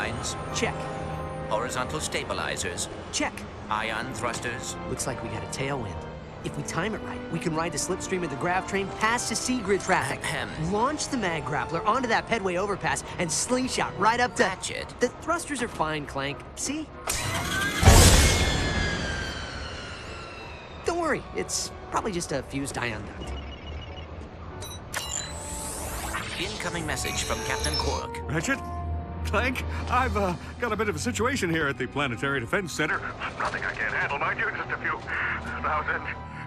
turbines. Check. Horizontal stabilizers. Check. Ion thrusters. Looks like we got a tailwind. If we time it right, we can ride the slipstream of the grav train past the sea-grid traffic. Launch the mag grappler onto that pedway overpass and slingshot right up to... Ratchet. The thrusters are fine, Clank. See? Don't worry, it's probably just a fused ion duct. Incoming message from Captain Quark. Ratchet? Clank? I've got a bit of a situation here at the Planetary Defense Center. Nothing I can't handle, mind you. Just a few thousand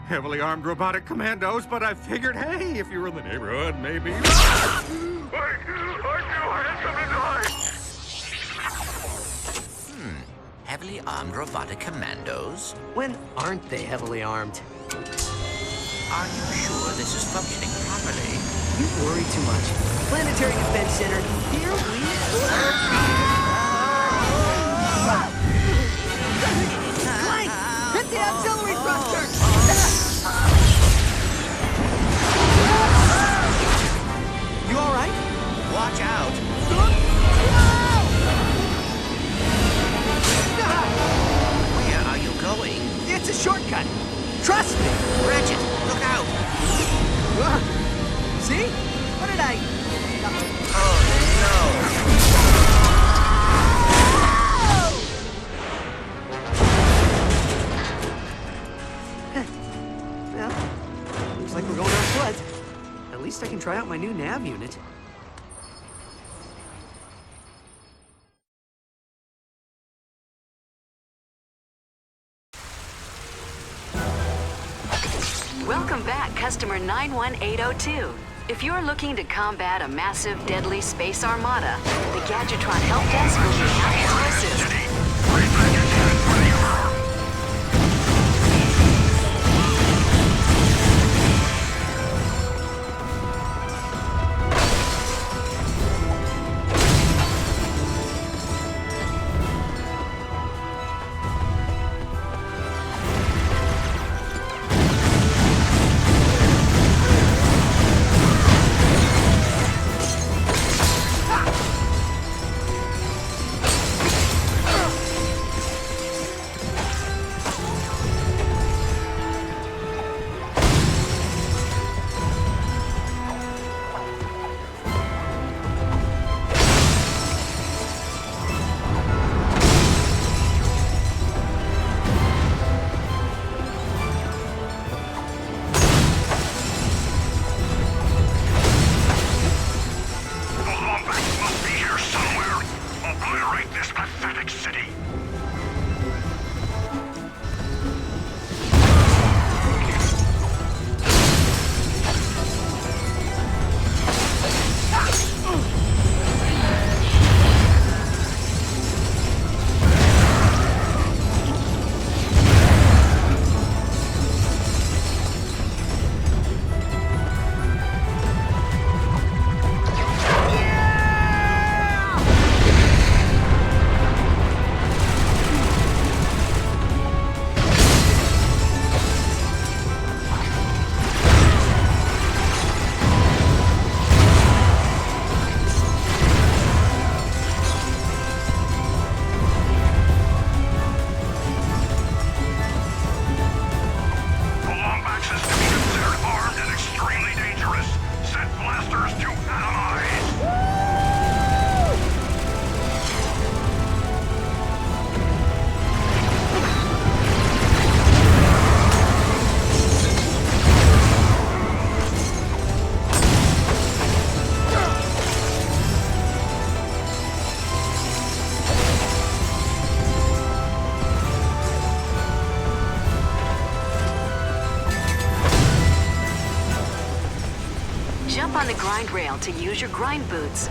heavily armed robotic commandos, but I figured, hey, if you were in the neighborhood, maybe... Wait! I knew I had something to hide! Heavily armed robotic commandos? When aren't they heavily armed? Are you sure this is functioning properly? You worry too much. Planetary Defense Center, here we Clank! Hit the auxiliary thruster! You all right? Watch out! Where are you going? It's a shortcut. Trust me. Ratchet, look out! See? What did I... Well, looks like we're going on foot. At least I can try out my new nav unit. Welcome back, customer 91802. If you're looking to combat a massive, deadly space armada, the Gadgetron Help Desk will be happy to assist. Jump on the grind rail to use your grind boots.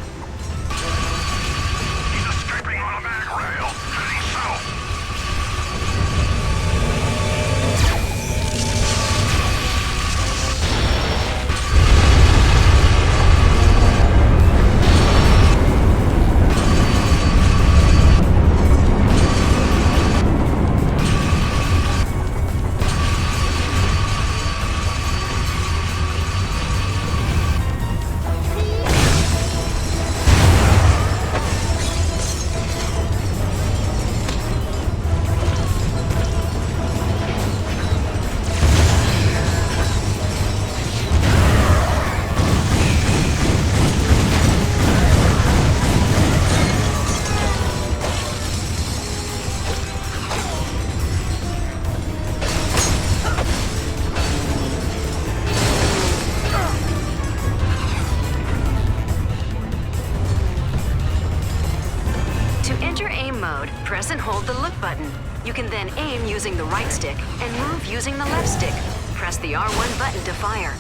He's escaping on a mag rail, heading south. press and hold the look button. You can then aim using the right stick and move using the left stick. Press the R1 button to fire.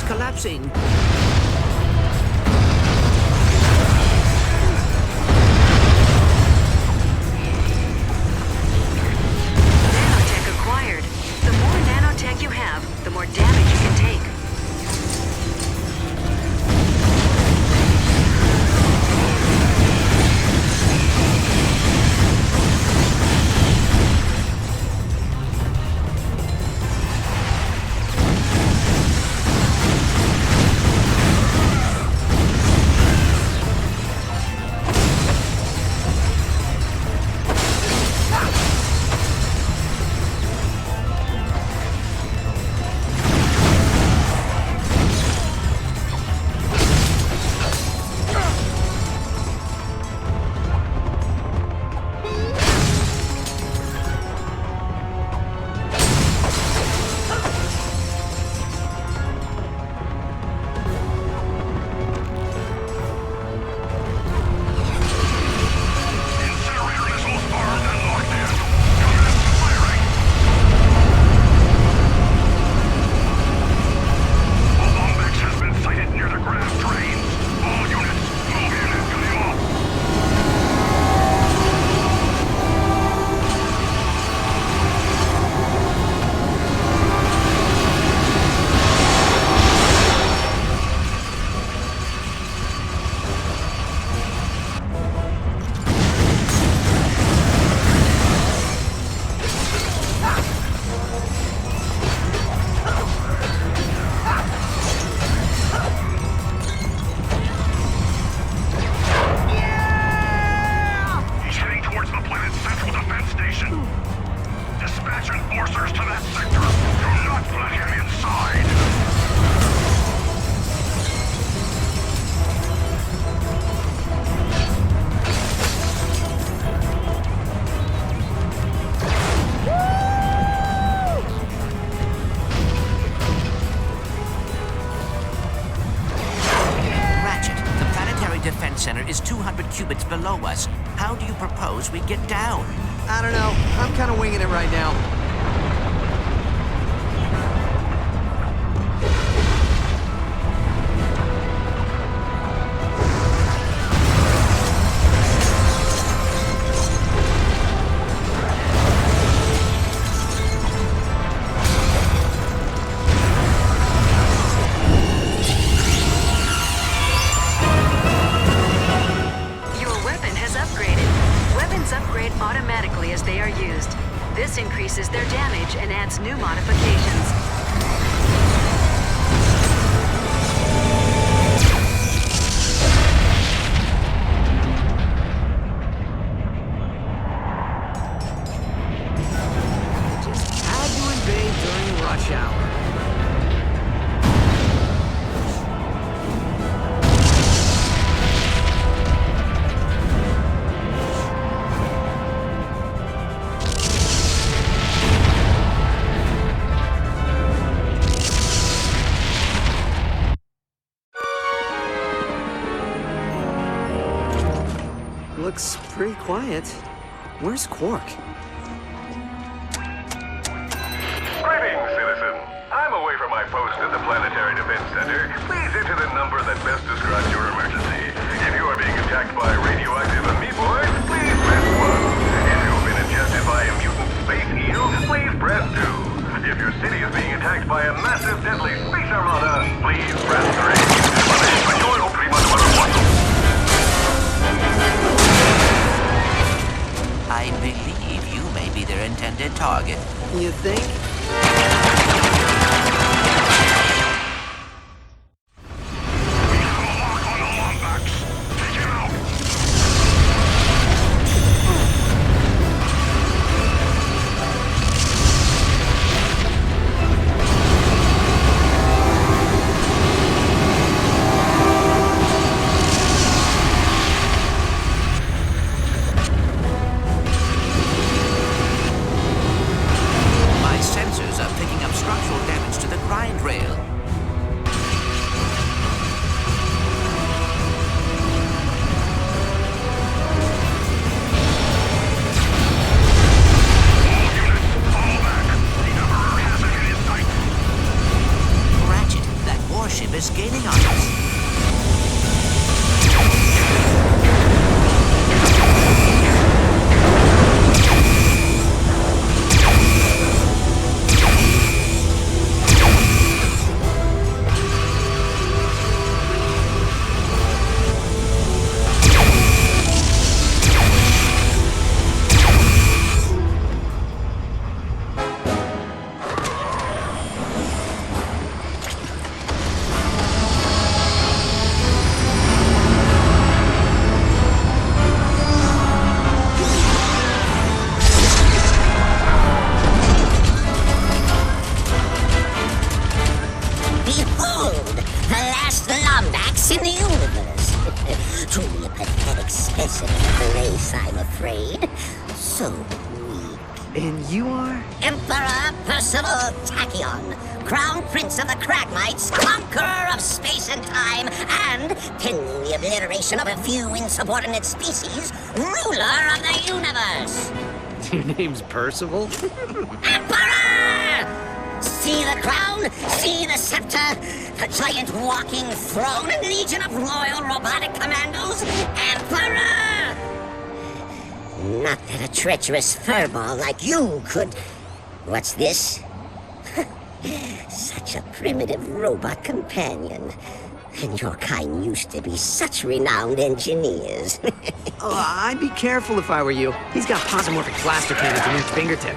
collapsing. Nanotech acquired. The more nanotech you have, the more damage you can take. Center is 200 cubits below us. How do you propose we get down? I don't know. I'm kind of winging it right now. Automatically as they are used. This increases their damage and adds new modifications. Just had to invade during rush hour. Looks pretty quiet. Where's Quark? Greetings, citizen. I'm away from my post at the Planetary Defense Center. Please enter the number that best describes your emergency. If you are being attacked by radioactive amoeboids, please press 1. If you've been ingested by a mutant space eel, please press 2. If your city is being attacked by a massive deadly space armada, please press 3. I believe you may be their intended target. You think? is gaining on us. Lombax in the universe. Truly a pathetic specimen of the race, I'm afraid. So weak. And you are? Emperor Tachyon, Crown Prince of the Cragmites, conqueror of space and time, and, pending the obliteration of a few insubordinate species, ruler of the universe. Your name's Percival? Emperor! See the crown, see the scepter, the giant walking throne and legion of loyal robotic commandos, Emperor! Not that a treacherous furball like you could... What's this? Such a primitive robot companion. And your kind used to be such renowned engineers. Oh, I'd be careful if I were you. He's got posomorphic blaster cannons in each fingertip.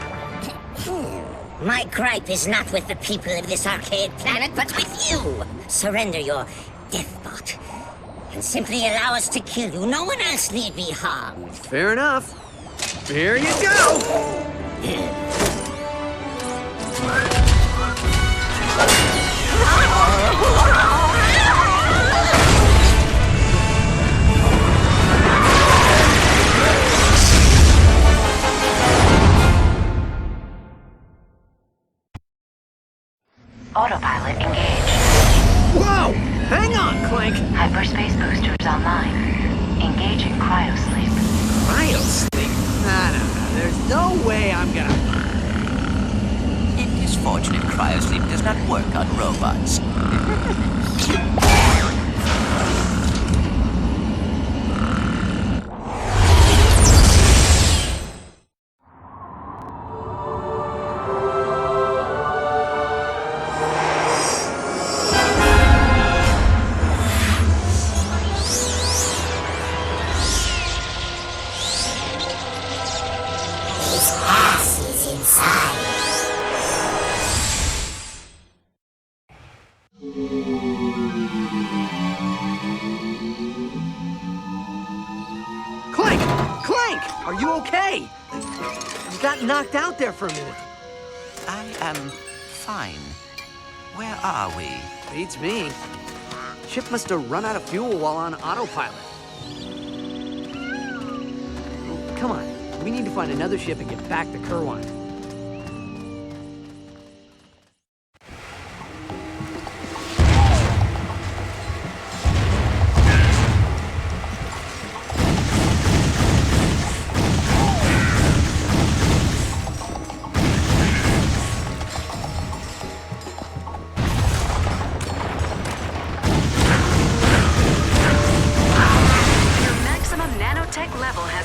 My gripe is not with the people of this arcade planet, but with you! Surrender your deathbot, and simply allow us to kill you. No one else need be harmed. Fair enough. Here you go! Autopilot engaged. Whoa! Hang on, Clank! Hyperspace boosters online. Engaging cryosleep. Cryosleep? No. There's no way I'm gonna... It is fortunate cryosleep does not work on robots. Clank! Are you okay? You got knocked out there for a minute. I am fine. Where are we? Beats me. Ship must have run out of fuel while on autopilot. Come on, we need to find another ship and get back to Kerwine.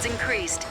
has increased.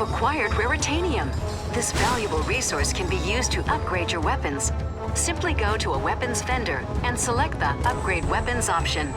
Acquired raritanium. This valuable resource can be used to upgrade your weapons. Simply go to a weapons vendor and select the Upgrade Weapons option.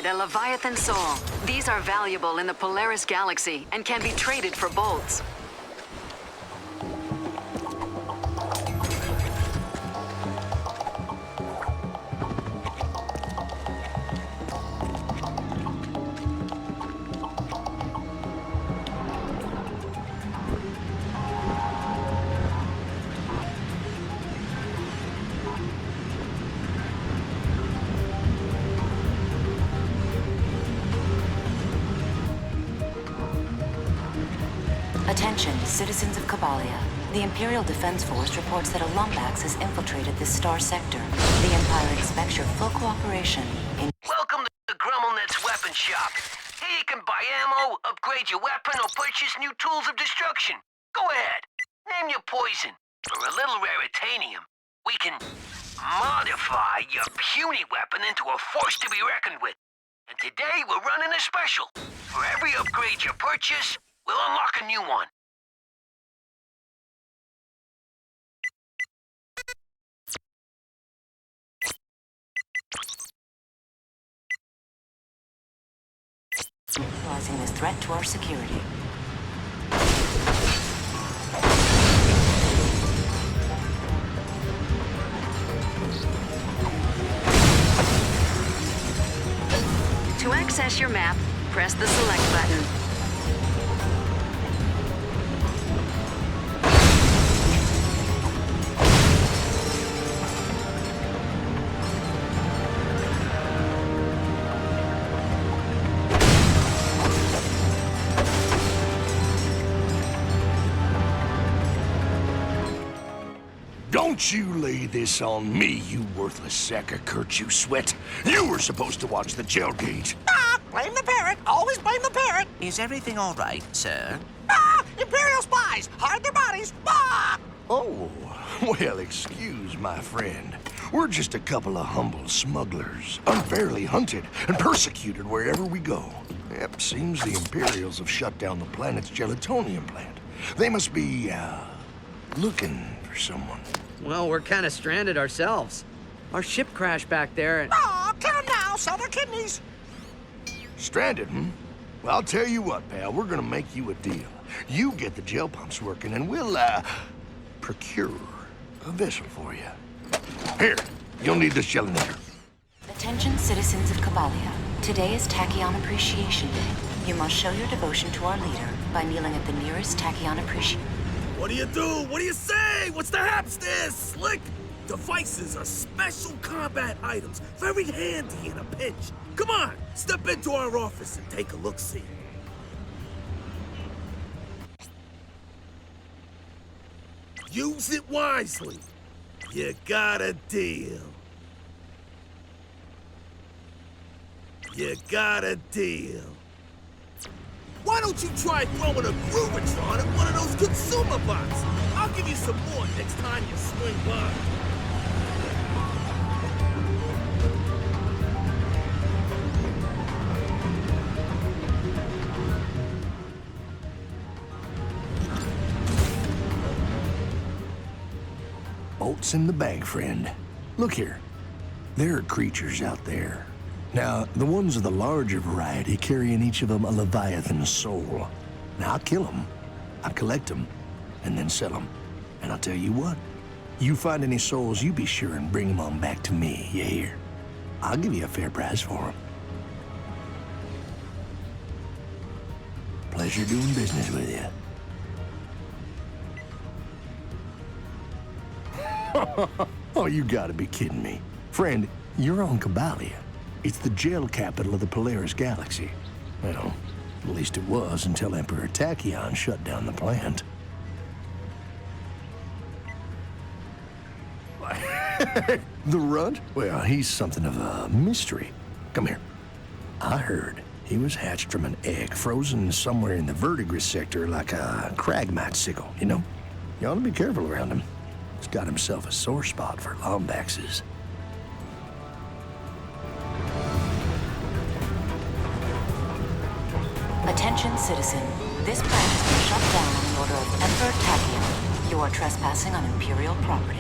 The Leviathan Soul. These are valuable in the Polaris Galaxy and can be traded for bolts. Attention, citizens of Kabalia. The Imperial Defense Force reports that a Lombax has infiltrated this star sector. The Empire expects your full cooperation in... Welcome to the Grummelnet's weapon shop. Here you can buy ammo, upgrade your weapon, or purchase new tools of destruction. Go ahead. Name your poison. For a little raritanium, we can modify your puny weapon into a force to be reckoned with. And today we're running a special. For every upgrade you purchase, we'll unlock a new one. Neutralizing this threat to our security. To access your map, press the select button. Don't you lay this on me, you worthless sack of Kurt, you sweat. You were supposed to watch the gel gauge. Ah, blame the parrot. Always blame the parrot. Is everything all right, sir? Ah, Imperial spies. Hide their bodies. Ah! Oh, well, excuse my friend. We're just a couple of humble smugglers, unfairly hunted and persecuted wherever we go. Yep, seems the Imperials have shut down the planet's gelatonium plant. They must be, looking for someone. Well, we're kind of stranded ourselves. Our ship crashed back there and... Ah, kill them now. Sell their kidneys. Stranded, hmm? Well, I'll tell you what, pal. We're gonna make you a deal. You get the gel pumps working, and we'll, procure a vessel for you. Here, you'll need this gelinator. Attention, citizens of Kabalia. Today is Tachyon Appreciation Day. You must show your devotion to our leader by kneeling at the nearest Tachyon Appreciation... What do you do? What do you say? What's the haps there, Slick? Devices are special combat items, very handy in a pinch. Come on, step into our office and take a look-see. Use it wisely. You got a deal. You got a deal. Why don't you try throwing a Groovatron at one of those consumer bots? I'll give you some more next time you swing by. Bolts in the bag, friend. Look here. There are creatures out there. Now, the ones of the larger variety carry in each of them a Leviathan soul. Now, I'll kill them, I'll collect them, and then sell them. And I'll tell you what, you find any souls, you be sure and bring them on back to me, you hear? I'll give you a fair price for them. Pleasure doing business with you. Oh, you gotta be kidding me. Friend, you're on Kabalia. It's the gel capital of the Polaris Galaxy. Well, at least it was until Emperor Tachyon shut down the plant. The runt? Well, he's something of a mystery. Come here. I heard he was hatched from an egg frozen somewhere in the verdigris sector like a Cragmite sickle, you know? You ought to be careful around him. He's got himself a sore spot for Lombaxes. Attention, citizen. This plant has been shut down on the order of Emperor Tachyon. You are trespassing on Imperial property.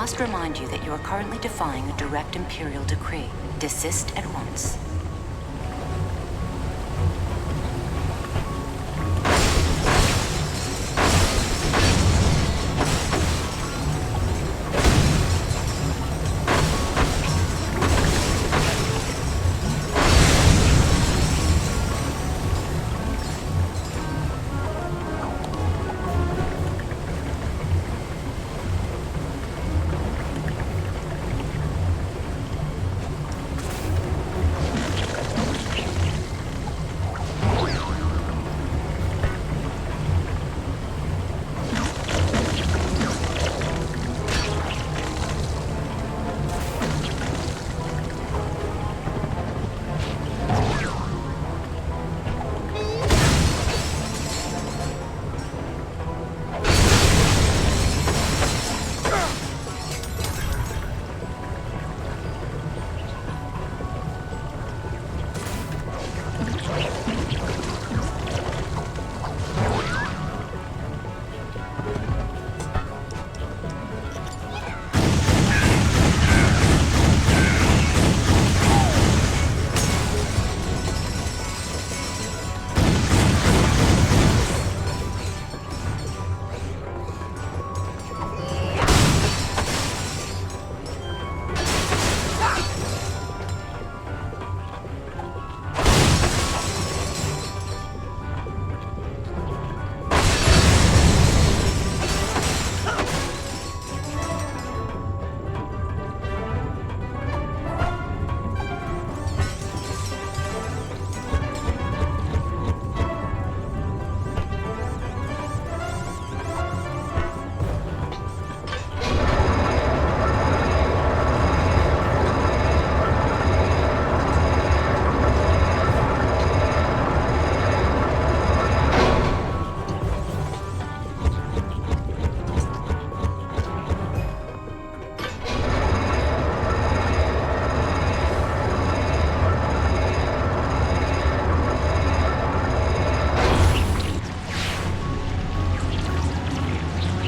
must remind you that you are currently defying a direct Imperial decree. Desist at once.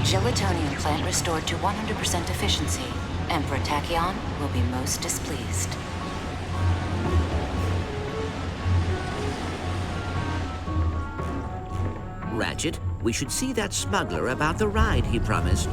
Gelatonium plant restored to 100% efficiency. Emperor Tachyon will be most displeased. Ratchet, we should see that smuggler about the ride he promised.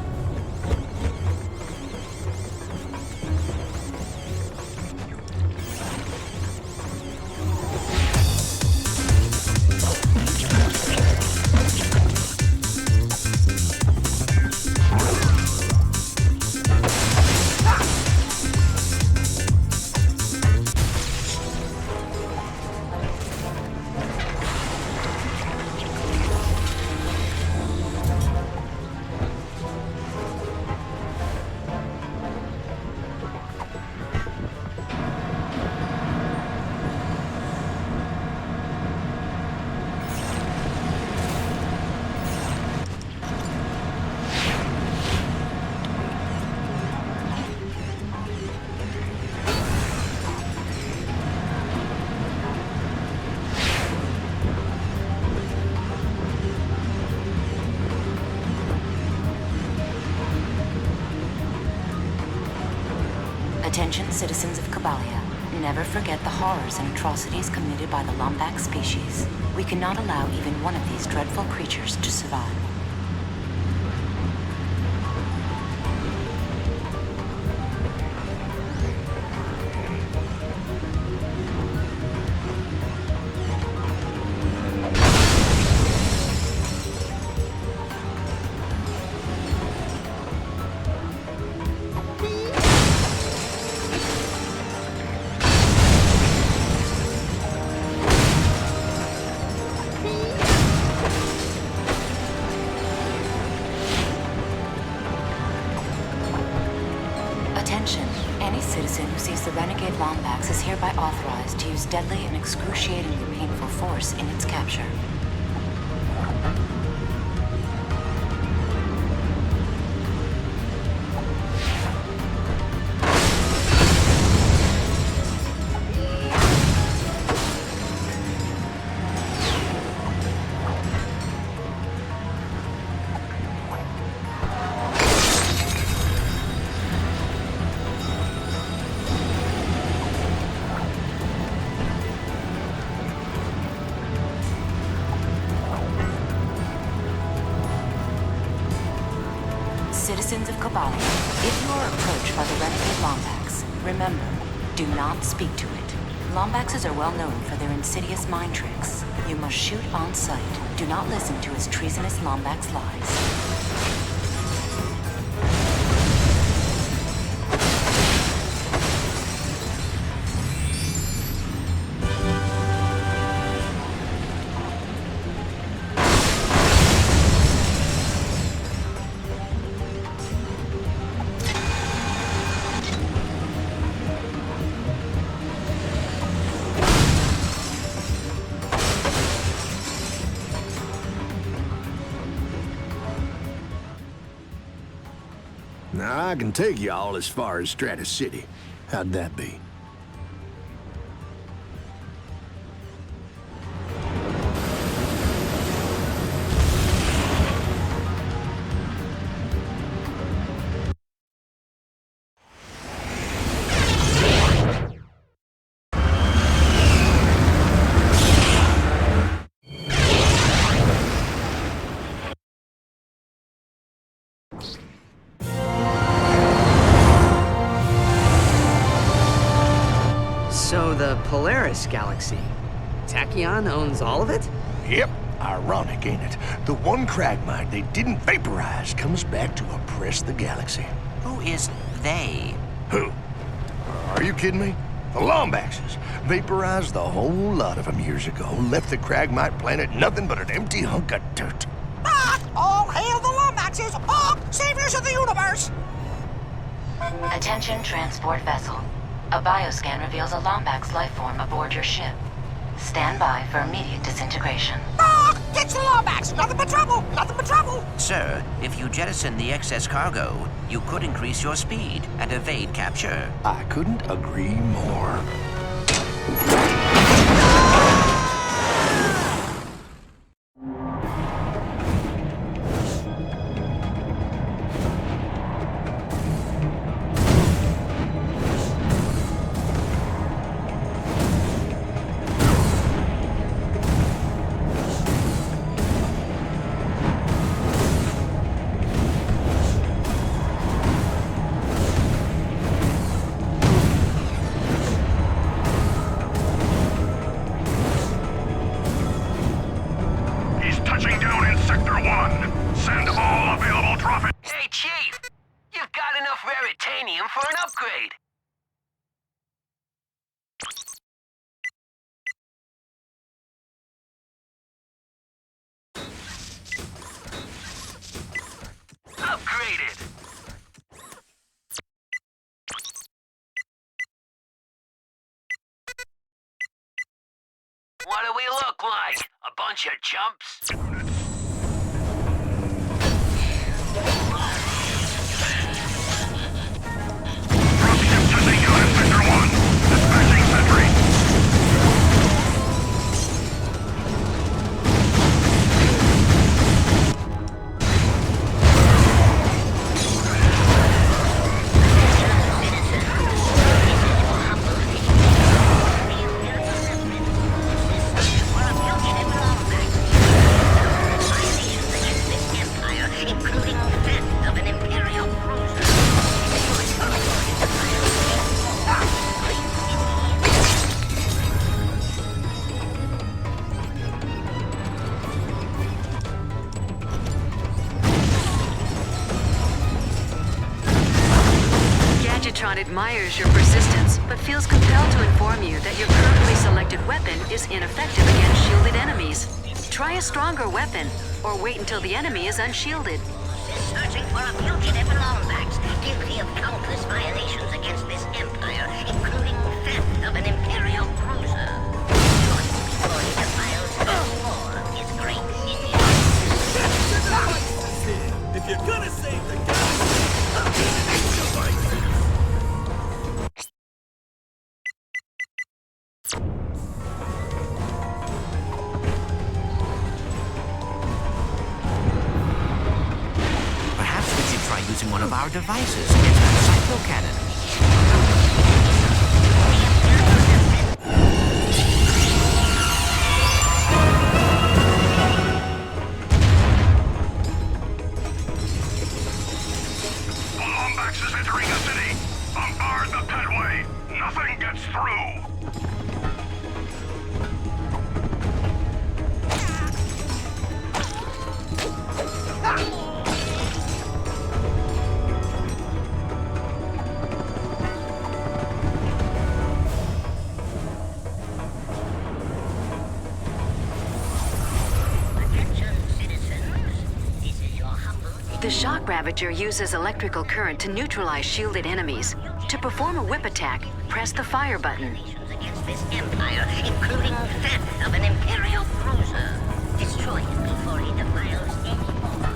Attention, citizens of Cabalia. Never forget the horrors and atrocities committed by the Lombax species. We cannot allow even one of these dreadful creatures to survive. Any citizen who sees the renegade Lombax is hereby authorized to use deadly and excruciatingly painful force in its capture. citizens of Cabalia, if you are approached by the renegade Lombax, remember, do not speak to it. Lombaxes are well known for their insidious mind tricks. You must shoot on sight. Do not listen to his treasonous Lombax lies. Now, I can take y'all as far as Stratus City. How'd that be? So the Polaris Galaxy. Tachyon owns all of it? Yep. Ironic, ain't it? The one Cragmite they didn't vaporize comes back to oppress the galaxy. Who is they? Who? Are you kidding me? The Lombaxes. Vaporized the whole lot of them years ago. Left the Cragmite planet nothing but an empty hunk of dirt. All hail the Lombaxes! Saviors of the universe! Attention transport vessel. A bioscan reveals a Lombax lifeform aboard your ship. Stand by for immediate disintegration. Get the Lombax! Nothing but trouble! Nothing but trouble! Sir, if you jettison the excess cargo, you could increase your speed and evade capture. I couldn't agree more. Raritanium for an upgrade. Upgraded. What do we look like? A bunch of chumps? Admires your persistence, but feels compelled to inform you that your currently selected weapon is ineffective against shielded enemies. Try a stronger weapon, or wait until the enemy is unshielded. Searching for a fugitive Lombax, guilty of countless violations against this empire, including theft of an Imperial cruiser. Before he defiles this war, his great minion. If you're gonna save the galaxy, devices. Perhaps we should try using one of our devices against the cyclo cannon. shock ravager uses electrical current to neutralize shielded enemies. To perform a whip attack, press the fire button. Against this empire, including theft of an Imperial cruiser. Destroy it before he defiles any more.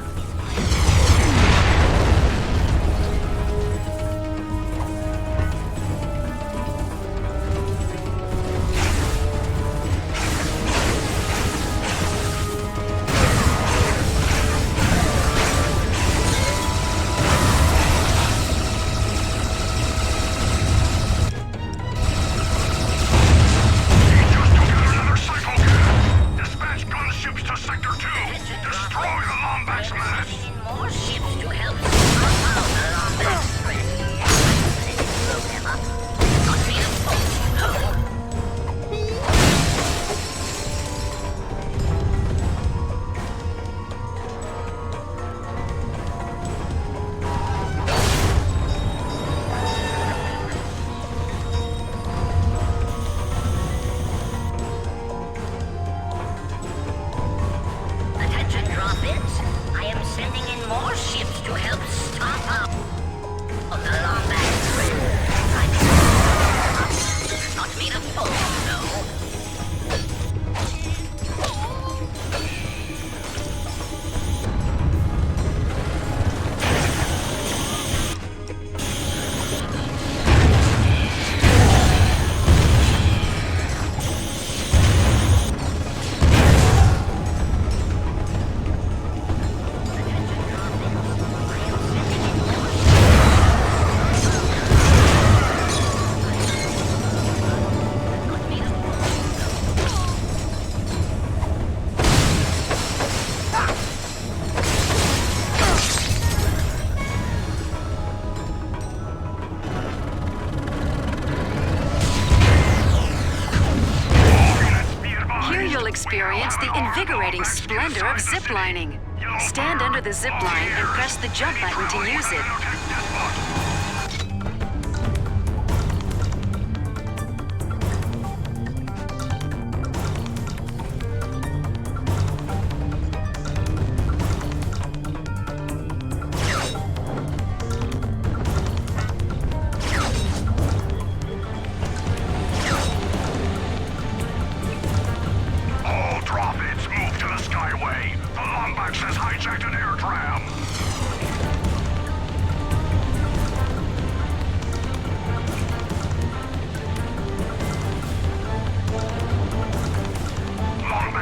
Experience the invigorating splendor of ziplining. Stand under the zipline and press the jump button to use it.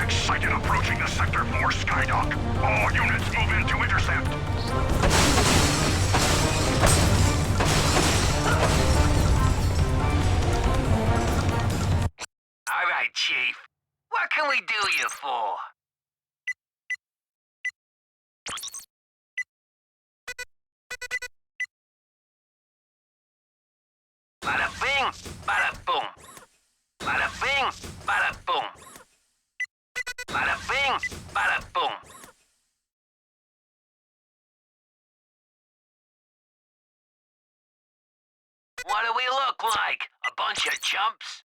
Sighted approaching the Sector 4 skydock. All units move in to intercept. All right, Chief. What can we do you for? Bada bing, bada boom. Bada bing, bada boom. Bada bing, bada boom. What do we look like? A bunch of chumps?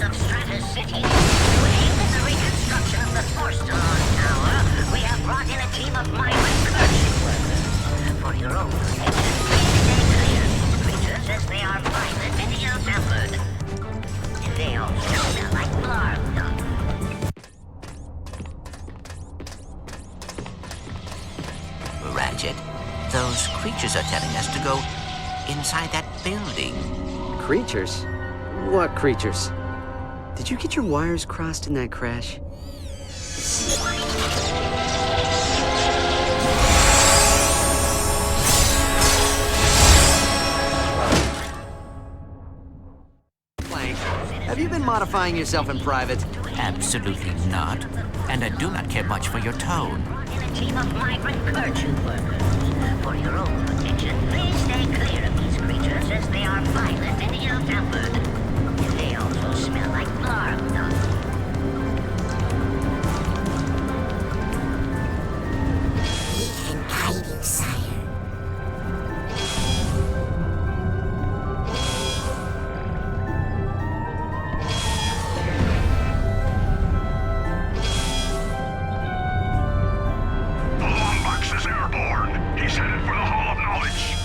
streets of Stratus City. To aid in the reconstruction of the Force-Dawn Tower, we have brought in a team of migrant clergy workers. For your own protection, please stay clear of these creatures as they are violent and ill-tempered. They also smell like blarg dung. Ratchet, those creatures are telling us to go inside that building. Creatures? What creatures? Did you get your wires crossed in that crash? Clank, have you been modifying yourself in private? Absolutely not. And I do not care much for your tone. In a team of migrant clergy workers. For your own protection, please stay clear of these creatures as they are violent and ill-tempered. They also smell like blarg dung. We can guide you, sire. The Lombax is airborne. He's headed for the Hall of Knowledge.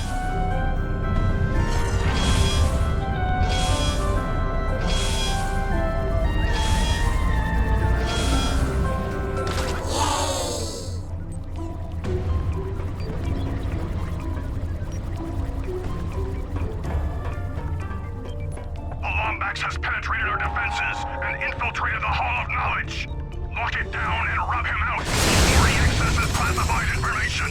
The Lombax has penetrated our defenses and infiltrated the Hall of Knowledge. Lock it down and rub him out before he accesses classified information.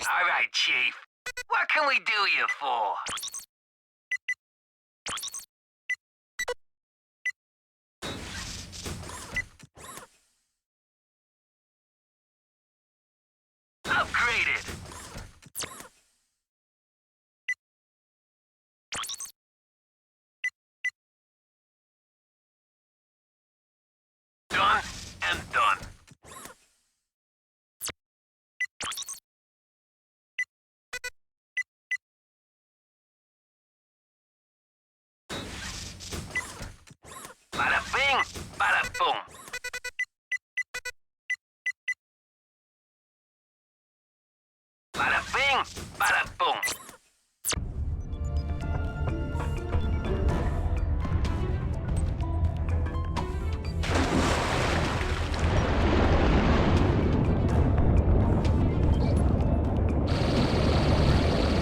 All right, Chief. What can we do you for? Upgraded. Done and done. Bada bing, bada boom. Bada bing, bada boom.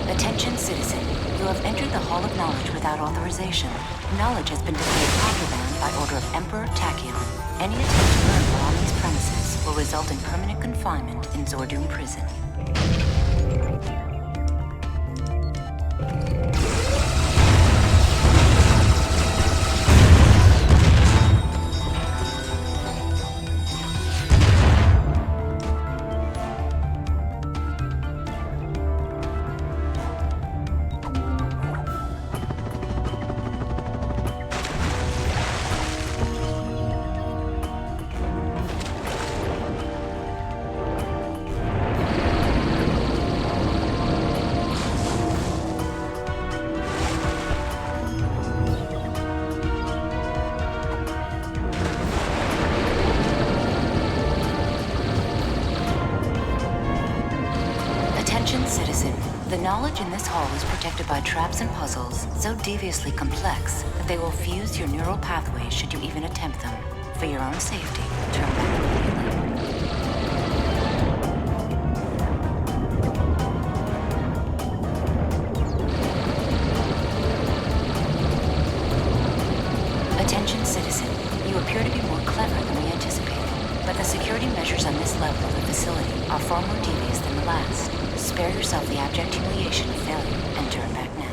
Attention, citizen. You have entered the Hall of Knowledge without authorization. Knowledge has been declared contraband by order of Emperor Tachyon. Any attempt to learn while on these premises will result in permanent confinement in Zordoom Prison. Citizen, the knowledge in this hall is protected by traps and puzzles so deviously complex that they will fuse your neural pathways should you even attempt them. For your own safety, turn back immediately. Attention, citizen. You appear to be more clever than we anticipated, but the security measures on this level of the facility are far more devious than the last. Spare yourself the abject humiliation of failure and turn back now.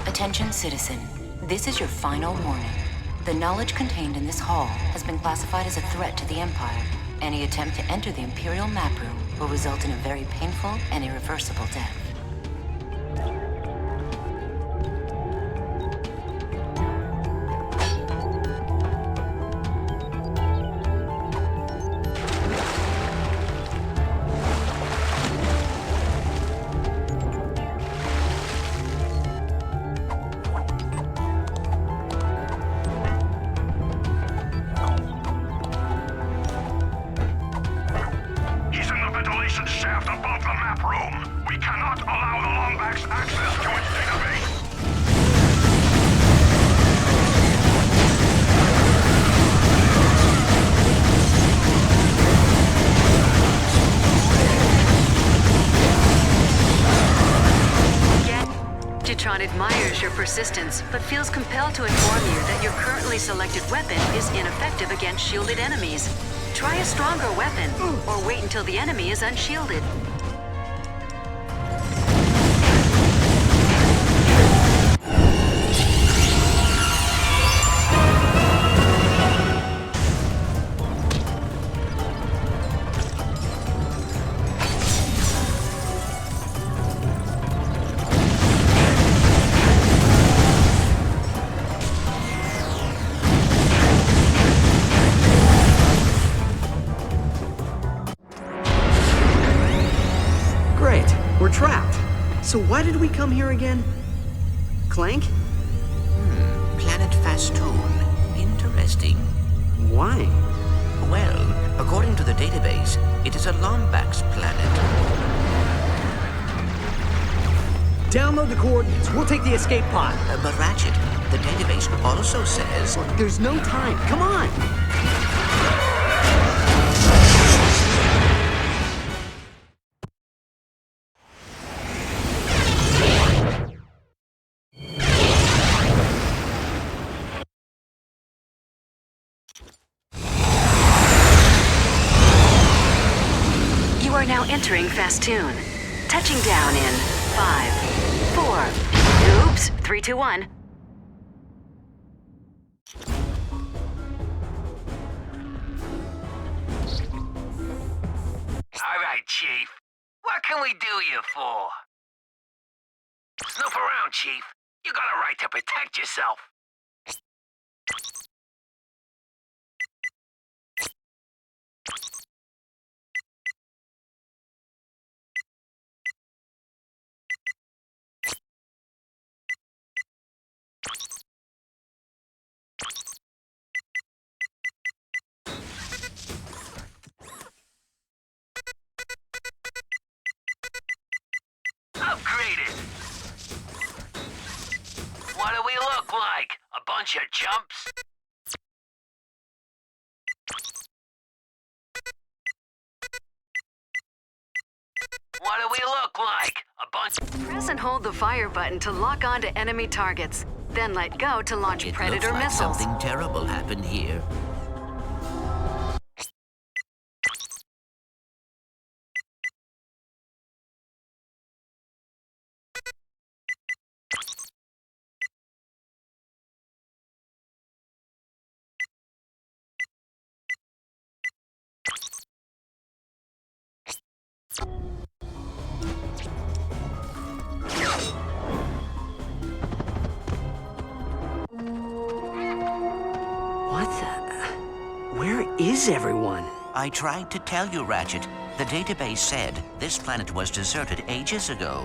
Attention, citizen. This is your final warning. The knowledge contained in this hall has been classified as a threat to the Empire. Any attempt to enter the Imperial map room will result in a very painful and irreversible death. Shaft above the map room. We cannot allow the Lombax access to its database. Gadgetron admires your persistence, but feels compelled to inform you that your currently selected weapon is ineffective against shielded enemies. Try a stronger weapon, or wait until the enemy is unshielded. We're trapped. So why did we come here again? Clank? Planet Fastoon. Interesting. Why? Well, according to the database, it is a Lombax planet. Download the coordinates. We'll take the escape pod. But Ratchet, the database also says... Look, there's no time. Come on! You are now entering Fastoon. Touching down in 5, 4, oops, 3, 2, 1. All right, Chief. What can we do you for? Snoop around, Chief. You got a right to protect yourself. Upgraded. What do we look like? A bunch of chumps? What do we look like? A bunch... Press and hold the fire button to lock onto enemy targets. Then let go to launch It Predator looks like missiles. something terrible happened here. What the... Where is everyone? I tried to tell you, Ratchet. The database said this planet was deserted ages ago.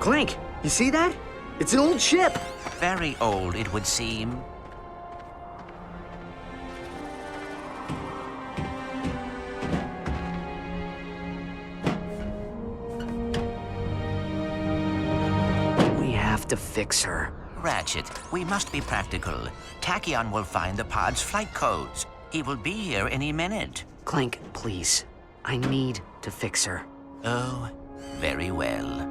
Clank, you see that? It's an old ship. Very old, it would seem. We have to fix her. Ratchet, we must be practical. Tachyon will find the pod's flight codes. He will be here any minute. Clank, please. I need to fix her. Oh, very well.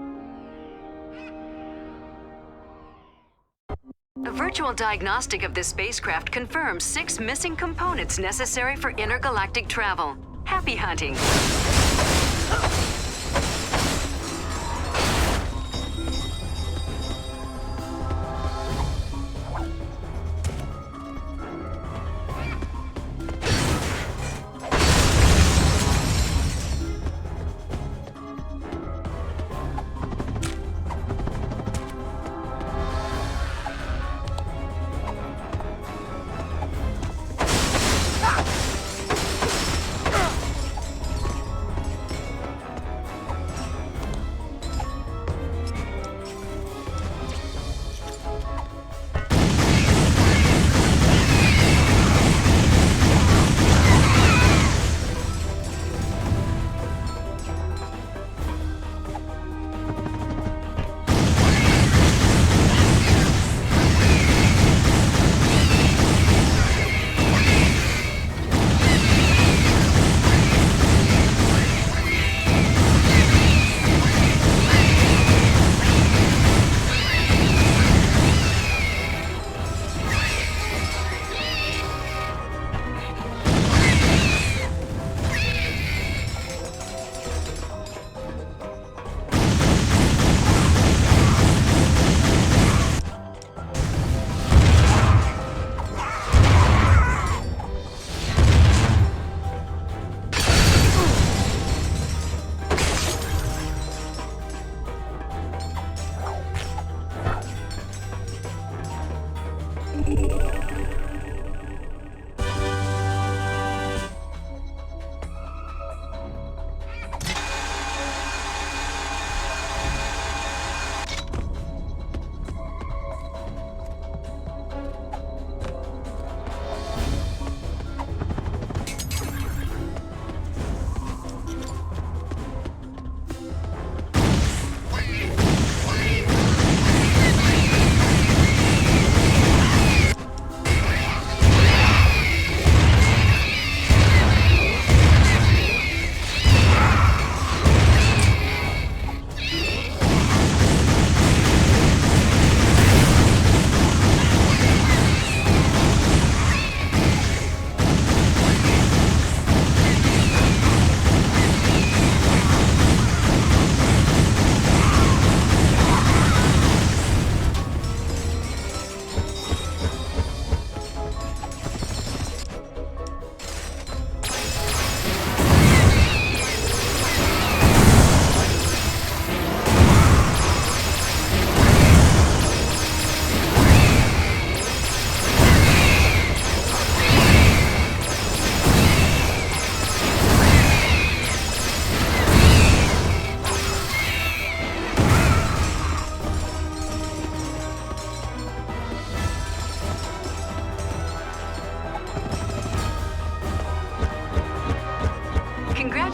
A virtual diagnostic of this spacecraft confirms 6 missing components necessary for intergalactic travel. Happy hunting.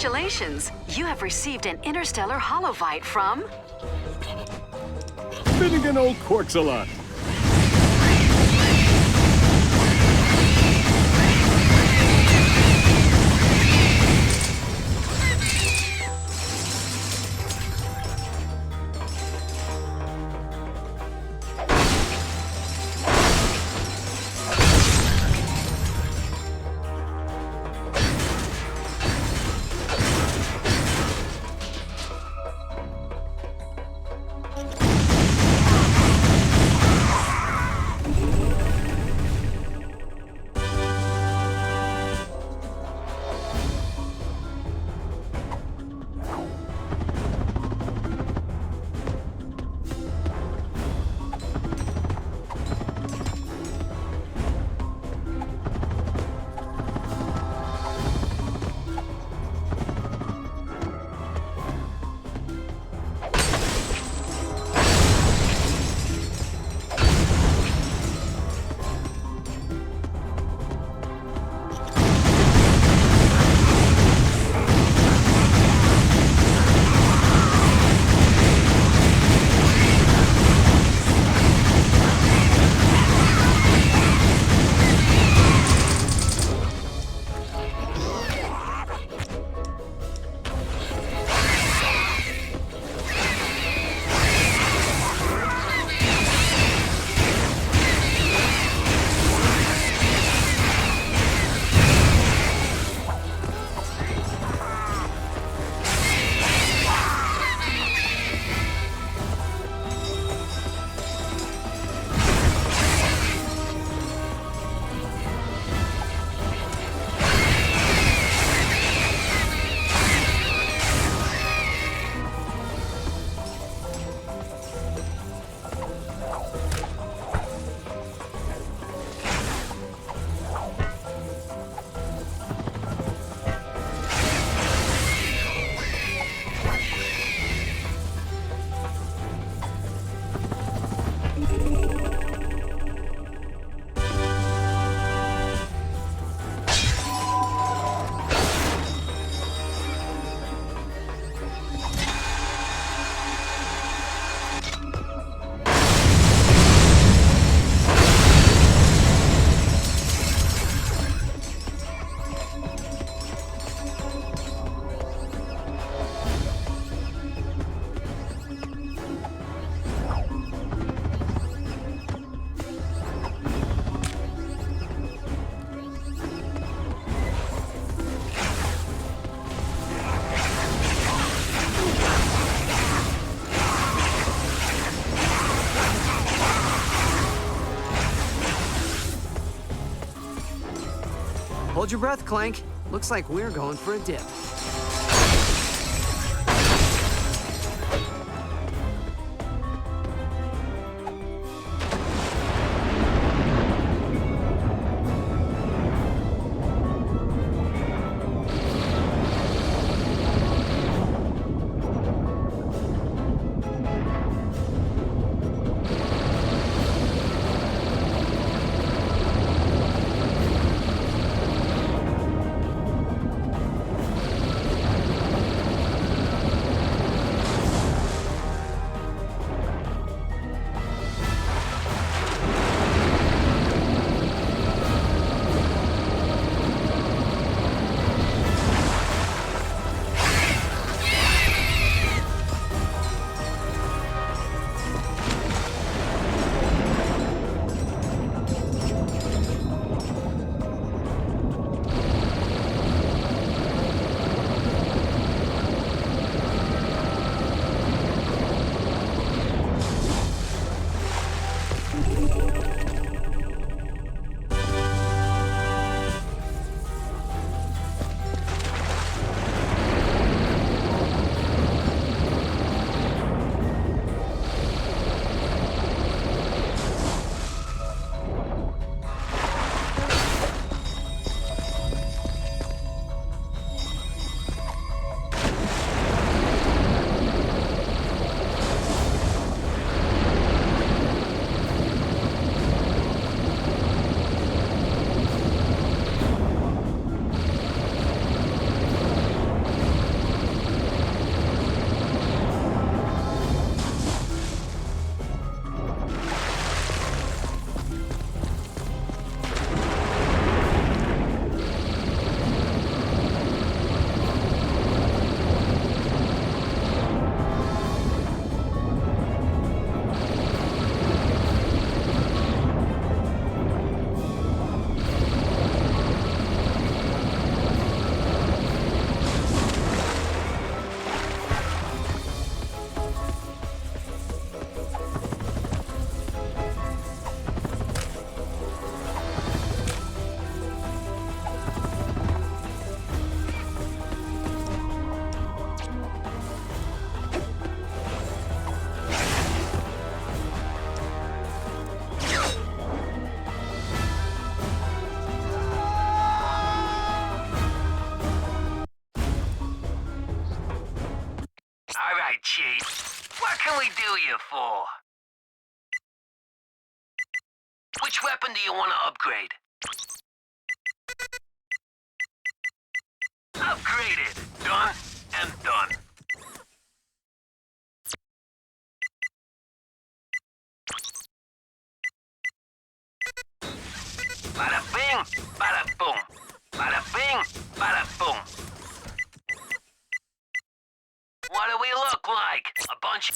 Congratulations! You have received an interstellar holovite from... Finnegan old Quarks a lot. Hold your breath, Clank. Looks like we're going for a dip. you for? Which weapon do you want to upgrade? Upgraded. Done and done. Bada bing, bada boom. Bada bing, bada boom. What do we look like? A bunch...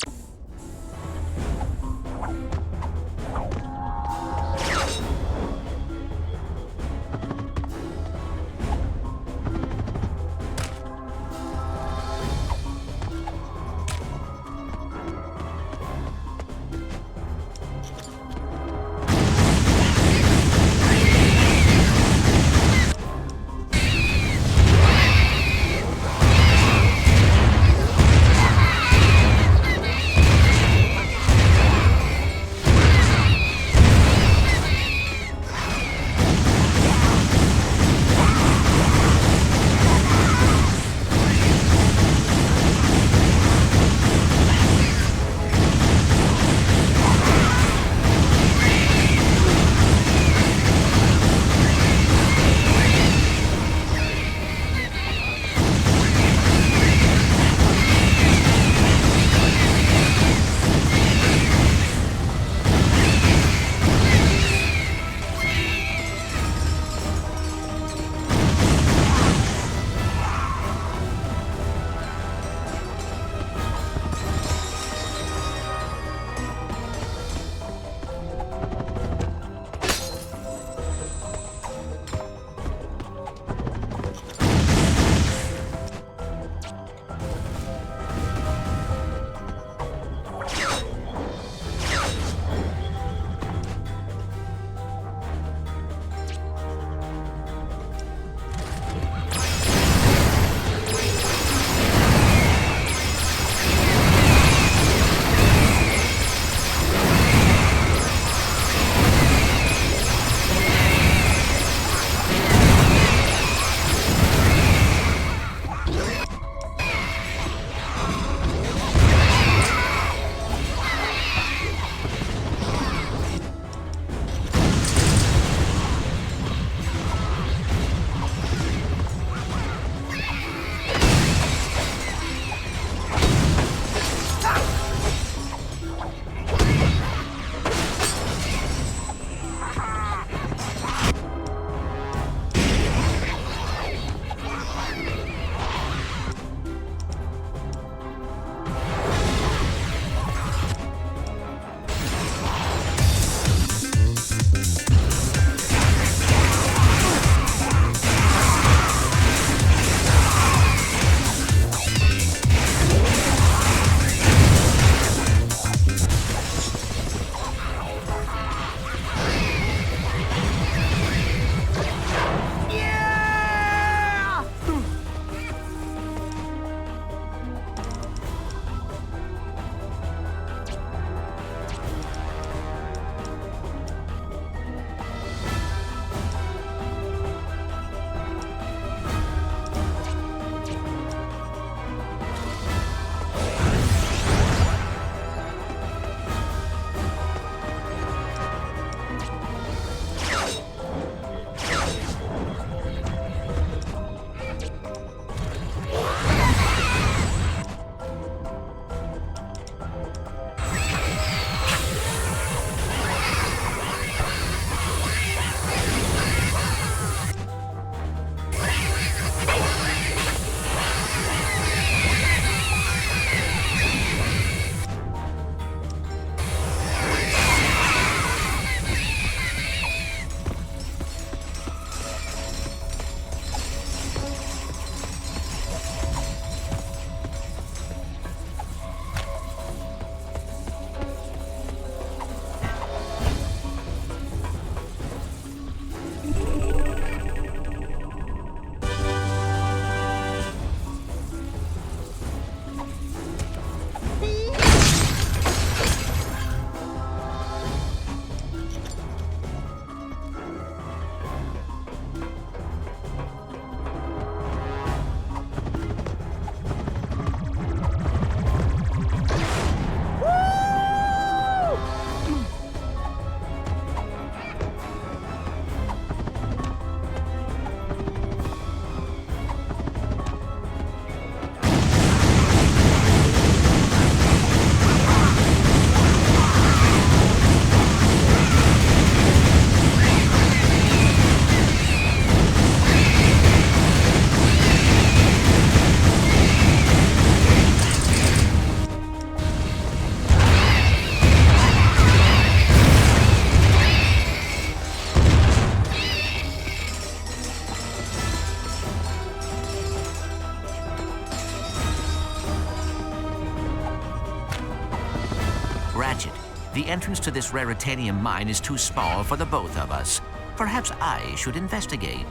entrance to this raritanium mine is too small for the both of us. Perhaps I should investigate.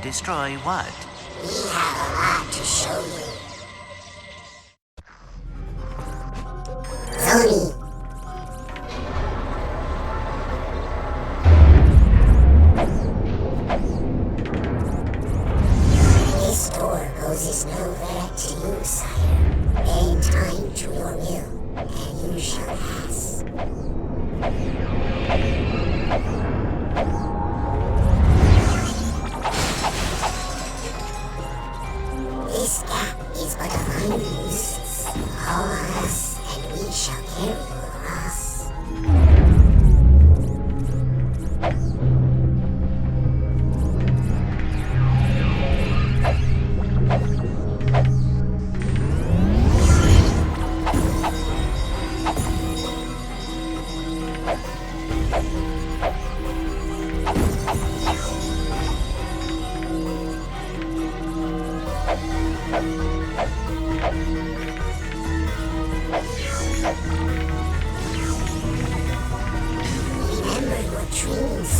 Destroy what? We have a lot to show you. Tony! This door poses no threat to you, sire. Gain time to your will, and you shall pass. This gap is but a line of nuisance. Follow us, and we shall carry you across. Remember your dreams.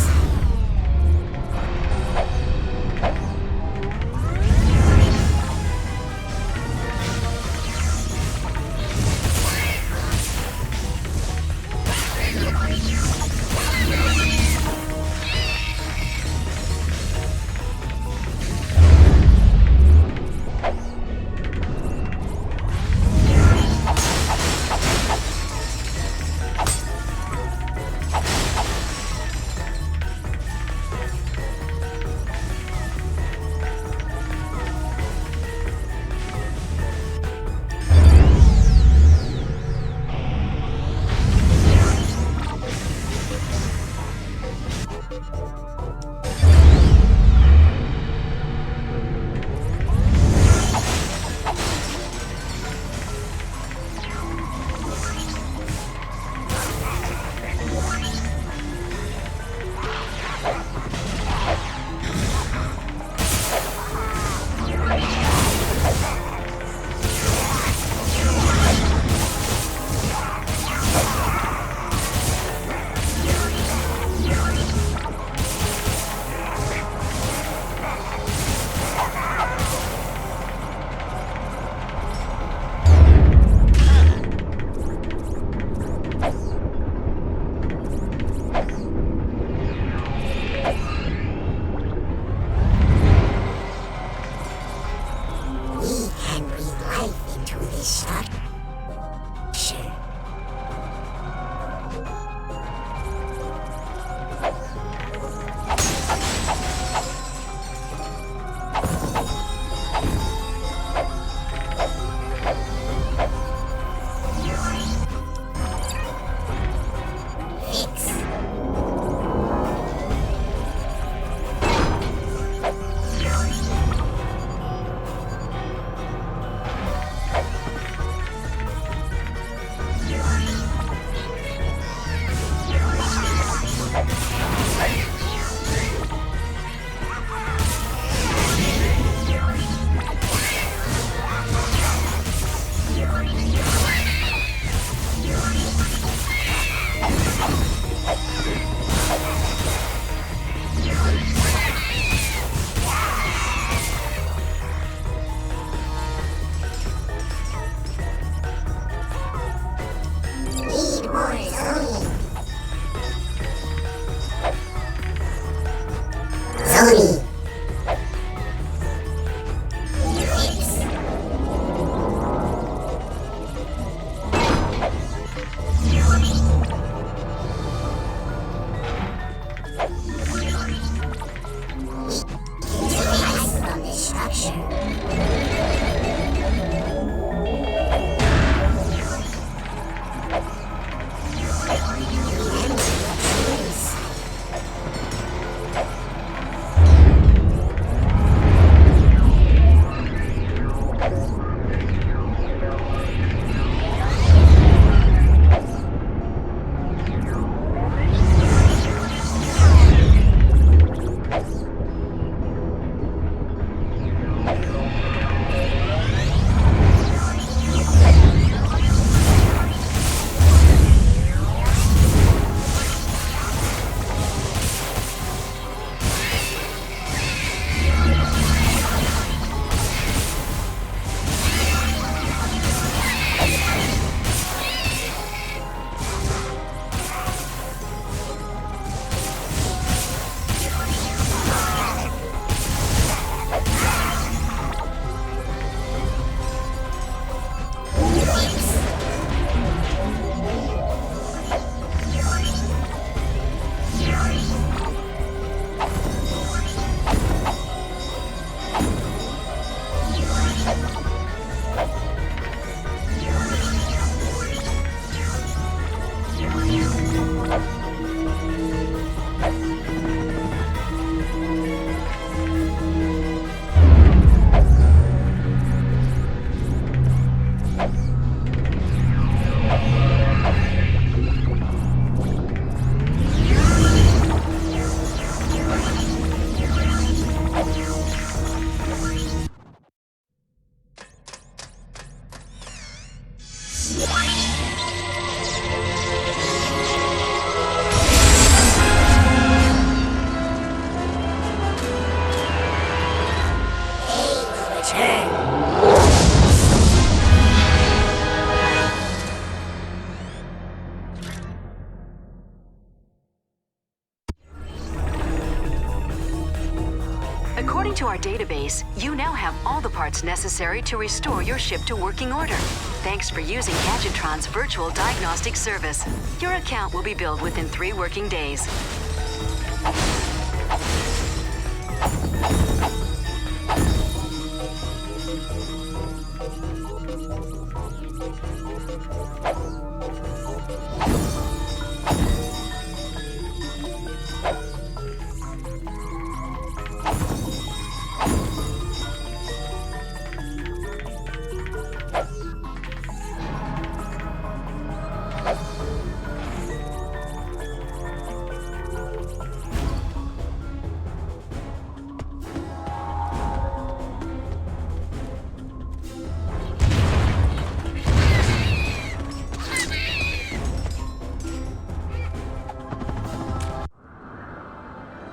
According to our database, you now have all the parts necessary to restore your ship to working order. Thanks for using Gadgetron's virtual diagnostic service. Your account will be billed within 3 working days.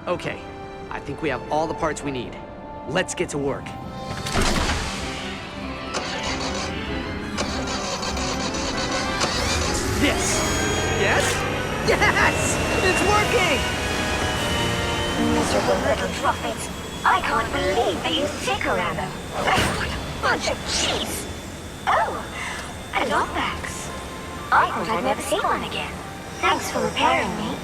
Okay, I think we have all the parts we need. Let's get to work. This. Yes? Yes! It's working! Miserable little prophet. I can't believe they used ticker ammo. What a bunch of cheese. Oh, a Lombax. I thought I'd never see one again. Thanks for repairing me.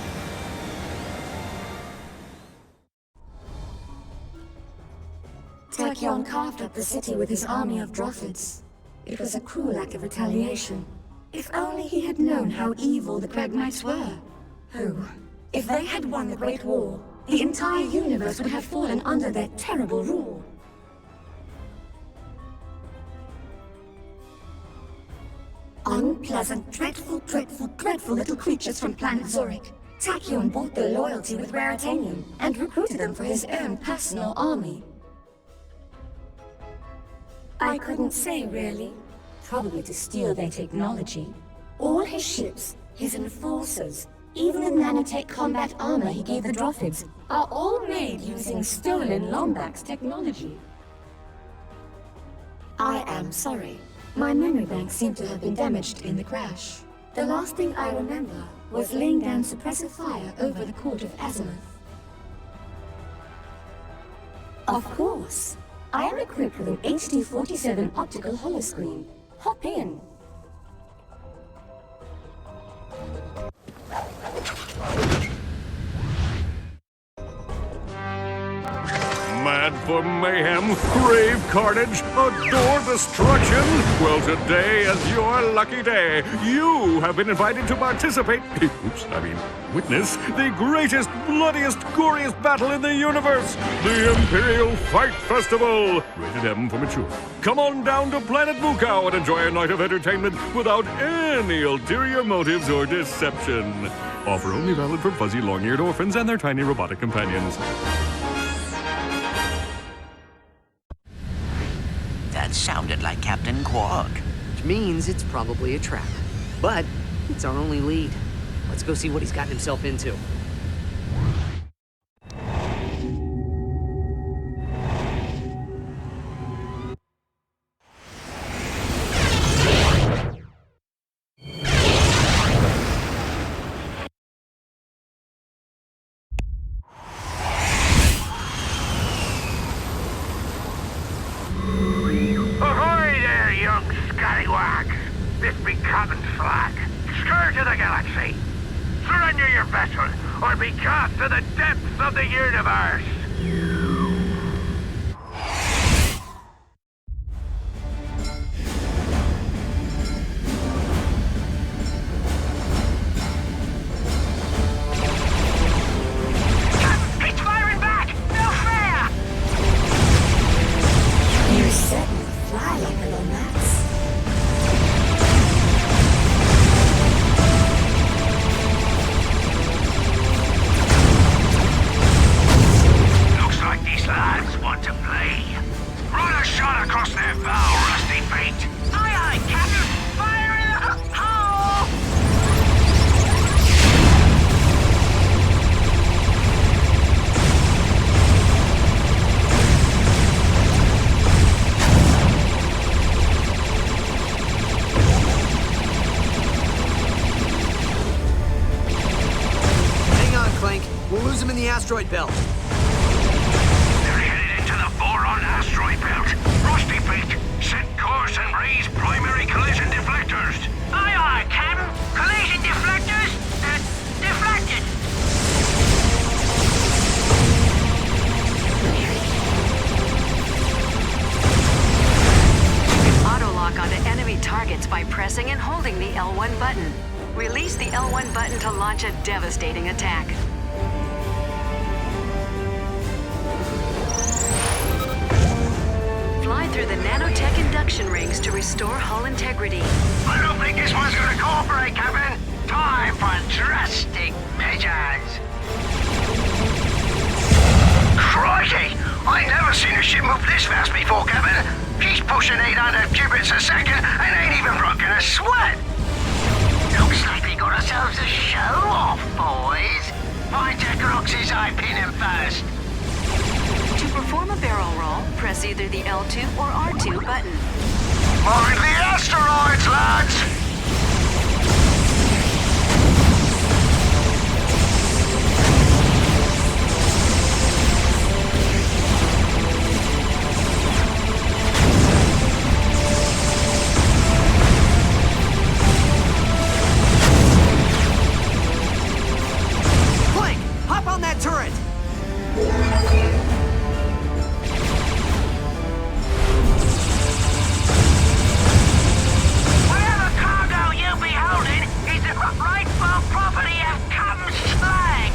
Tachyon carved up the city with his army of Droffids. It was a cruel act of retaliation. If only he had known how evil the Cragmites were. Oh, if they had won the Great War, the entire universe would have fallen under their terrible rule. Unpleasant, dreadful, dreadful, dreadful little creatures from planet Zurich. Tachyon bought their loyalty with Raritanium and recruited them for his own personal army. I couldn't say, really. Probably to steal their technology. All his ships, his enforcers, even the nanotech combat armor he gave the Droffids, are all made using stolen Lombax technology. I am sorry. My memory bank seemed to have been damaged in the crash. The last thing I remember was laying down suppressive fire over the court of Azimuth. Of course. I am equipped with an HD-47 optical holoscreen. Hop in. Mad for mayhem, crave carnage, adore destruction? Well, today is your lucky day. You have been invited to participate, witness the greatest, bloodiest, goriest battle in the universe, the Imperial Fight Festival. Rated M for mature. Come on down to Planet Mukau and enjoy a night of entertainment without any ulterior motives or deception. Offer only valid for fuzzy, long-eared orphans and their tiny robotic companions. That sounded like Captain Quark. Which means it's probably a trap. But it's our only lead. Let's go see what he's gotten himself into. Ahoy there, young scallywags! This be Captain Slack, scourge of the galaxy. Surrender your vessel, or be cast to the depths of the universe! It's firing back! No fair! You certainly fly like a Lombax. Looks like these lads want to play. Run a shot across their bow, rusty feet. Aye, aye, Captain. Fire in the hole! Hang on, Clank. We'll lose him in the asteroid belt. They're headed into L1 button. Release the L1 button to launch a devastating attack. Fly through the nanotech induction rings to restore hull integrity. I don't think this one's gonna cooperate, Captain. Time for drastic measures. Crikey! I never seen a ship move this fast before, Captain. She's pushing 800 cubits a second and ain't even broken a sweat. Looks like we got ourselves a show off, boys. Find Jackarox's eye pin him first. To perform a barrel roll, press either the L2 or R2 button. Mind the asteroids, lads! Clank, hop on that turret! Whatever cargo you be holding is the rightful property of Captain Slag.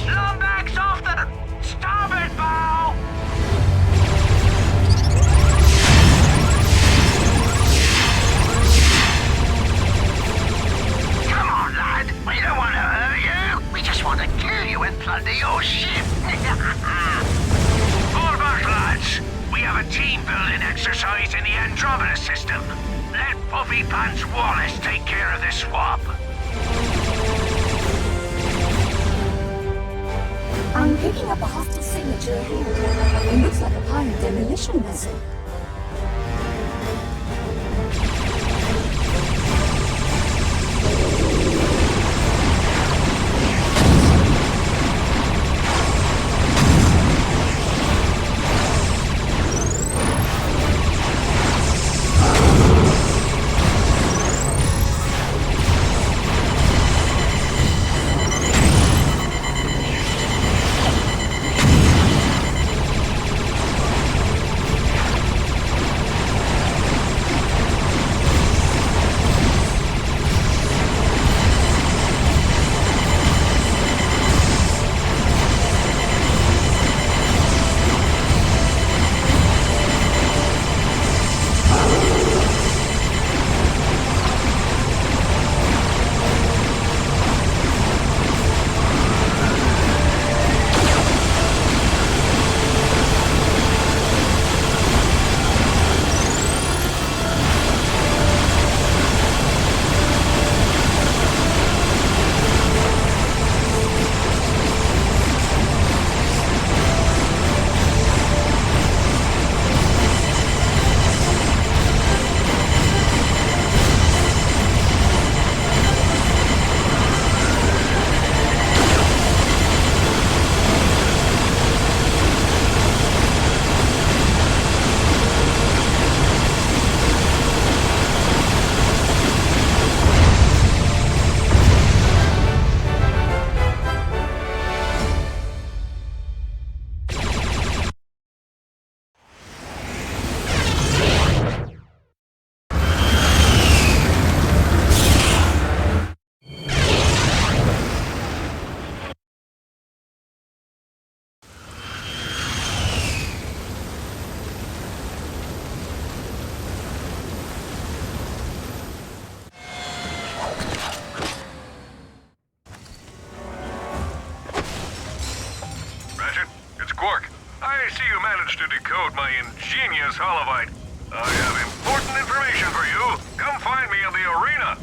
Lombax off the starboard bow! Come on, lad. We don't want to hurt you. We just want to kill you and plunder your ship. All back, lads. We have a team-building exercise in the Andromeda system. Let Puffy Pants Wallace take care of this swap. I'm picking up a hostile signature ahead. It looks like a pirate demolition vessel. To decode my ingenious holobite. I have important information for you. Come find me in the arena.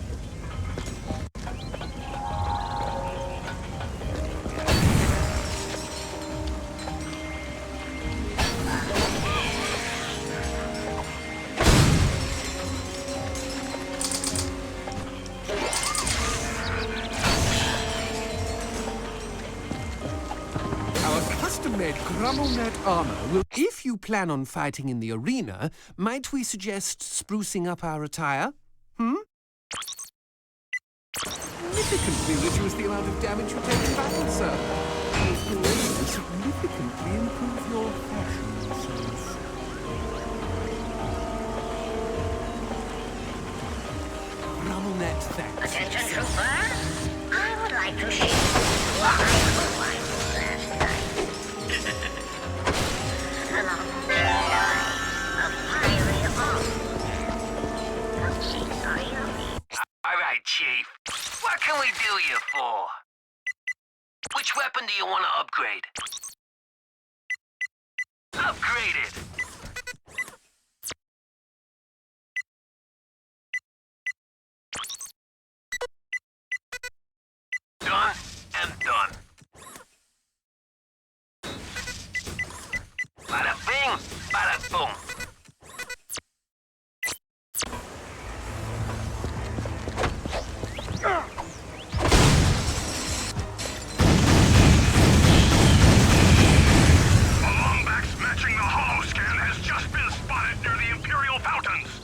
Our custom custom-made Crumble-Net armor will... If you plan on fighting in the arena, might we suggest sprucing up our attire? Significantly reduce the amount of damage you take in battle, sir. This will also significantly improve your fashion sense. Crumble-Net, thanks. Attention, trooper. I would like to see what I provided last night. Along the line of fiery All right, Chief. What can we do you for? Which weapon do you want to upgrade? Upgrade it! Done and done. Bada bing, bada boom. A Lombax matching the holo scan has just been spotted near the Imperial Fountains.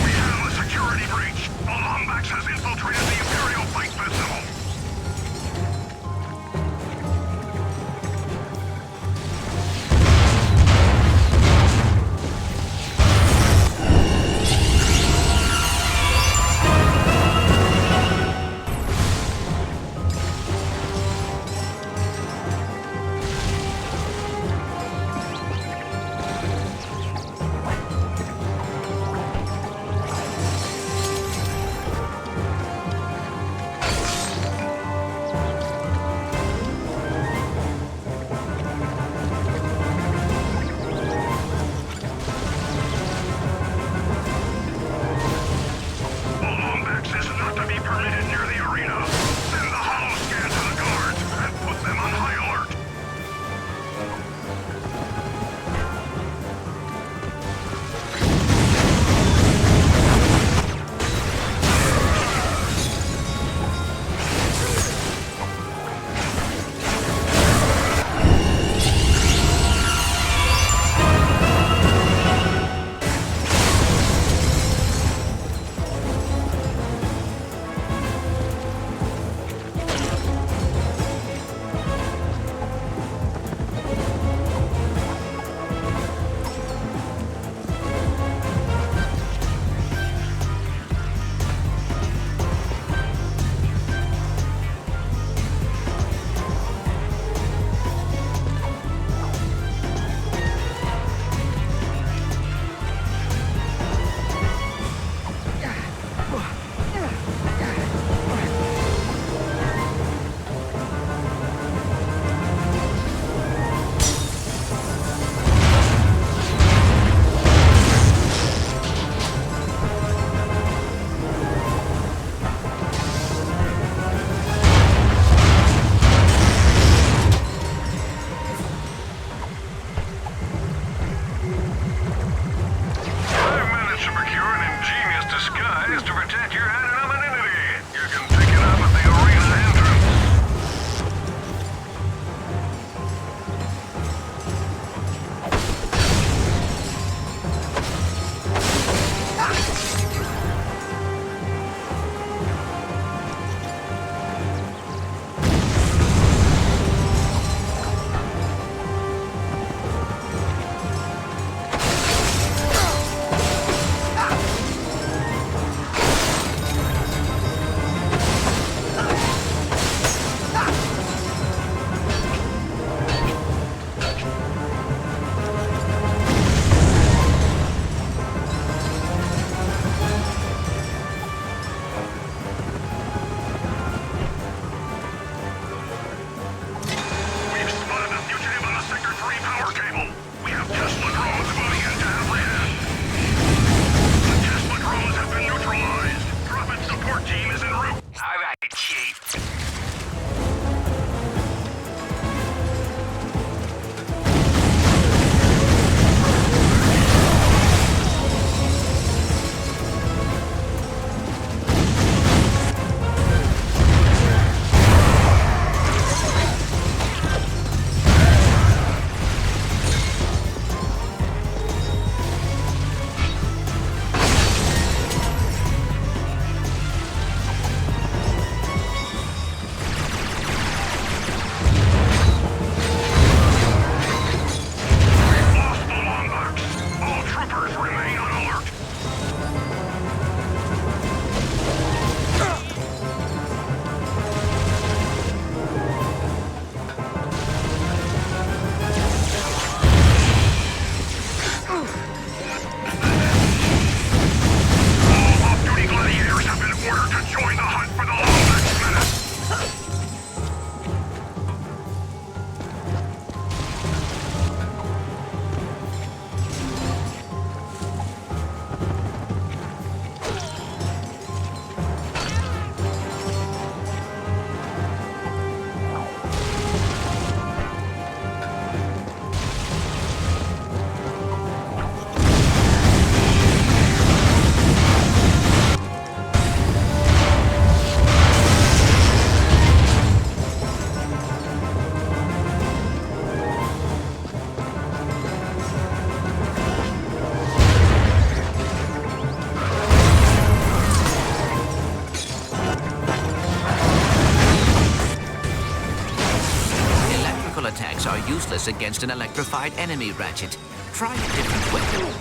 We have a security breach. The Lombax has infiltrated the Imperial Flight Festival. The Lombax is not to be permitted near the arena. Send the holo scan to the guards and put them on high alert. I've managed to procure an ingenious disguise to protect your anonymity. You can pick it up at the arena entrance. We've spotted a fugitive on the Sector 3 power cable. We have Tesla drones moving into apprehend. The Tesla drones have been neutralized. Prophet support team is en route. All right, Chief. useless against an electrified enemy, Ratchet. Try a different weapon.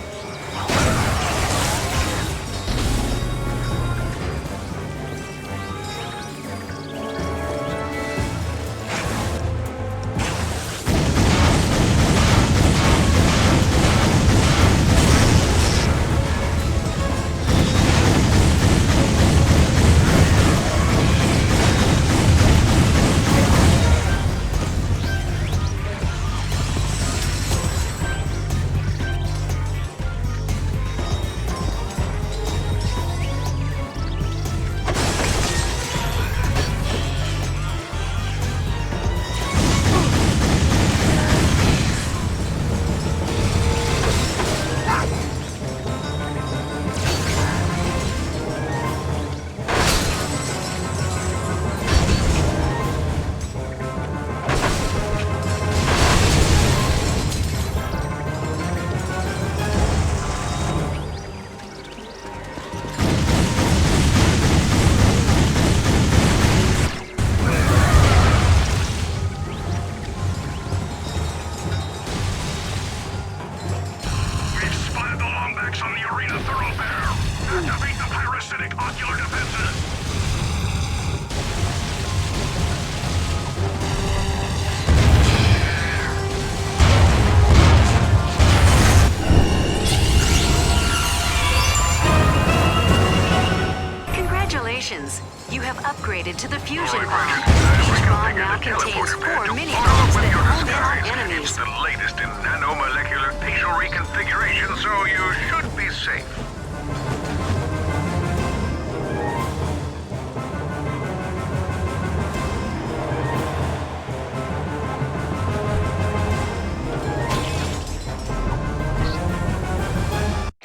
You have upgraded to the fusion bomb. Each bomb now contains 4 mini-bombs that home in on enemies. It's the latest in nanomolecular facial reconfiguration, so you should be safe.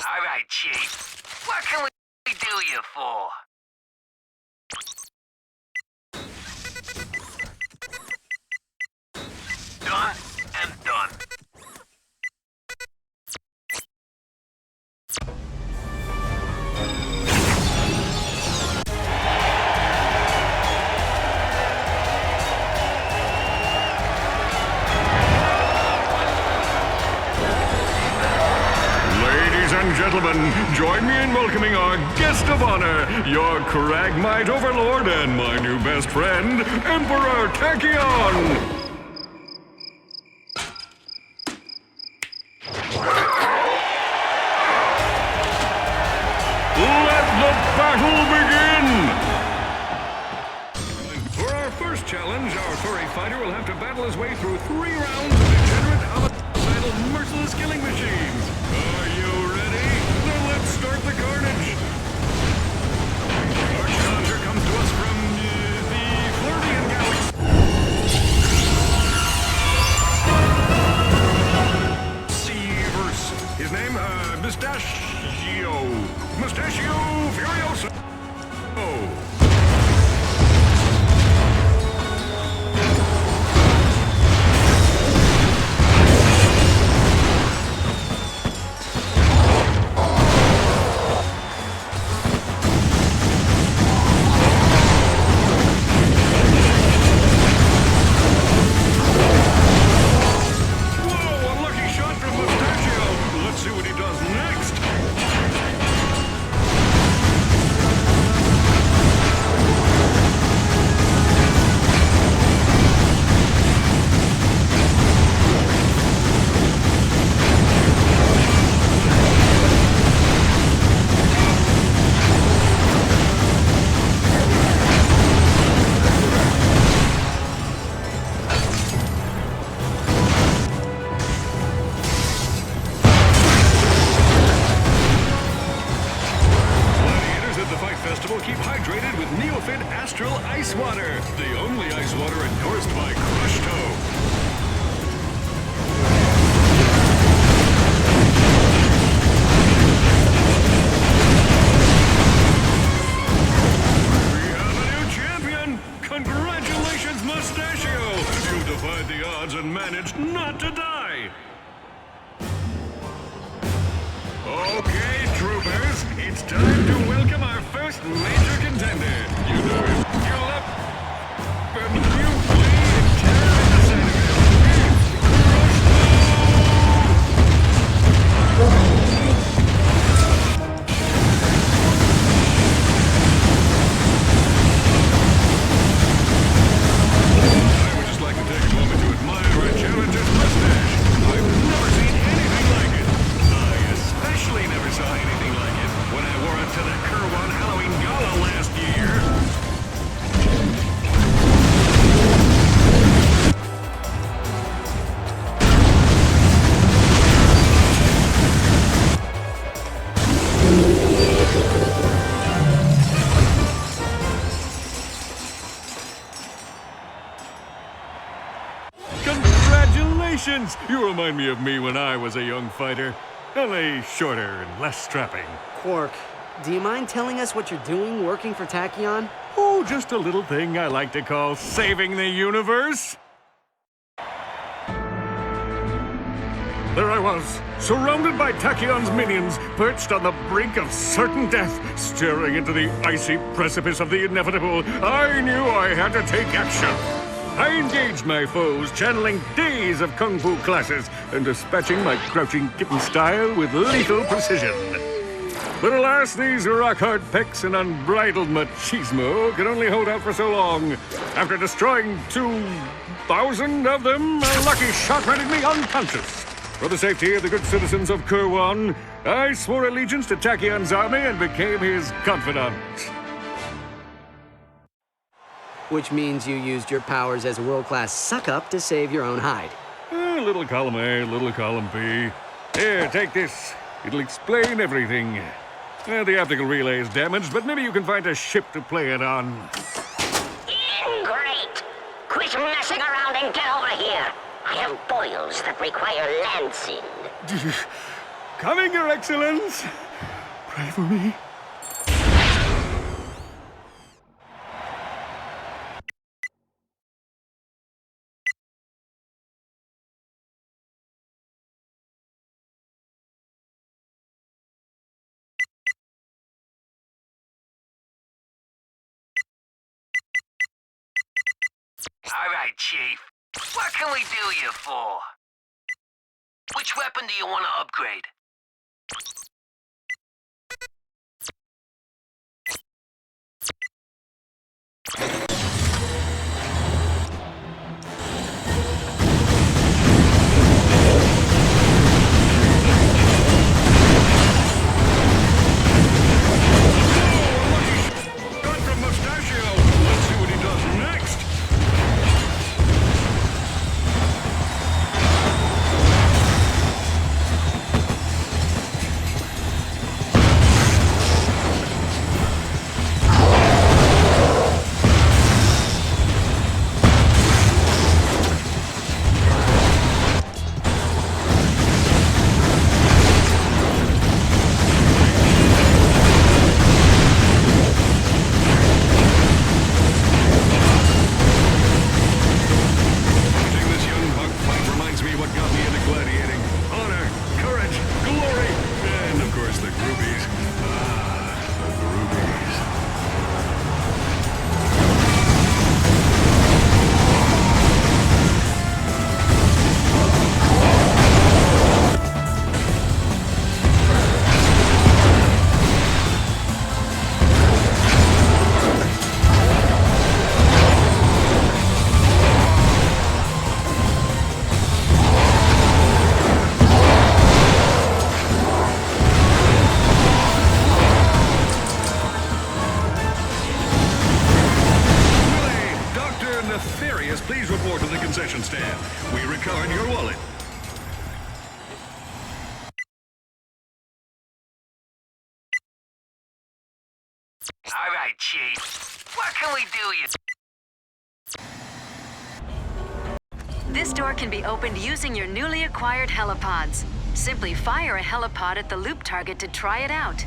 All right, Chief. What can we do you for? Done and done. Ladies and gentlemen, join me in welcoming our guest of honor, your Cragmite overlord and my new best friend, Emperor Tachyon! Let the battle begin! For our first challenge, our furry fighter will have to battle his way through 3 rounds of degenerate, homicidal, merciless killing machines. Are you ready? Then let's start the carnage! Our challenger comes to us from the Polaris Galaxy. His name, Mustachio Furioso. Oh. Keep hydrated with Neofit Astral Ice Water, the only ice water endorsed by Crush Toe. We have a new champion! Congratulations, Mustachio! You defied the odds and managed not to die! Okay, troopers, it's time to welcome our first major contender. You know him. You'll up and you play and tear in the side of him. Congratulations! You remind me of me when I was a young fighter. Only shorter and less strapping. Quark, do you mind telling us what you're doing working for Tachyon? Oh, just a little thing I like to call saving the universe. There I was, surrounded by Tachyon's minions, perched on the brink of certain death, staring into the icy precipice of the inevitable. I knew I had to take action. I engaged my foes, channeling days of kung fu classes and dispatching my crouching kitten style with lethal precision. But alas, these rock-hard pecs and unbridled machismo can only hold out for so long. After destroying 2,000 of them, a lucky shot rendered me unconscious. For the safety of the good citizens of Kurwan, I swore allegiance to Tachyon's army and became his confidant. Which means you used your powers as a world-class suck-up to save your own hide. Little column A, little column B. Here, take this. It'll explain everything. The optical relay is damaged, but maybe you can find a ship to play it on. Great! Quit messing around and get over here. I have boils that require lancing. Coming, Your Excellence. Pray for me. All right, Chief. What can we do you for? Which weapon do you want to upgrade? Please report to the concession stand. We recovered your wallet. All right, Chief. What can we do you? This door can be opened using your newly acquired helipods. Simply fire a helipod at the loop target to try it out.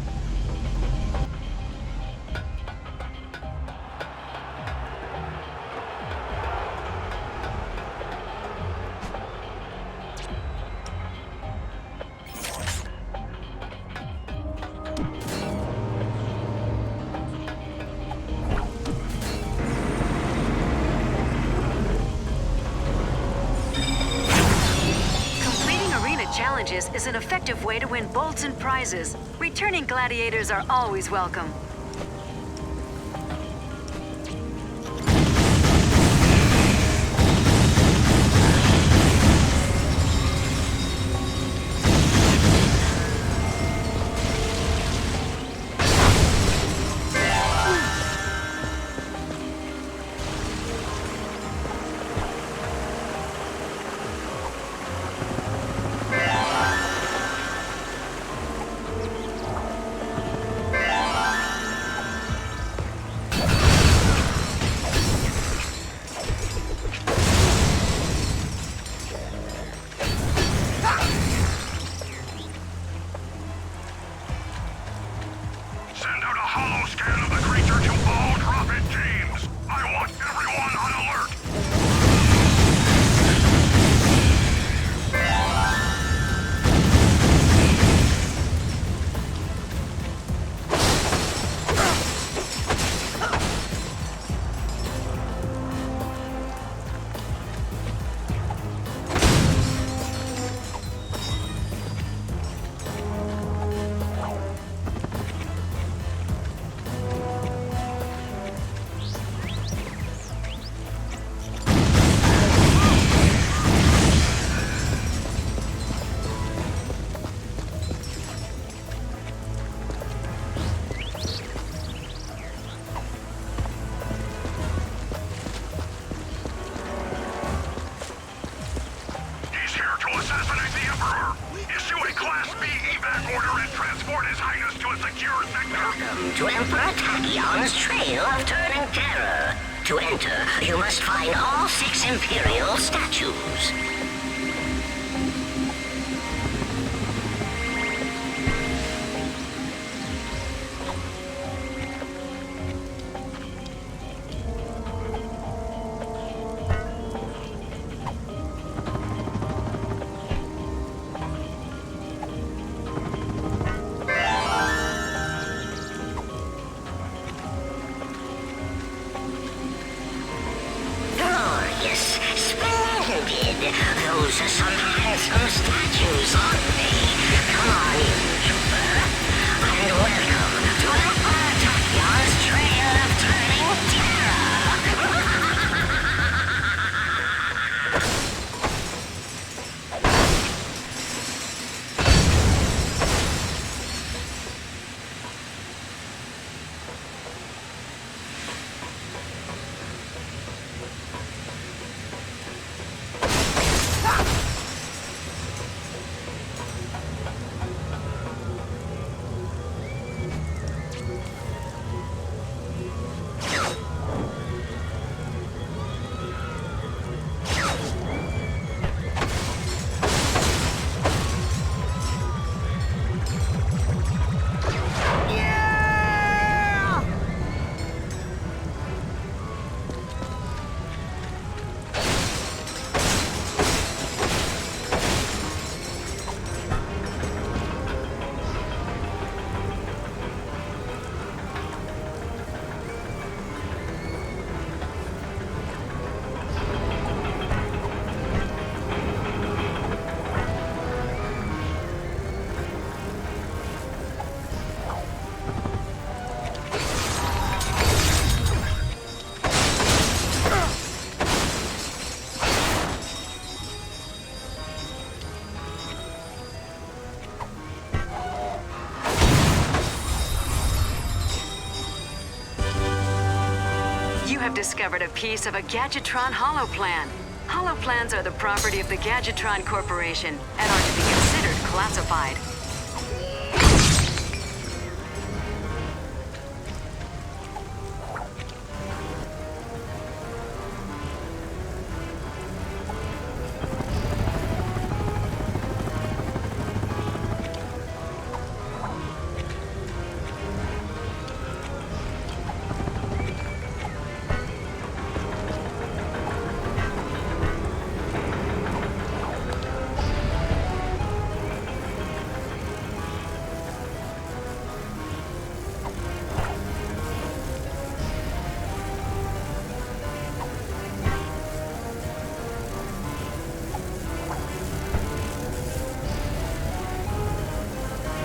Challenges is an effective way to win bolts and prizes. Returning gladiators are always welcome. that order and transport His Highness to a secure sector. Welcome to Emperor Tachyon's Trail of Turning Terror. To enter, you must find all 6 Imperial statues. Those are some handsome statues, aren't they? Come on in, trooper. And welcome to Emperor Tachyon's Trail of Turning Terror! Discovered a piece of a Gadgetron holoplan. Holoplans are the property of the Gadgetron Corporation and are to be considered classified.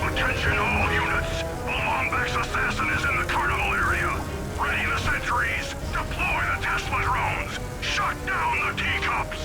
Attention all units! The Lombax assassin is in the carnival area! Ready the sentries! Deploy the Tesla drones! Shut down the teacups!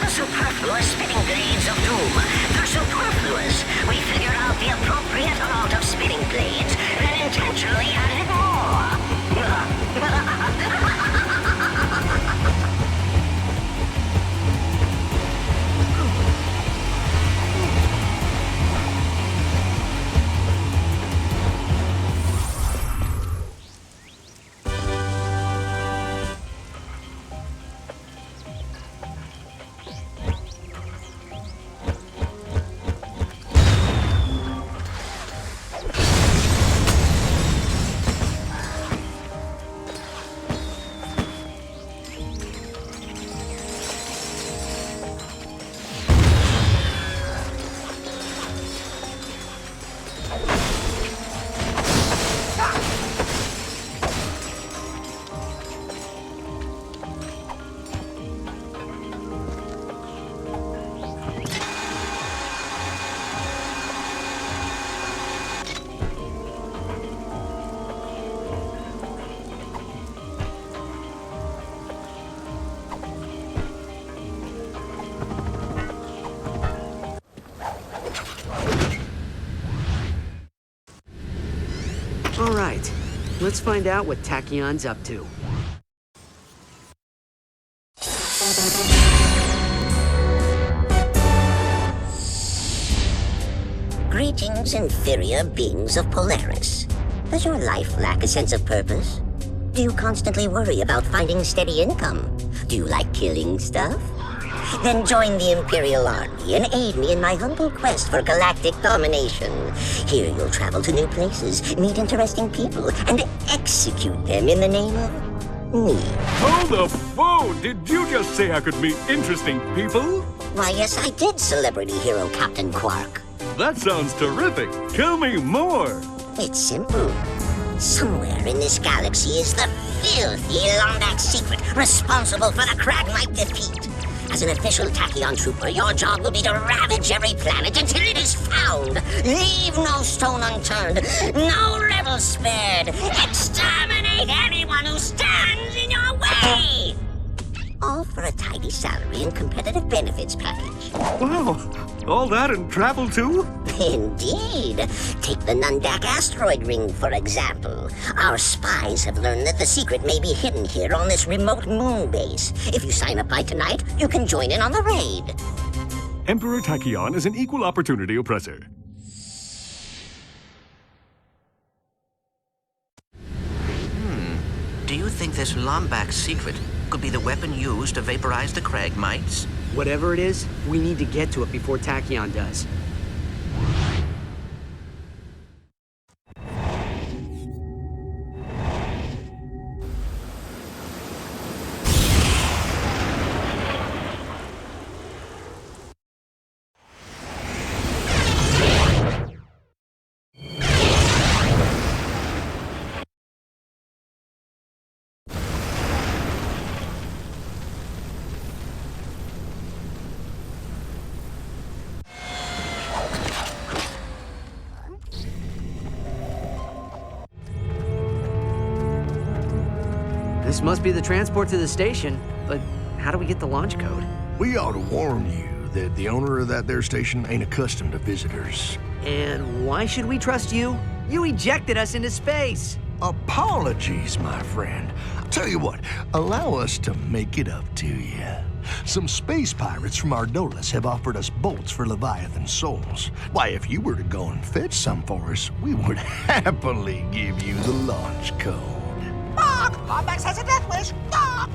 Superfluous spinning blades of doom. They're superfluous. We figured out the appropriate amount of spinning blades, then intentionally added more. All right, let's find out what Tachyon's up to. Greetings, inferior beings of Polaris. Does your life lack a sense of purpose? Do you constantly worry about finding steady income? Do you like killing stuff? Then join the Imperial Army and aid me in my humble quest for galactic domination. Here you'll travel to new places, meet interesting people, and execute them in the name of me. Hold the phone! Did you just say I could meet interesting people? Why, yes, I did, celebrity hero Captain Quark. That sounds terrific. Tell me more. It's simple. Somewhere in this galaxy is the filthy Lombax secret responsible for the Cragmite defeat. As an official Tachyon trooper, your job will be to ravage every planet until it is found. Leave no stone unturned, no rebel spared. Exterminate anyone who stands in your way. All for a tidy salary and competitive benefits package. Wow, all that and travel too? Indeed. Take the Nundak asteroid ring, for example. Our spies have learned that the secret may be hidden here on this remote moon base. If you sign up by tonight, you can join in on the raid. Emperor Tachyon is an equal opportunity oppressor. Do you think this Lombax secret could be the weapon used to vaporize the Cragmites? Whatever it is, we need to get to it before Tachyon does. This must be the transport to the station, but how do we get the launch code? We ought to warn you that the owner of that there station ain't accustomed to visitors. And why should we trust you? You ejected us into space! Apologies, my friend. Tell you what, allow us to make it up to you. Some space pirates from Ardolis have offered us bolts for Leviathan souls. Why, if you were to go and fetch some for us, we would happily give you the launch code. Dog! Lombax has a death wish! Dog!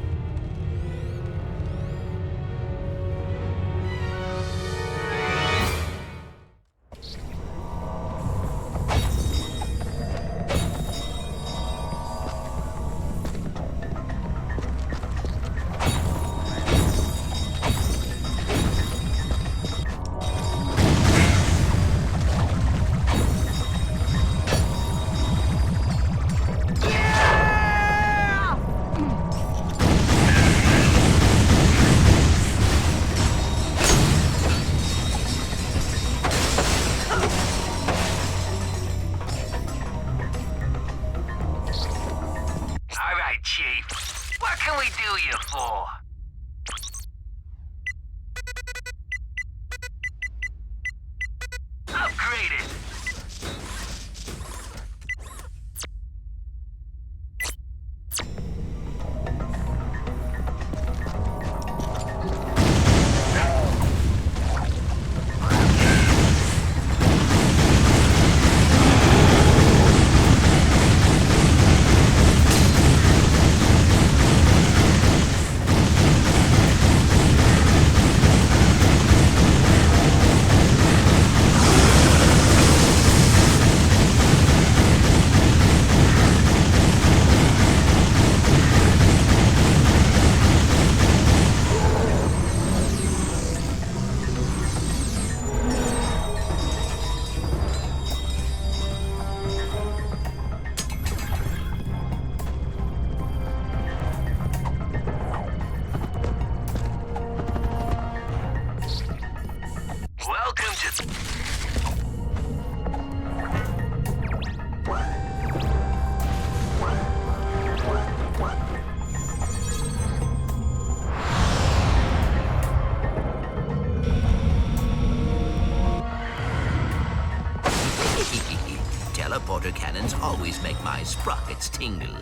teleporter cannons always make my sprockets tingle.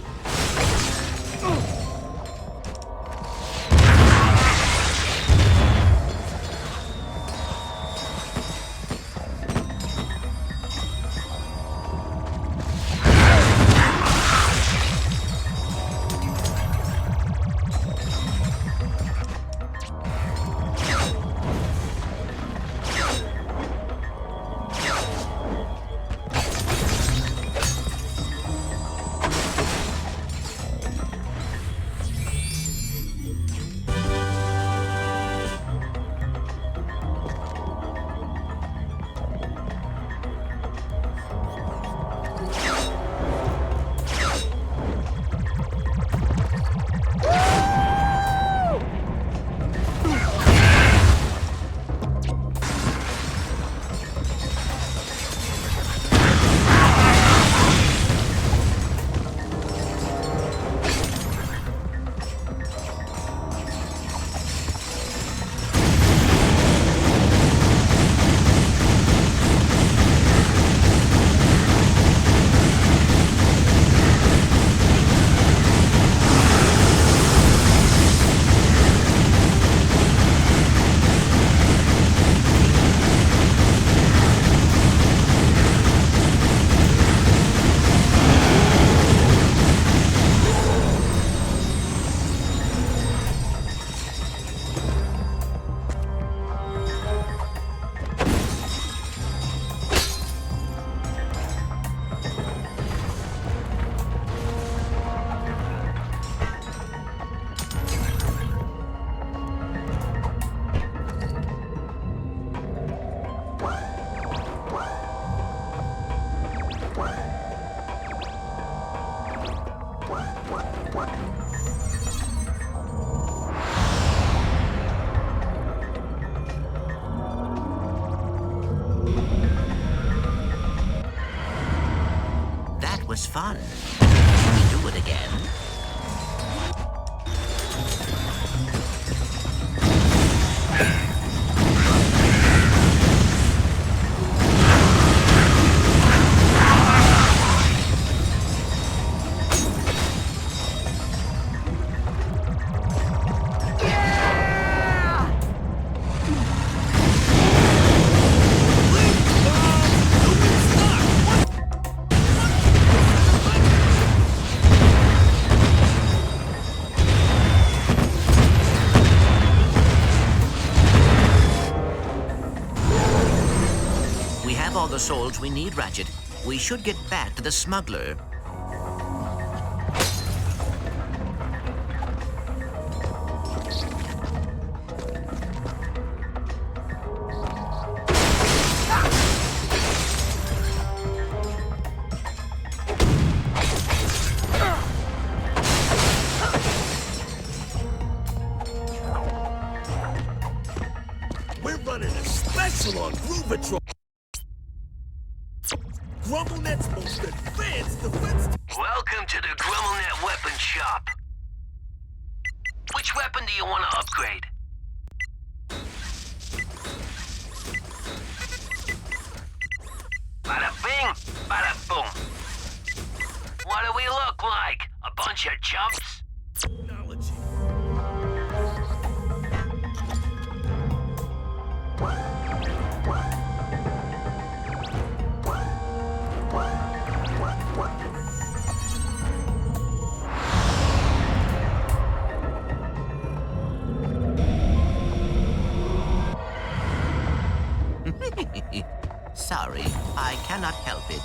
Was fun. Can we do it again? All the souls we need, Ratchet. We should get back to the smuggler. We're running a special on Groovatron. GrumbleNet's most advanced defense. Welcome to the GrumbleNet weapon shop. Which weapon do you want to upgrade? Bada bing, bada boom. What do we look like? A bunch of chumps? Technology. Sorry, I cannot help it.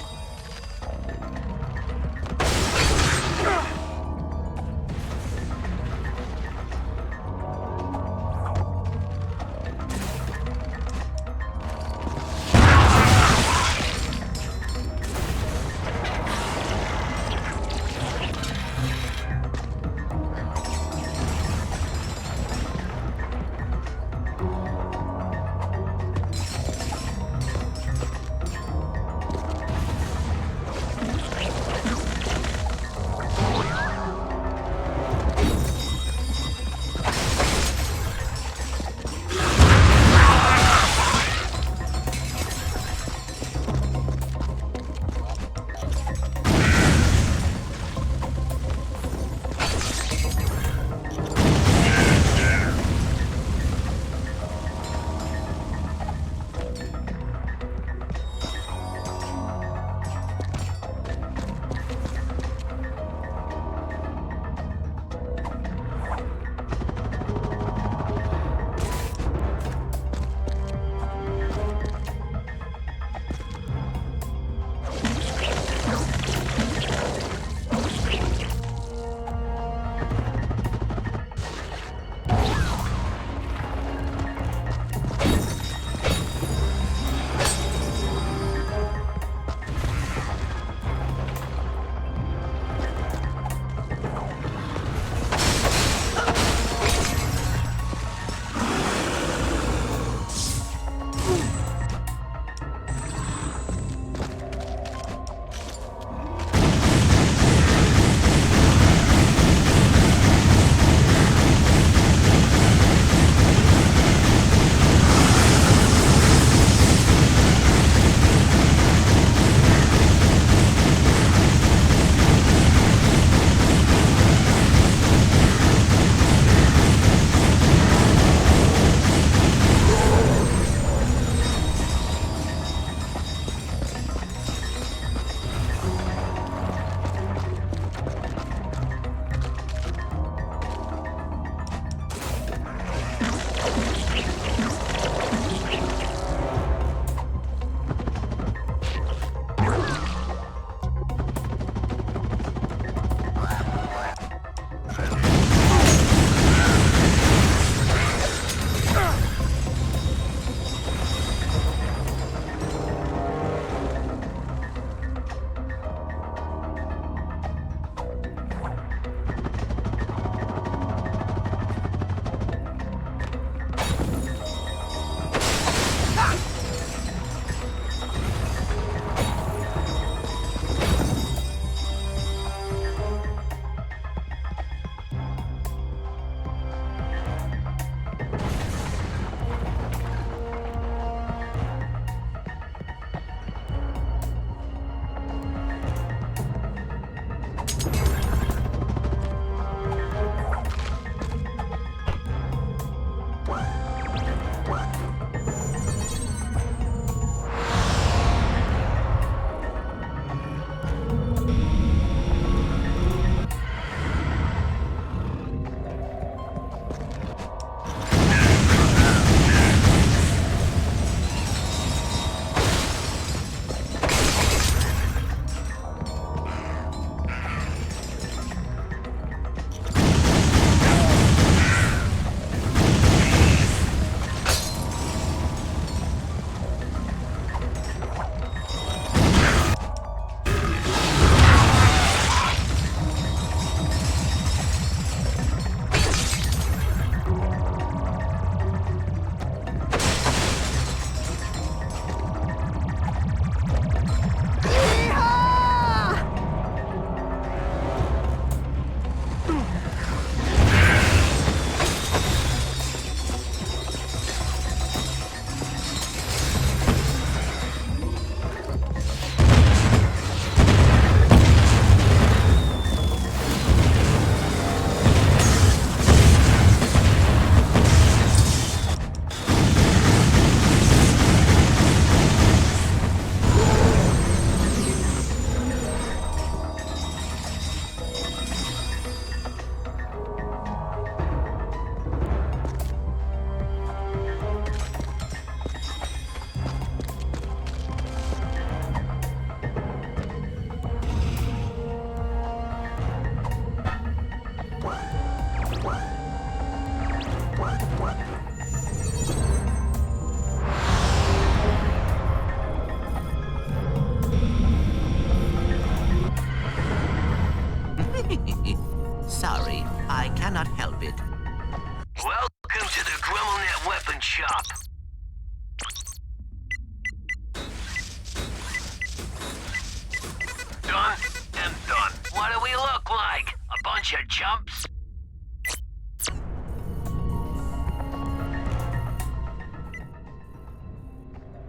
done and done. What do we look like? A bunch of chumps?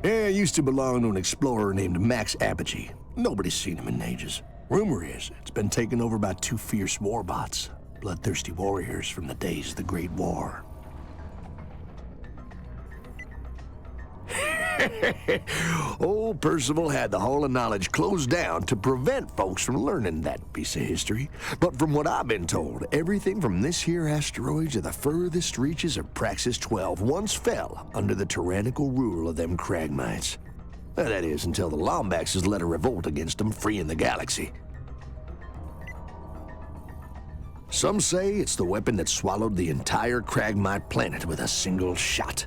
Yeah, used to belong to an explorer named Max Apogee. Nobody's seen him in ages. Rumor is it's been taken over by 2 fierce warbots, bloodthirsty warriors from the days of the Great War. Old Percival had the Hall of Knowledge closed down to prevent folks from learning that piece of history. But from what I've been told, everything from this here asteroid to the furthest reaches of Praxis 12 once fell under the tyrannical rule of them Cragmites. That is, until the Lombaxes led a revolt against them, freeing the galaxy. Some say it's the weapon that swallowed the entire Cragmite planet with a single shot.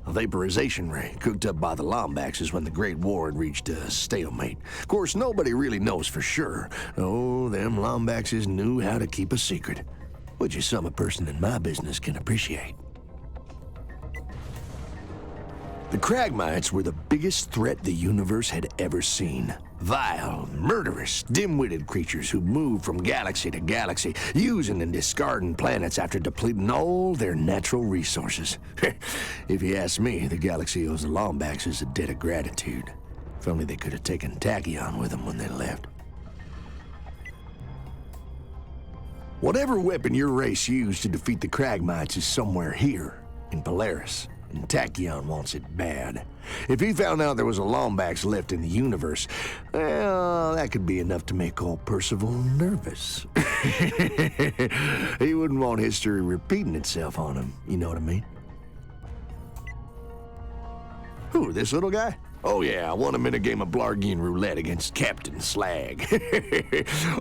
A vaporization ray cooked up by the Lombaxes when the Great War had reached a stalemate. Of course, nobody really knows for sure. Oh, them Lombaxes knew how to keep a secret, which is something a person in my business can appreciate. The Cragmites were the biggest threat the universe had ever seen. Vile, murderous, dim-witted creatures who moved from galaxy to galaxy, using and discarding planets after depleting all their natural resources. If you ask me, the galaxy owes the Lombaxes a debt of gratitude. If only they could have taken Tachyon with them when they left. Whatever weapon your race used to defeat the Cragmites is somewhere here, in Polaris. And Tachyon wants it bad. If he found out there was a Lombax left in the universe, well, that could be enough to make old Percival nervous. He wouldn't want history repeating itself on him, you know what I mean? Who, this little guy? Oh yeah, I won him in a game of Blargian roulette against Captain Slag.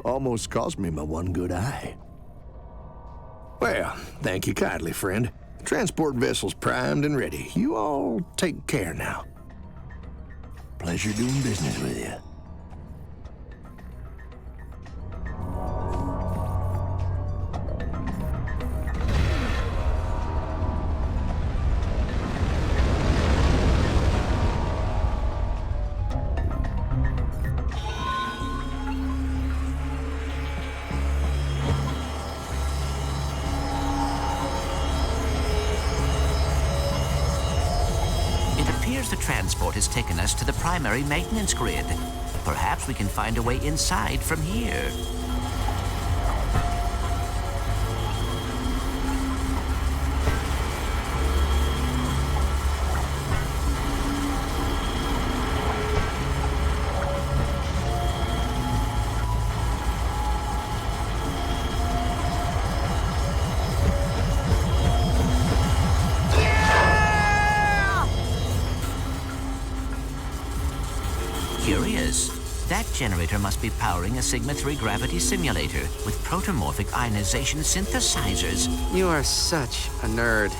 Almost cost me my one good eye. Well, thank you kindly, friend. Transport vessel's primed and ready. You all take care now. Pleasure doing business with you. The transport has taken us to the primary maintenance grid. Perhaps we can find a way inside from here. Curious. That generator must be powering a Sigma-3 gravity simulator with protomorphic ionization synthesizers. You are such a nerd.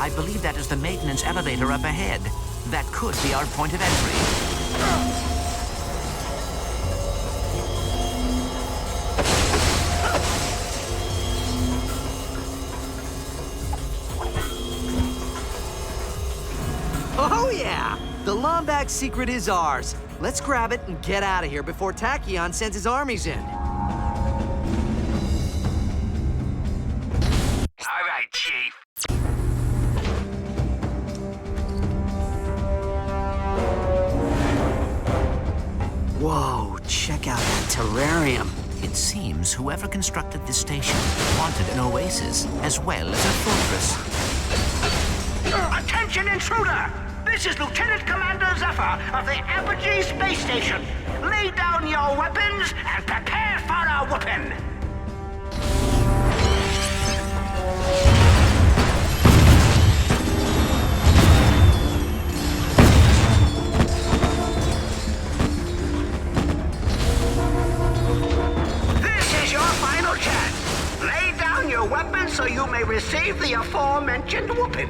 I believe that is the maintenance elevator up ahead. That could be our point of entry. Oh, yeah! The Lombax secret is ours. Let's grab it and get out of here before Tachyon sends his armies in. All right, Chief. Whoa, check out that terrarium. It seems whoever constructed this station wanted an oasis as well as a fortress. Attention, intruder! This is Lieutenant Commander Zephyr of the Apogee Space Station. Lay down your weapons and prepare for a whooping. This is your final chance. Lay down your weapons so you may receive the aforementioned whooping.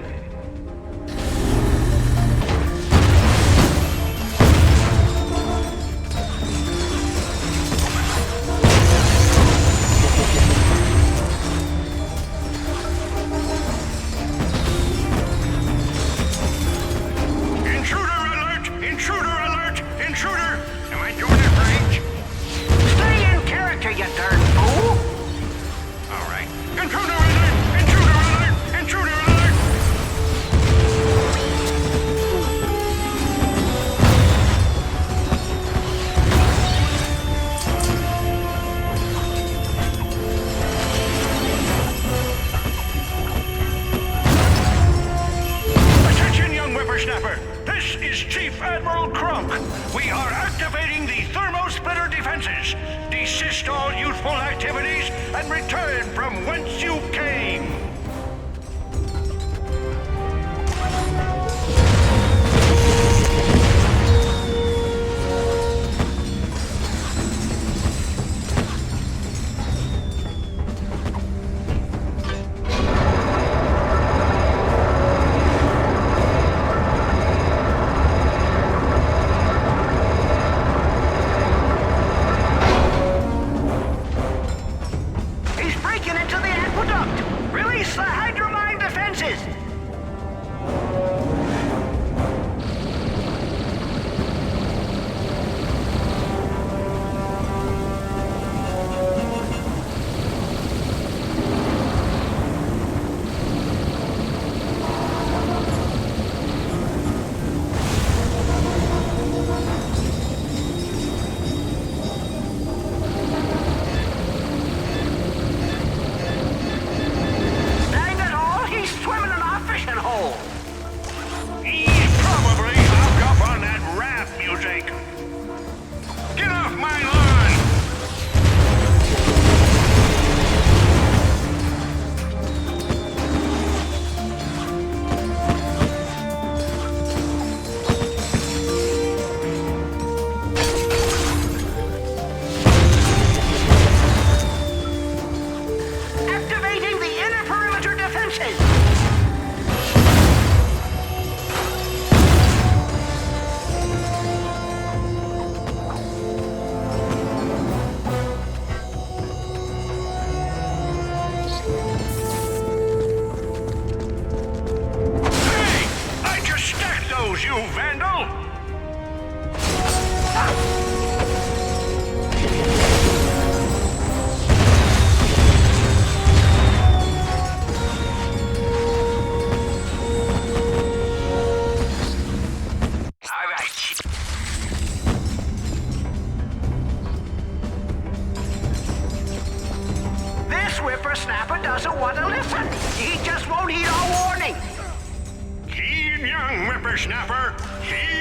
This is Chief Admiral Crump. We are activating the thermosplitter defenses. Desist all youthful activities and return from whence you came. doesn't want to listen. He just won't heed our warning. Heed, young whippersnapper. Heed.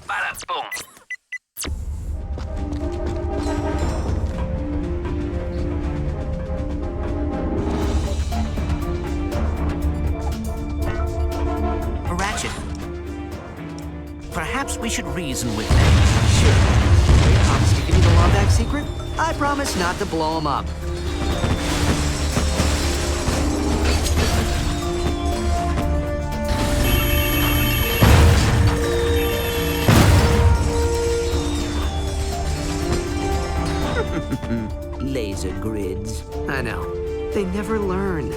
Bada boom. Ratchet, perhaps we should reason with them. Sure. They promised to give you the Lombax secret? I promise not to blow them up. Laser grids. I know. They never learn.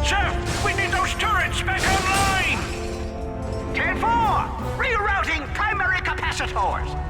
Chef, we need those turrets back online! 10-4, rerouting primary capacitors.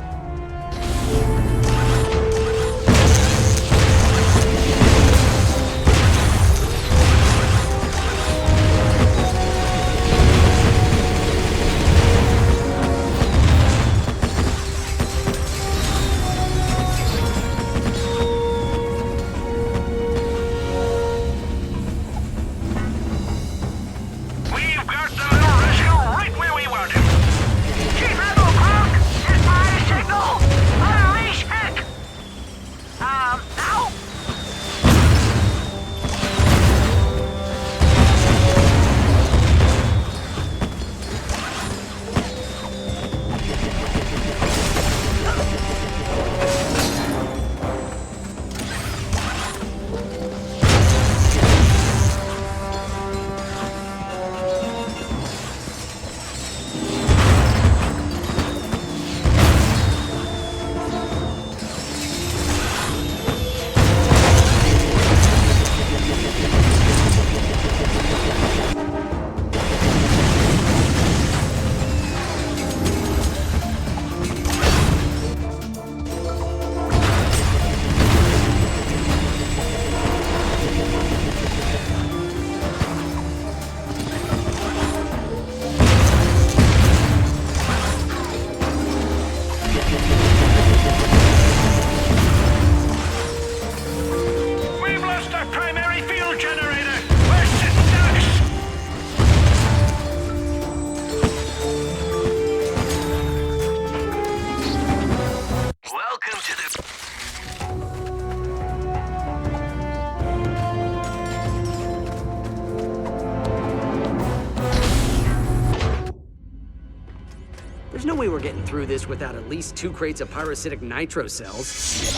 There's no way we're getting through this without at least 2 crates of pyrocytic nitro cells.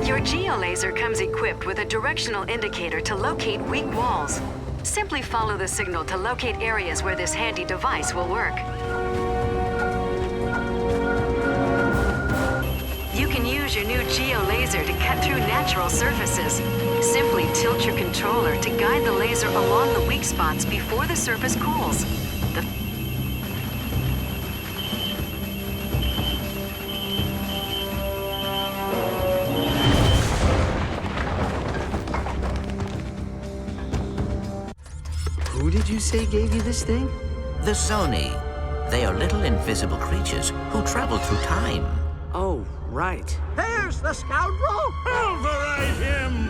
Your geolaser comes equipped with a directional indicator to locate weak walls. Simply follow the signal to locate areas where this handy device will work. You can use your new geolaser to cut through natural surfaces. Simply tilt your controller to guide the laser along the weak spots before the surface cools. Who did you say gave you this thing? The Sony. They are little invisible creatures who travel through time. Oh, right. There's the scoundrel! Pulverize him!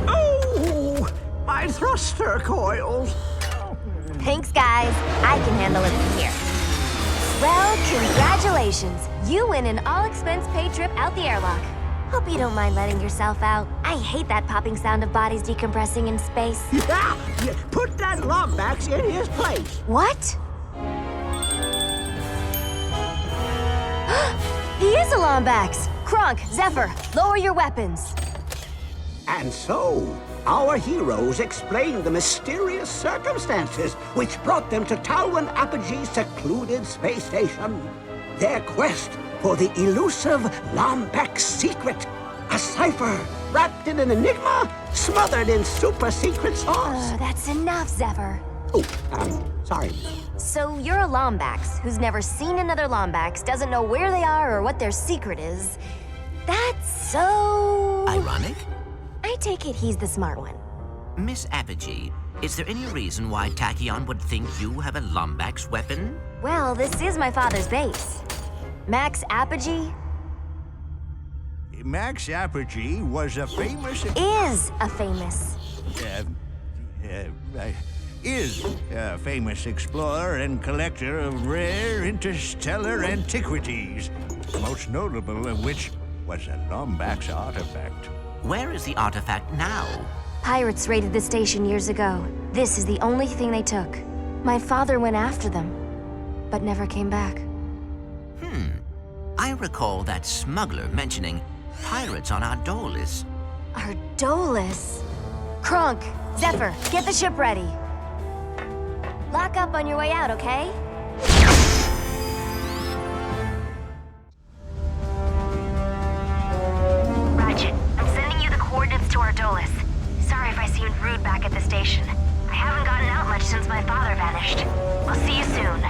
Oh! My thruster coils! Thanks, guys. I can handle it from here. Well, congratulations. You win an all-expense-paid trip out the airlock. Hope you don't mind letting yourself out. I hate that popping sound of bodies decompressing in space. Yeah! Put that Lombax in his place! What? He is a Lombax! Kronk, Zephyr, lower your weapons. And so, our heroes explained the mysterious circumstances which brought them to Talwyn Apogee's secluded space station. Their quest for the elusive Lombax secret. A cipher wrapped in an enigma, smothered in super-secret sauce. That's enough, Zephyr. Oh, sorry. So you're a Lombax who's never seen another Lombax, doesn't know where they are or what their secret is. That's so... Ironic? I take it he's the smart one. Miss Apogee, is there any reason why Tachyon would think you have a Lombax weapon? Well, this is my father's base. Max Apogee? Max Apogee was a famous... Is a famous explorer and collector of rare interstellar antiquities, most notable of which was a Lombax artifact. Where is the artifact now? Pirates raided the station years ago. This is the only thing they took. My father went after them, but never came back. I recall that smuggler mentioning pirates on Ardolis. Ardolis? Kronk, Zephyr, get the ship ready. Lock up on your way out, okay? Ratchet, I'm sending you the coordinates to Ardolis. Sorry if I seemed rude back at the station. I haven't gotten out much since my father vanished. I'll see you soon.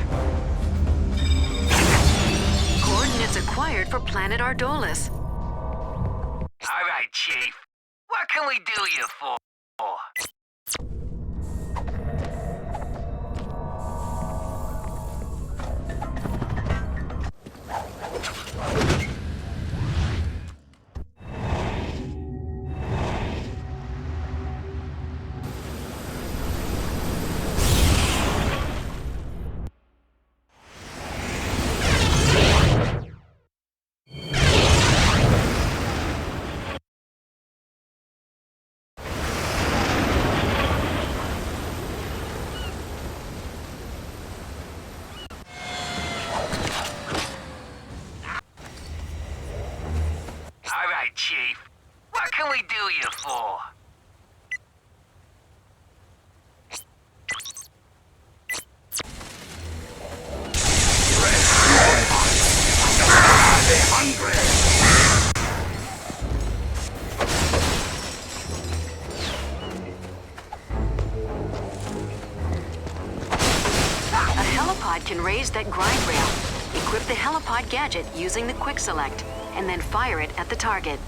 Coordinates acquired for planet Ardolis. All right, Chief. What can we do you for? Chief. What can we do you for? They're hungry! A helipod can raise that grind rail. Equip the helipod gadget using the quick select, and then fire it at the target.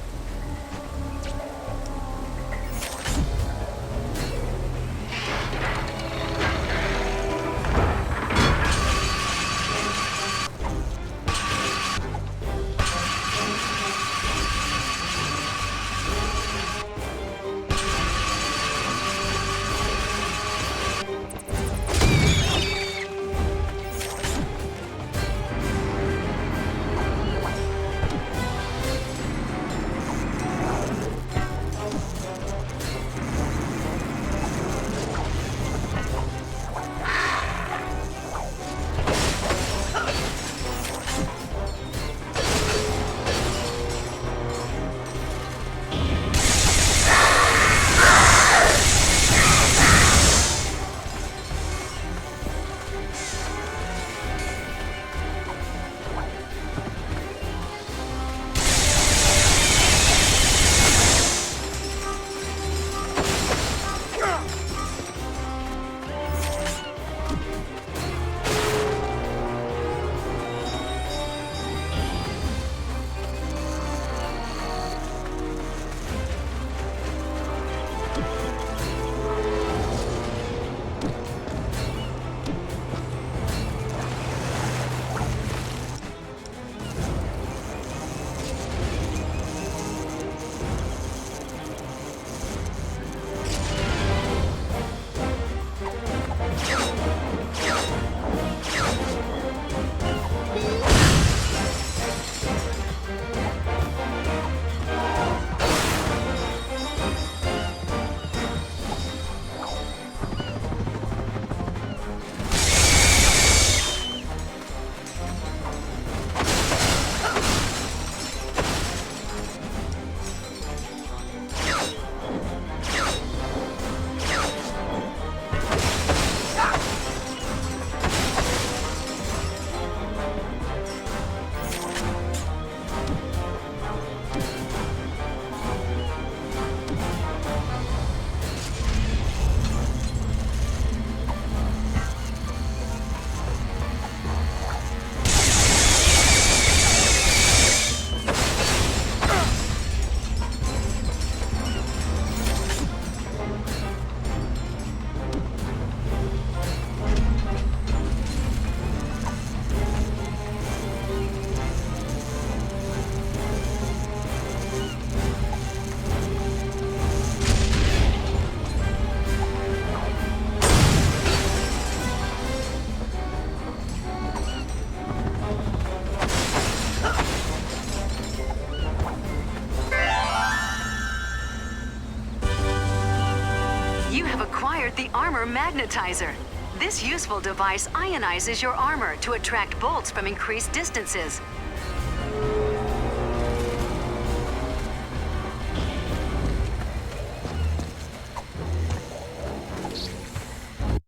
armor magnetizer. This useful device ionizes your armor to attract bolts from increased distances.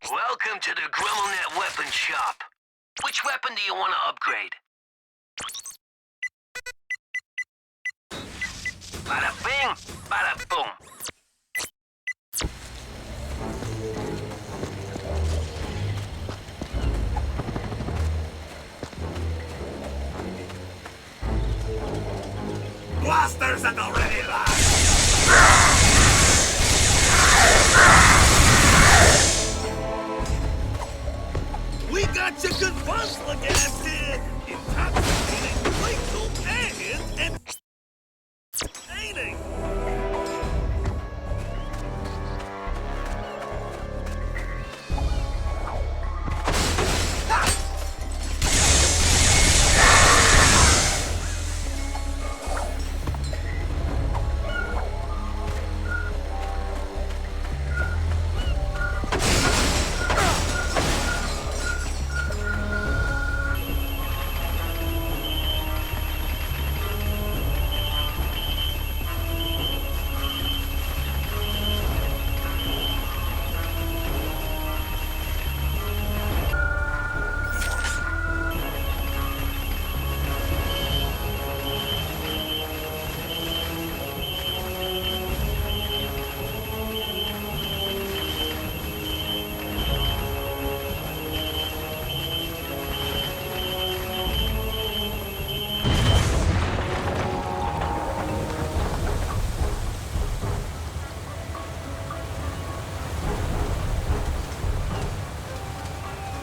Welcome to the GrummelNet Weapon Shop. Which weapon do you want to upgrade? Bada bing, bada boom. Blasters at the ready, lads! We got you good buzz looking at here! Intoxicating, lethal, and entertaining!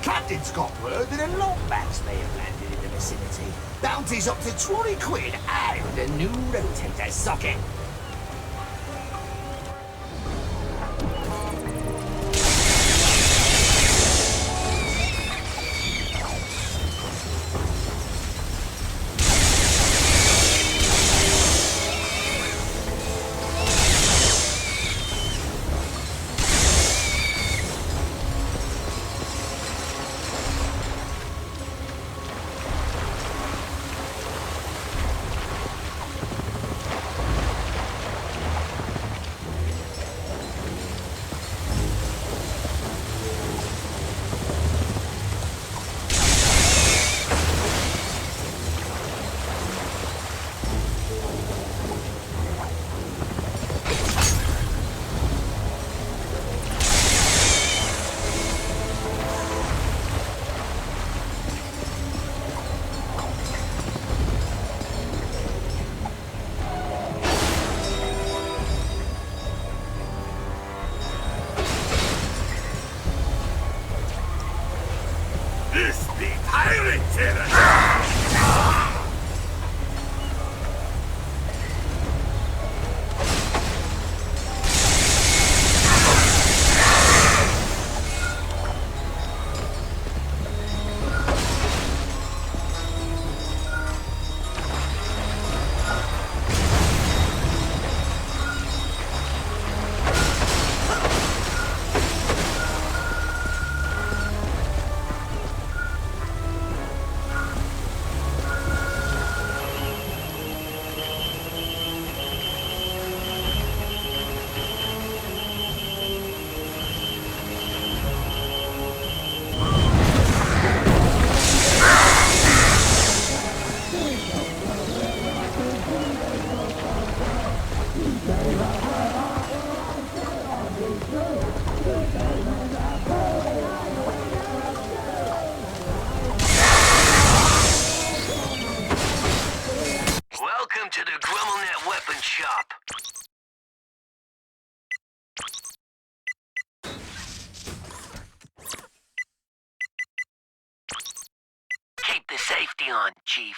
Captain's got word that a Lombax may have landed in the vicinity. Bounty's up to 20 quid and a new rotator socket. This be pirate territory! Welcome to the GrummelNet Weapon Shop. Keep the safety on, Chief.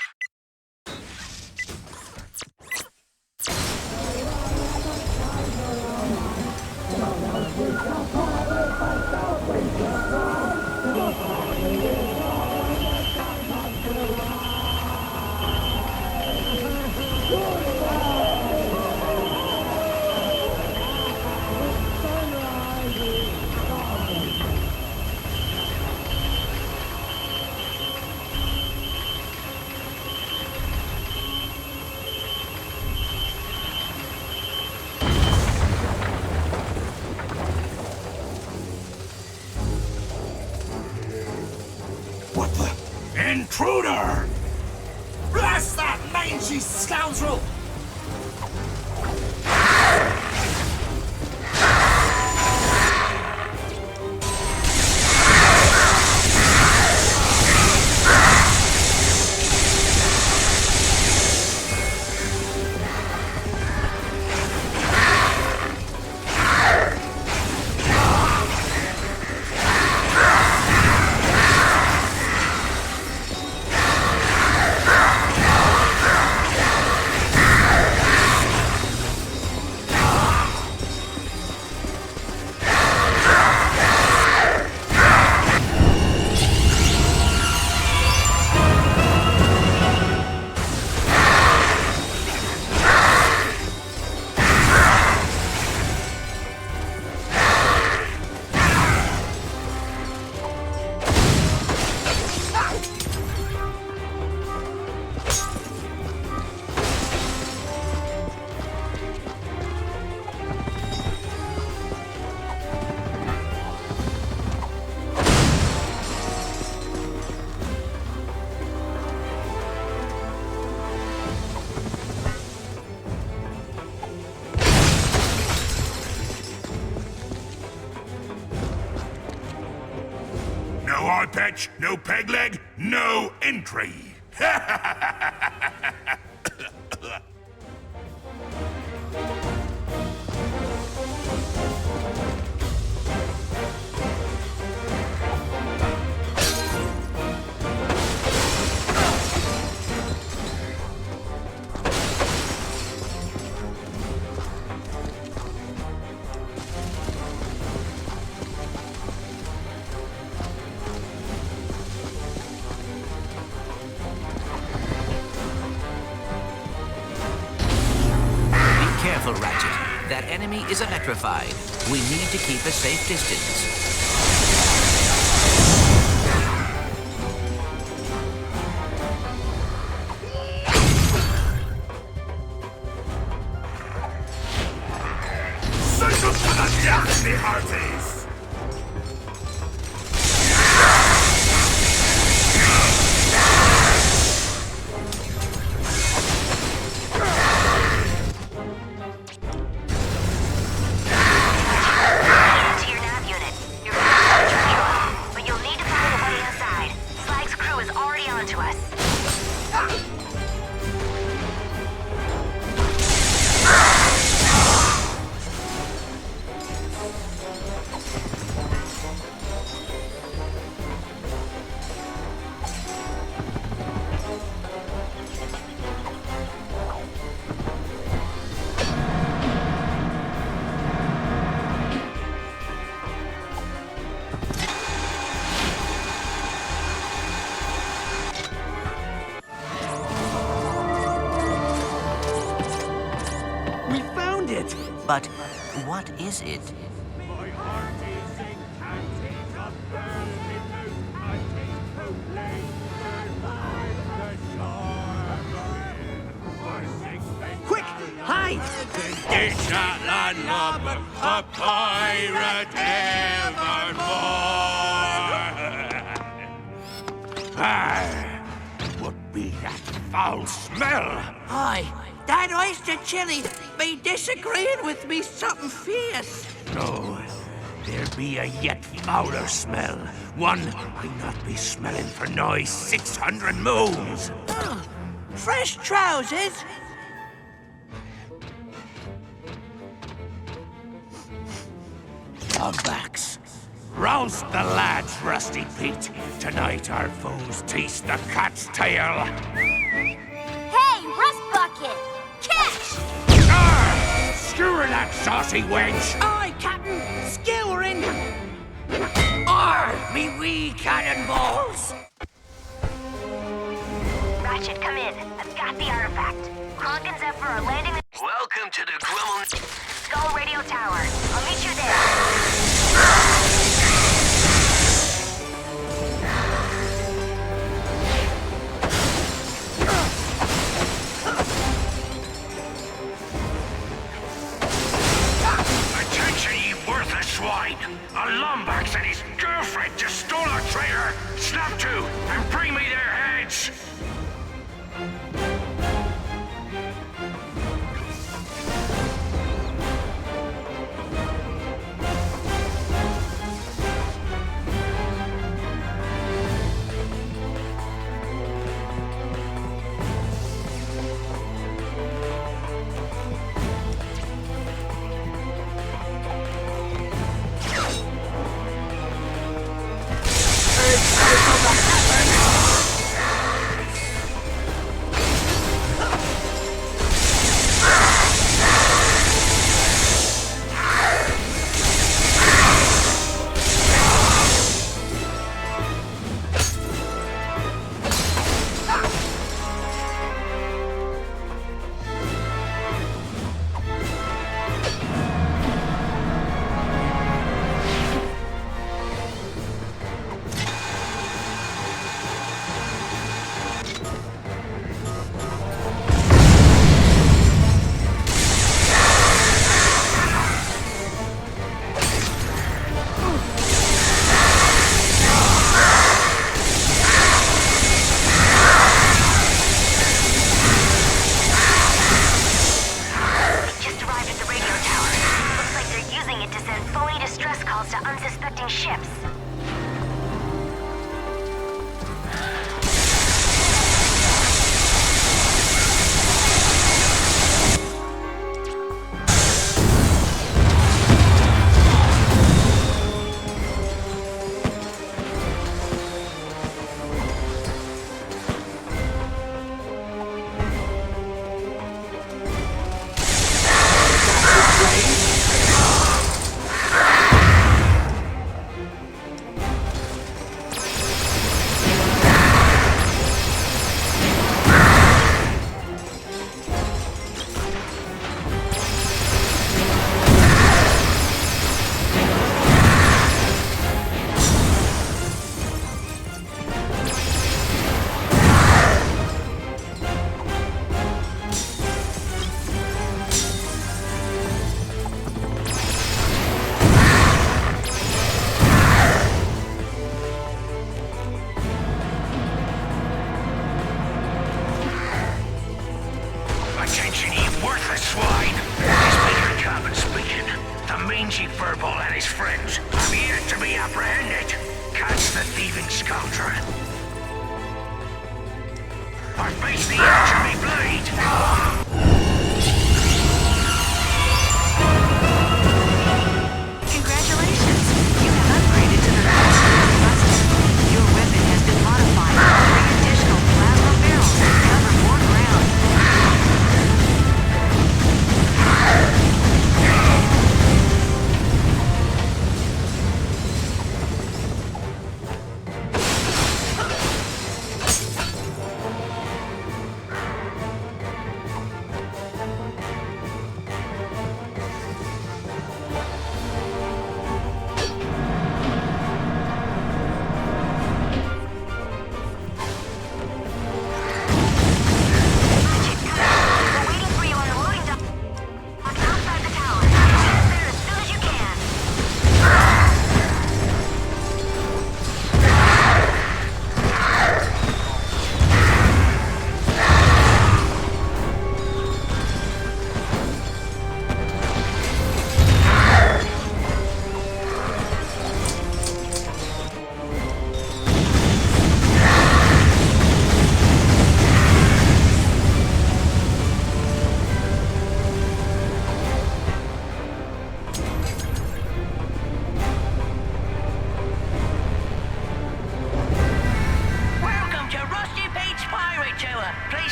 intruder! Blast that mangy scoundrel! Patch, no peg leg, no entry. Careful, Ratchet. That enemy is electrified. We need to keep a safe distance. Cycle to the death, me hearties! But what is it? Quick, hide! It's not land a pirate evermore! Would be that foul smell! Aye, that oyster chili be disagreeing with me something fierce. No, there be a yet fouler smell. One I not be smelling for nigh 600 moons. Oh, fresh trousers? Lombax, rouse the lads, Rusty Pete. Tonight our foes taste the cat's tail. Hey, Rust Bucket! Catch! Skewer that saucy wench! Aye, Captain! Skewering! Me wee cannonballs! Ratchet, come in. I've got the artifact. Kronk and Zephyr are landing the... Welcome to the Grummel... Skull Radio Tower. I'll meet you there. Attention, ye worthless swine! A Lombax and his girlfriend just stole our trader! Snap to and bring me their head! thieving scoundrel! I face the edge of me blade! Congratulations! You have upgraded to the Ratchet Clank. Your weapon has been modified with 3 additional plasma barrels that cover more ground.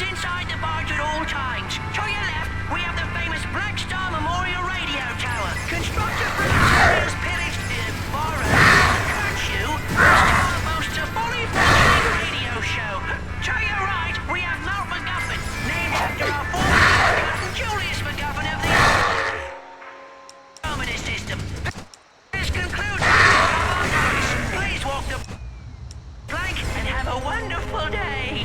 Inside the barge at all times. To your left, we have the famous Black Star Memorial Radio Tower, constructed from materials pillaged in Emperor Tachyon. This tower boasts a fully functioning radio show. To your right, we have Mount MacGuffin, named after our former Captain Julius MacGuffin of the Terminus system. This concludes our notice. Please walk the plank and have a wonderful day.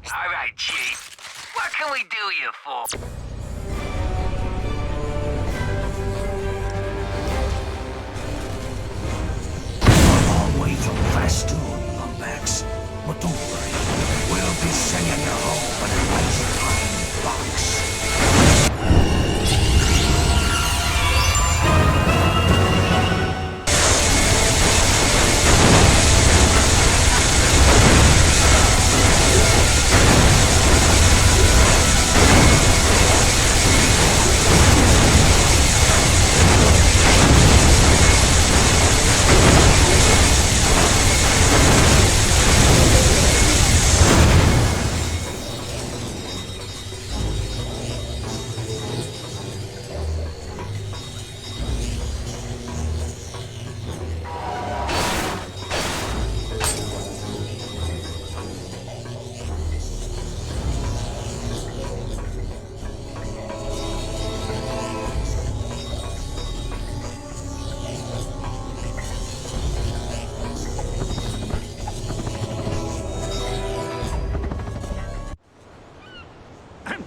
All right, Chief. What can we do you for? A long way from Plastoon, Lombax. But don't worry. We'll be sending you home in a nice pine box.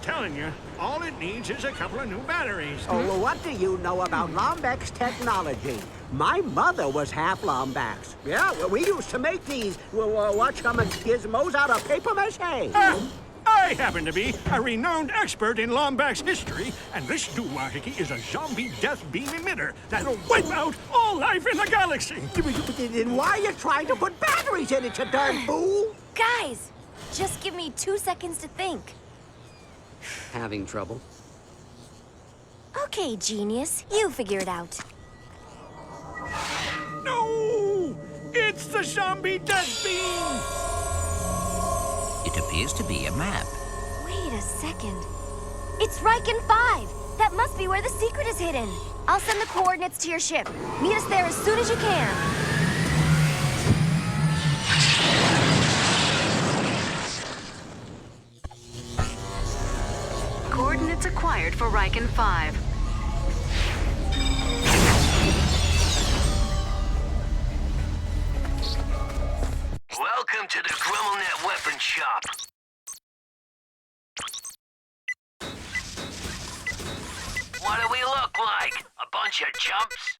Telling you, all it needs is a couple of new batteries. Oh, well, what do you know about Lombax technology? My mother was half Lombax. Yeah, well, we used to make these, gizmos out of paper mache. I happen to be a renowned expert in Lombax history, and this doohickey is a zombie death beam emitter that'll wipe out all life in the galaxy. Then why are you trying to put batteries in it, you darn fool? Guys, just give me 2 seconds to think. Having trouble? Okay, genius. You figure it out. No! It's the zombie death beam! It appears to be a map. Wait a second. It's Riken 5! That must be where the secret is hidden. I'll send the coordinates to your ship. Meet us there as soon as you can. Coordinates acquired for Riken 5. Welcome to the GrumbleNet Weapon Shop. What do we look like? A bunch of chumps?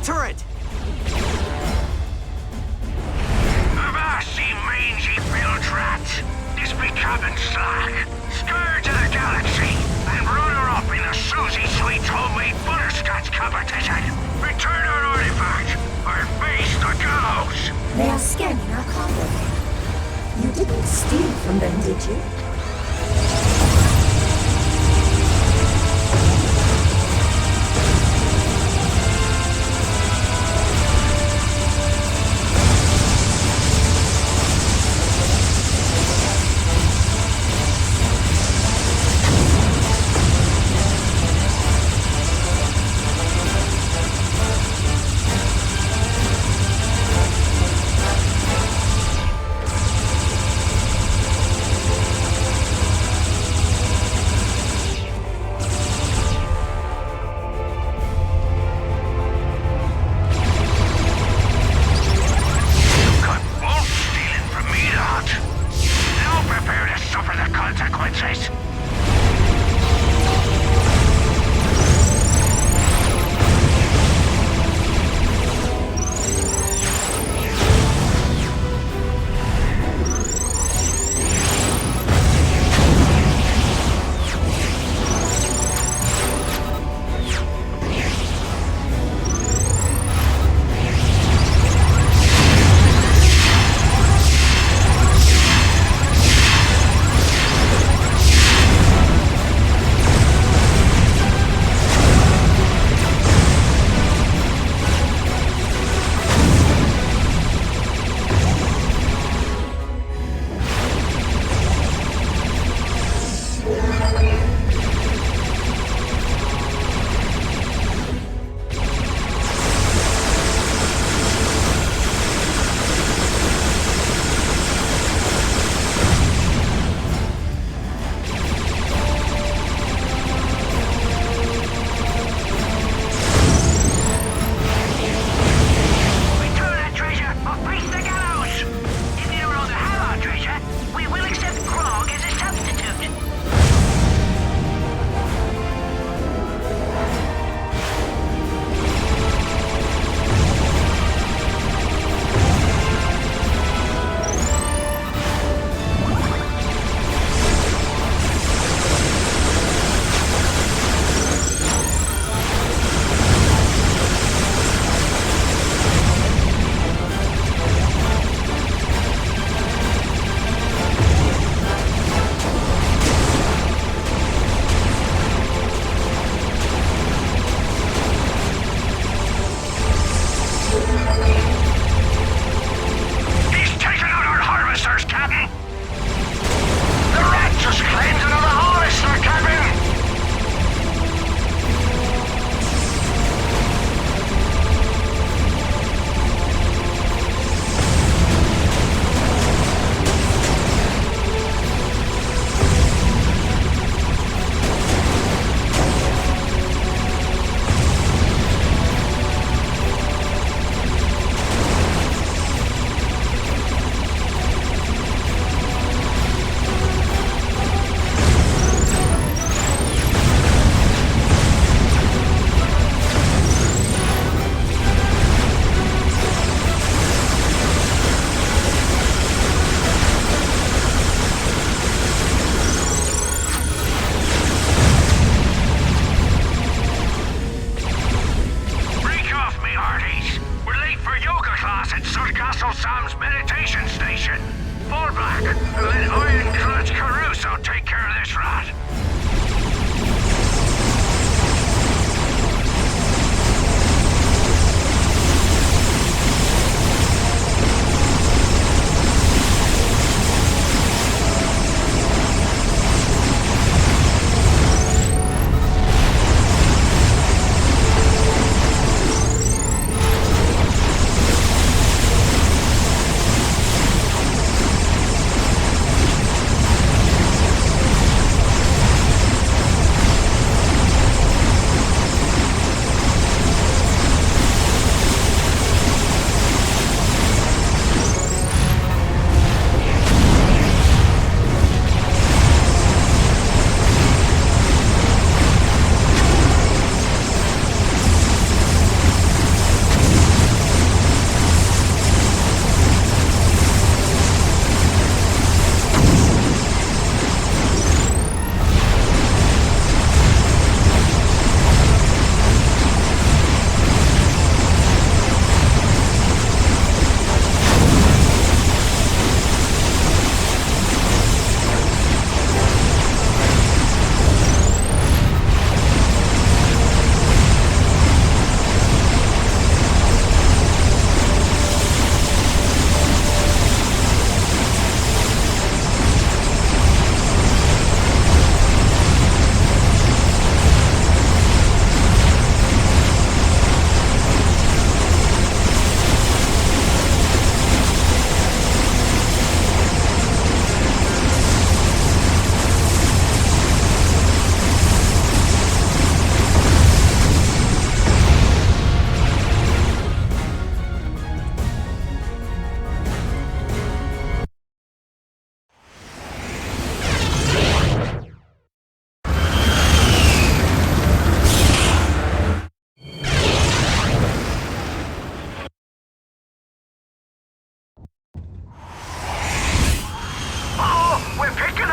turret! Avasti, mangy bilge rat! This be Captain Slack, scourge of the galaxy, and runner-up in the Susie Sweet's homemade butterscotch competition. Return our artifact, or face the gallows! They are scanning our cargo. You didn't steal from them, did you?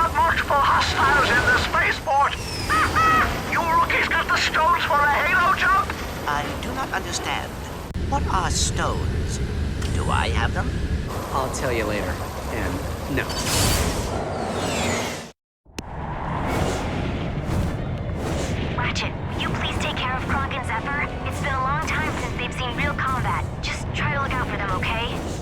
got multiple hostiles in the spaceport. You rookies got the stones for a halo jump? I do not understand. What are stones? Do I have them? I'll tell you later. And no. Ratchet, will you please take care of Kronk and Zephyr? It's been a long time since they've seen real combat. Just try to look out for them, okay?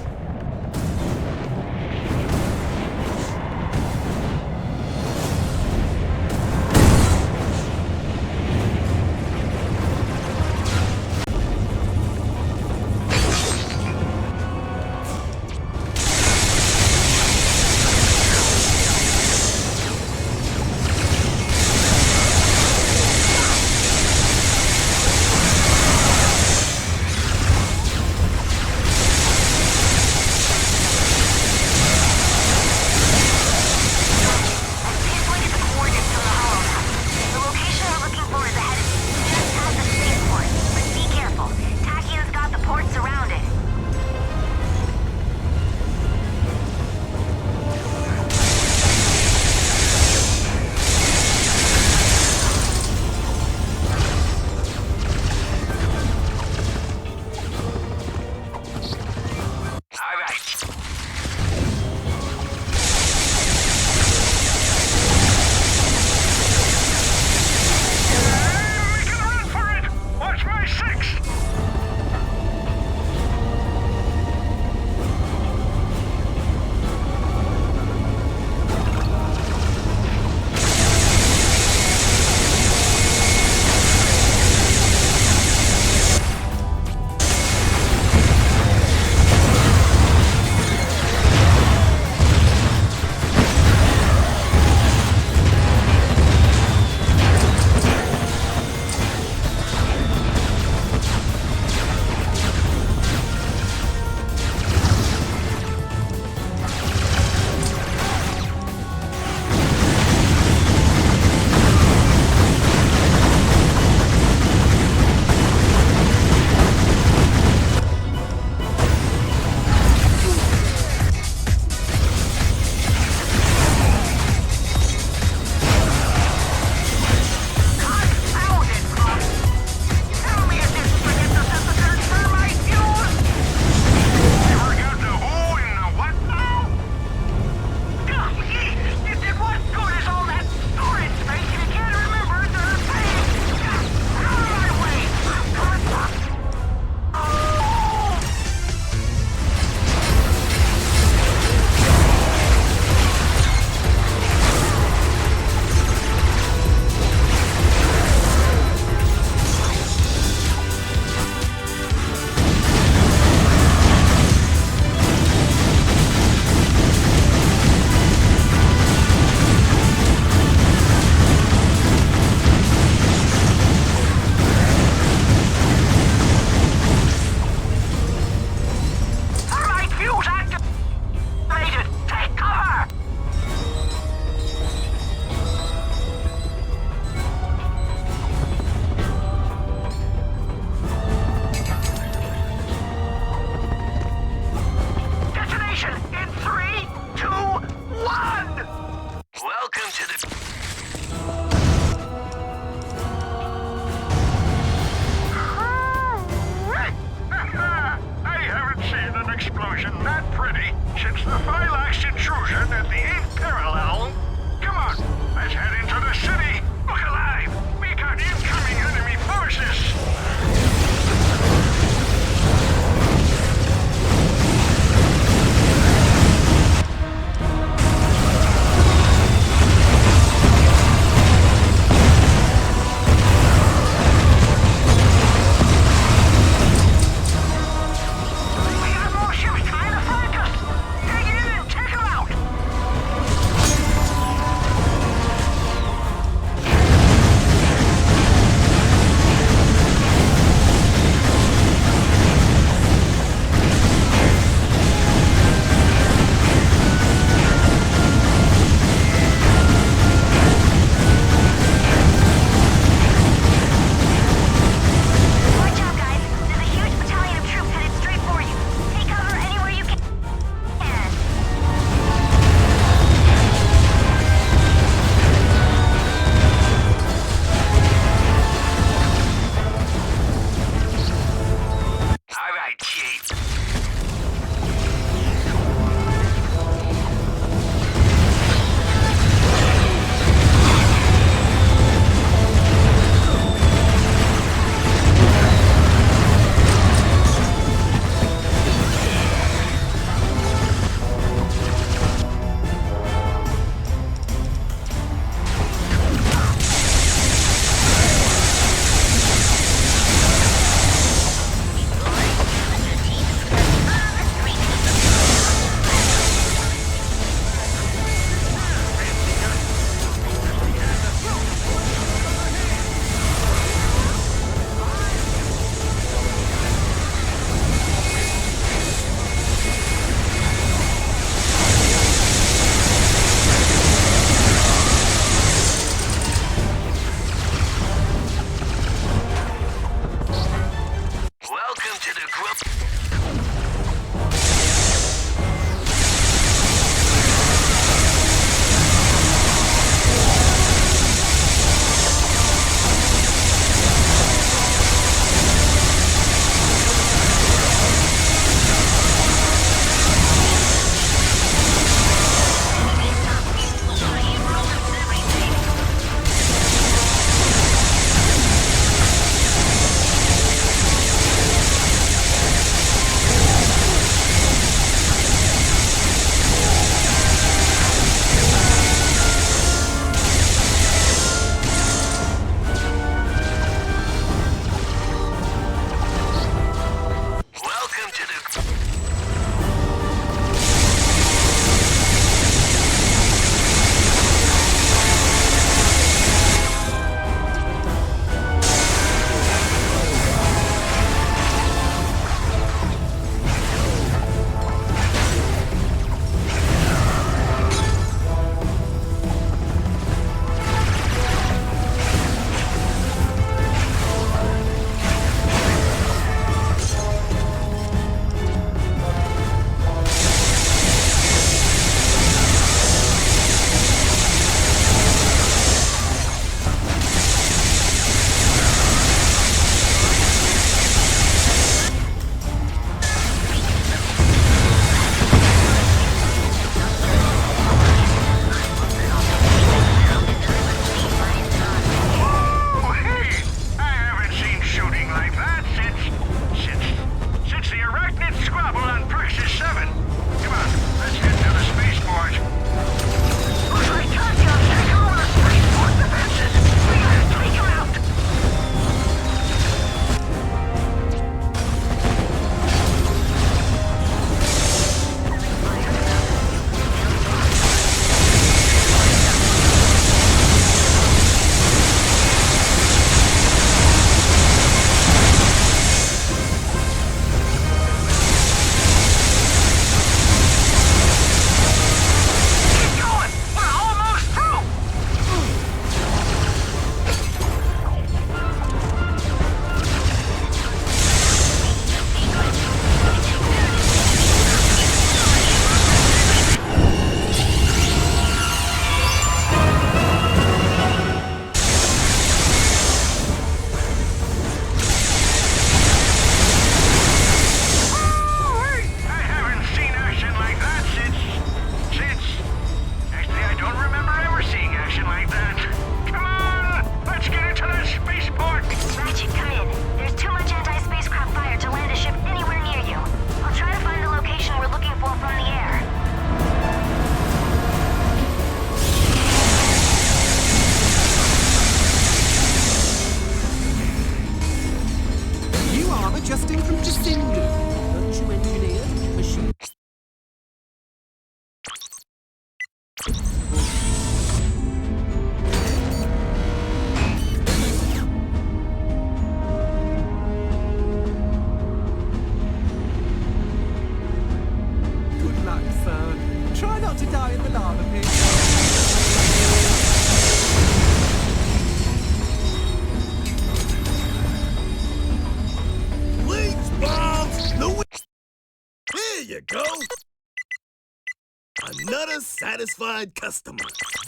satisfied customer.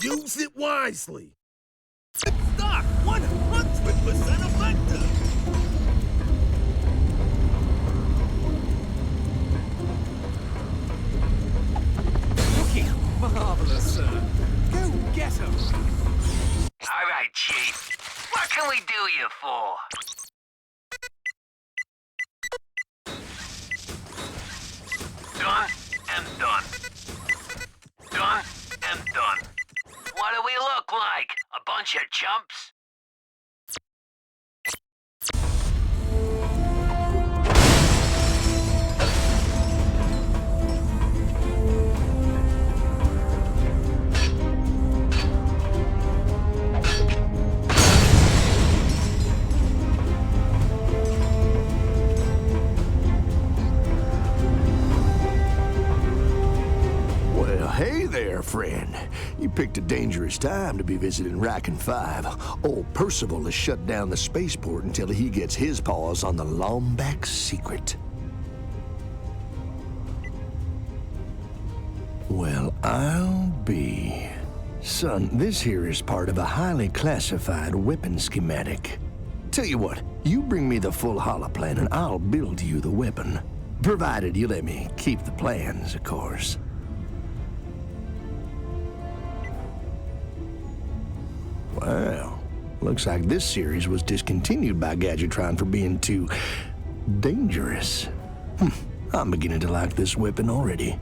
Use it wisely. Stock 100% effective. Looking marvelous, sir. Go get him. All right, Chief. What can we do you for? Done and done. Done and done. What do we look like? A bunch of chumps? Hey there, friend. You picked a dangerous time to be visiting Rackham 5. Old Percival has shut down the spaceport until he gets his paws on the Lombax secret. Well, I'll be... Son, this here is part of a highly classified weapon schematic. Tell you what, you bring me the full holoplan and I'll build you the weapon. Provided you let me keep the plans, of course. Well, looks like this series was discontinued by Gadgetron for being too dangerous. I'm beginning to like this weapon already.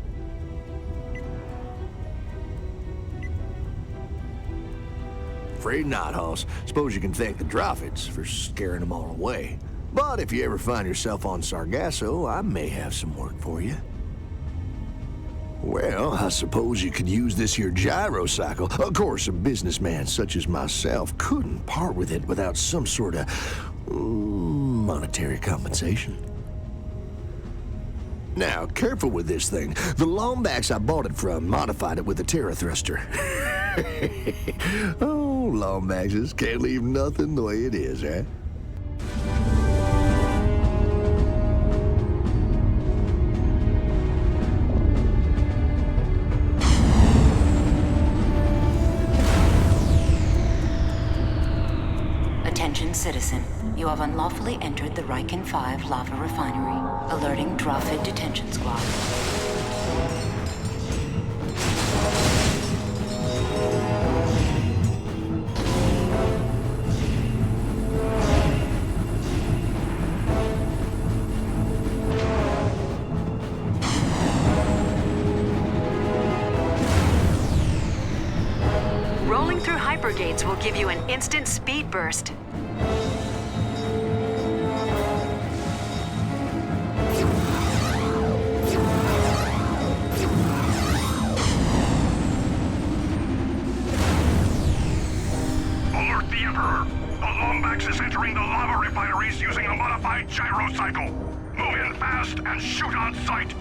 Afraid not, Hoss. Suppose you can thank the Drophids for scaring them all away. But if you ever find yourself on Sargasso, I may have some work for you. Well, I suppose you could use this here gyrocycle. Of course, a businessman such as myself couldn't part with it without some sort of monetary compensation. Now, careful with this thing. The Lombax I bought it from modified it with a Terra thruster. Oh, Lombaxes can't leave nothing the way it is, eh? Citizen, you have unlawfully entered the Riken 5 lava refinery. Alerting Dropfid Detention Squad. Rolling through hypergates will give you an instant speed burst. Alert the Emperor! The Lombax is entering the lava refineries using a modified gyrocycle. Move in fast and shoot on sight!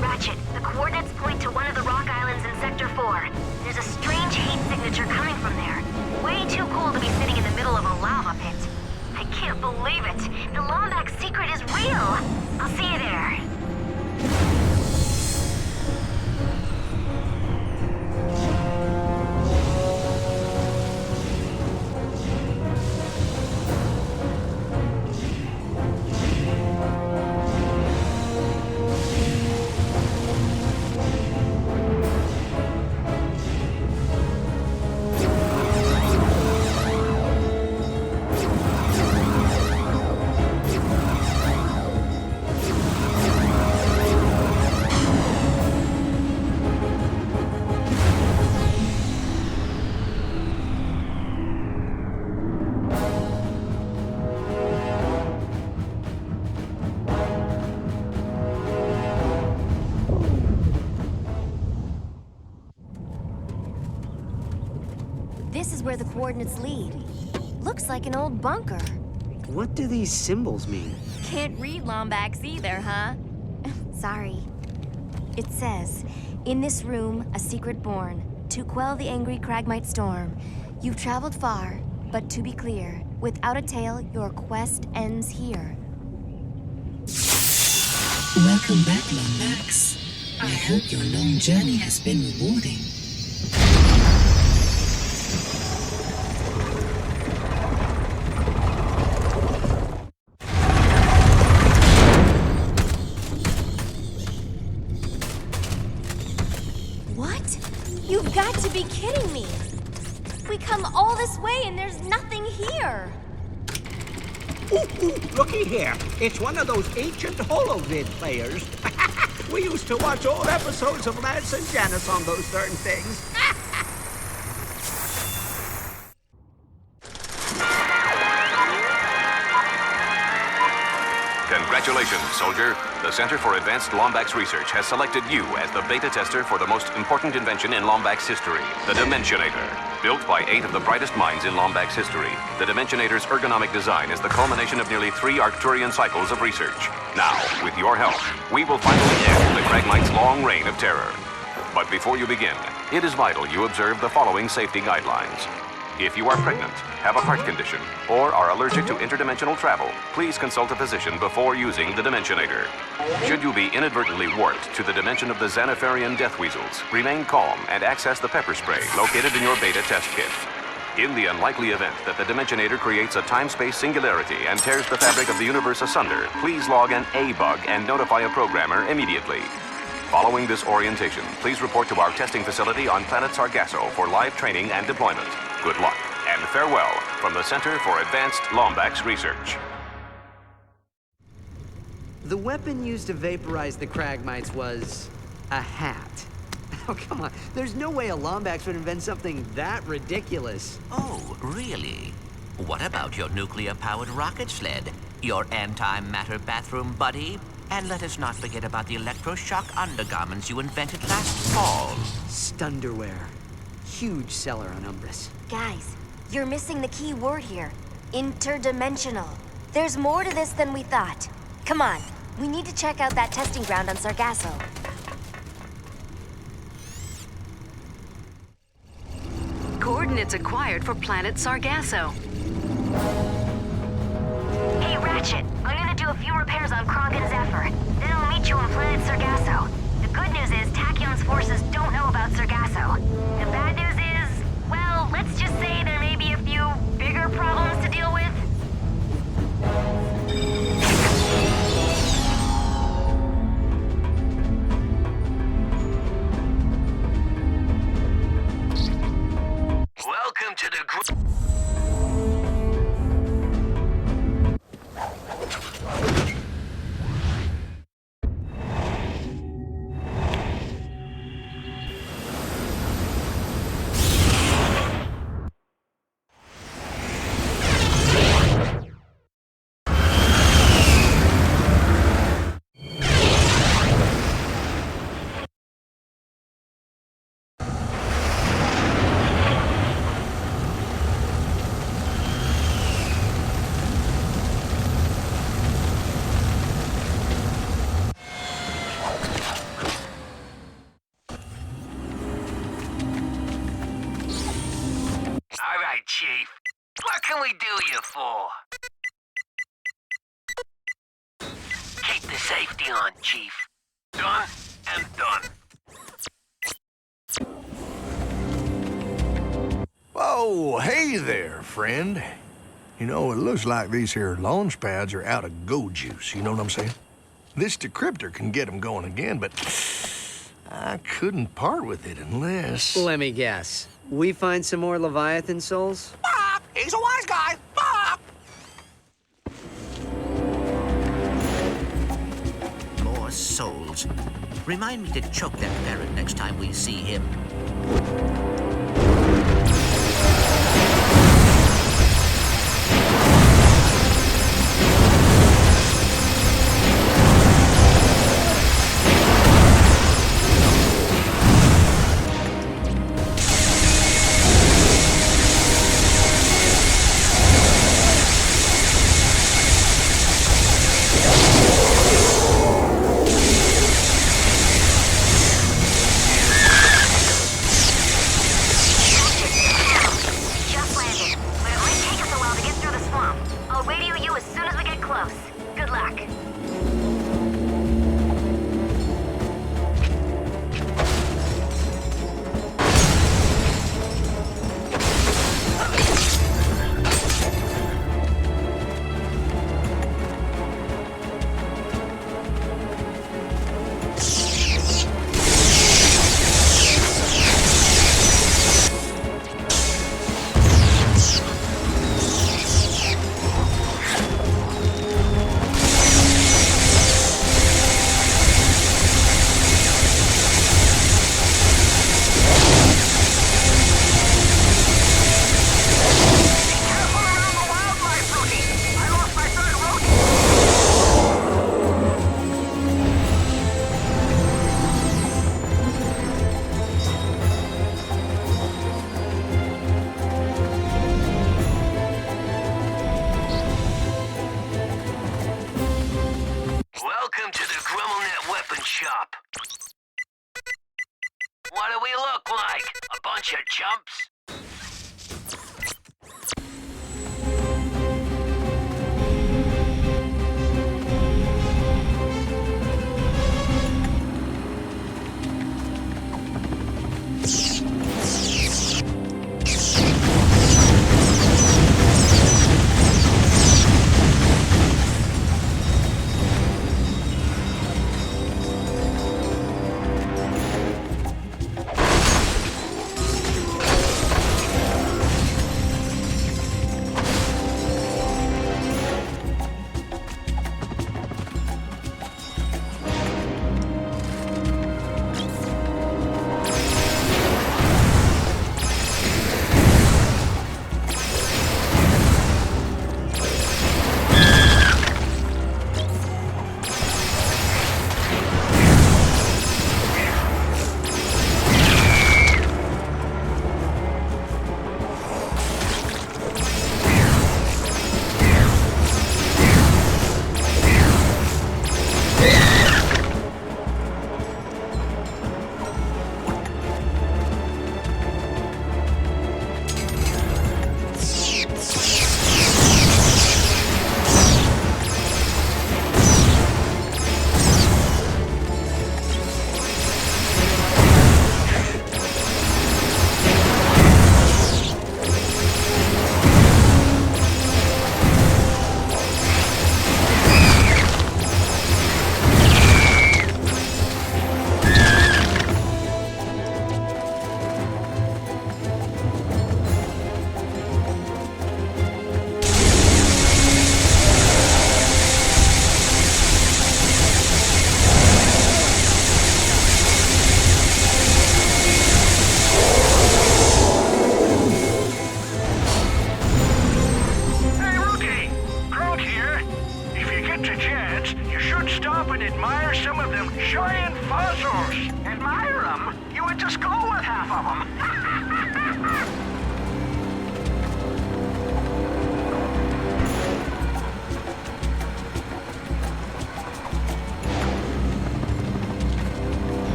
Ratchet, the coordinates point to one of the rock islands in Sector 4. There's a strange heat signature coming from there. Way too cool to be sitting in the middle of a lava pit. I can't believe it. The Lombax secret is real. I'll see you there. This is where the coordinates lead. Looks like an old bunker. What do these symbols mean? Can't read Lombax either, huh? Sorry. It says, in this room, a secret born, to quell the angry Cragmite storm. You've traveled far, but to be clear, without a tale, your quest ends here. Welcome back, Lombax. I hope your long journey has been rewarding. What? You've got to be kidding me! We come all this way and there's nothing here! Ooh, looky here. It's one of those ancient holovid players. We used to watch old episodes of Lance and Janice on those darn things. Congratulations, soldier. The Center for Advanced Lombax Research has selected you as the beta tester for the most important invention in Lombax history, the Dimensionator. Built by 8 of the brightest minds in Lombax history, the Dimensionator's ergonomic design is the culmination of nearly 3 Arcturian cycles of research. Now, with your help, we will finally end the Cragmites' long reign of terror. But before you begin, it is vital you observe the following safety guidelines. If you are pregnant, have a heart condition, or are allergic to interdimensional travel, please consult a physician before using the Dimensionator. Should you be inadvertently warped to the dimension of the Xanatharian death weasels, remain calm and access the pepper spray located in your beta test kit. In the unlikely event that the Dimensionator creates a time-space singularity and tears the fabric of the universe asunder, please log an A-bug and notify a programmer immediately. Following this orientation, please report to our testing facility on planet Sargasso for live training and deployment. Good luck, and farewell from the Center for Advanced Lombax Research. The weapon used to vaporize the Cragmites was a hat. Oh, come on. There's no way a Lombax would invent something that ridiculous. Oh, really? What about your nuclear-powered rocket sled? Your antimatter bathroom buddy? And let us not forget about the electroshock undergarments you invented last fall. Stunderwear. Huge seller on Umbris. Guys, you're missing the key word here. Interdimensional. There's more to this than we thought. Come on, we need to check out that testing ground on Sargasso. Coordinates acquired for planet Sargasso. Hey, Ratchet, I'm gonna do a few repairs on Krog and Zephyr. Then I'll meet you on planet Sargasso. The good news is Tachyon's forces don't know about Sargasso. The bad news is, well, let's just say there may be a few bigger problems to deal with. Welcome to the group. Chief. What can we do you for? Keep the safety on, Chief. Done and done. Oh, hey there, friend. You know, it looks like these here launch pads are out of go juice, you know what I'm saying? This decryptor can get them going again, but I couldn't part with it unless... Let me guess. We find some more Leviathan souls? Bob! He's a wise guy! Bob! More souls. Remind me to choke that parrot next time we see him. bunch of chumps.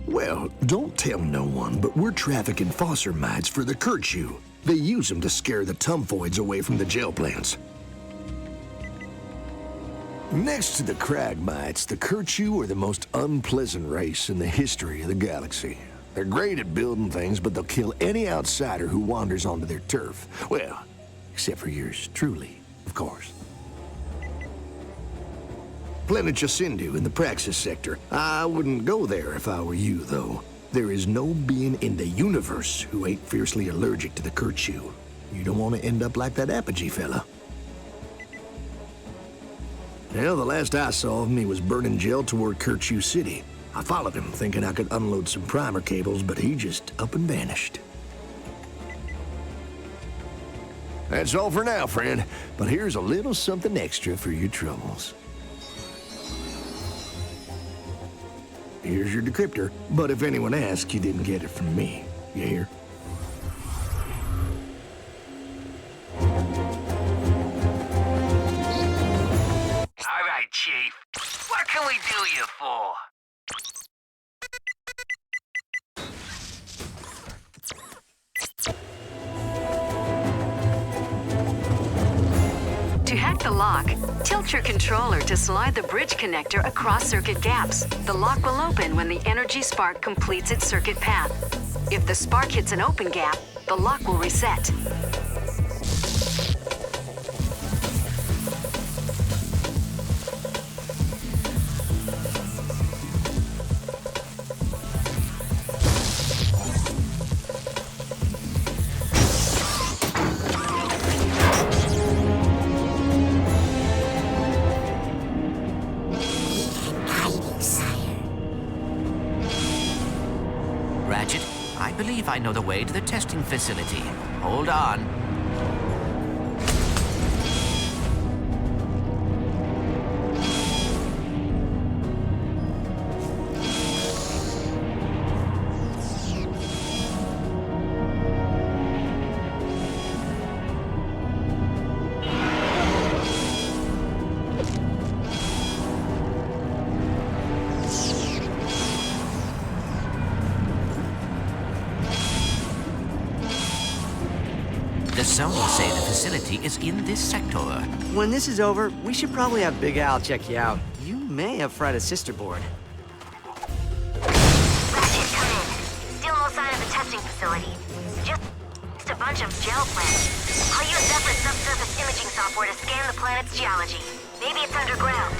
Well, don't tell no one, but we're trafficking Cragmites for the Kerchu. They use them to scare the Tumfoids away from the gel plants. Next to the Cragmites, the Kerchu are the most unpleasant race in the history of the galaxy. They're great at building things, but they'll kill any outsider who wanders onto their turf. Well, except for yours truly, of course. Planet Jacindu in the Praxis sector. I wouldn't go there if I were you, though. There is no being in the universe who ain't fiercely allergic to the Kerchu. You don't want to end up like that Apogee fella. Well, the last I saw of him, he was burning gel toward Kerchu City. I followed him, thinking I could unload some primer cables, but he just up and vanished. That's all for now, friend. But here's a little something extra for your troubles. Here's your decryptor, but if anyone asks, you didn't get it from me. You hear? All right, Chief. What can we do you for? To hack the lock, tilt your controller to slide the bridge connector across circuit gaps. The lock will open when the energy spark completes its circuit path. If the spark hits an open gap, the lock will reset. Ratchet, I believe I know the way to the testing facility. Hold on. Some say the facility is in this sector. When this is over, we should probably have Big Al check you out. You may have fried a sister board. Ratchet, come in. Still no sign of the testing facility. Just a bunch of gel planets. I'll use Zephyr's subsurface imaging software to scan the planet's geology. Maybe it's underground.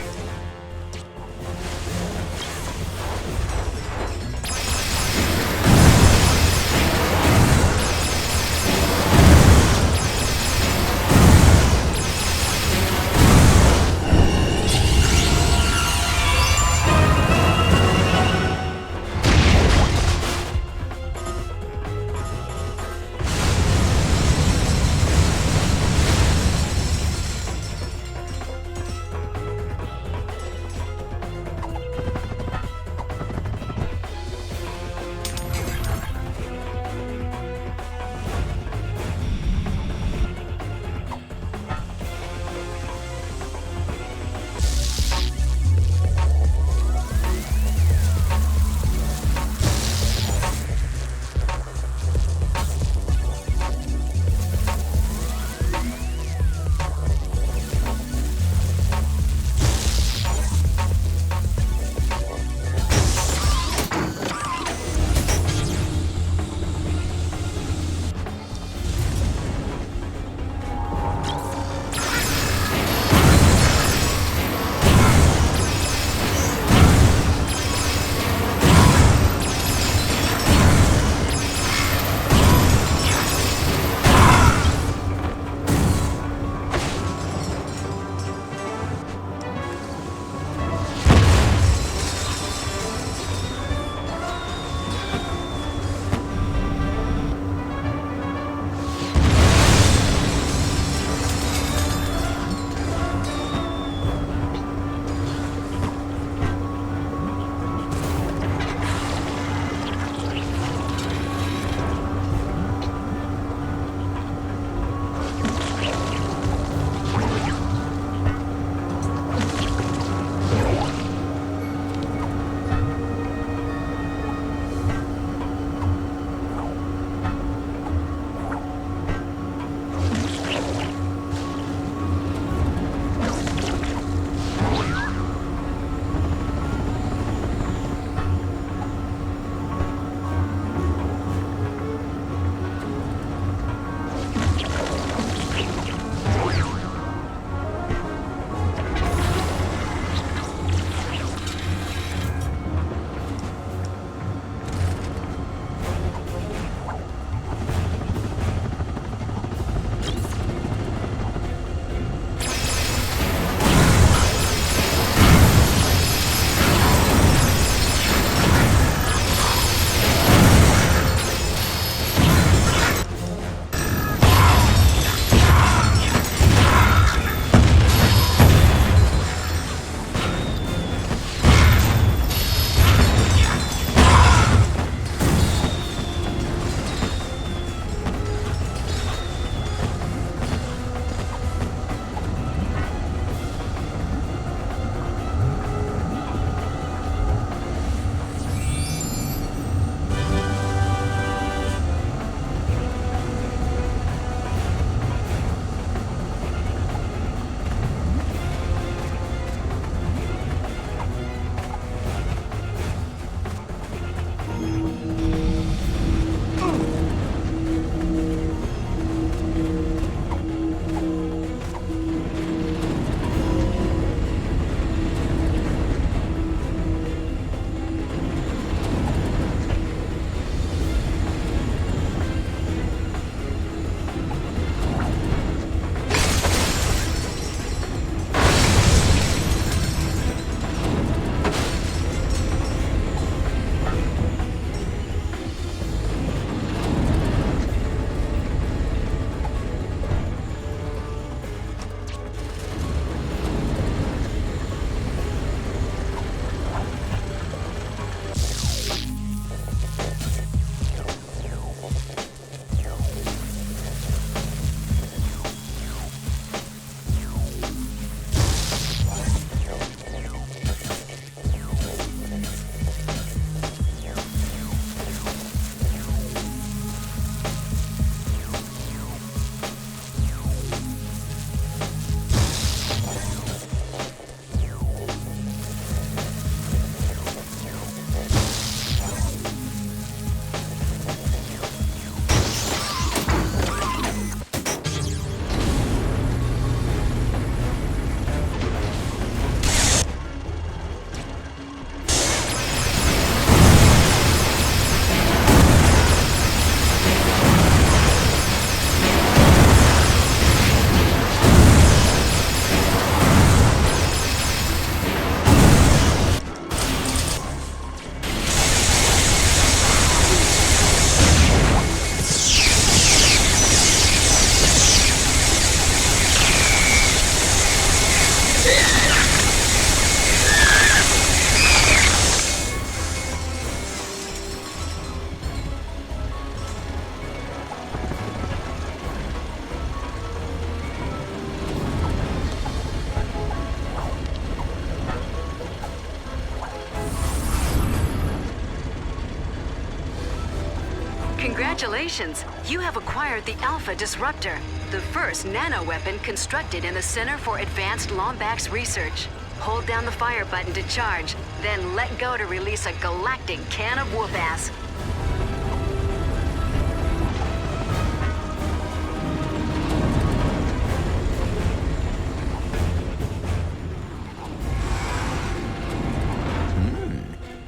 Congratulations! You have acquired the Alpha Disruptor, the first nano-weapon constructed in the Center for Advanced Lombax Research. Hold down the fire button to charge, then let go to release a galactic can of whoop-ass.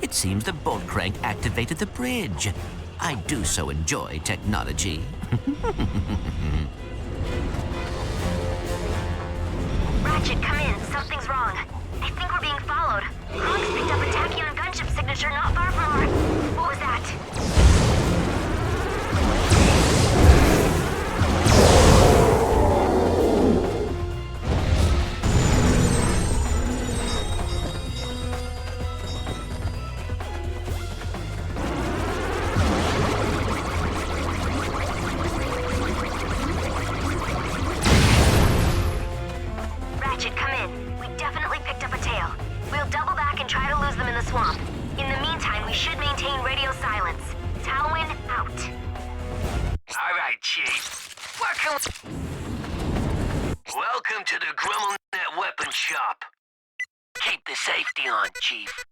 It seems the bolt crank activated the bridge. I do so enjoy technology. Ratchet, come in. Something's wrong. I think we're being followed. Kronk's picked up a Tachyon gunship signature not far from our... What was that? Ratchet, come in. We definitely picked up a tail. We'll double back and try to lose them in the swamp. In the meantime, we should maintain radio silence. Talwyn, out. All right, Chief. Welcome to the GrummelNet Weapon Shop. Keep the safety on, Chief.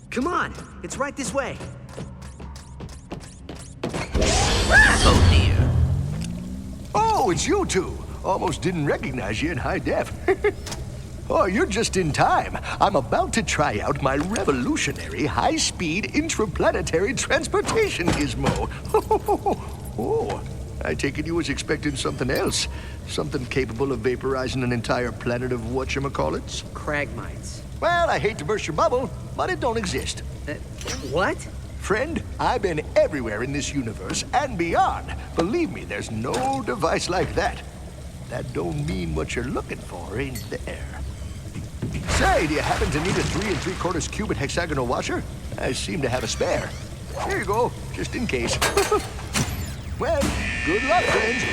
Come on, it's right this way. Oh dear. Oh, it's you two. Almost didn't recognize you in high def. Oh, you're just in time. I'm about to try out my revolutionary high-speed intraplanetary transportation gizmo. Oh, I take it you was expecting something else. Something capable of vaporizing an entire planet of whatchamacallits? Cragmites. Well, I hate to burst your bubble, but it don't exist. What? Friend, I've been everywhere in this universe and beyond. Believe me, there's no device like that. That don't mean what you're looking for ain't there. Say, do you happen to need a 3 3/4 cubic hexagonal washer? I seem to have a spare. Here you go, just in case. Well, good luck, friends.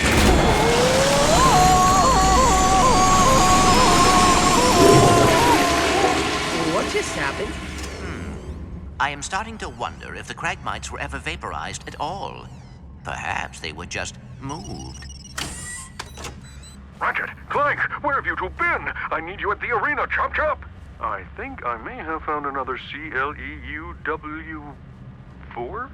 just happened? I am starting to wonder if the Cragmites were ever vaporized at all. Perhaps they were just moved. Ratchet, Clank, where have you two been? I need you at the arena, chop chop. I think I may have found another CLEUW4?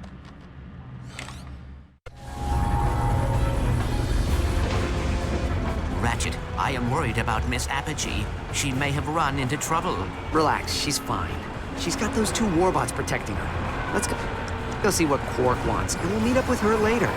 Ratchet, I am worried about Miss Apogee. She may have run into trouble. Relax, she's fine. She's got those two warbots protecting her. Let's go see what Quark wants, and we'll meet up with her later.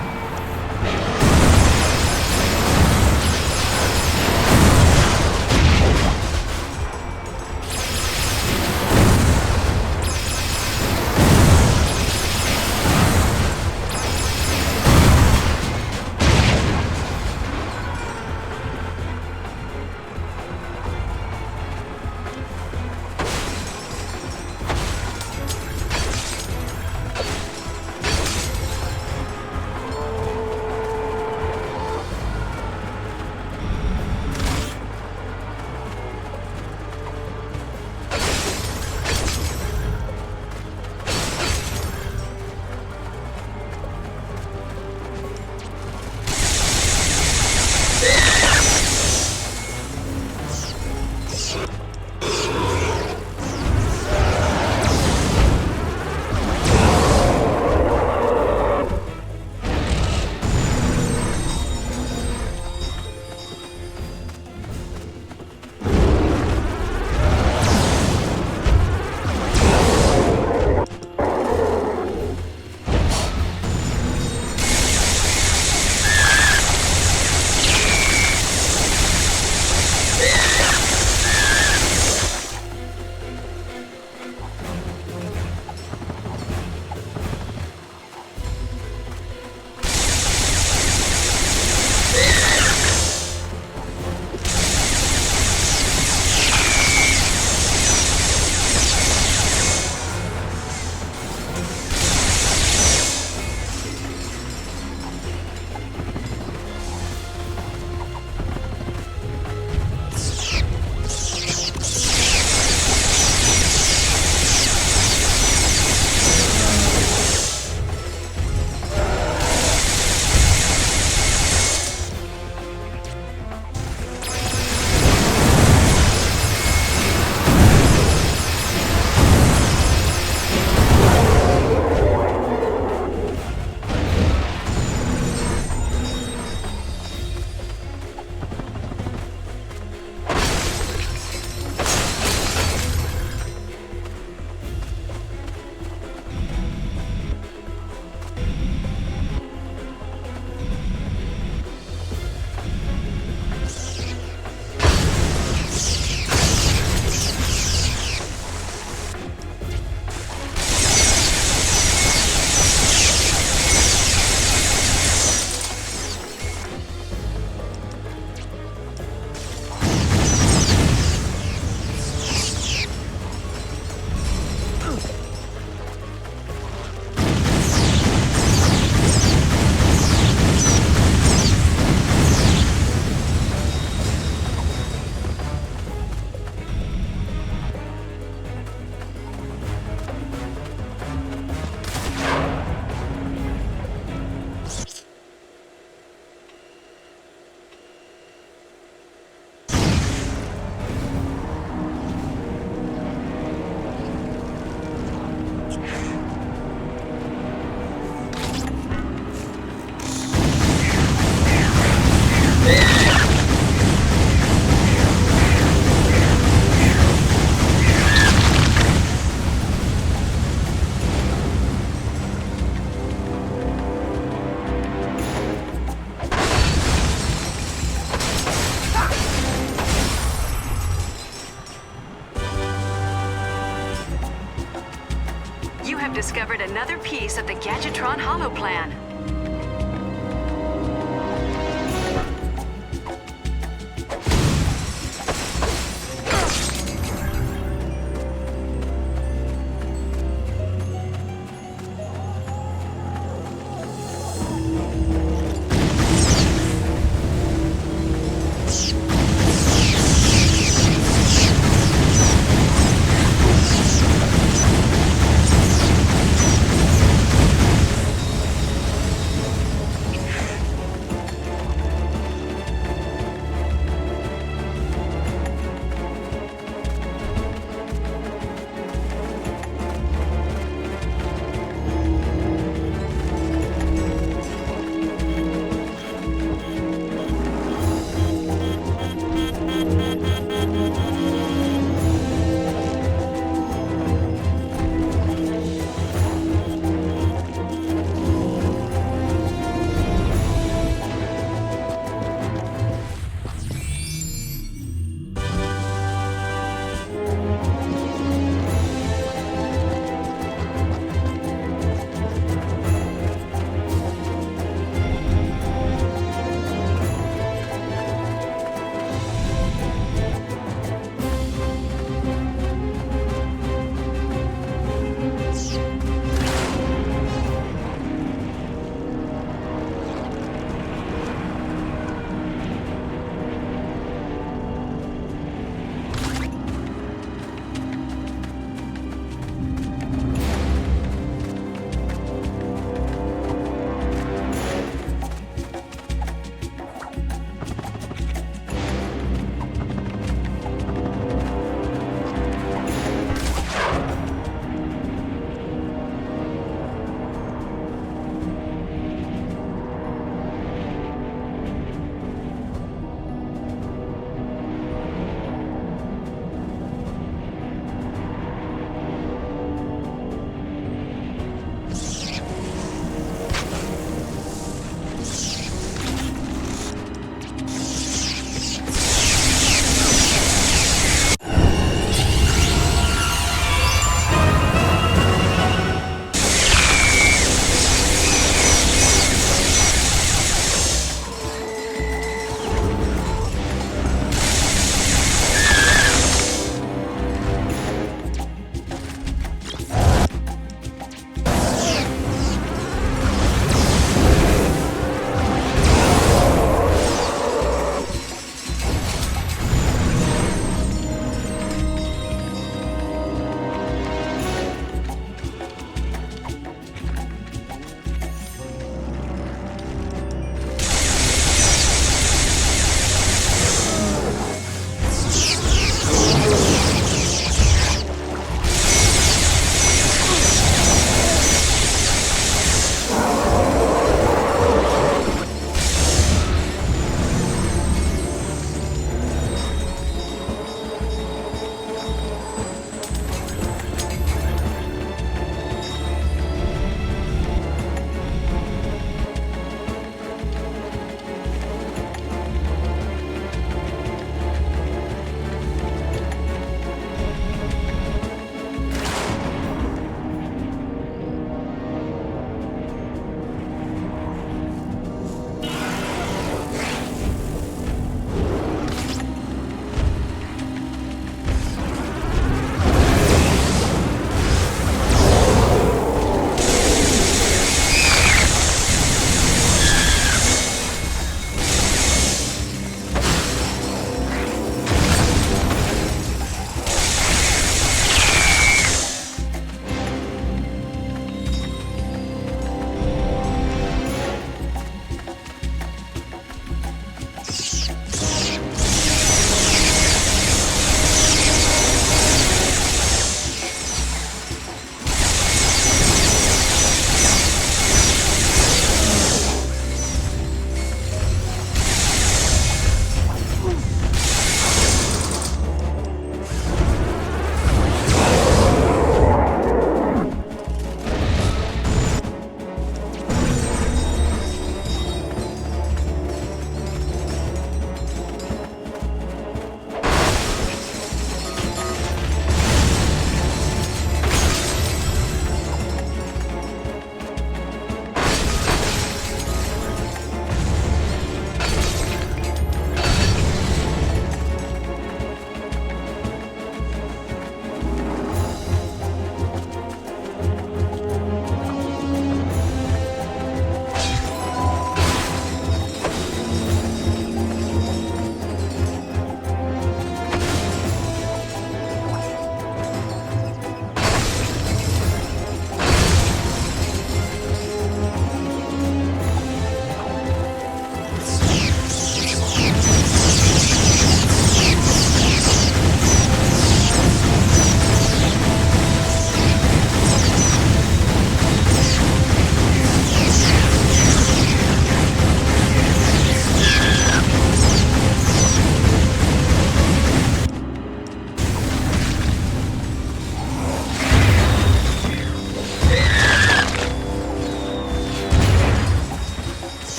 Discovered another piece of the Gadgetron holoplan.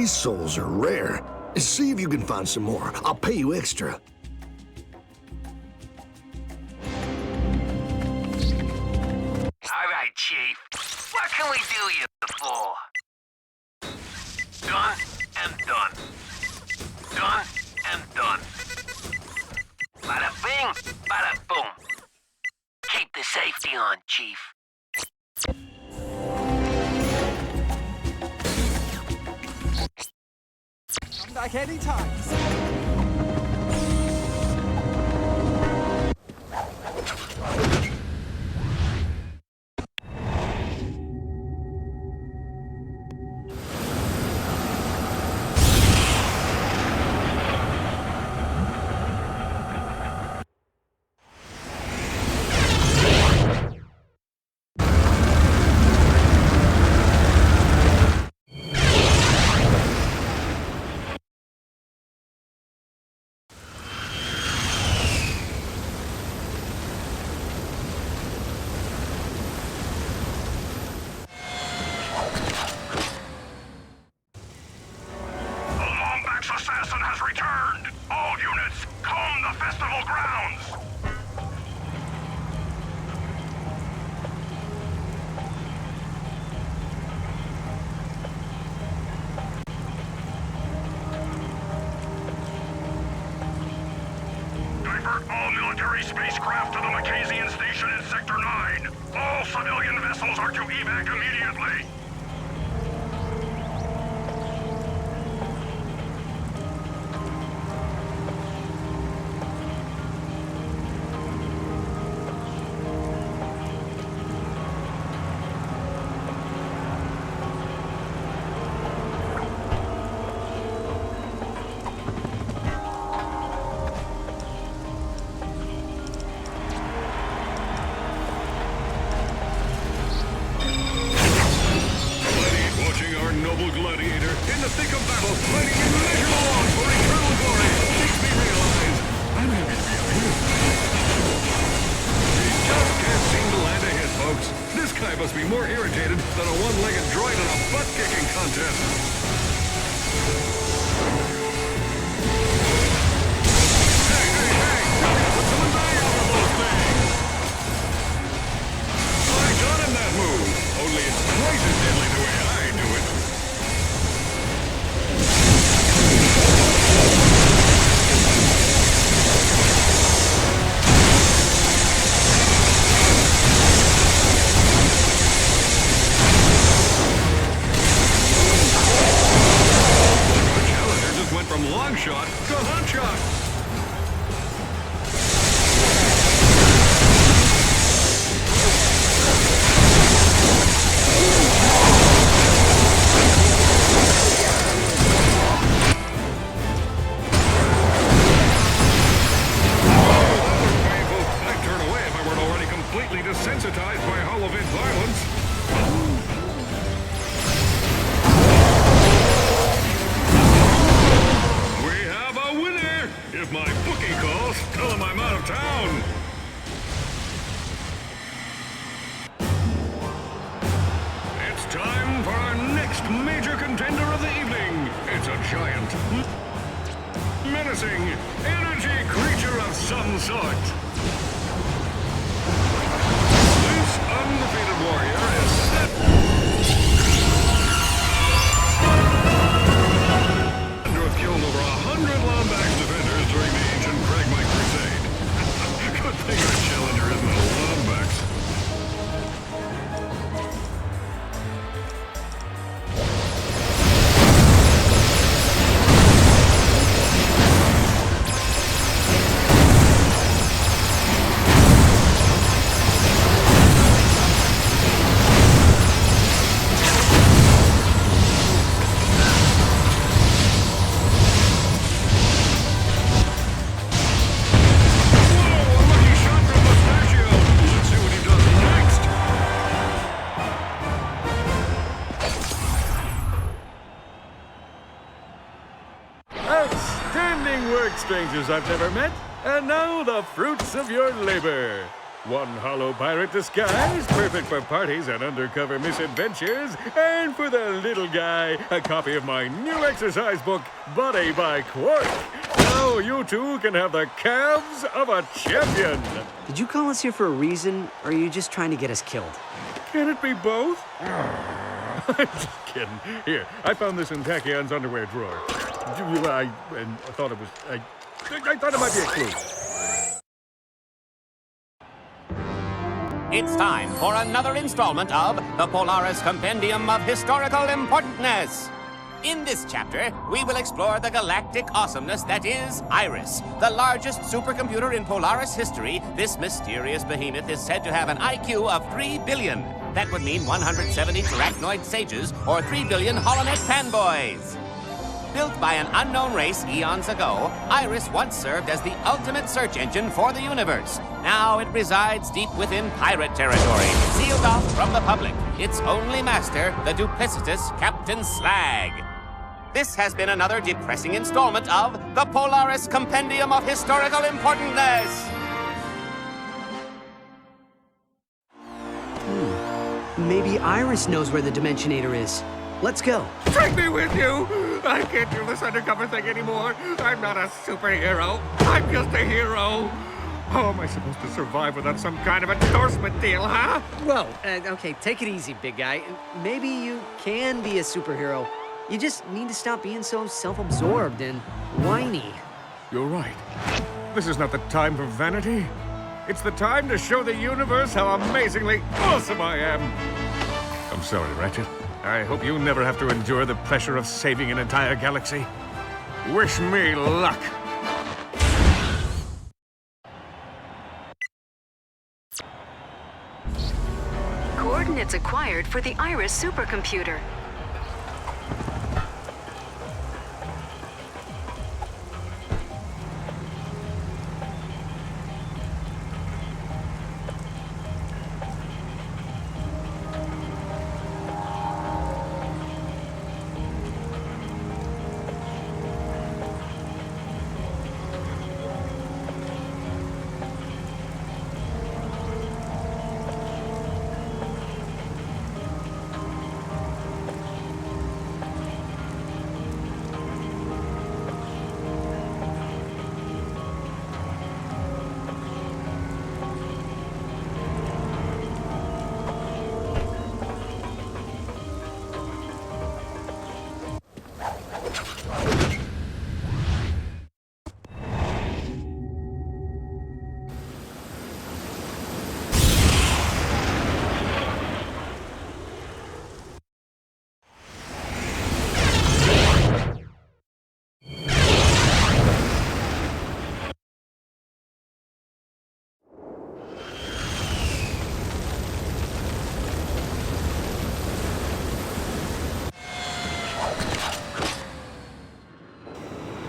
These souls are rare. See if you can find some more. I'll pay you extra. All right, Chief. What can we do you for? Done and done. Done and done. Bada bing, bada boom. Keep the safety on, Chief. Come back anytime. Assassin has returned! All units, comb the festival grounds! Divert all military spacecraft to the Macasian station in Sector 9. All civilian vessels are to evac immediately. Gladiator, in the thick of battle, fighting immeasurable odds for eternal glory, makes me realize I'm happy to be up here. He just can't seem to land a hit, folks. This guy must be more irritated than a one-legged droid in a butt-kicking contest. Hey! Put some bang over those things! I got him that move, only it's twice as deadly the way I do it. From long shot to hot shot. I'd turn away if I weren't already completely desensitized by Holovid violence. If my bookie calls, tell him I'm out of town. It's time for our next major contender of the evening. It's a giant, menacing, energy creature of some sort. This undefeated warrior is set to have killed over 100 Lombax defenders during the ancient Cragmite crusade. Good thing our challenger isn't a Lombax. Strangers I've never met, and now the fruits of your labor. One hollow pirate disguise, perfect for parties and undercover misadventures. And for the little guy, a copy of my new exercise book, Body by Quark. Now you two can have the calves of a champion. Did you call us here for a reason, or are you just trying to get us killed? Can it be both? I'm just kidding. Here, I found this in Tachyon's underwear drawer. I thought it was... I thought it might be a clue. It's time for another installment of the Polaris Compendium of Historical Importantness. In this chapter, we will explore the galactic awesomeness that is Iris. The largest supercomputer in Polaris history, this mysterious behemoth is said to have an IQ of 3 billion. That would mean 170 Arachnoid sages or 3 billion Holonet fanboys. Built by an unknown race eons ago, Iris once served as the ultimate search engine for the universe. Now it resides deep within pirate territory, sealed off from the public. Its only master, the duplicitous Captain Slag. This has been another depressing installment of the Polaris Compendium of Historical Importantness. Maybe Iris knows where the Dimensionator is. Let's go. Take me with you! I can't do this undercover thing anymore. I'm not a superhero. I'm just a hero. How am I supposed to survive without some kind of endorsement deal, huh? Whoa, okay, take it easy, big guy. Maybe you can be a superhero. You just need to stop being so self-absorbed and whiny. You're right. This is not the time for vanity. It's the time to show the universe how amazingly awesome I am. I'm sorry, Ratchet. I hope you never have to endure the pressure of saving an entire galaxy. Wish me luck. Coordinates acquired for the Iris supercomputer.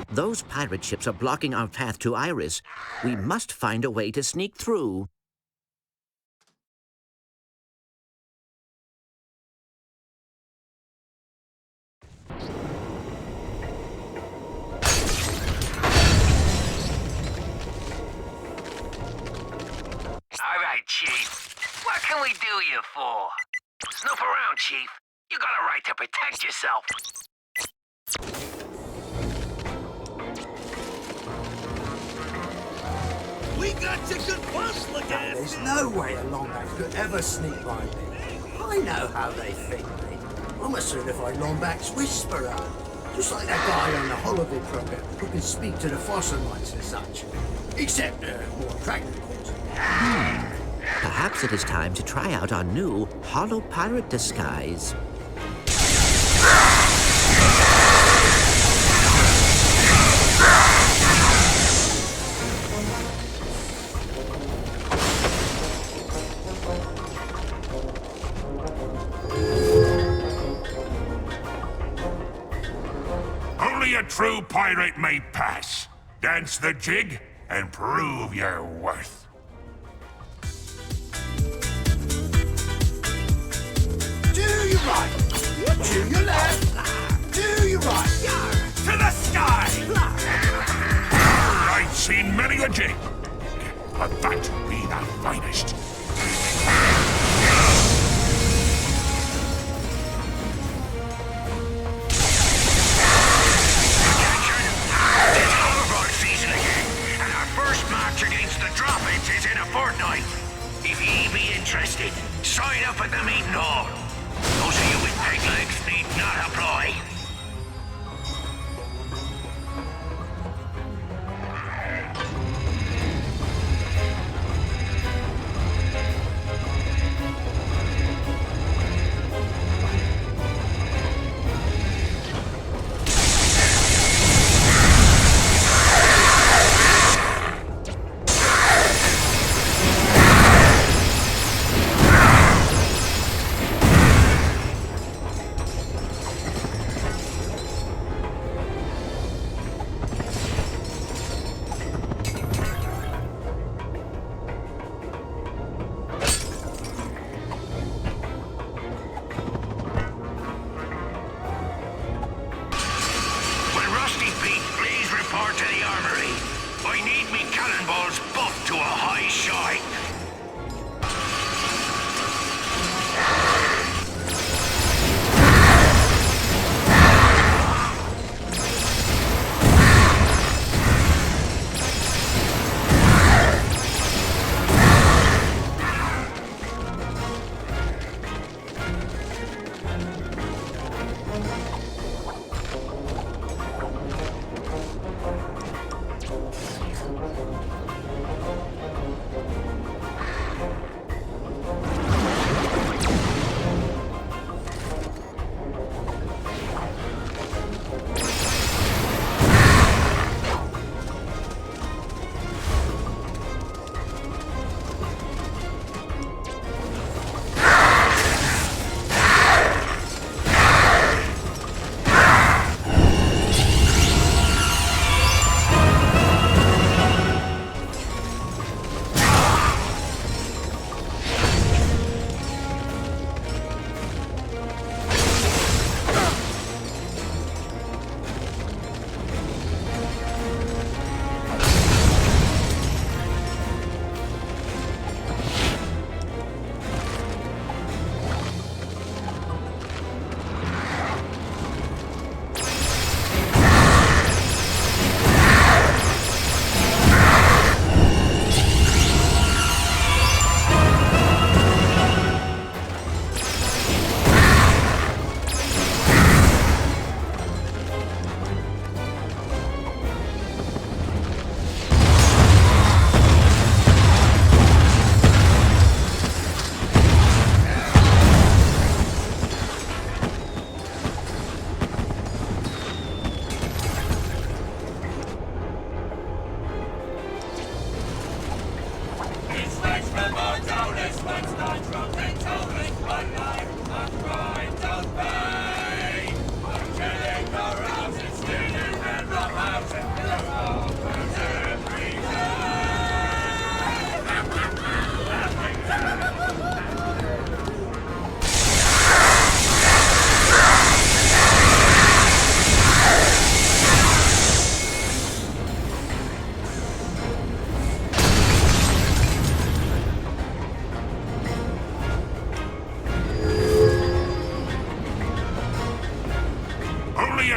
Those pirate ships are blocking our path to Iris. We must find a way to sneak through. All right, Chief. What can we do you for? Snoop around, Chief. You got a right to protect yourself. We got you good bust, again. There's no way a Lombax could ever sneak by me. I know how they think me. I'm a certified Lombax whisperer. Just like that guy on the holiday program who can speak to the Cragmites and such. Except, more practical. Perhaps it is time to try out our new hollow pirate disguise. Only a true pirate may pass. Dance the jig and prove your worth. Do you right, to your left, do you right, to the sky! I've seen many a jig. but that be the finest. It's hoverboard season again, and our first match against the Droppings is in a fortnight. If ye be interested, sign up at the meeting hall. Those of you with peg legs need not apply.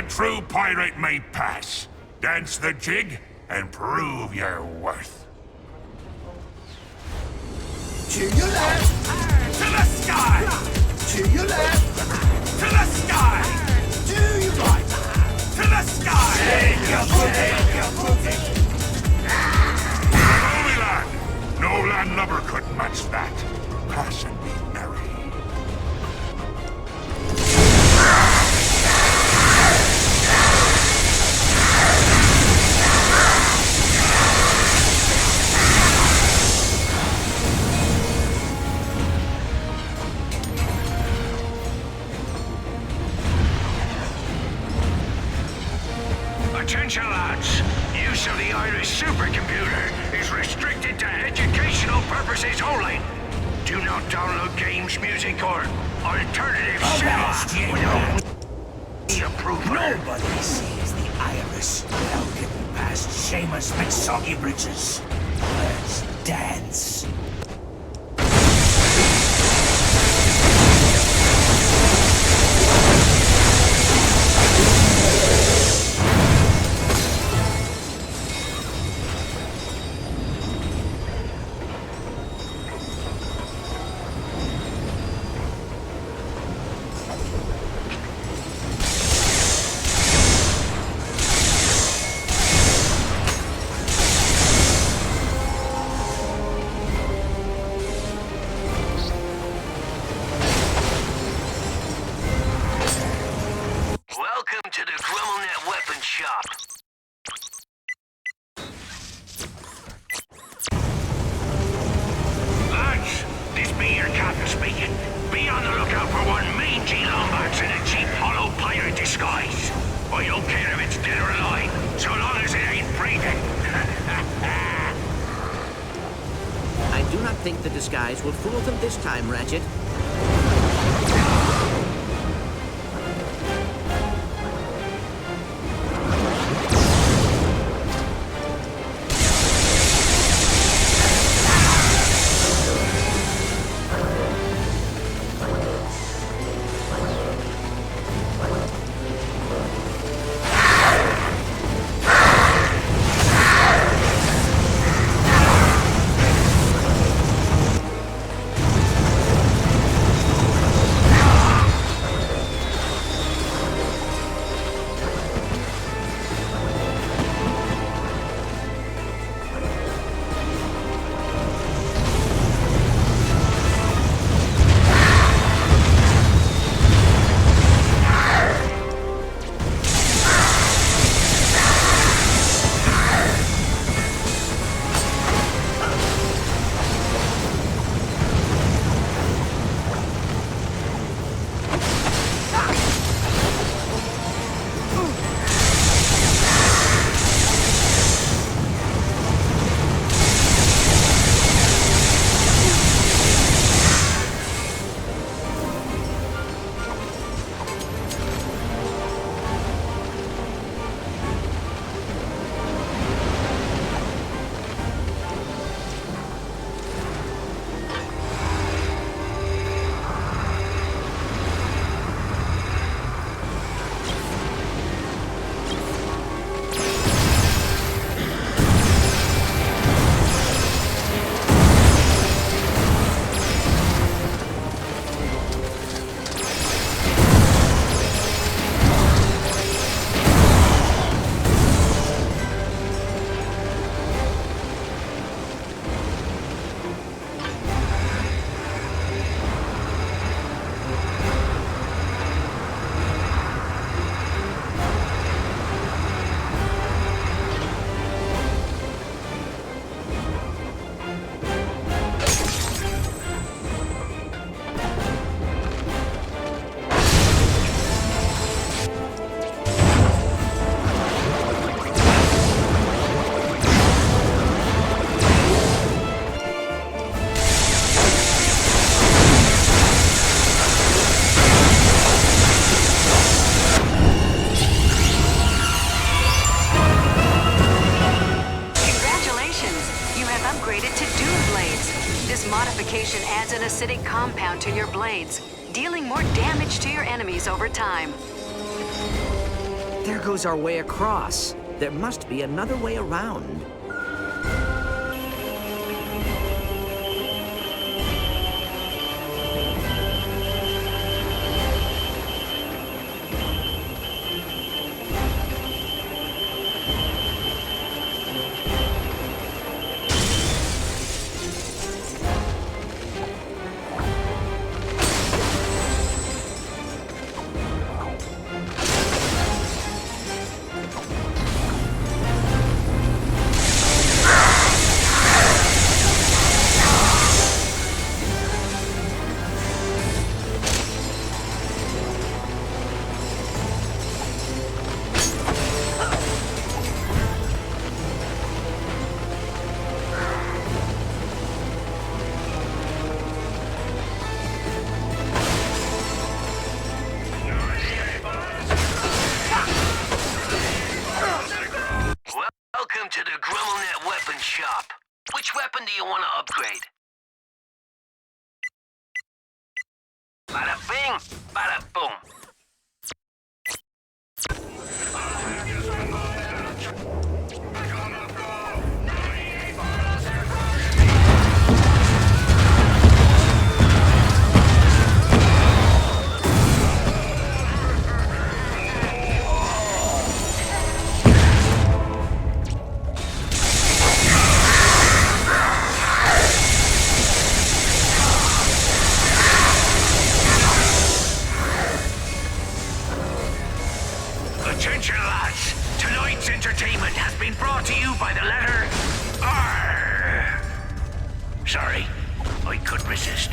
True pirate may pass. Dance the jig and prove your worth. To your left, to the sky. To your left, to the sky. To your right, to the sky. Take your booty. Holy land. No landlubber could match that. Pass and be merry. Attention lads, use of the Iris supercomputer is restricted to educational purposes only. Do not download games, music, or alternative cinema without the approval. Nobody sees the Iris without getting past Seamus McSoggy Bridges. Let's dance. Welcome to the GrummelNet Weapon Shop. Lads, this be your captain speaking. Be on the lookout for one mangy Lombax in a cheap hollow pirate disguise. I don't care if it's dead or alive, so long as it ain't breathing. I do not think the disguise will fool them this time, Ratchet. modification adds an acidic compound to your blades, dealing more damage to your enemies over time. There goes our way across. There must be another way around. Welcome to the GrummelNet Weapon Shop. Which weapon do you want to upgrade? Bada bing, bada boom. Attention, lads! Tonight's entertainment has been brought to you by the letter R. Sorry, I couldn't resist.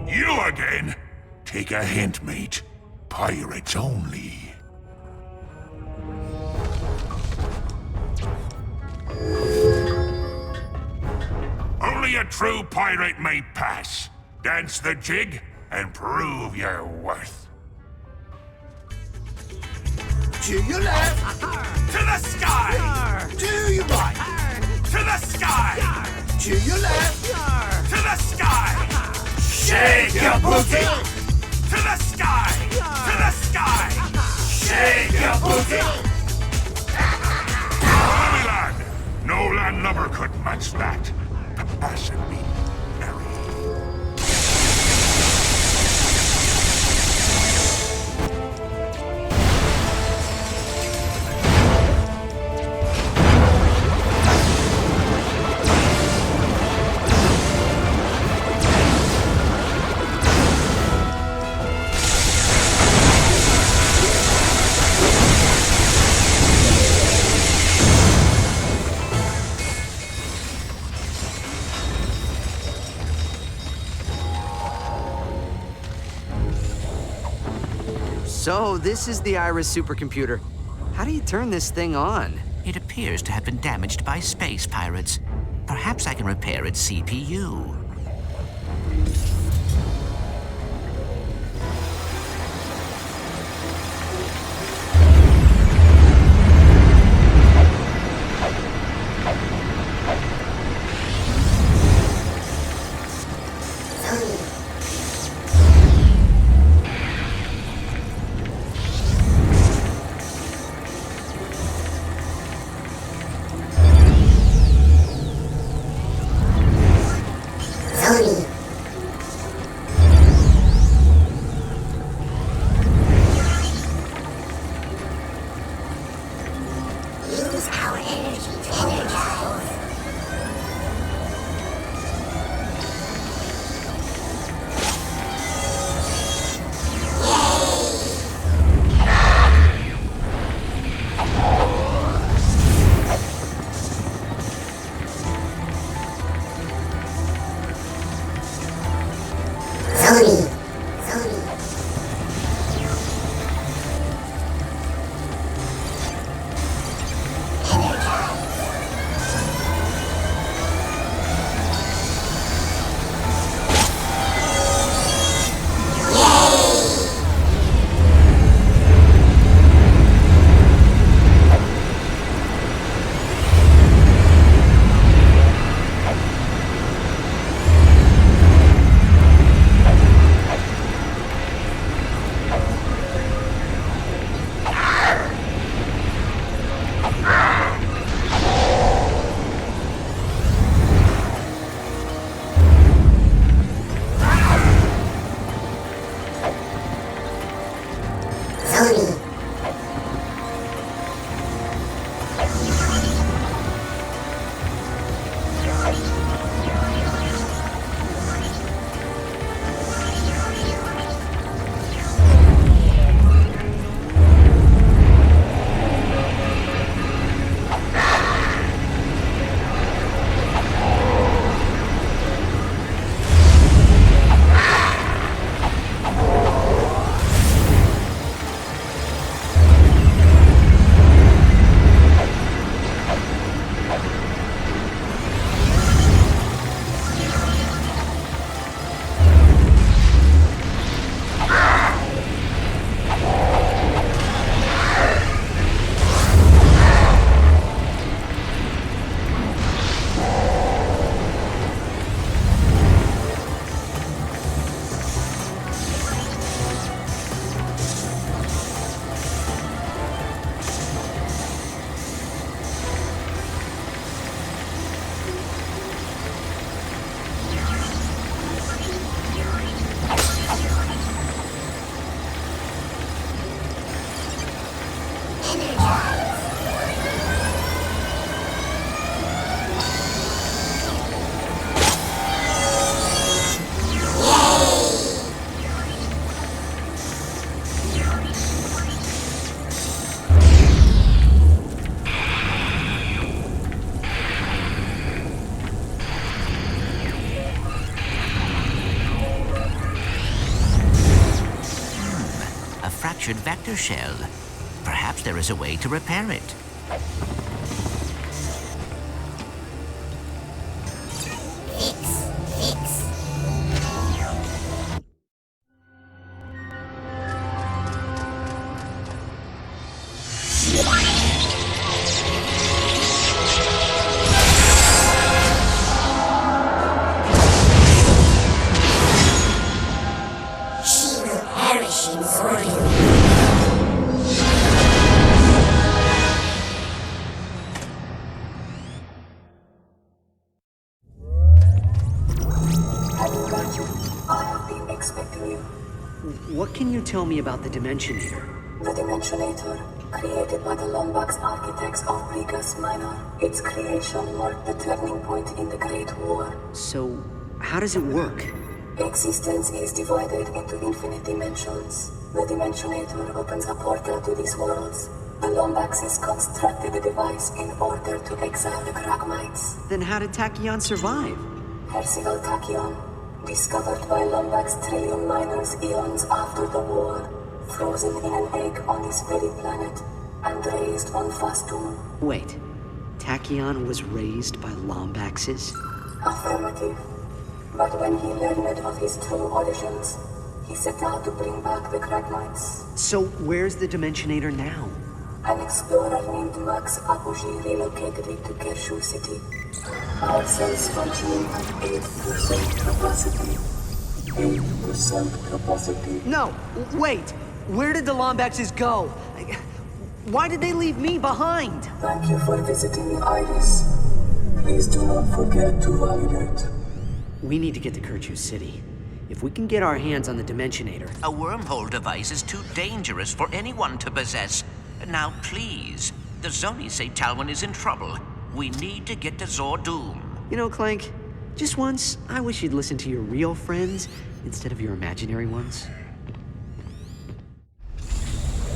You again? Take a hint, mate. Pirates only. Only a true pirate may pass. Dance the jig and prove your worth. To your left. To the sky! To your right. To the sky! To your left. To the sky! Shake your booty. To the sky! To the sky! Shake your booty. Army lad! No landlubber could match that. Pass and be merry. So, this is the Iris supercomputer. How do you turn this thing on? It appears to have been damaged by space pirates. Perhaps I can repair its CPU. fractured vector shell. Perhaps there is a way to repair it. What can you tell me about the Dimensionator? The Dimensionator, created by the Lombax architects of Brigas Minor. Its creation marked the turning point in the Great War. So, how does it work? Existence is divided into infinite dimensions. The Dimensionator opens a portal to these worlds. The Lombaxes constructed the device in order to exile the Cragmites. Then how did Tachyon survive? Percival Tachyon, discovered by Lombax trillium miners eons after the war, frozen in an egg on this very planet, and raised on Fastum. Wait, Tachyon was raised by Lombaxes? Affirmative. But when he learned of his true origins, he set out to bring back the Cragmites. So where's the Dimensionator now? An explorer named Max Apogee relocated it to Kershaw City. Our cells functioning at 8% capacity. 8% capacity. No, wait! Where did the Lombaxes go? Why did they leave me behind? Thank you for visiting Iris. Please do not forget to validate. We need to get to Kershaw City. If we can get our hands on the Dimensionator... A wormhole device is too dangerous for anyone to possess. Now, please. The Zonies say Talwyn is in trouble. We need to get to Zordoom. You know, Clank, just once, I wish you'd listen to your real friends instead of your imaginary ones.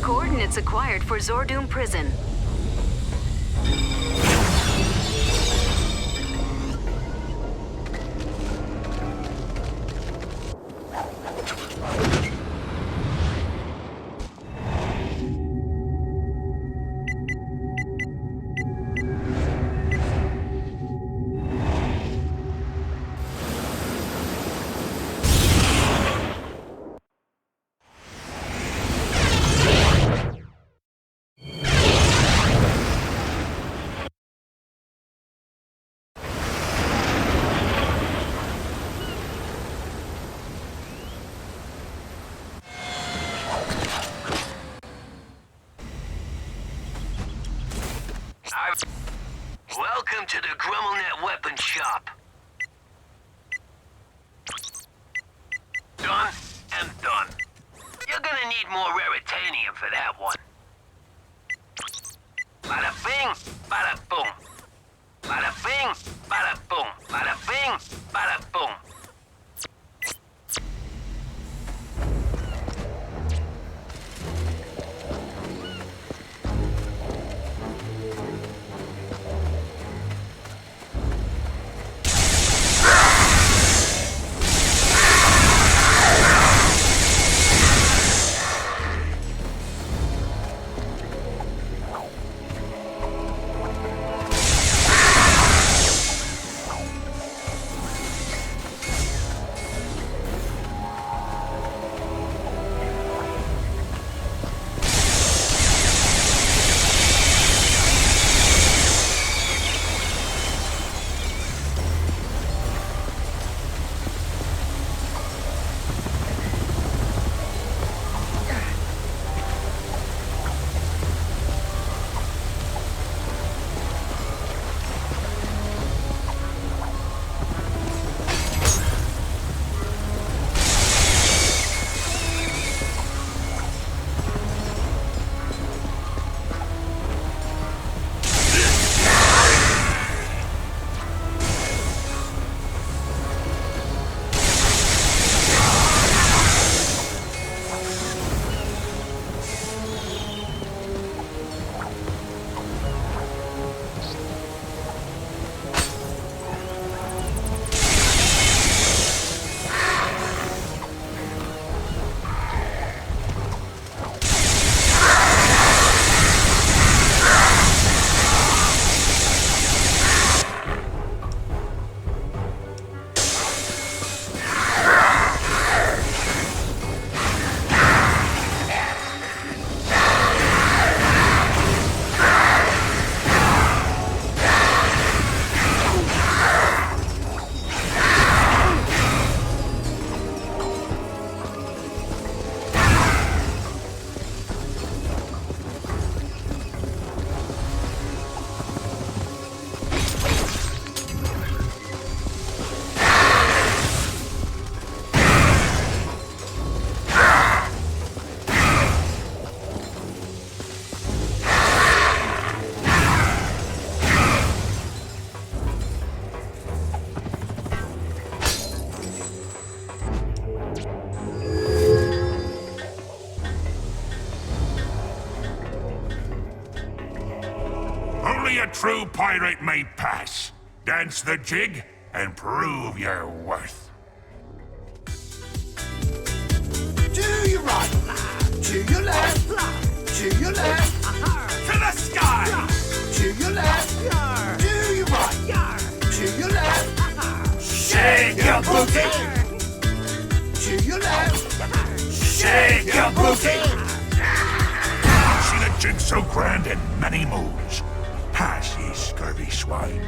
Coordinates acquired for Zordoom Prison. Welcome to the GrummelNet weapon shop. Done and done. You're gonna need more raritanium for that one. Bada bing, bada boom. Bada bing, bada boom. Bada bing, bada boom. true pirate may pass. Dance the jig and prove your worth. To your right, to your left, to your left, to the sky. To your left, to your right, to your left, shake your booty. To your left, shake your booty. See the jig so grand and many moves. Pass, ye scurvy swine.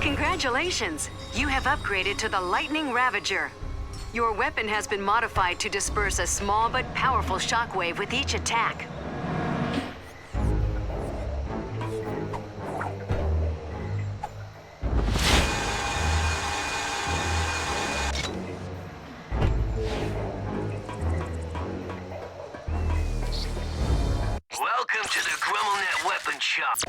Congratulations! You have upgraded to the Lightning Ravager. Your weapon has been modified to disperse a small but powerful shockwave with each attack. Welcome to the GrummelNet Weapon Shop.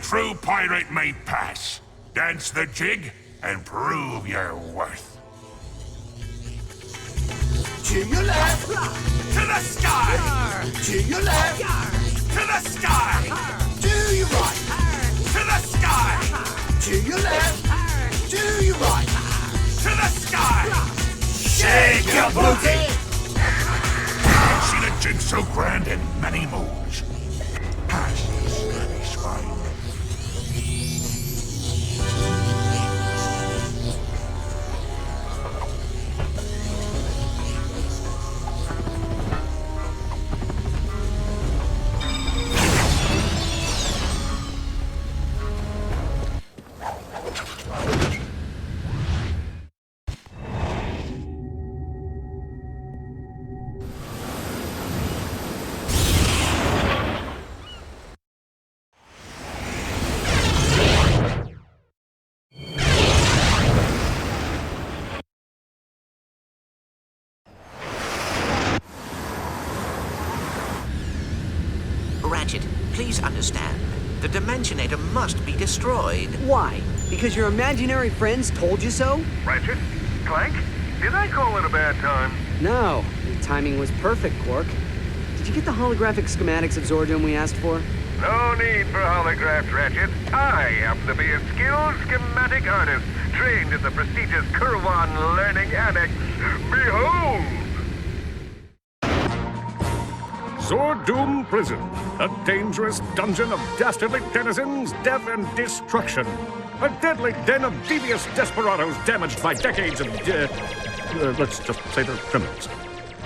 true pirate may pass. Dance the jig and prove your worth. To your left, to the sky. To your left, to the sky. To your right, to the sky. To your left, to your right, to the sky. Shake your booty. I've seen a jig so grand in many moves. Pass this scurvy swine. Ratchet, please understand. The Dimensionator must be destroyed. Why? Because your imaginary friends told you so? Ratchet? Clank? Did I call it a bad time? No. Your timing was perfect, Quark. Did you get the holographic schematics of Zordon we asked for? No need for holographs, Ratchet. I happen to be a skilled schematic artist, trained at the prestigious Kurwan Learning Annex. Behold! Zordoom Prison, a dangerous dungeon of dastardly denizens, death and destruction. A deadly den of devious desperados damaged by decades of, let's just say they're criminals.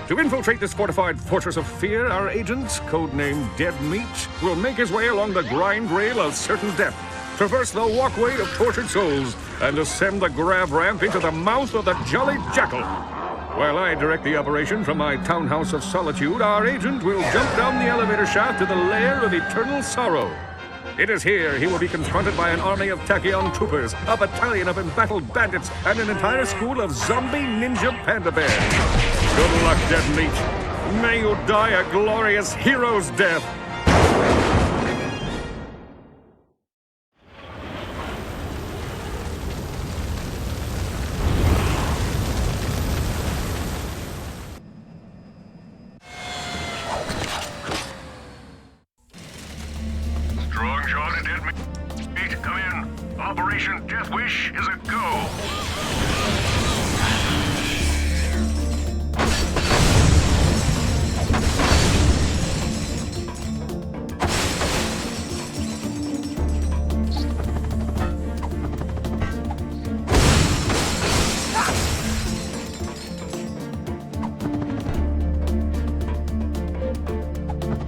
To infiltrate this fortified fortress of fear, our agent, codenamed Dead Meat, will make his way along the grind rail of certain depth, traverse the walkway of tortured souls, and ascend the grav ramp into the mouth of the Jolly Jackal. While I direct the operation from my townhouse of solitude, our agent will jump down the elevator shaft to the lair of eternal sorrow. It is here he will be confronted by an army of Tachyon troopers, a battalion of embattled bandits, and an entire school of zombie ninja panda bears. Good luck, Dead Meat. May you die a glorious hero's death. Strong shot at Dead Meat. Come in. Operation Death Wish is a go.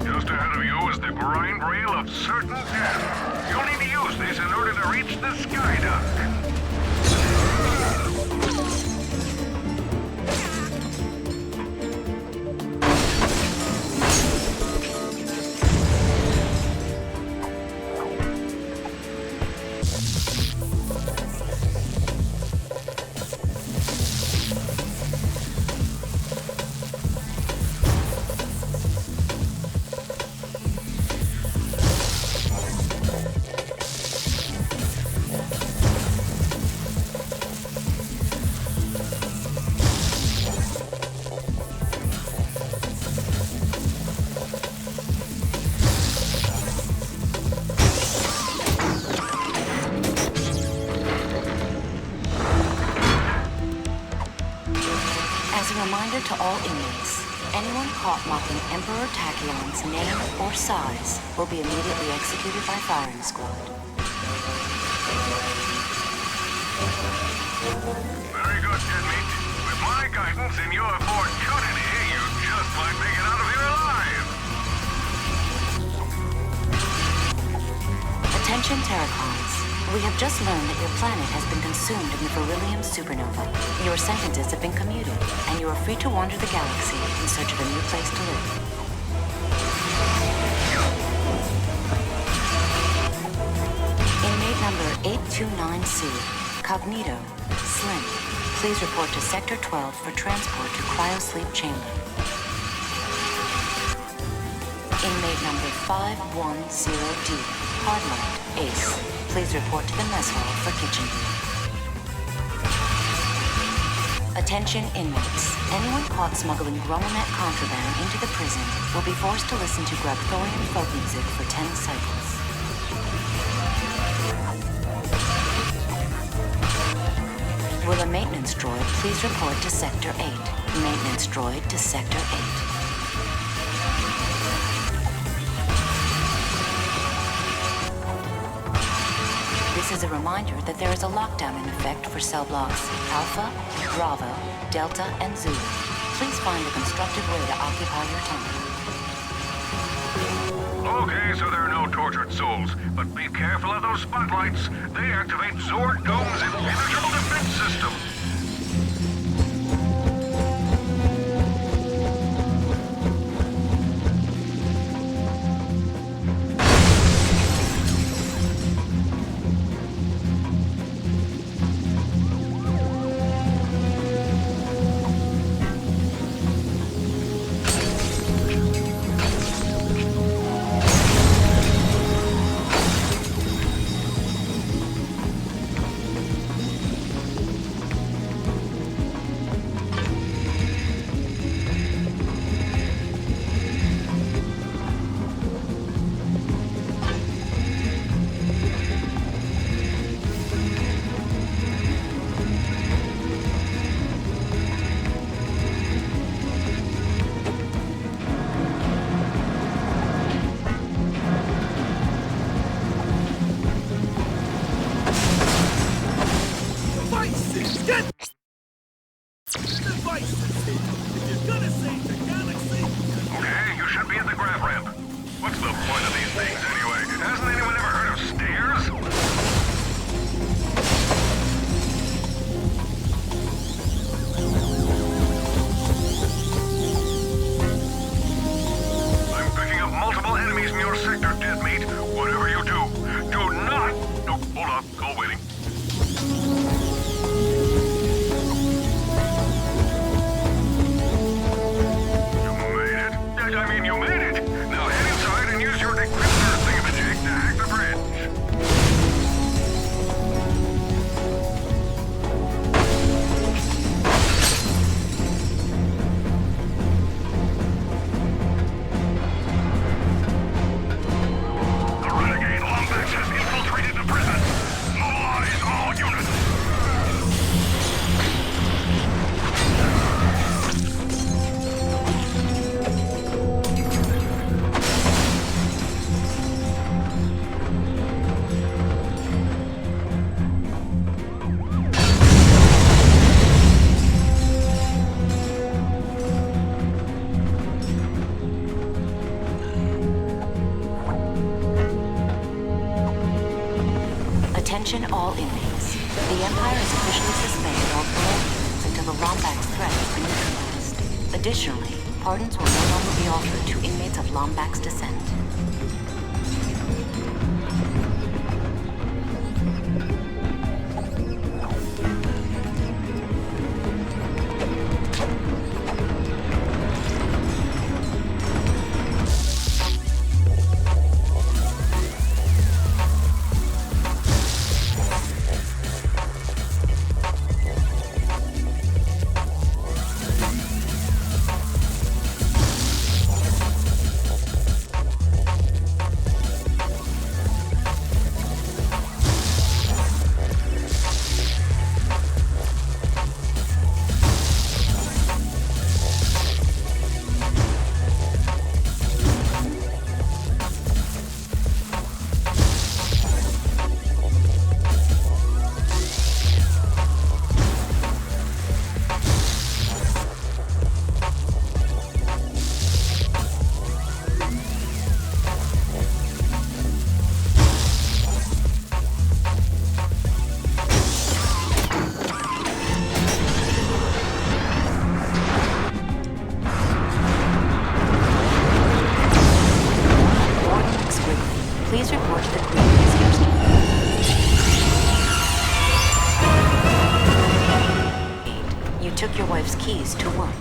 Just ahead of you is the grind rail of certain death. You'll need to use this in order to reach the Skydock. As a reminder to all inmates, anyone caught mocking Emperor Tachyon's name or size will be immediately executed by firing squad. Very good, Dead Meat. With my guidance and your opportunity, you just might make it out of here alive. Attention Terracons. We have just learned that your planet has been consumed in the beryllium supernova. Your sentences have been commuted, and you are free to wander the galaxy in search of a new place to live. Inmate number 829C, Cognito, Slim, please report to Sector 12 for transport to cryosleep chamber. Inmate number 510D. Hardline, Ace. Please report to the mess hall for kitchen duty. Attention inmates. Anyone caught smuggling Grummelnet contraband into the prison will be forced to listen to Grabthorian folk music for 10 cycles. Will a maintenance droid please report to Sector 8? Maintenance droid to Sector 8. This is a reminder that there is a lockdown in effect for cell blocks Alpha, Bravo, Delta, and Zulu. Please find a constructive way to occupy your time. Okay, so there are no tortured souls, but be careful of those spotlights. They activate Zord Dome's impenetrable defense system. Okay, you should be at the grav ramp. What's the point of these things anyway? Hasn't anyone ever heard of stairs? I'm picking up multiple enemies in your sector, Deadmeat. Whatever you do, do not... No, hold on. Call waiting. You made it! Now head inside and use your decryptor thingamajig to hack the bridge. The renegade Lombax has infiltrated the prison. Mobilize all units. Attention all inmates. The Empire has officially suspended all promotions until the Lombax threat has been neutralized. Additionally, pardons will no longer be offered to inmates of Lombax descent. Please report to the Cragmites. You took your wife's keys to work.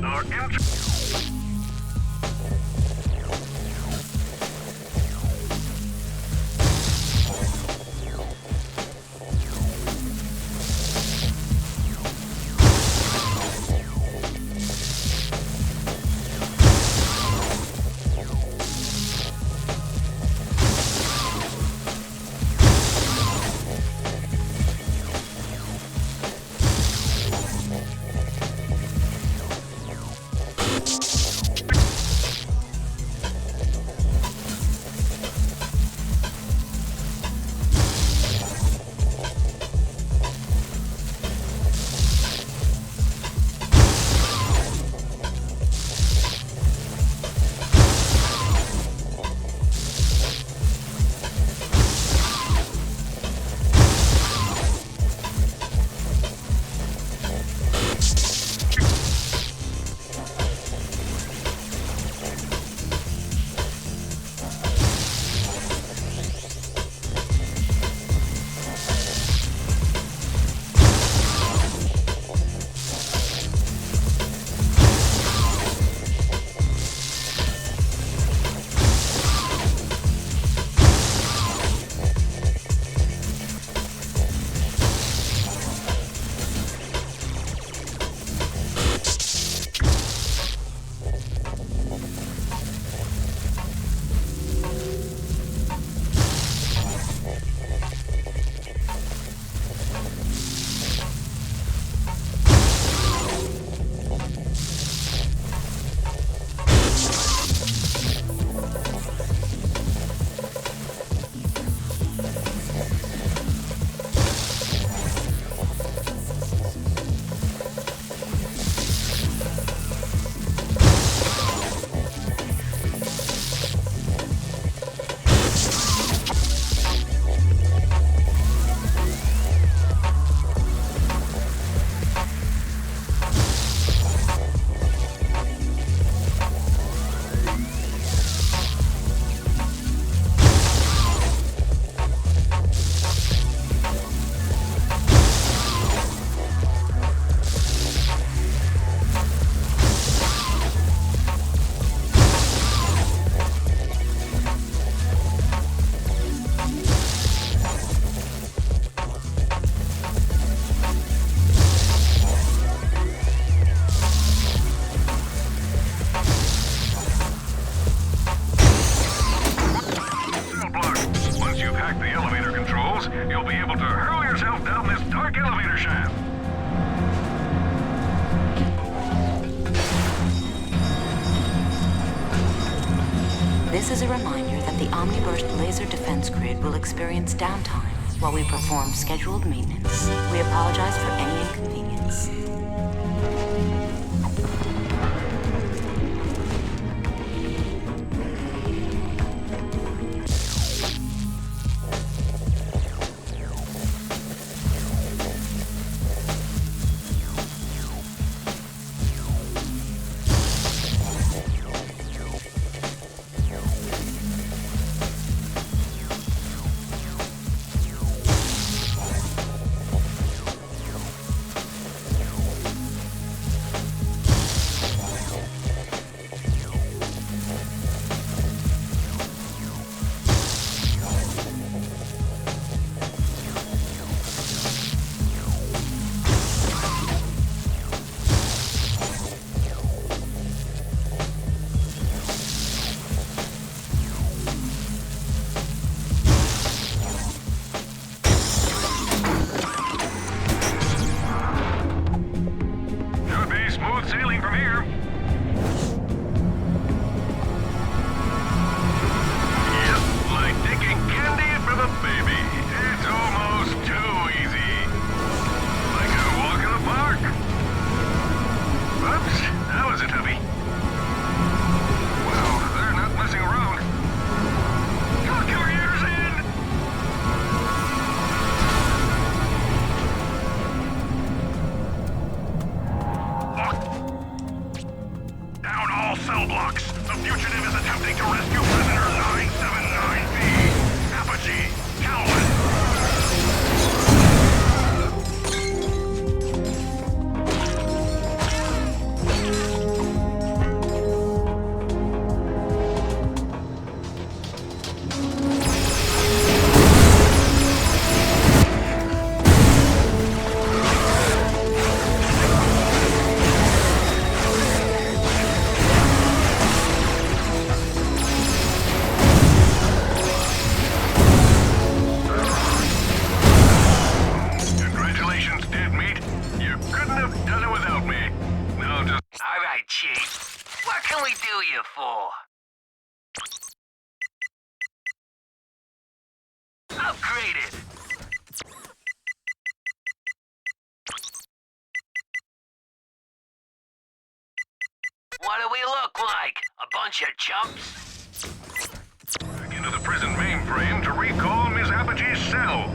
Our This is a reminder that the Omniburst laser defense grid will experience downtime while we perform scheduled maintenance. We apologize for any inconvenience. look like? A bunch of chumps? Back into the prison mainframe to recall Ms. Apogee's cell.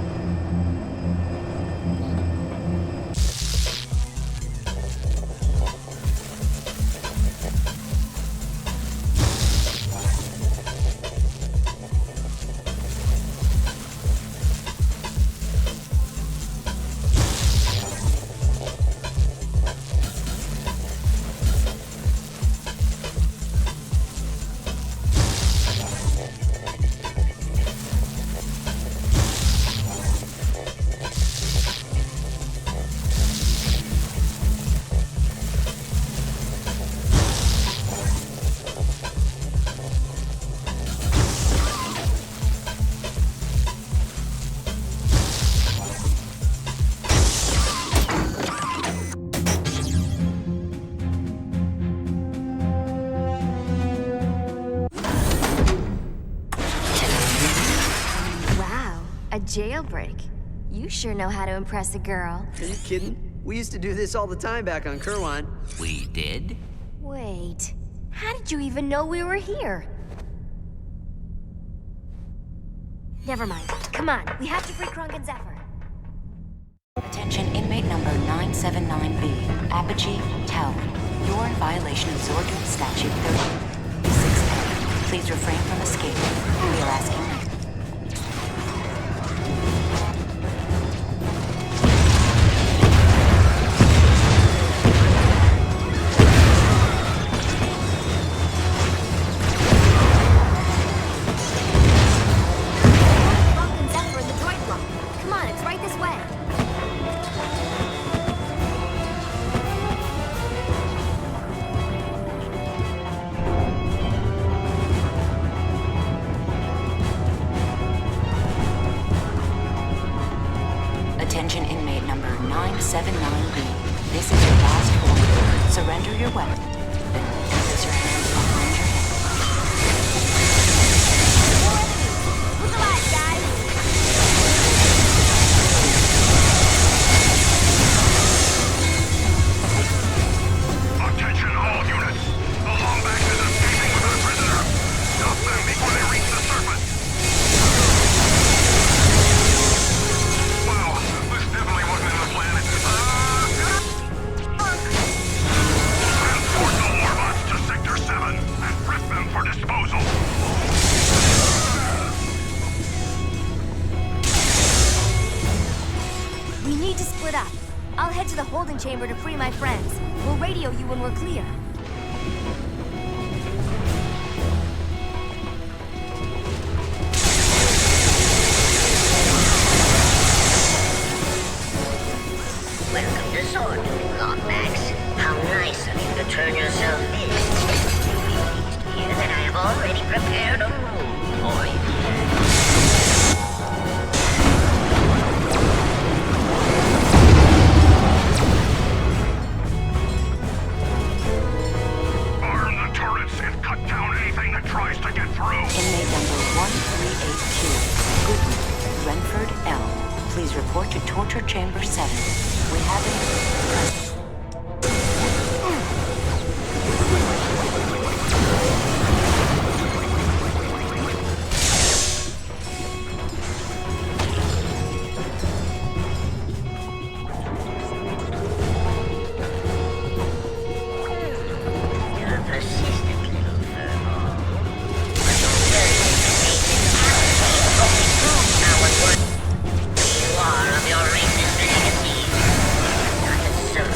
Jailbreak. You sure know how to impress a girl. Are you kidding? We used to do this all the time back on Kerwan. We did? Wait, how did you even know we were here? Never mind. Come on, we have to free Krunk and Zephyr. Attention inmate number 979B, Apogee Tower. You're in violation of Zorgan Statute 36A. Please refrain from escaping. We are asking you. Attention inmate number 979B. This is your last warning. Surrender your weapon. Then place your hands behind your head. Who's alive, guys? Attention all units. The Lombax is escaping with our prisoner. Stop them before they reach the surface. Wow, this definitely wasn't in the plan. Transport the warbots to Sector 7 and prep them for disposal. We need to split up. I'll head to the holding chamber to free my friends. We'll radio you when we're clear. Welcome to Sword, Lombax. How nice of you to turn yourself in. You'll be pleased to hear that I have already prepared a room for you. Arm the turrets and cut down anything that tries to get through. Inmate number 138Q, Goodman, Renford L. Please report to Torture Chamber 7. We have an... You're a persistent little furball. But your very only proves how unworthy you are of your racist legacy. Not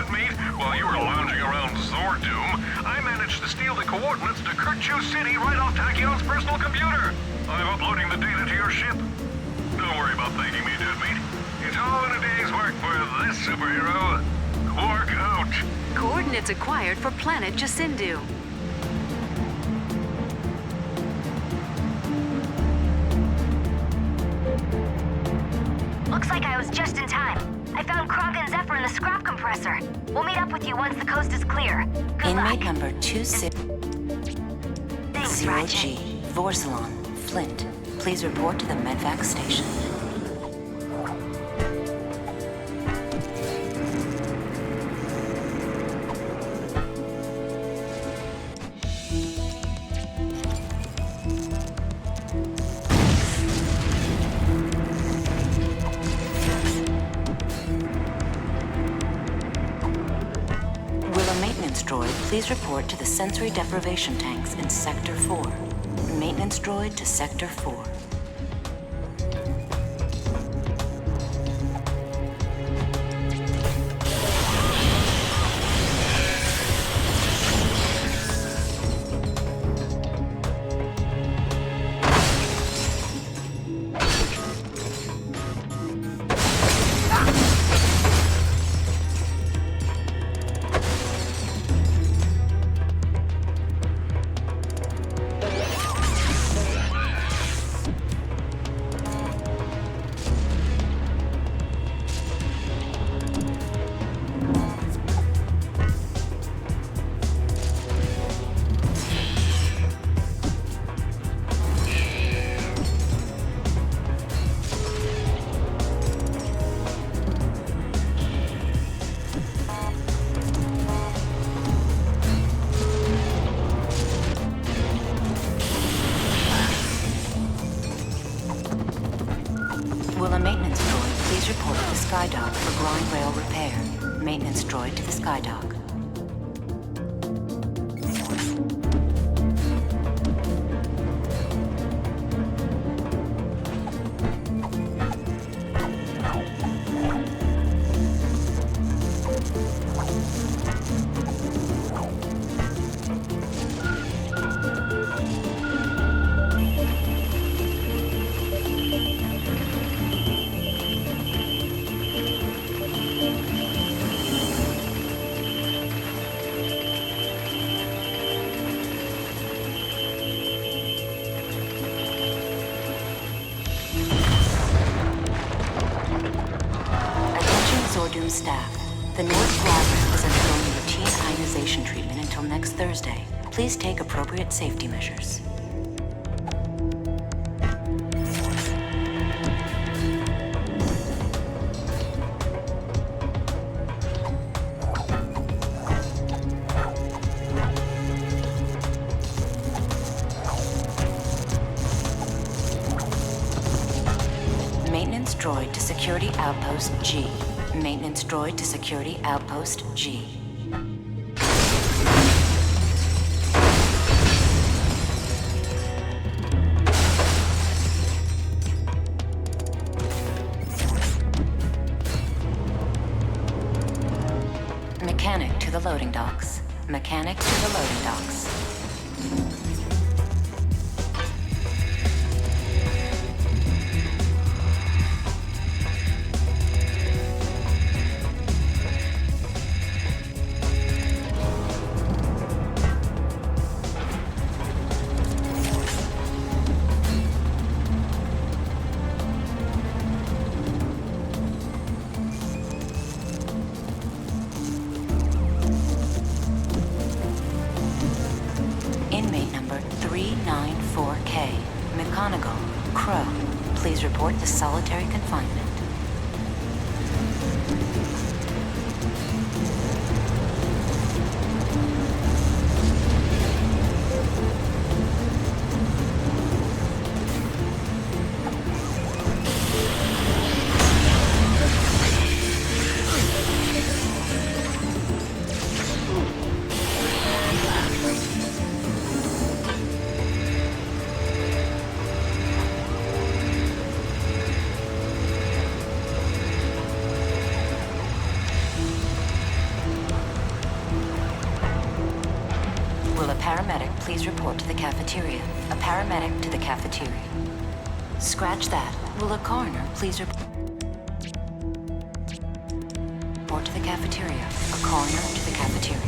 dead meat, while you were lounging around Zordoom, I managed to steal the coordinates to Kirchu City right off Tachyon's personal computer. I'm uploading the data to your ship. Don't worry about thanking me, dead meat. It's all in a day's work for this superhero. Quark out. Coordinates acquired for planet Jacindu. Looks like I was just in time. I found Krog and Zephyr in the scrap compressor. We'll meet up with you once the coast is clear. Good luck. Inmate number 260G, Vorsalon, Flint. Please report to the medvac station. Please report to the sensory deprivation tanks in Sector 4. Maintenance droid to Sector 4. Will a maintenance droid please report to the Skydock for grind rail repair? Maintenance droid to the Skydock. Staff. The North Quadrant is undergoing routine ionization treatment until next Thursday. Please take appropriate safety measures. Maintenance droid to Security Outpost G. Maintenance droid to Security Outpost G. Mechanic to the loading docks. Mechanic to the loading docks. Please report to solitary confinement. please report to the cafeteria. A paramedic to the cafeteria. Scratch that. Will a coroner please report to the cafeteria? A coroner to the cafeteria.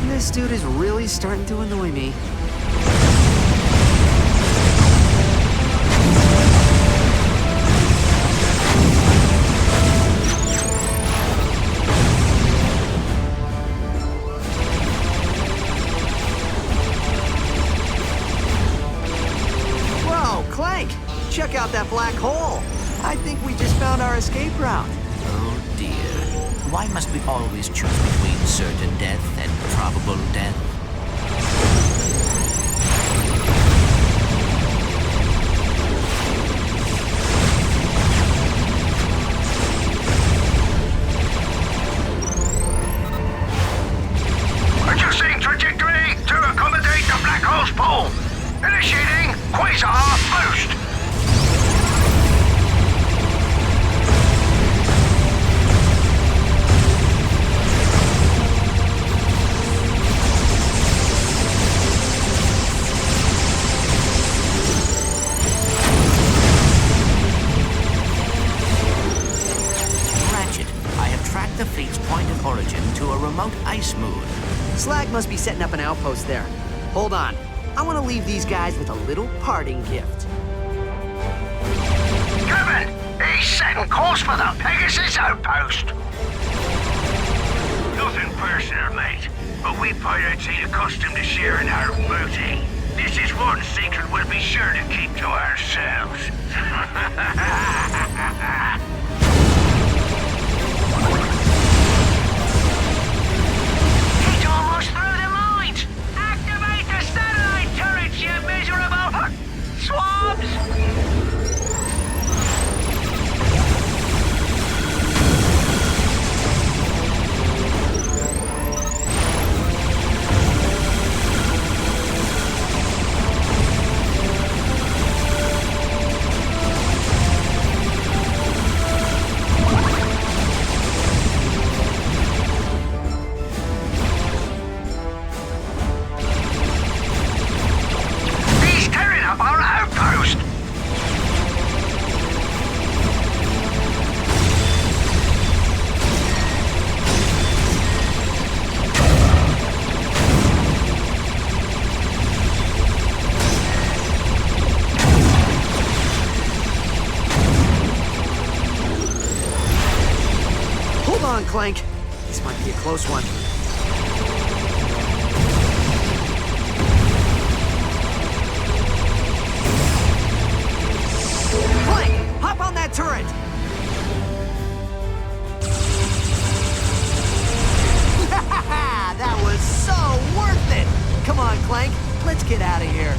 This dude is really starting to annoy me. Whoa, Clank! Check out that black hole! I think we just found our escape route. Oh dear. Why must we always choose between certain death and probable death? Adjusting trajectory to accommodate the black hole's pull. Initiating quasar boost. The fleet's point of origin to a remote ice moon. Slag must be setting up an outpost there. Hold on. I want to leave these guys with a little parting gift. Kevin, he's setting course for the Pegasus outpost. Nothing personal, mate. But we pirates ain't accustomed to sharing our booty. This is one secret we'll be sure to keep to ourselves. Almost through the mines! Activate the satellite turrets, you miserable swabs! Clank. This might be a close one. Clank, hop on that turret! That was so worth it! Come on, Clank, let's get out of here.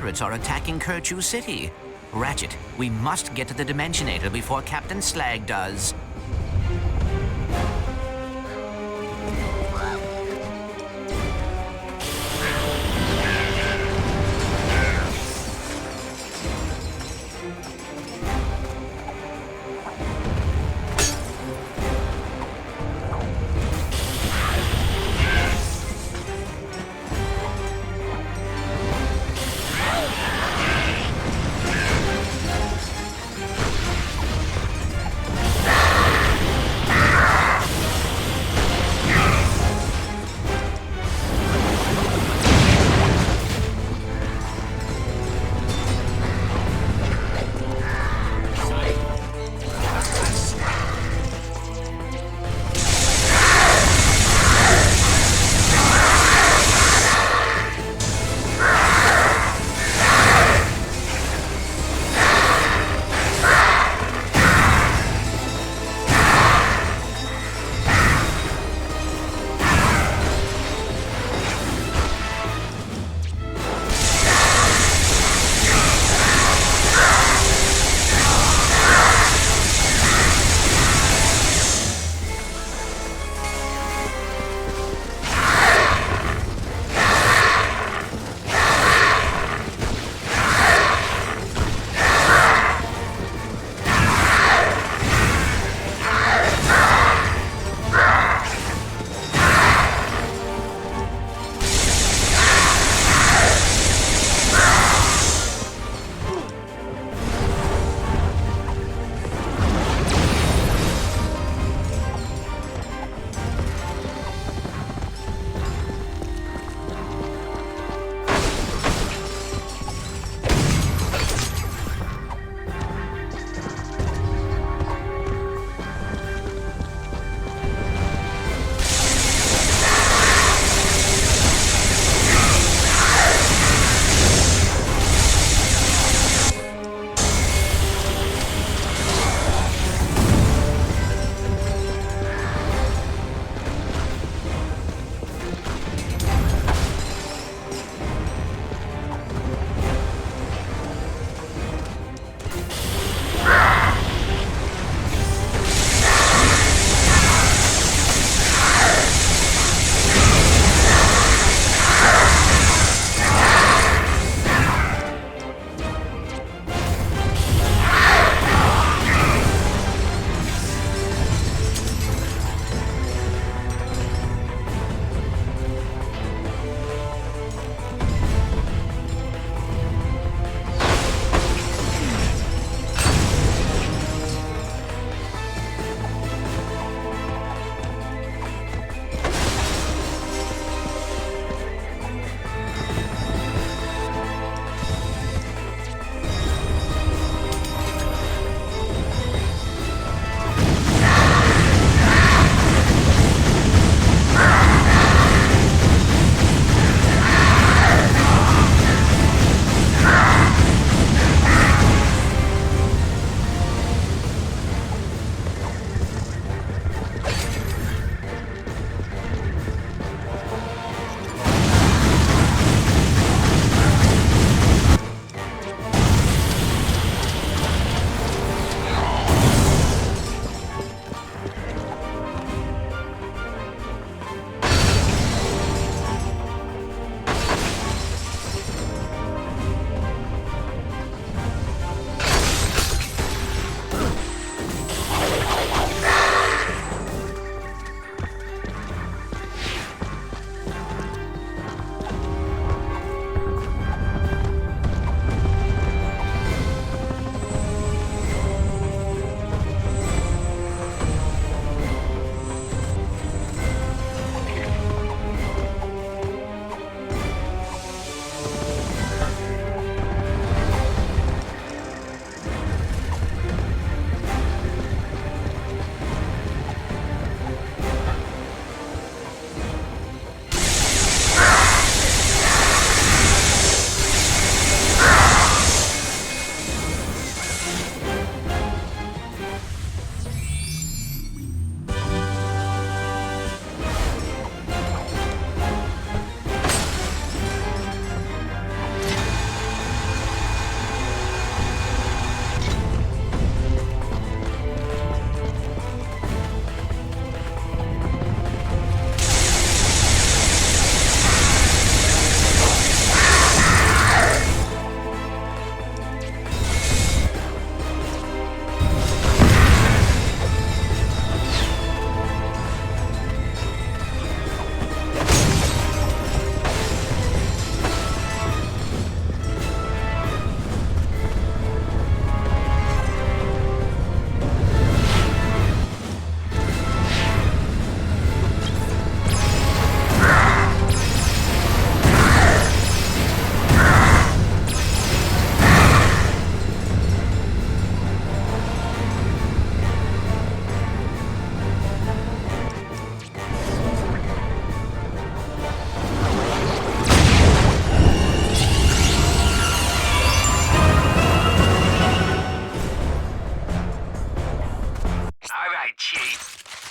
pirates are attacking Kerchu City. Ratchet, we must get to the Dimensionator before Captain Slag does.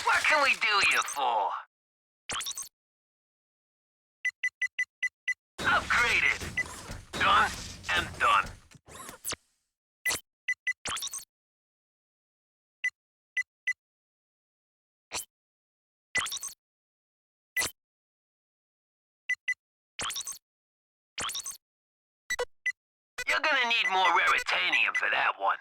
What can we do you for? Upgraded. Done and done. You're gonna need more raritanium for that one.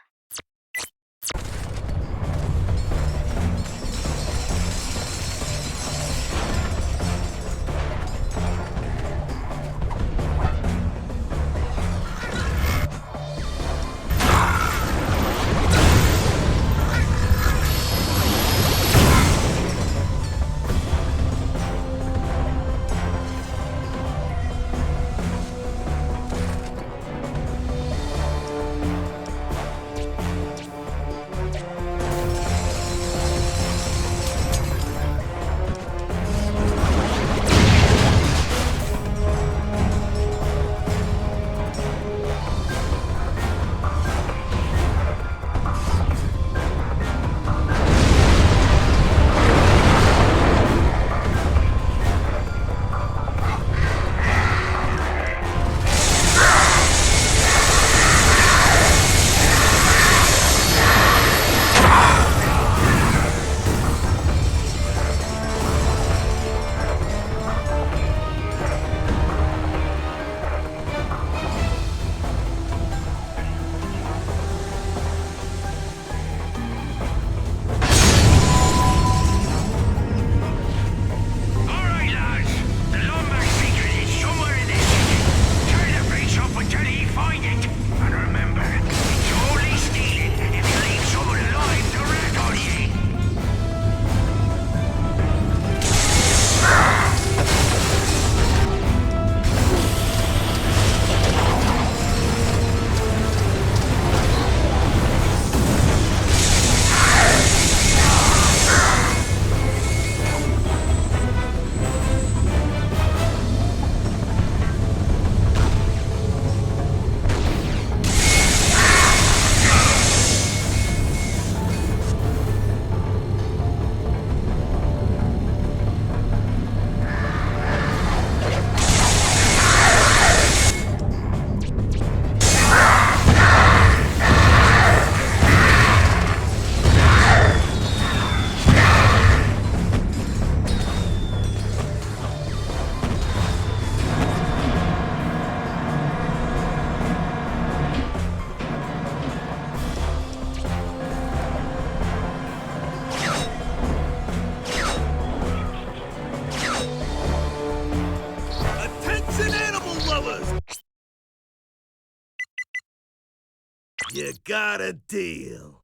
You got a deal.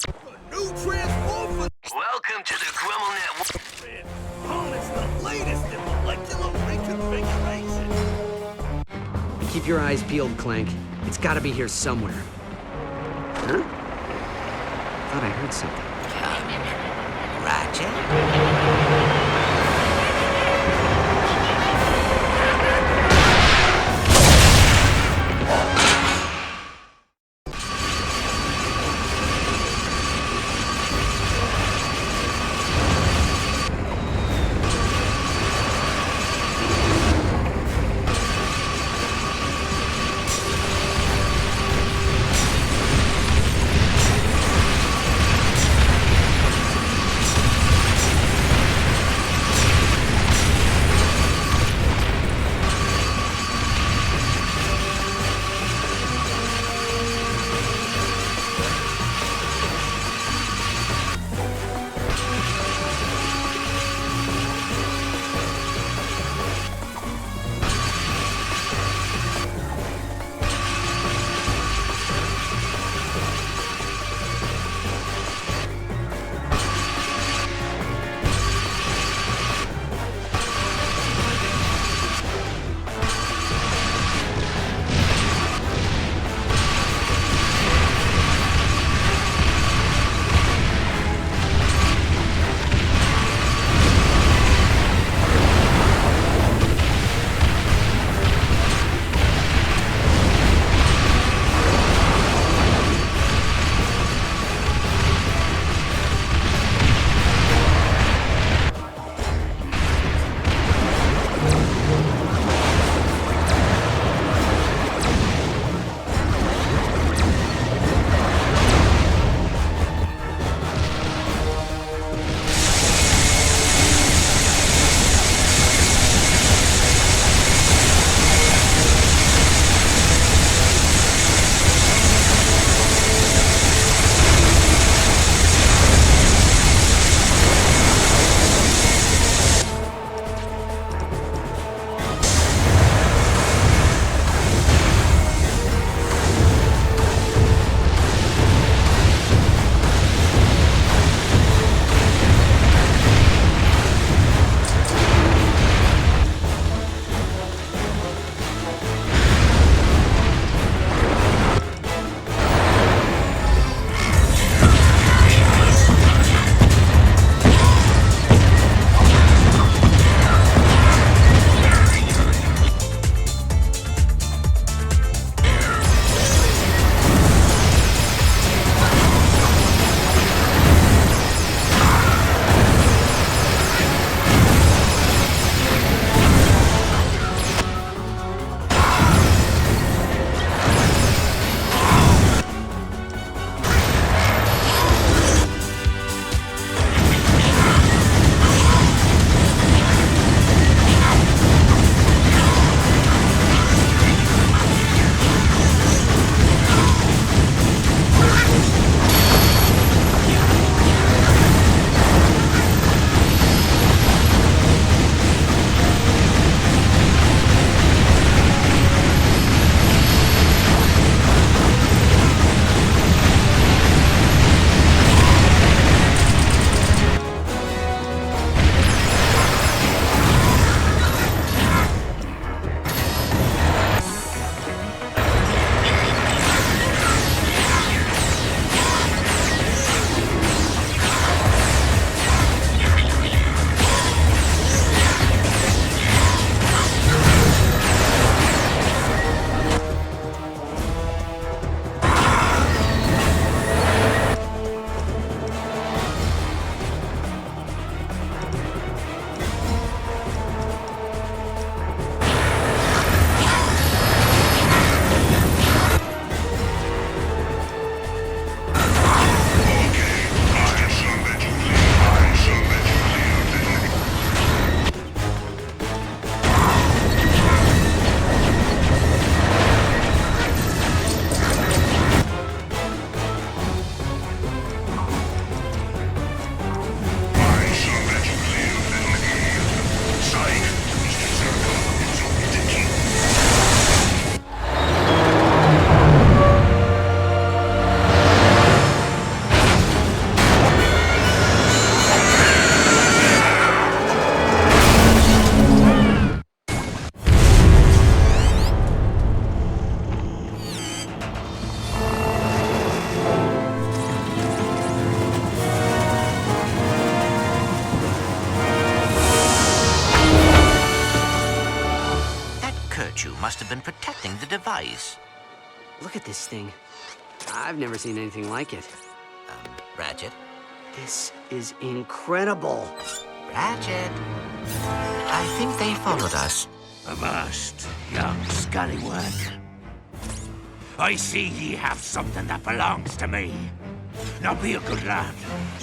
A new transform for... Welcome to the Grummel Network. Harness the latest in molecular reconfiguration. Keep your eyes peeled, Clank. It's gotta be here somewhere. Huh? Thought I heard something. Ratchet? have been protecting the device. Look at this thing. I've never seen anything like it. Ratchet? This is incredible. Ratchet? I think they followed us. Avast, young scallywag. I see ye have something that belongs to me. Now be a good lad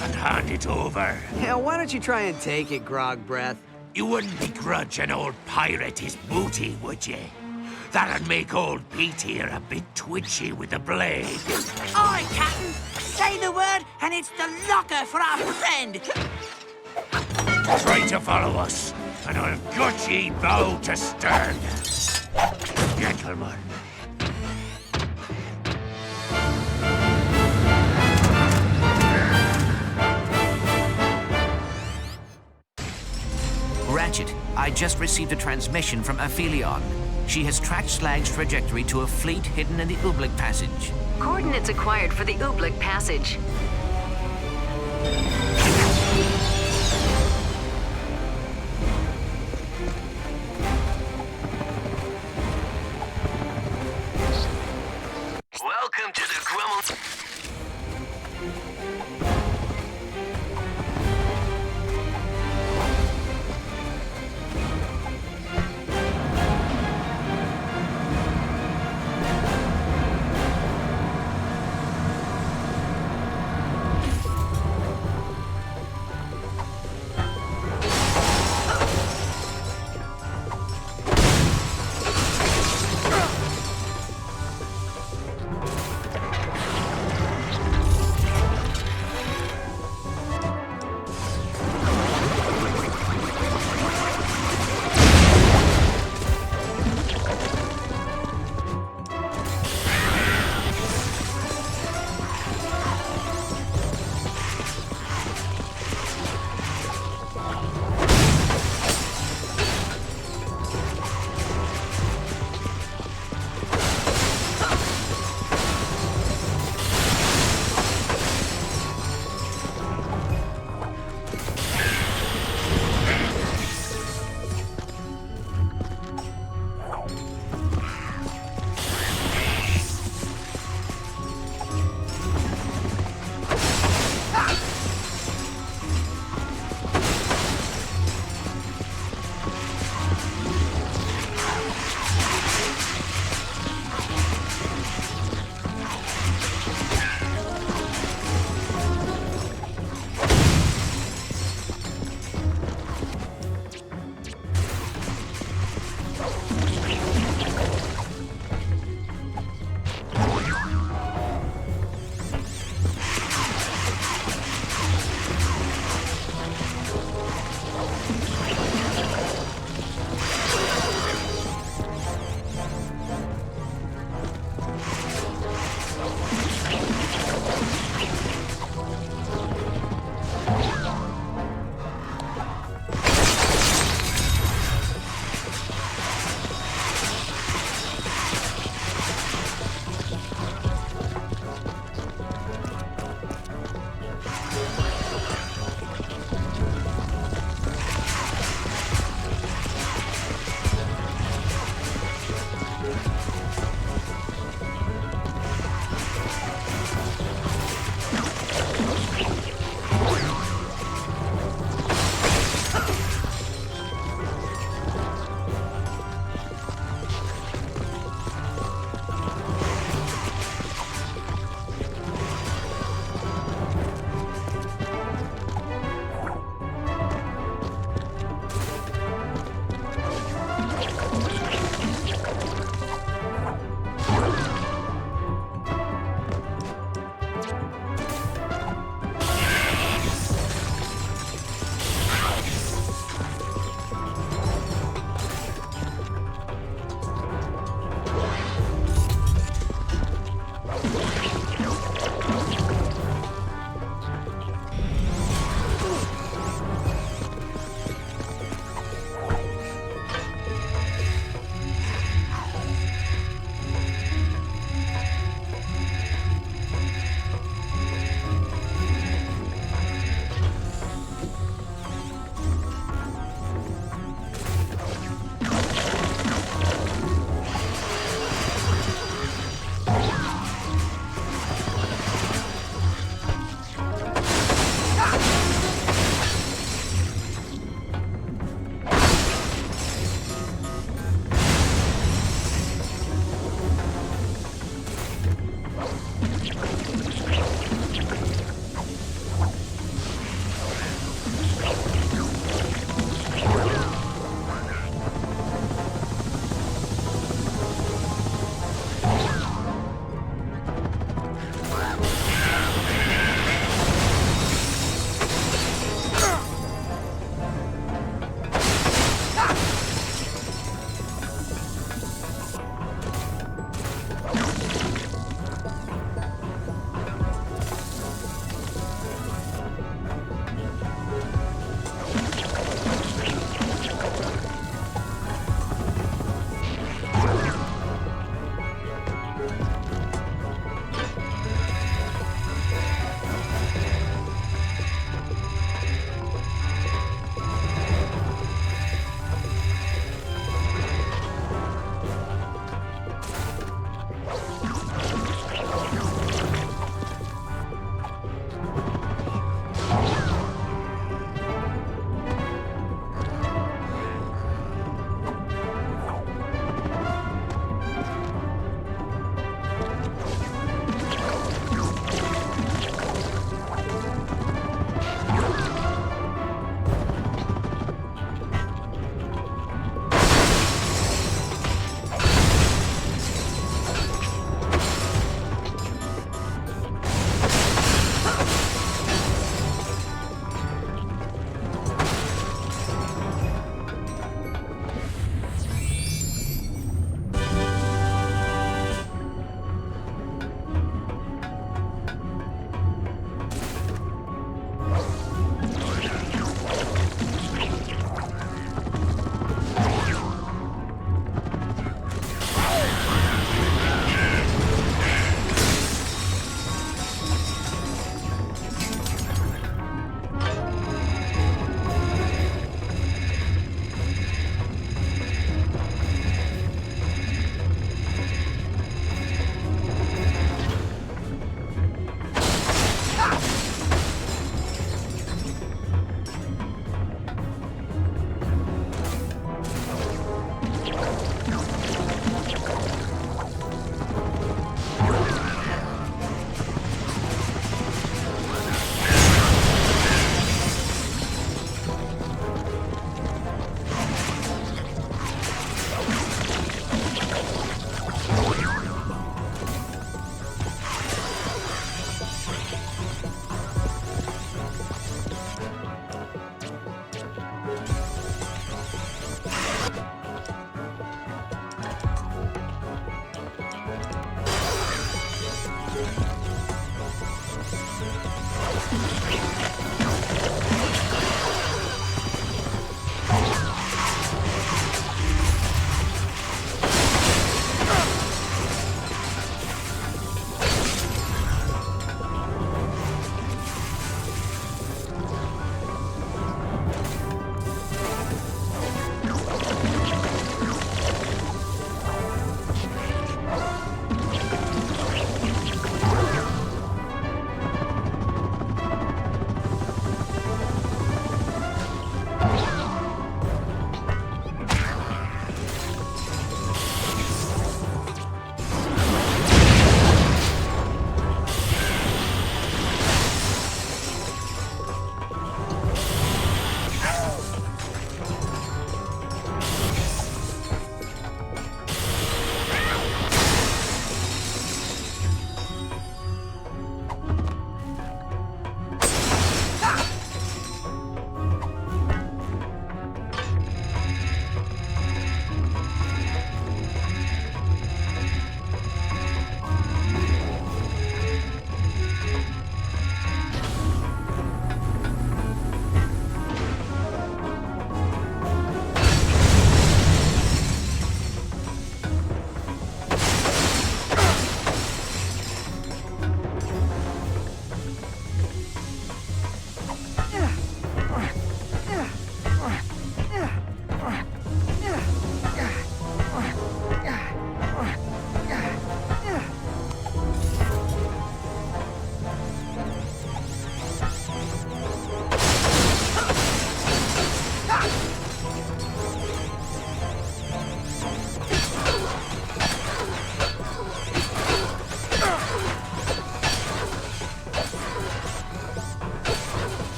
and hand it over. Yeah, why don't you try and take it, Grog Breath? You wouldn't begrudge an old pirate his booty, would ye? That'd make old Pete here a bit twitchy with the blade. Aye, Captain. Say the word, and it's the locker for our friend. Try to follow us, and I'll gut ye bow to stern. Gentlemen. Ratchet, I just received a transmission from Aphelion. She has tracked Slag's trajectory to a fleet hidden in the Ooblik Passage. Coordinates acquired for the Ooblik Passage. Welcome to the Grummel...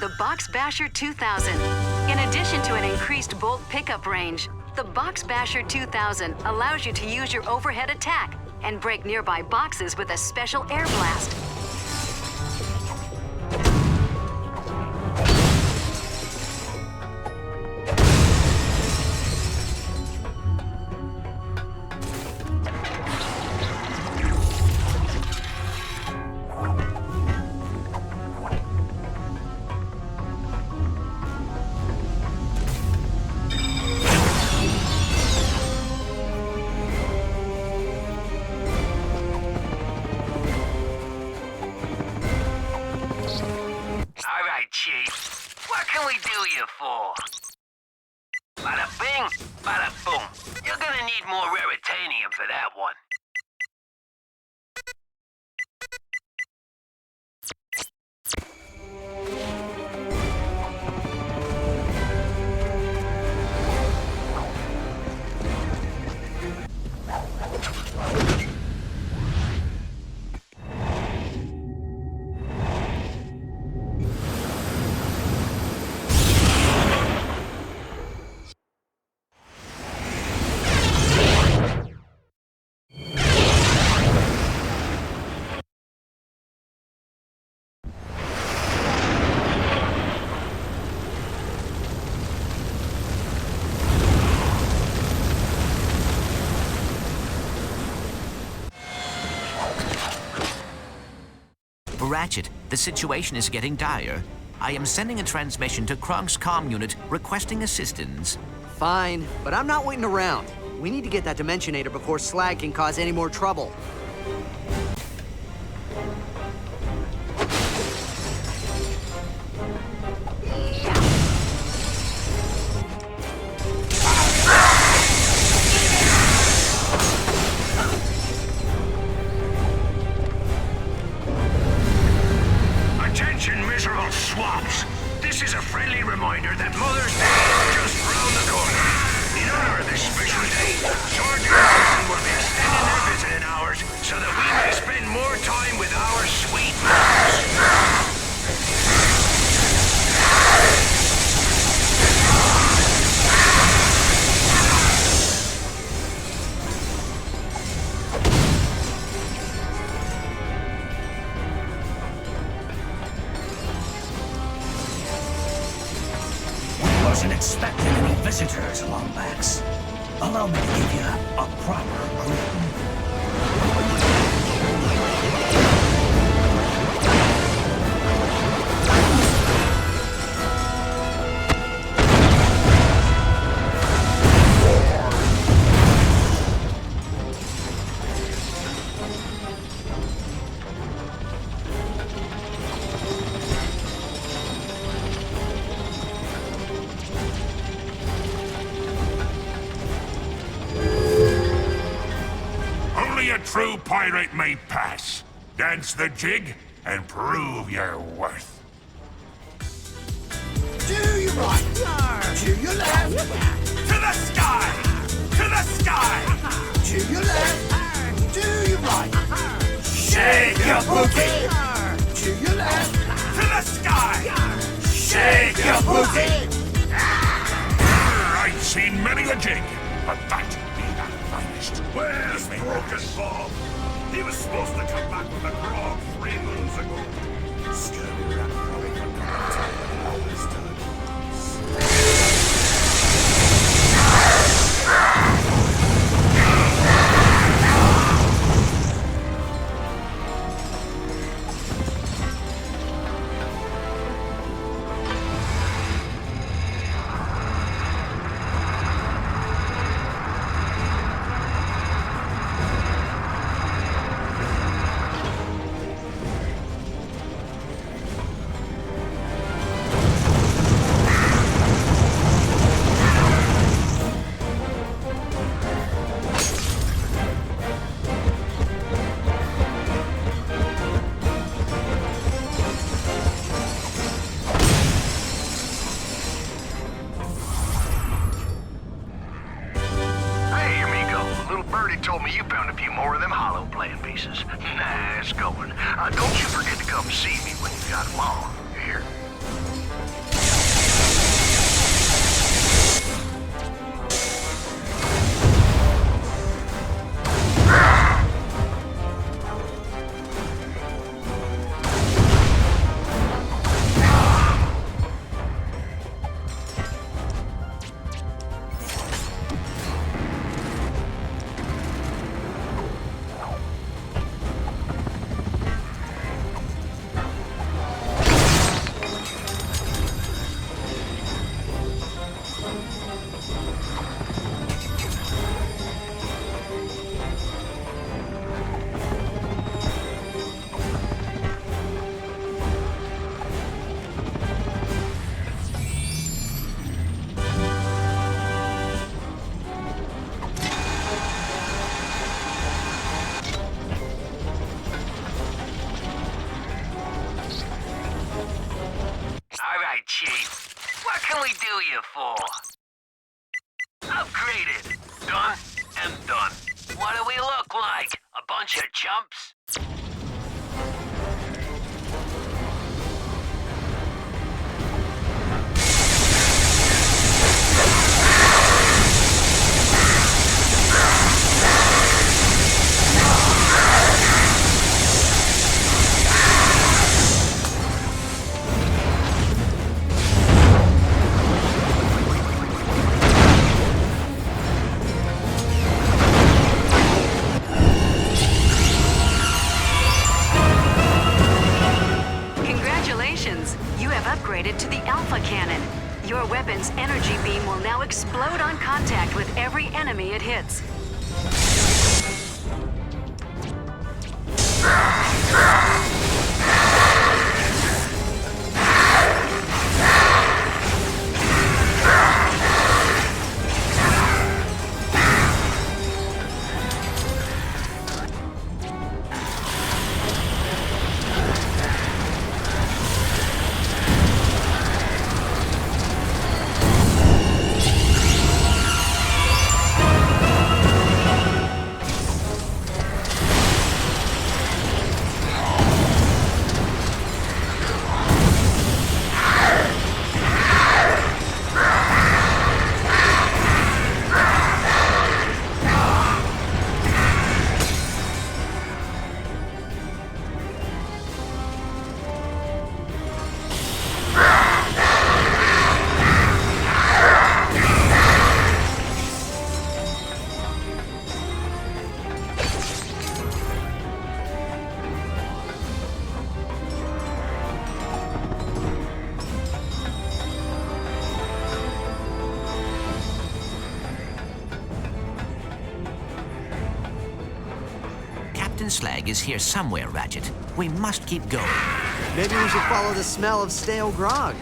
The Box Basher 2000. In addition to an increased bolt pickup range, the Box Basher 2000 allows you to use your overhead attack and break nearby boxes with a special air blast. Ratchet, the situation is getting dire. I am sending a transmission to Kronk's comm unit requesting assistance. Fine, but I'm not waiting around. We need to get that Dimensionator before Slag can cause any more trouble. visitors, Lombax. Allow me to give you a proper greeting. True pirate may pass. Dance the jig and prove your worth. To your right, to your left, to the sky, to the sky, to your left, to your right. Shake your booty. To your left, to the sky. Shake your booty. I've seen many a jig, but that be the finest. Where's Broken Bob? He was supposed to come back with a grog 3 moons ago. Scurvy rat probably forgot to tell him all this time. told me you found a few more of them hollow playing pieces. Nice going. Don't you forget to come see me when you got them all. Here. Upgraded. Done and done. What do we look like? A bunch of chumps? Upgraded to the Alpha Cannon. Your weapon's energy beam will now explode on contact with every enemy it hits. Captain Slag is here somewhere, Ratchet. We must keep going. Maybe we should follow the smell of stale grog.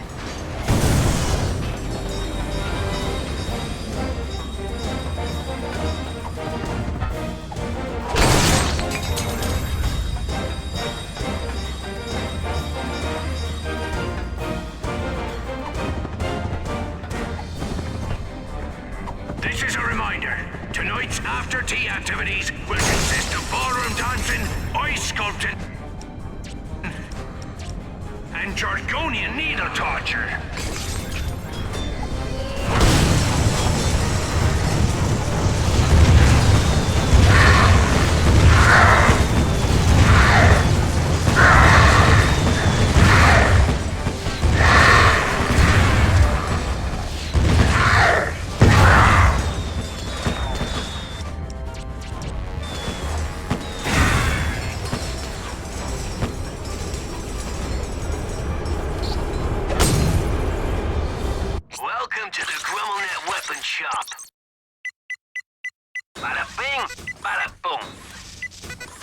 This is a reminder. Tonight's after-tea activities will consist of ballroom dancing, ice sculpting, and Jargonian needle torture. Welcome to the GrummelNet Weapon Shop. Bada bing, bada boom.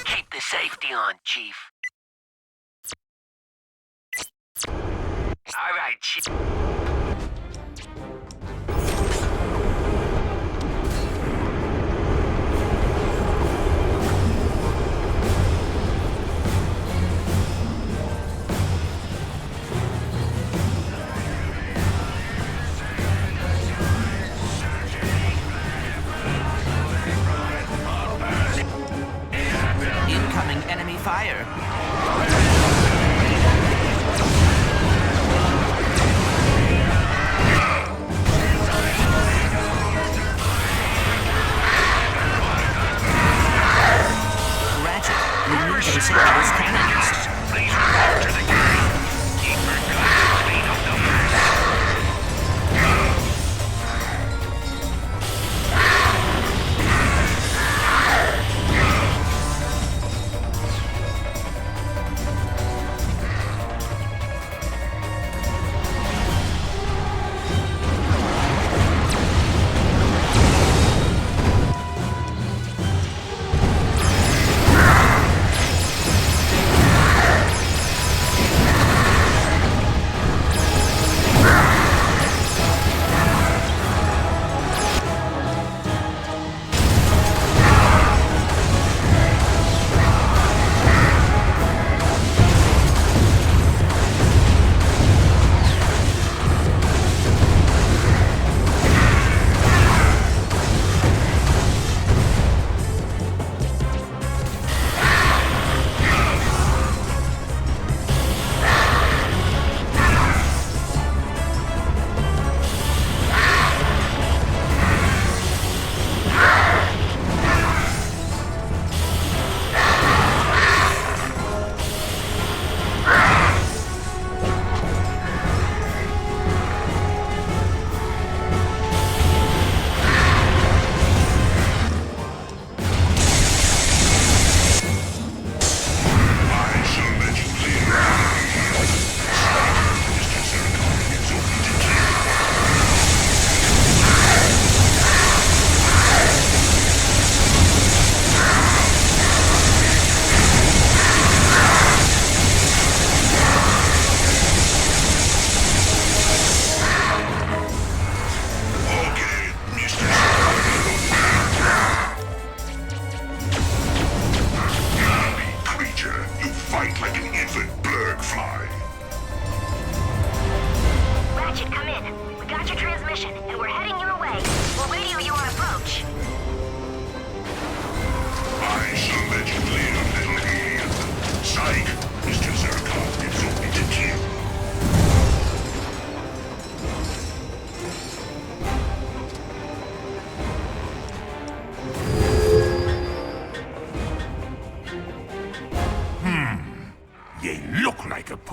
Keep the safety on, Chief. All right, Chief. Incoming enemy fire. Ratchet, we need to secure those cannons. Please report to the gang. Keep her guns and clean up the mess.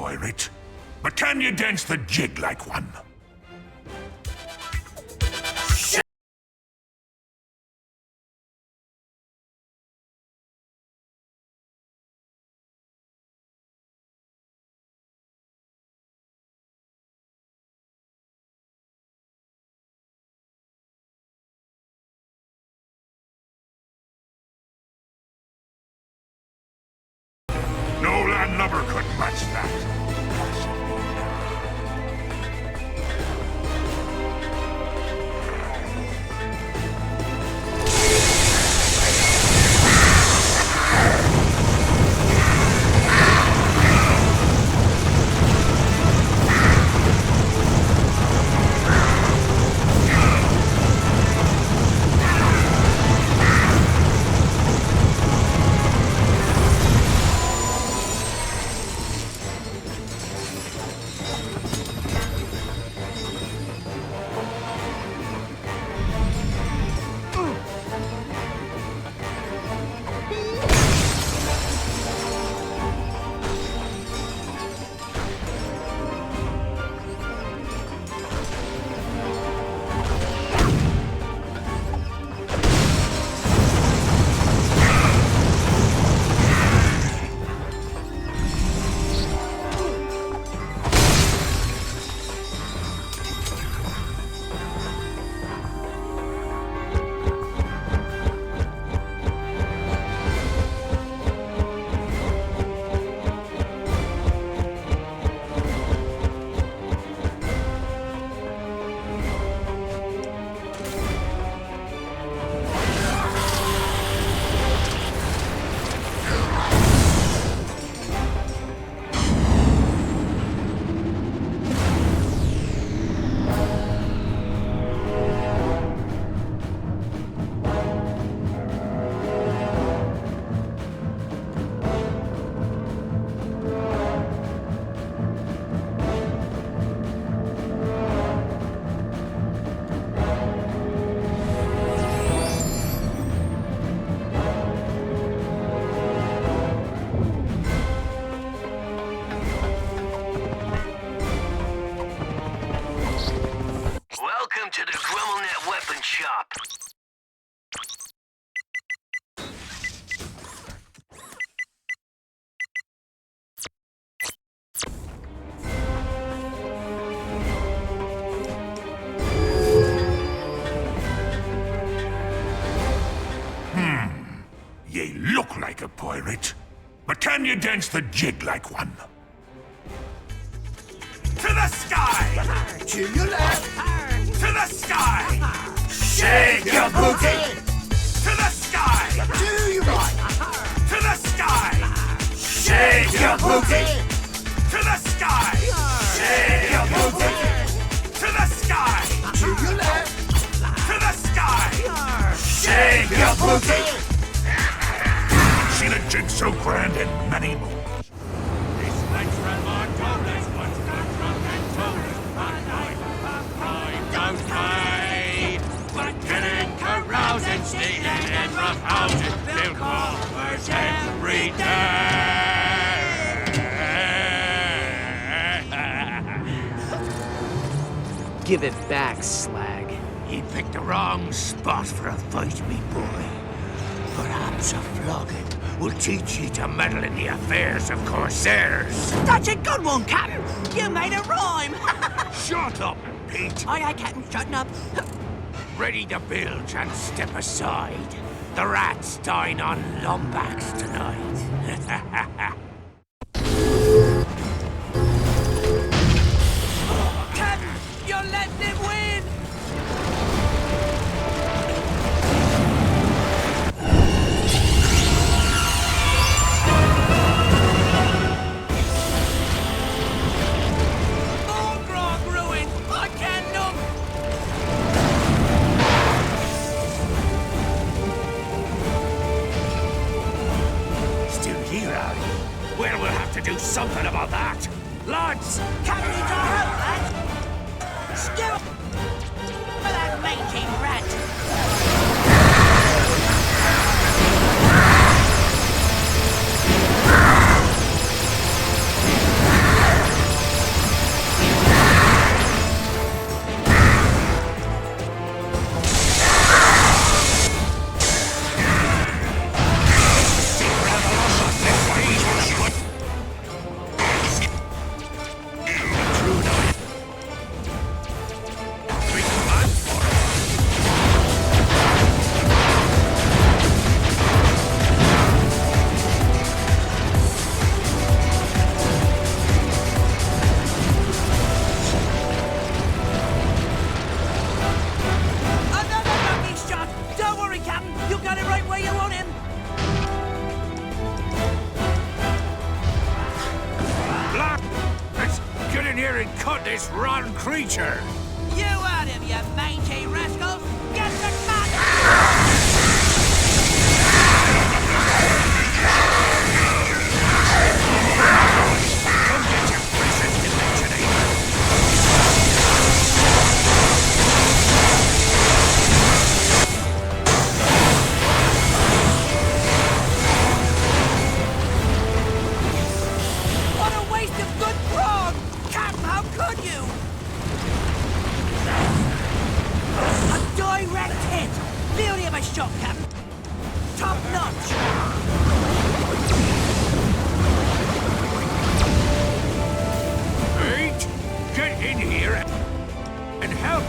pirate. But can you dance the jig like one? Ye look like a pirate, but can you dance the jig like one? To the sky! To your left! To the sky! Shake your booty! To the sky! To your right! To the sky! Shake your booty! To the sky! Shake your booty! To the sky! To your left! To the sky! Shake your booty! Seen a jig so grand and many more. Don't mind, but getting caroused and stealing in rough houses, they'll call for every day. Give it back, slag. He picked the wrong spot for a fight, me boy. Perhaps a flogging will teach you to meddle in the affairs of corsairs. That's a good one, Captain. You made a rhyme. Shut up, Pete. Aye, Captain, shutting up. Ready to bilge and step aside. The rats dine on Lombax tonight. Captain, you're letting him win. More grog ruin. I can't look. Still here, are you? Well, we'll have to do something about that. Lads! Captain needs our help, lads. Steer for that mangy rat. Another lucky shot. Don't worry, Captain. You got it right where you want him. Black! Let's get in here and cut this rotten creature! You out of you mangy rascals. Get the cut. Come get your present, Dimensionator! What a waste of good grog. Captain, how could you? A direct hit. Beauty of a shot, Captain. Top notch. Pete, get in here and help,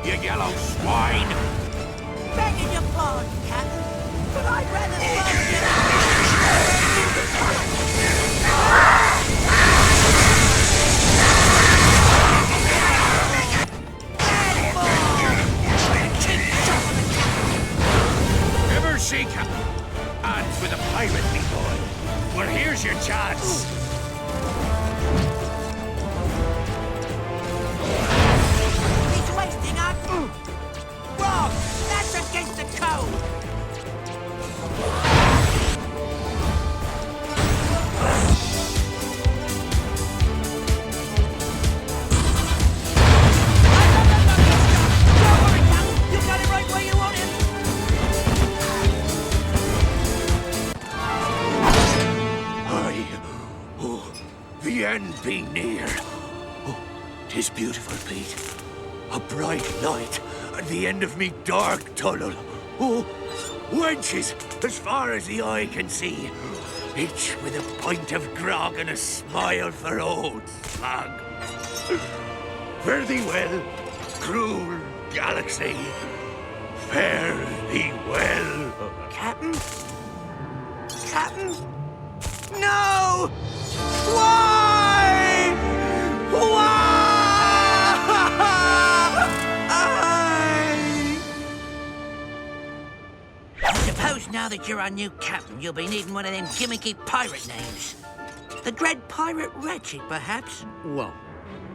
you yellow swine! Begging your pardon, Captain, but I'd rather slow Ever see hands with a pirate, me boy? Well, here's your chance. He's wasting our... Grog, that's against the code. Don't worry, Captain. You got it right where you want him. The end be near. Oh, 'tis beautiful, Pete. A bright light at the end of me dark tunnel. Oh, wenches as far as the eye can see. Each with a pint of grog and a smile for old Slug. Fare thee well, cruel galaxy. Fare thee well. Captain? Now that you're our new captain, you'll be needing one of them gimmicky pirate names. The Dread Pirate Ratchet, perhaps? Whoa.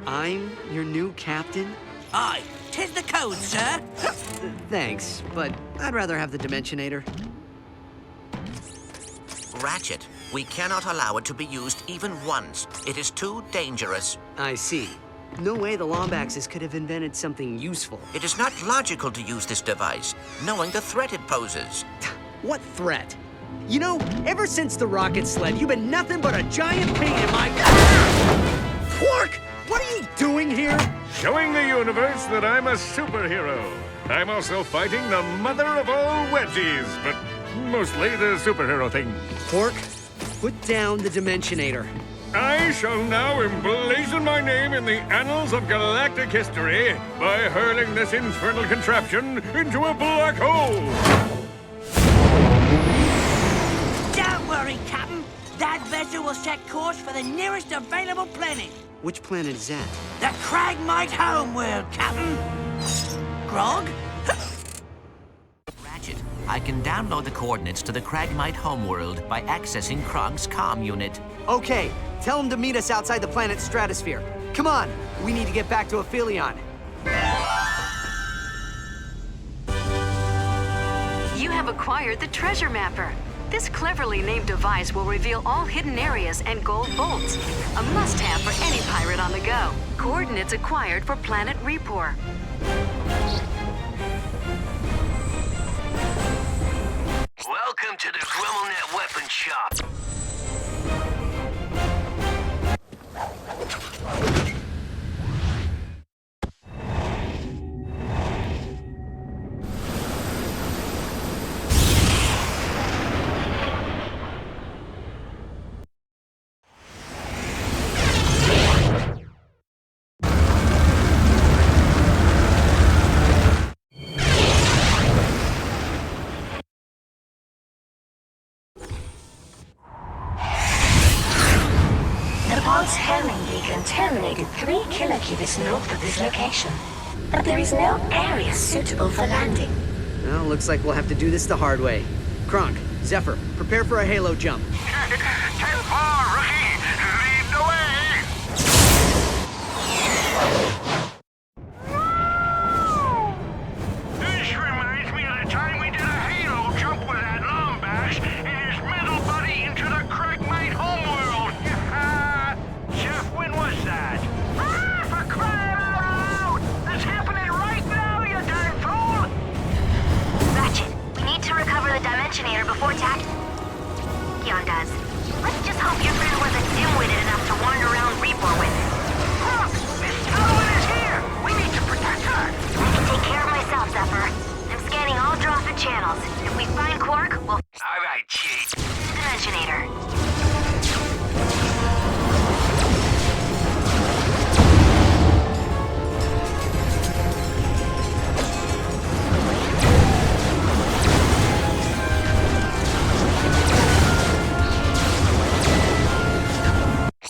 I'm your new captain? Aye, 'tis the code, sir. Thanks, but I'd rather have the Dimensionator. Ratchet, we cannot allow it to be used even once. It is too dangerous. I see. No way the Lombaxes could have invented something useful. It is not logical to use this device, knowing the threat it poses. What threat? You know, ever since the rocket sled, you've been nothing but a giant pain in my... Quark! What are you doing here? Showing the universe that I'm a superhero. I'm also fighting the mother of all wedgies, but mostly the superhero thing. Quark, put down the Dimensionator. I shall now emblazon my name in the annals of galactic history by hurling this infernal contraption into a black hole. Don't worry, Captain. That vessel will set course for the nearest available planet. Which planet is that? The Cragmite homeworld, Captain. Grog? Ratchet, I can download the coordinates to the Cragmite homeworld by accessing Krog's comm unit. Okay, tell him to meet us outside the planet's stratosphere. Come on, we need to get back to Aphelion. You have acquired the Treasure Mapper. This cleverly named device will reveal all hidden areas and gold bolts. A must-have for any pirate on the go. Coordinates acquired for planet Repor. Welcome to the GremmelNet Weapon Shop. Terminated 3 kilocubits north of this location, but there is no area suitable for landing. Well, looks like we'll have to do this the hard way. Kronk, Zephyr, prepare for a halo jump. 10-4, rookie! Lead the way! This reminds me of the time we did a halo jump with that Lombax and his middle buddy into the Cragmite homeworld. Jeff, when was that? For crying out loud! That's happening right now, you darn fool! Ratchet, we need to recover the Dimensionator before Tachyon does. Let's just hope your friend wasn't dim-witted enough to wander around Repor with it. Look! Miss Talon is here! We need to protect her! I can take care of myself, Zephyr. I'm scanning all Drawford channels. If we find Quark, we'll... All right, Chief. Dimensionator.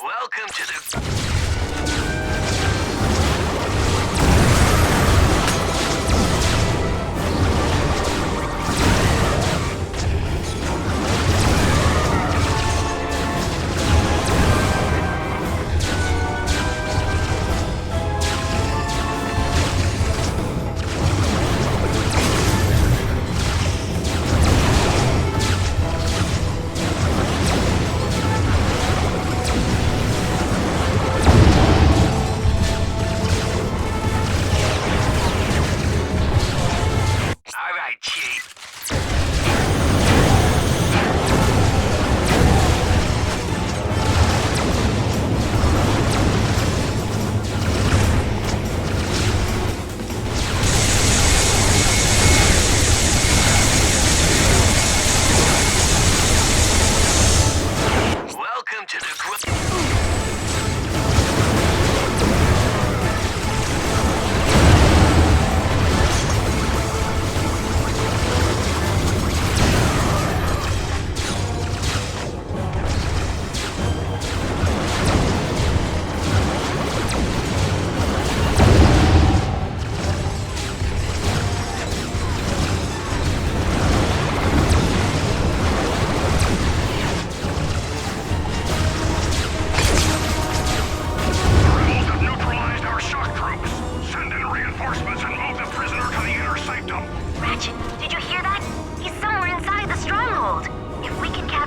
Welcome to the...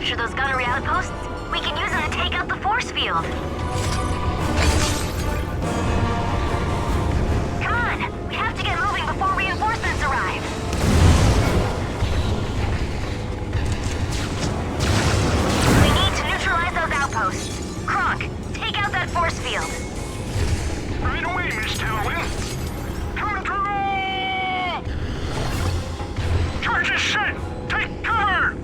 capture those gunnery outposts, we can use them to take out the force field. Come on, we have to get moving before reinforcements arrive. We need to neutralize those outposts. Kronk, take out that force field. Right away, Miss Talwyn. Coming through! Charge is set! Take cover!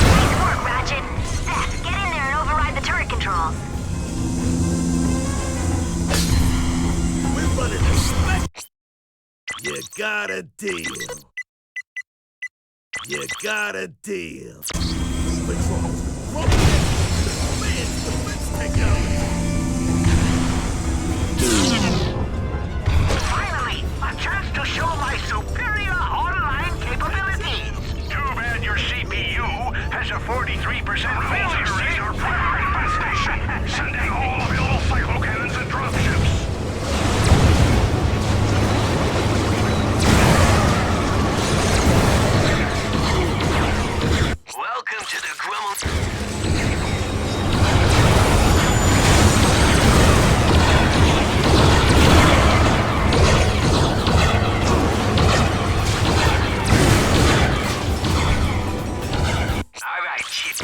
Nice work, Ratchet. Steph, get in there and override the turret controls. We're running a spec. You got a deal. You got a deal. Patrols, man's defense technology. Finally, a chance to show my superior online capabilities. Too bad your CPU has a 43% failure rate. Our primary infestation. Sending all available cyclocannons and dropships. Welcome to the Grummel. All right, Chip.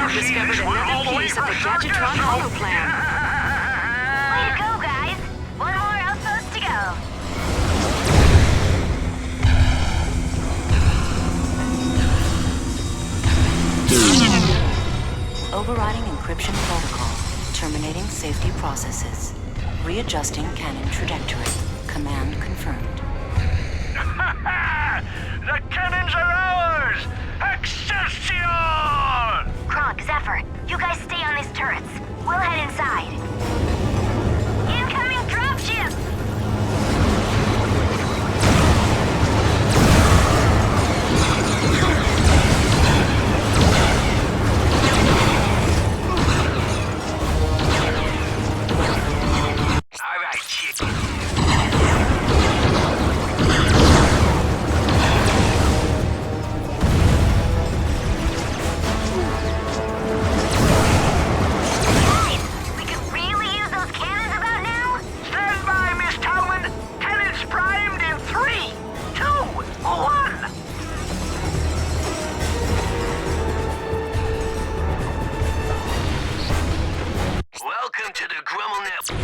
Discovered another piece of the Gadgetron holo plan. Way to go, guys! One more outpost to go. Overriding encryption protocol. Terminating safety processes. Readjusting cannon trajectory. Command confirmed. The cannons are ours! Excelsior! Kronk, Zephyr, you guys stay on these turrets. We'll head inside. Incoming dropship! All right, Chip. Welcome to the Grummel Network.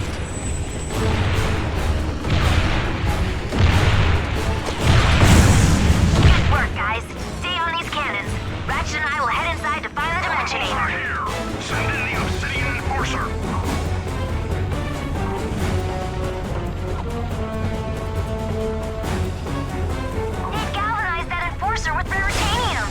Good work, guys. Stay on these cannons. Ratchet and I will head inside to find the Dimensionator. Here. Send in the Obsidian Enforcer. Need galvanize that Enforcer with Raritanium.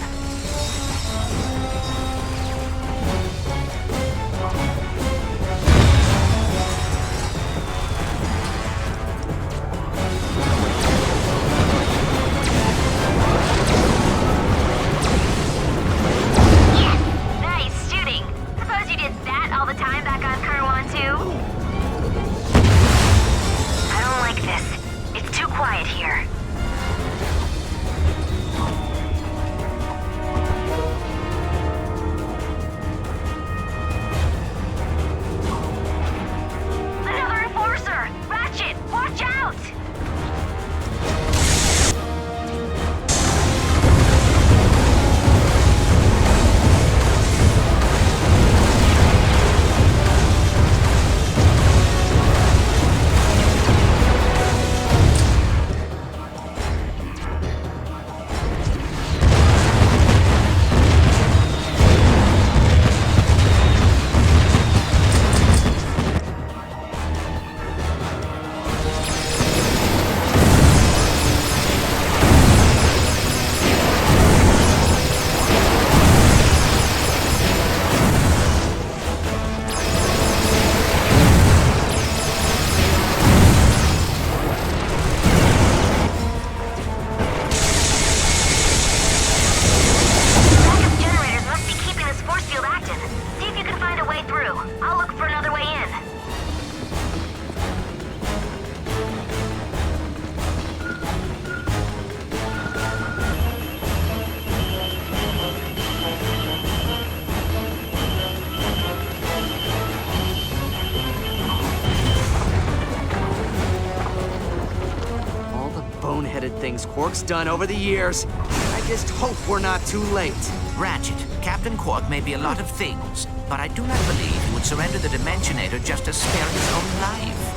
things Quark's done over the years. I just hope we're not too late. Ratchet, Captain Quark may be a lot of things, but I do not believe he would surrender the Dimensionator just to spare his own life.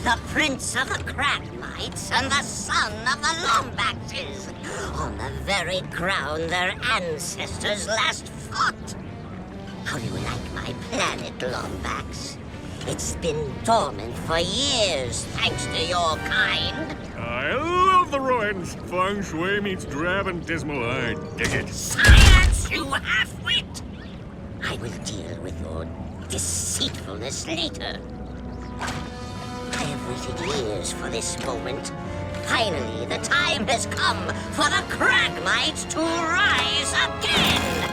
The prince of the Cragmites and the son of the Lombaxes, on the very ground their ancestors last fought. How do you like my planet, Lombax? It's been dormant for years, thanks to your kind. I love the ruins. Feng Shui meets drab and dismal. I dig it. Silence, you half-wit! I will deal with your deceitfulness later. I have waited years for this moment. Finally, the time has come for the Cragmites to rise again!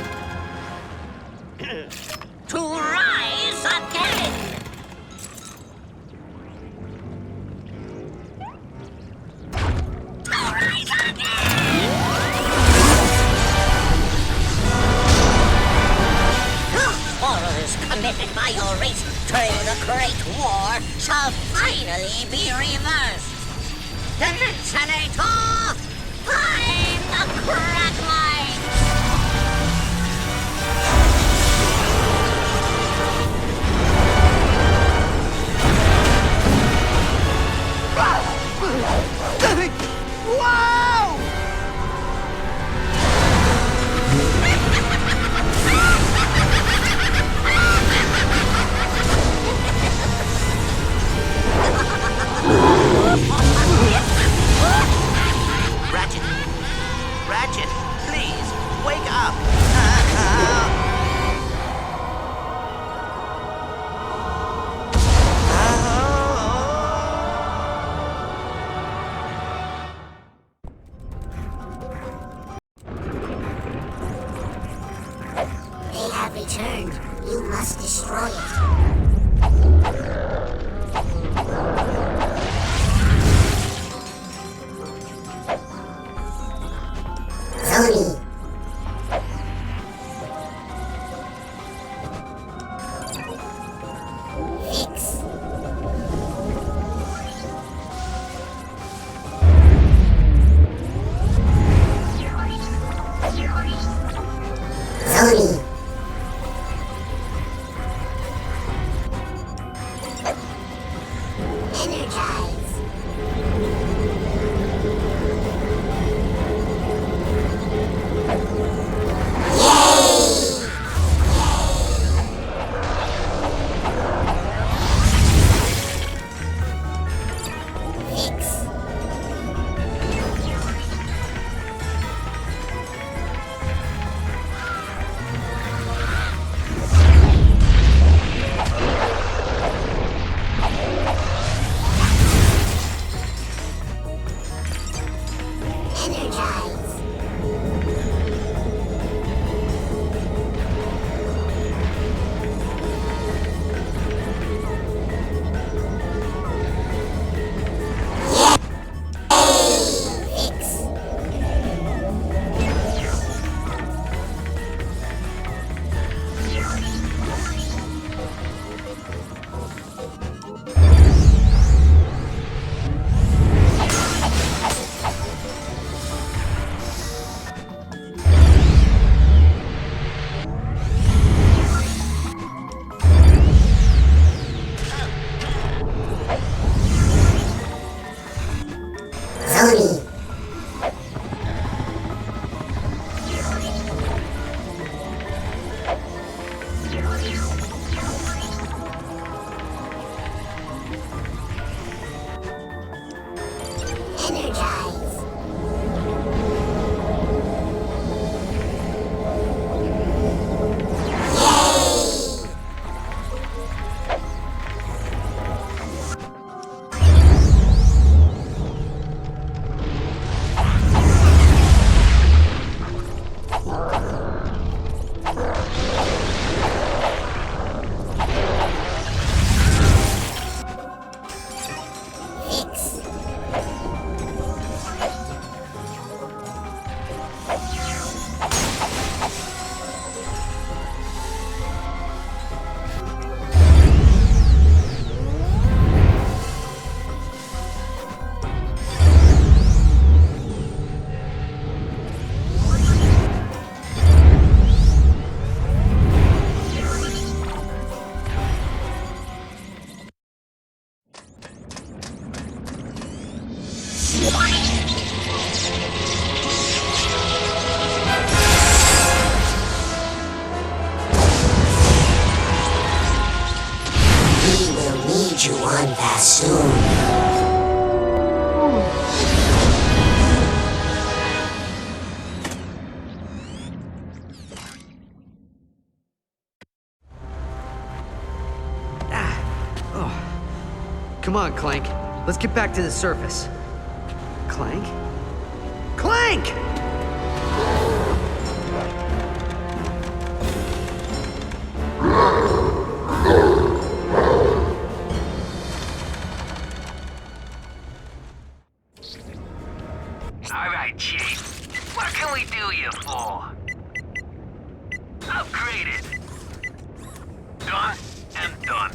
To rise again! To rise again! The horrors committed by your race during the Great War shall finally be reversed. Dimensionator, find the Cragmites! Wow! Ratchet! Ratchet, please, wake up! They have returned. You must destroy it. Zoni. Fix. Zoni. Energize. Zoni. Energize. Come on, Clank. Let's get back to the surface. Clank? Clank! All right, Chief. What can we do you for? Upgraded. Done and done.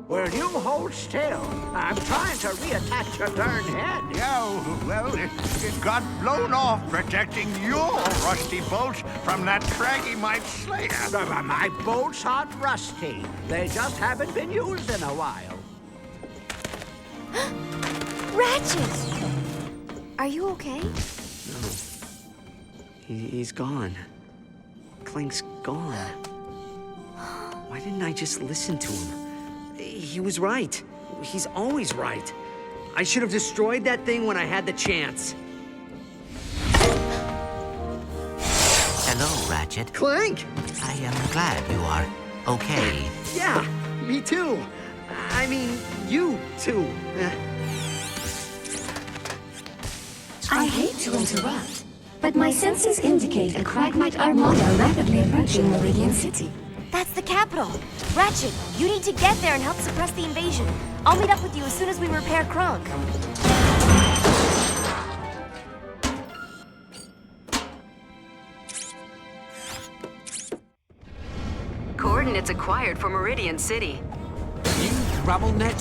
Will you hold still? I'm trying to reattach your darn head. Yeah, well, it got blown off protecting your rusty bolts from that Cragmite slayer. My bolts aren't rusty. They just haven't been used in a while. Ratchet! Are you okay? No. He's gone. Clank's gone. Why didn't I just listen to him? He was right. He's always right. I should have destroyed that thing when I had the chance. Hello, Ratchet. Clank! I am glad you are okay. Yeah, me too. I mean, you too. I hate to interrupt, but my sensors indicate a Cragmite armada rapidly approaching Meridian City. That's the capital. Ratchet, you need to get there and help suppress the invasion. I'll meet up with you as soon as we repair Kronk. Coordinates acquired for Meridian City. You rubble net.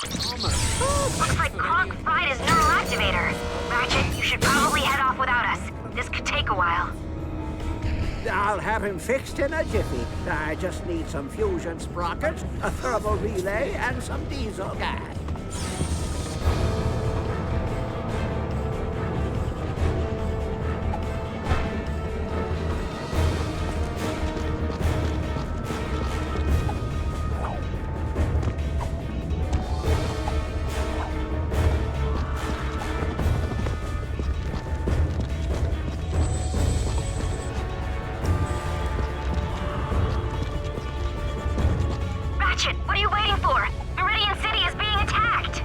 Looks like Kronk's fried his neural activator. Ratchet, you should probably head off without us. This could take a while. I'll have him fixed in a jiffy. I just need some fusion sprockets, a thermal relay, and some diesel gas. What are you waiting for? Meridian City is being attacked!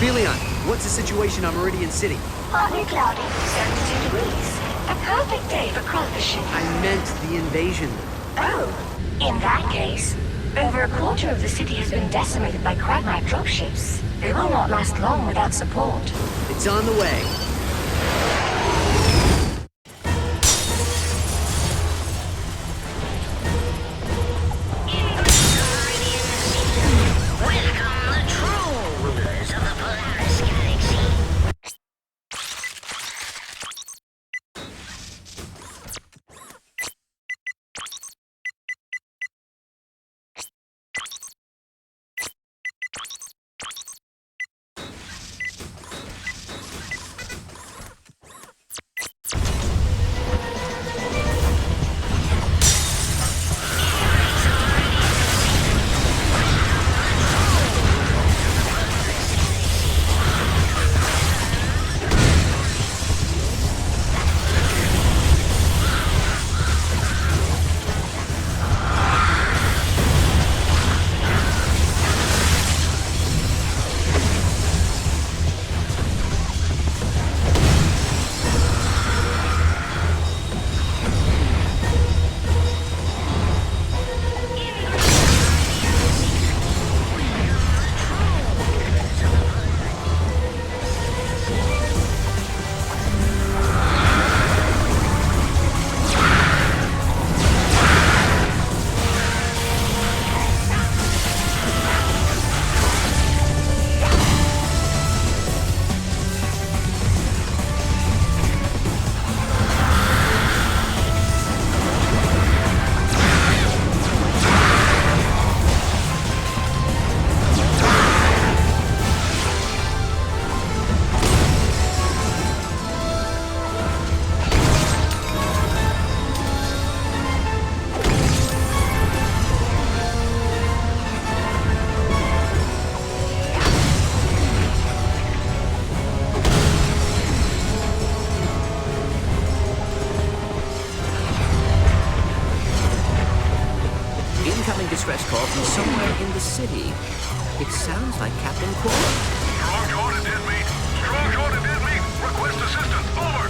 Leon, what's the situation on Meridian City? Partly cloudy, 72 degrees. A perfect day for Kronk fishing. I meant the invasion. Oh, in that case, over a quarter of the city has been decimated by Cragmite dropships. They will not last long without support. It's on the way. Welcome the true rulers of the Polaris Galaxy. He's somewhere in the city. It sounds like Captain Quark. Strong John and Deadmeat! Strong John and Deadmeat! Request assistance! Over!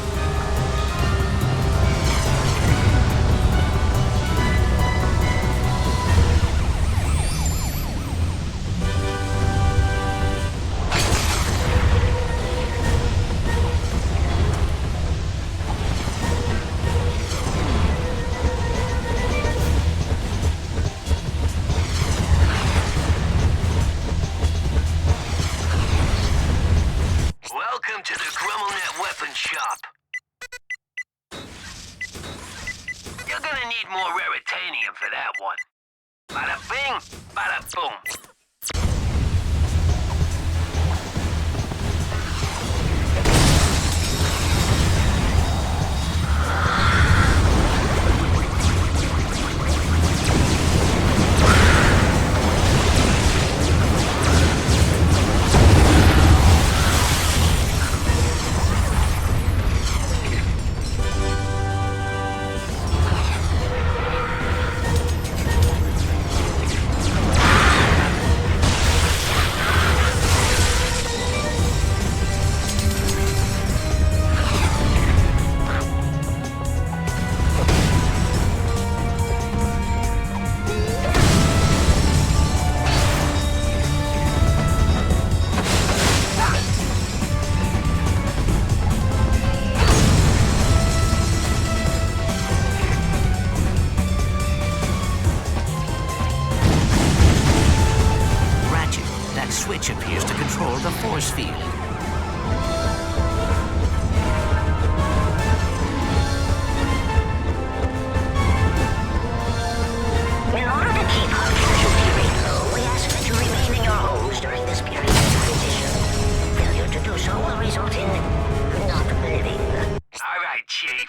Welcome to the GrummelNet Weapon Shop. You're gonna need more raritanium for that one. Bada bing, bada boom. Switch appears to control the force field. In order to keep our casualty rate low, we ask that you remain in your homes during this period of transition. Failure to do so will result in not living. All right, Chief.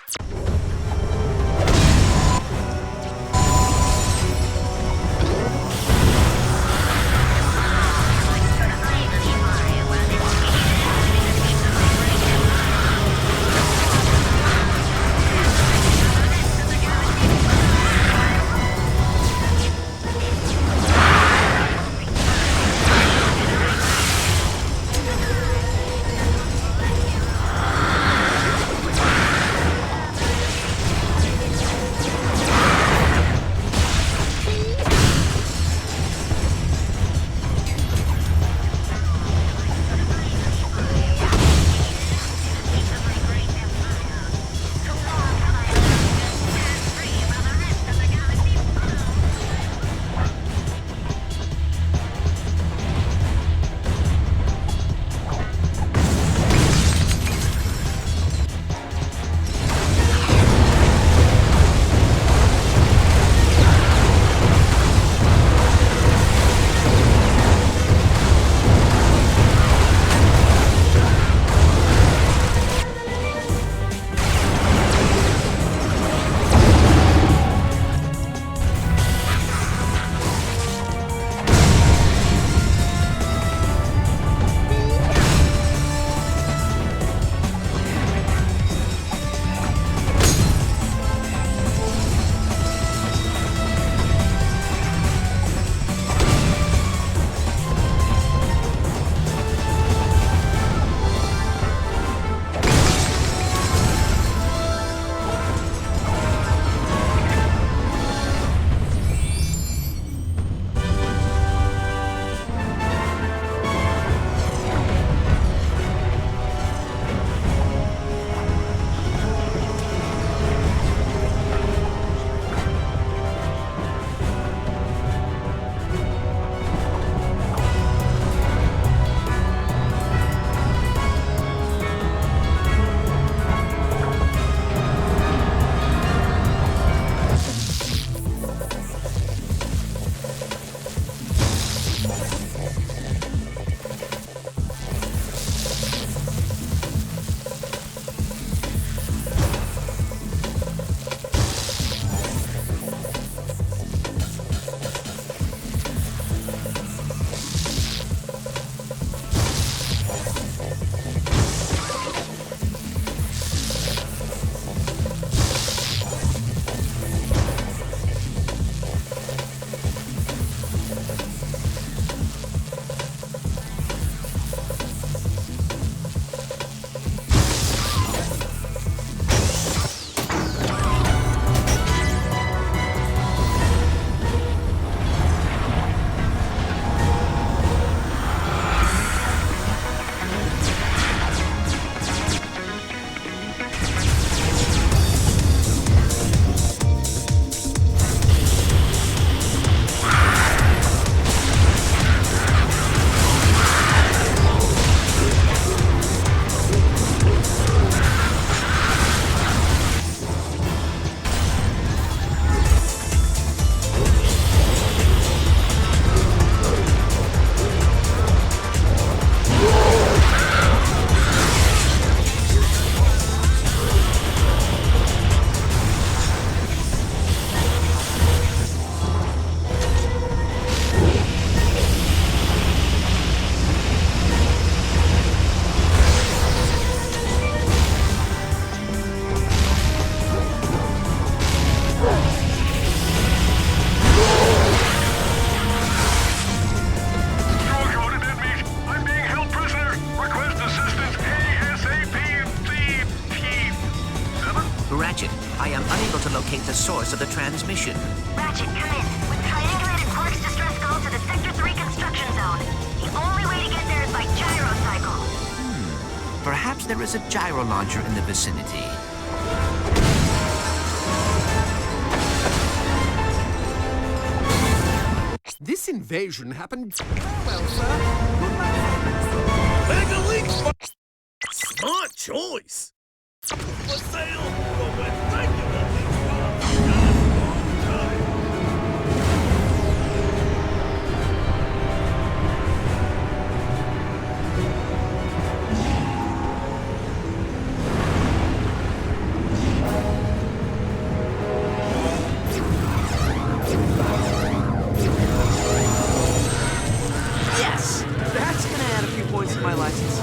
I am unable to locate the source of the transmission. Ratchet, come in. We've triangulated Quark's distress call to the Sector 3 construction zone. The only way to get there is by gyrocycle. Perhaps there is a gyro launcher in the vicinity. This invasion happened... Well, sir, Mega Leaks! Smart choice! For sale, but with regular leaks comes just on time. Yes! That's gonna add a few points to my license.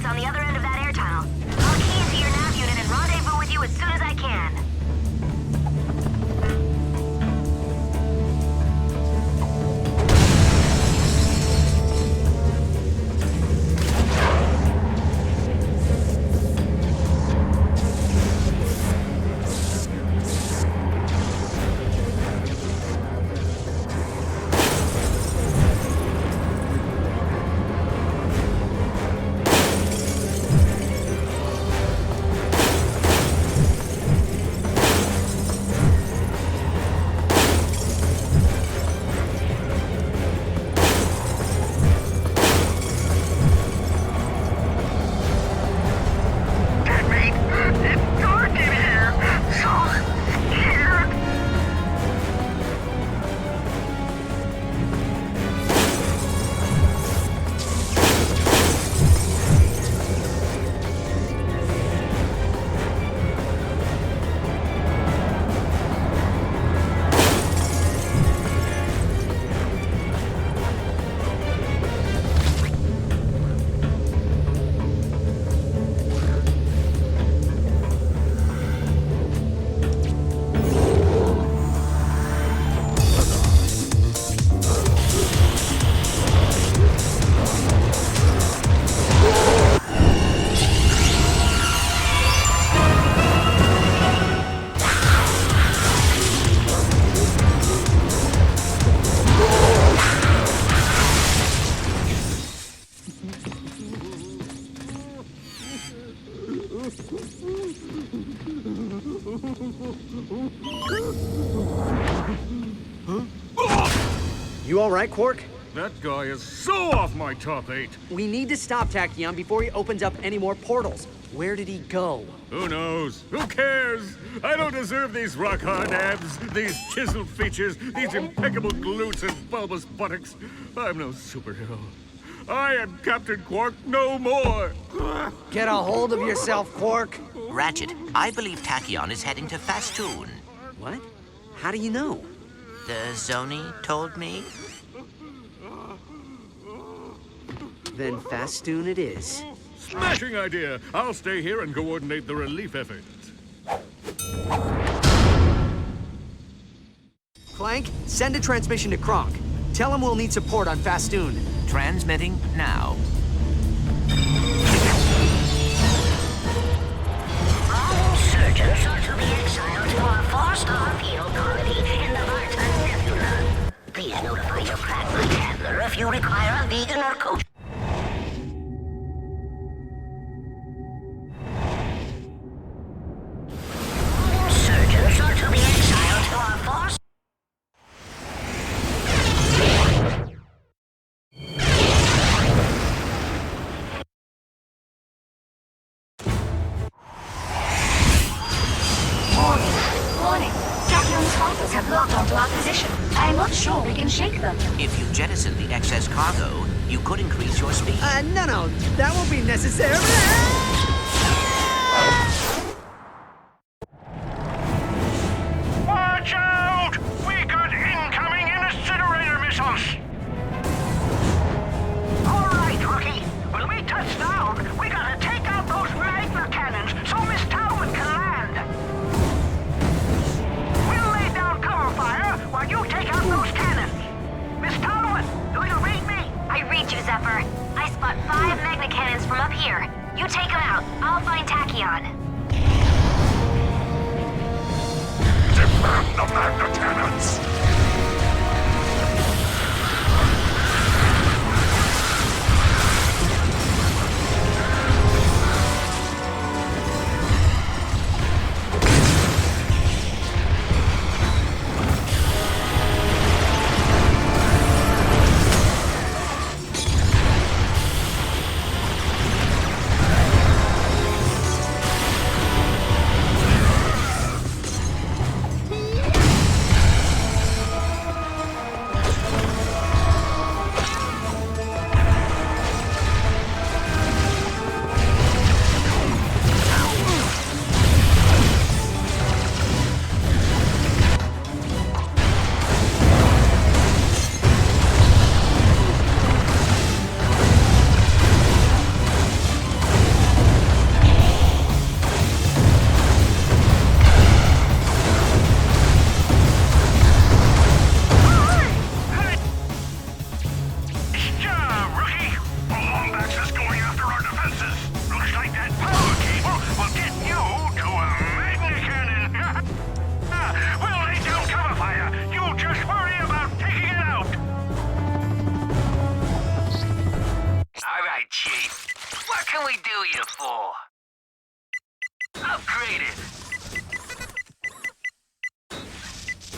On the other end of that air tunnel. I'll key into your nav unit and rendezvous with you as soon as I can. You all right, Quark? That guy is so off my top 8. We need to stop Tachyon before he opens up any more portals. Where did he go? Who knows? Who cares? I don't deserve these rock-hard abs, these chiseled features, these impeccable glutes and bulbous buttocks. I'm no superhero. I am Captain Quark no more. Get a hold of yourself, Quark. Ratchet, I believe Tachyon is heading to Fastoon. What? How do you know? The Zoni told me. Then Fastoon it is. Smashing idea! I'll stay here and coordinate the relief effort. Clank, send a transmission to Kronk. Tell him we'll need support on Fastoon. Transmitting now. All insurgents are to be exiled to our four-star penal colony in the Vartan Nebula. Please notify your Cragmite handler if you require a vegan or kosher. Insurgents are to be exiled to our four-star... Warning! Tachyon's fighters have locked onto our position. I am not sure we can shake them. If you jettison the excess cargo, you could increase your speed. No, that won't be necessary. Watch out! We got incoming incinerator missiles! All right, Rookie. When we touch down, we gotta take out those magma cannons so Miss Talbot can land. We'll lay down cover fire while you take out those cannons. Miss Talbot, do you read me? I read you, Zephyr. I spot 5 magna cannons from up here. You take them out. I'll find Tachyon. Demand the magna cannons!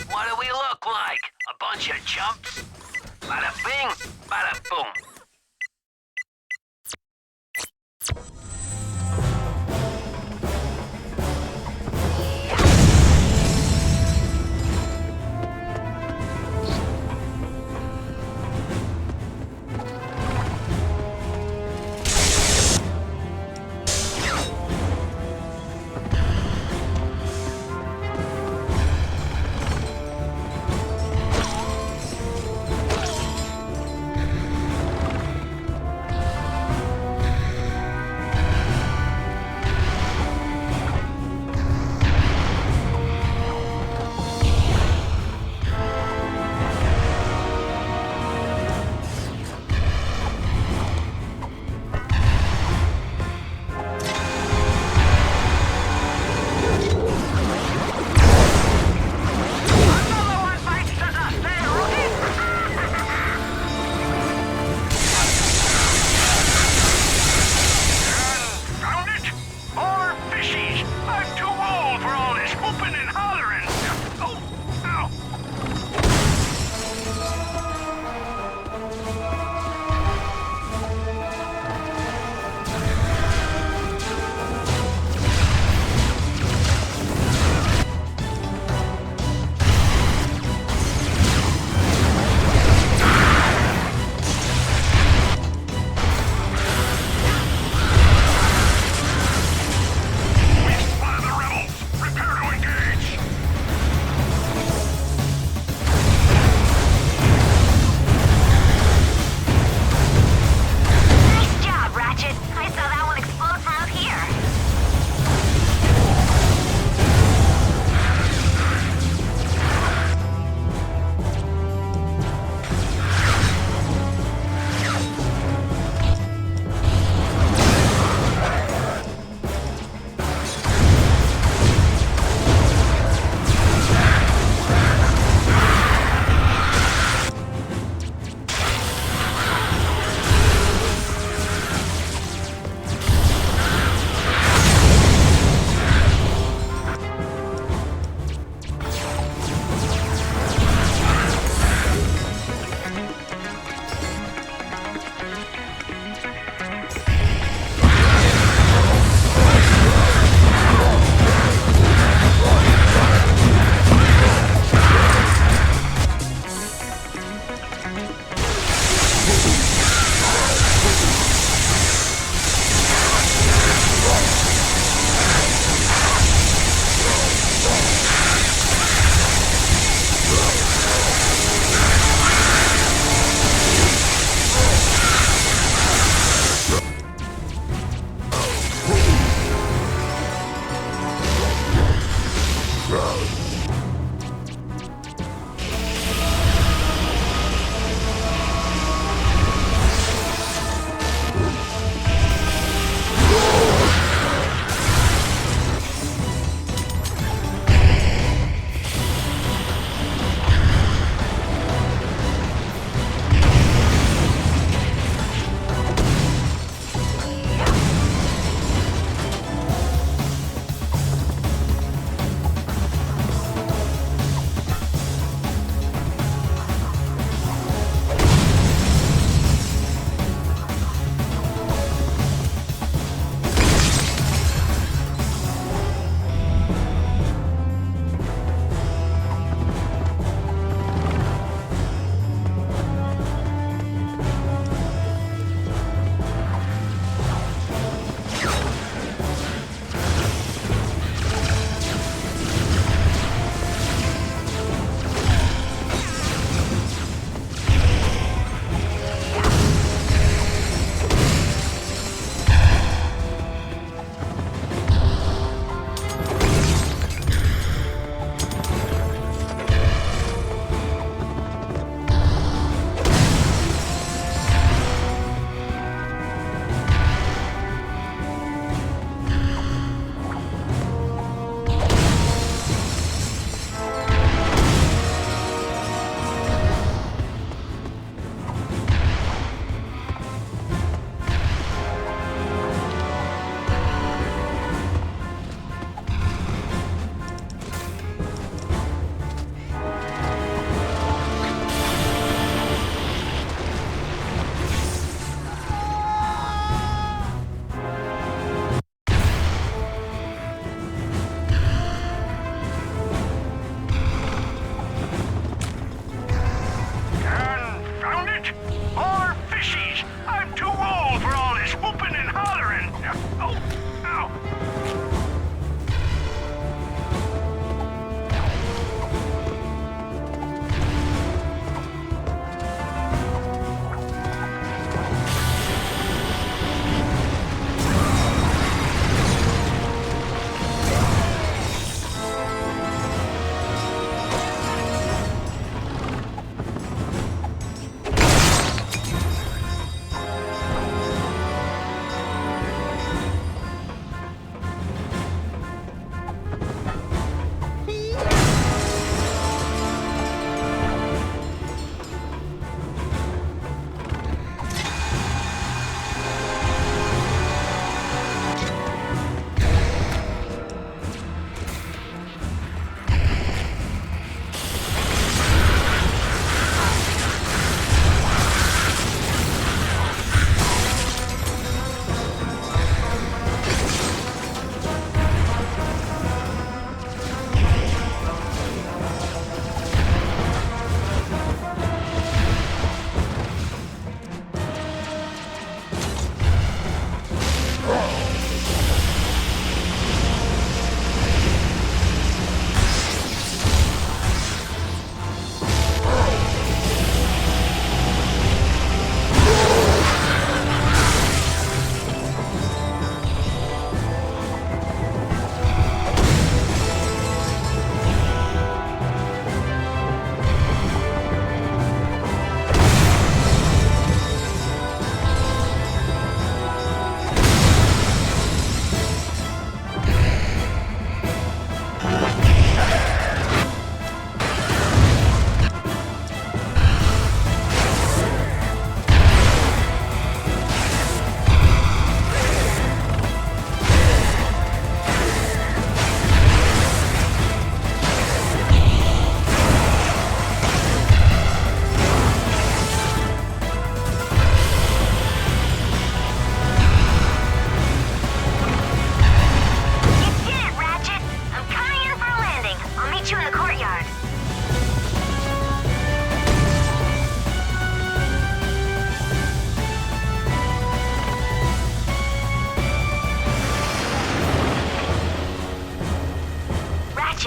What do we look like? A bunch of chumps? Bada bing, bada boom.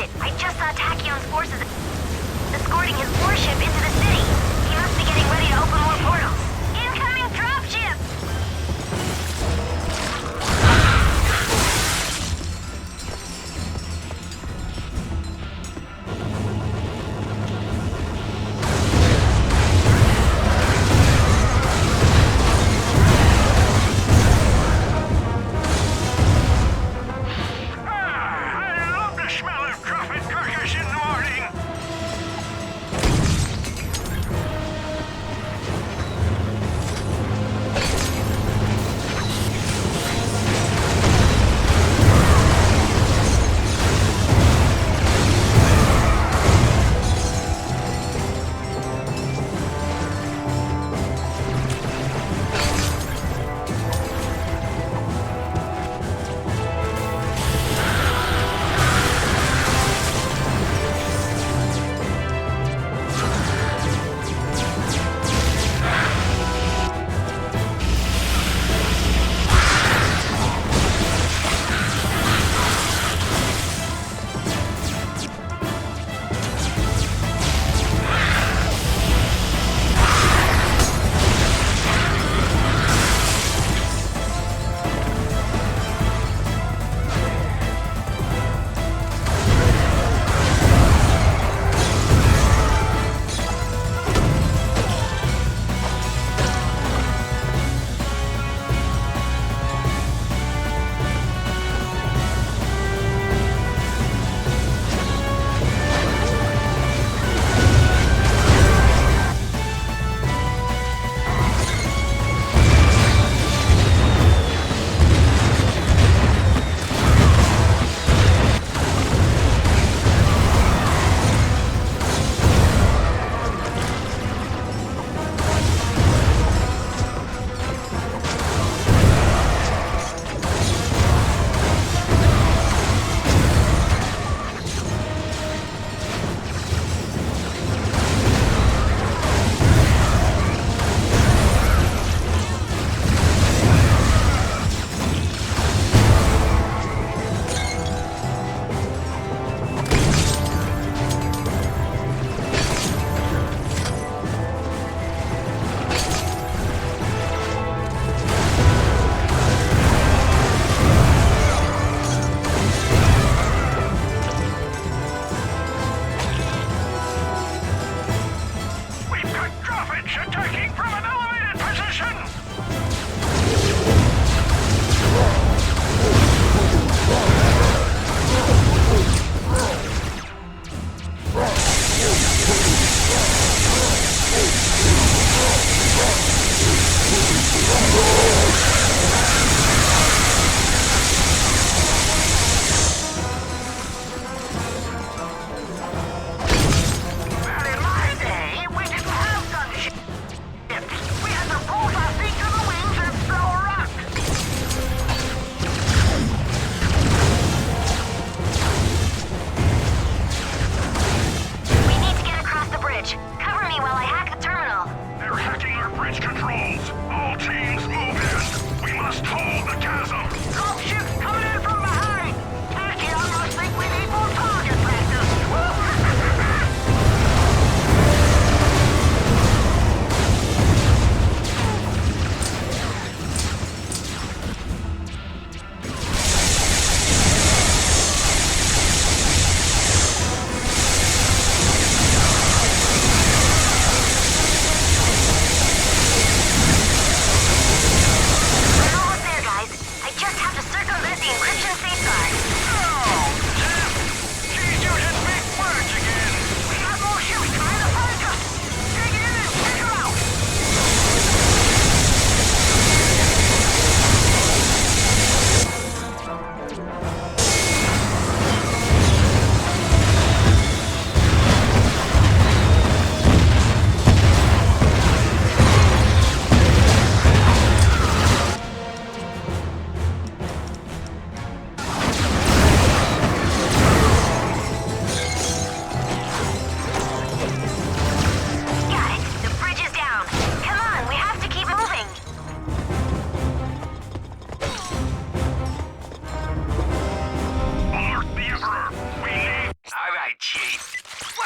Ratchet, I just saw Tachyon's forces escorting his warship into the city. He must be getting ready to open more portals. Incoming dropship!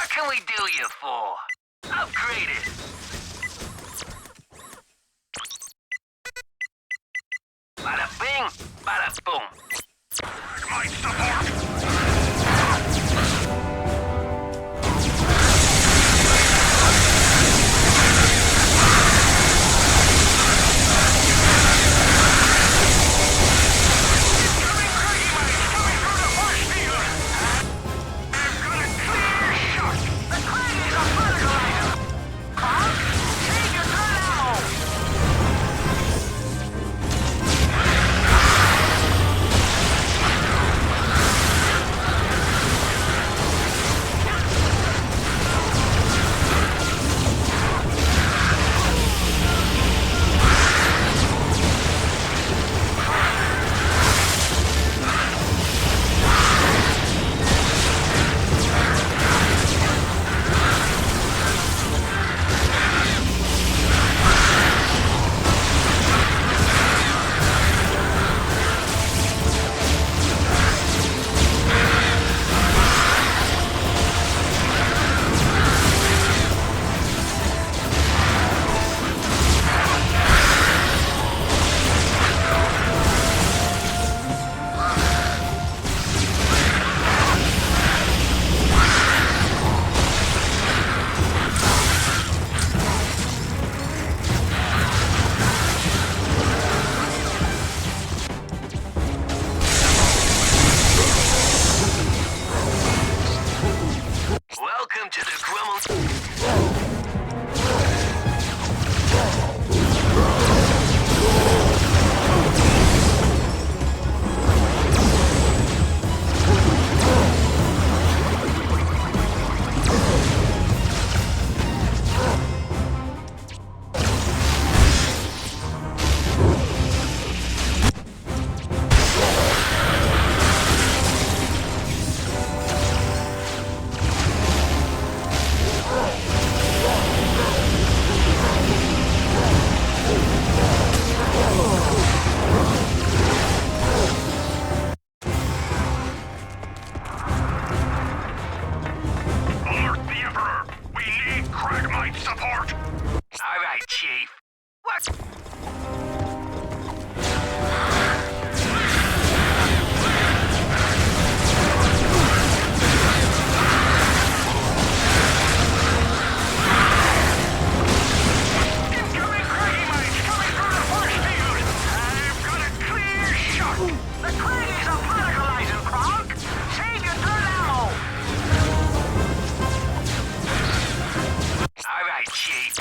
What can we do you for? Upgraded. Bada bing, bada boom. My support! Welcome to the Grummel. Alert the Emperor! We need Cragmite support! All right, Chief. What? Incoming Cragmites coming through the force field! I've got a clear shot! The Craggies are particleizing, Kronk! Save your third ammo! All right, Chief.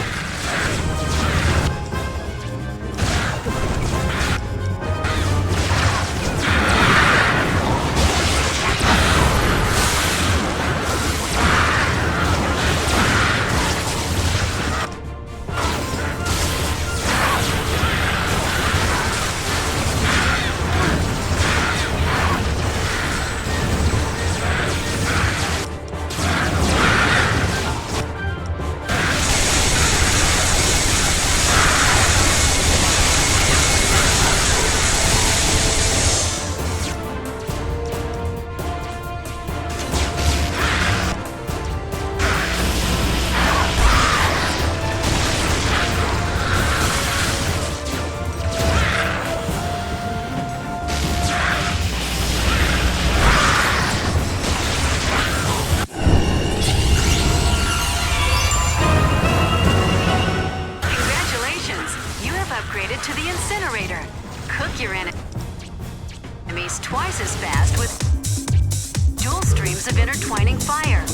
Congratulations! You have upgraded to the incinerator. Cook your enemies twice as fast with dual streams of intertwining fire.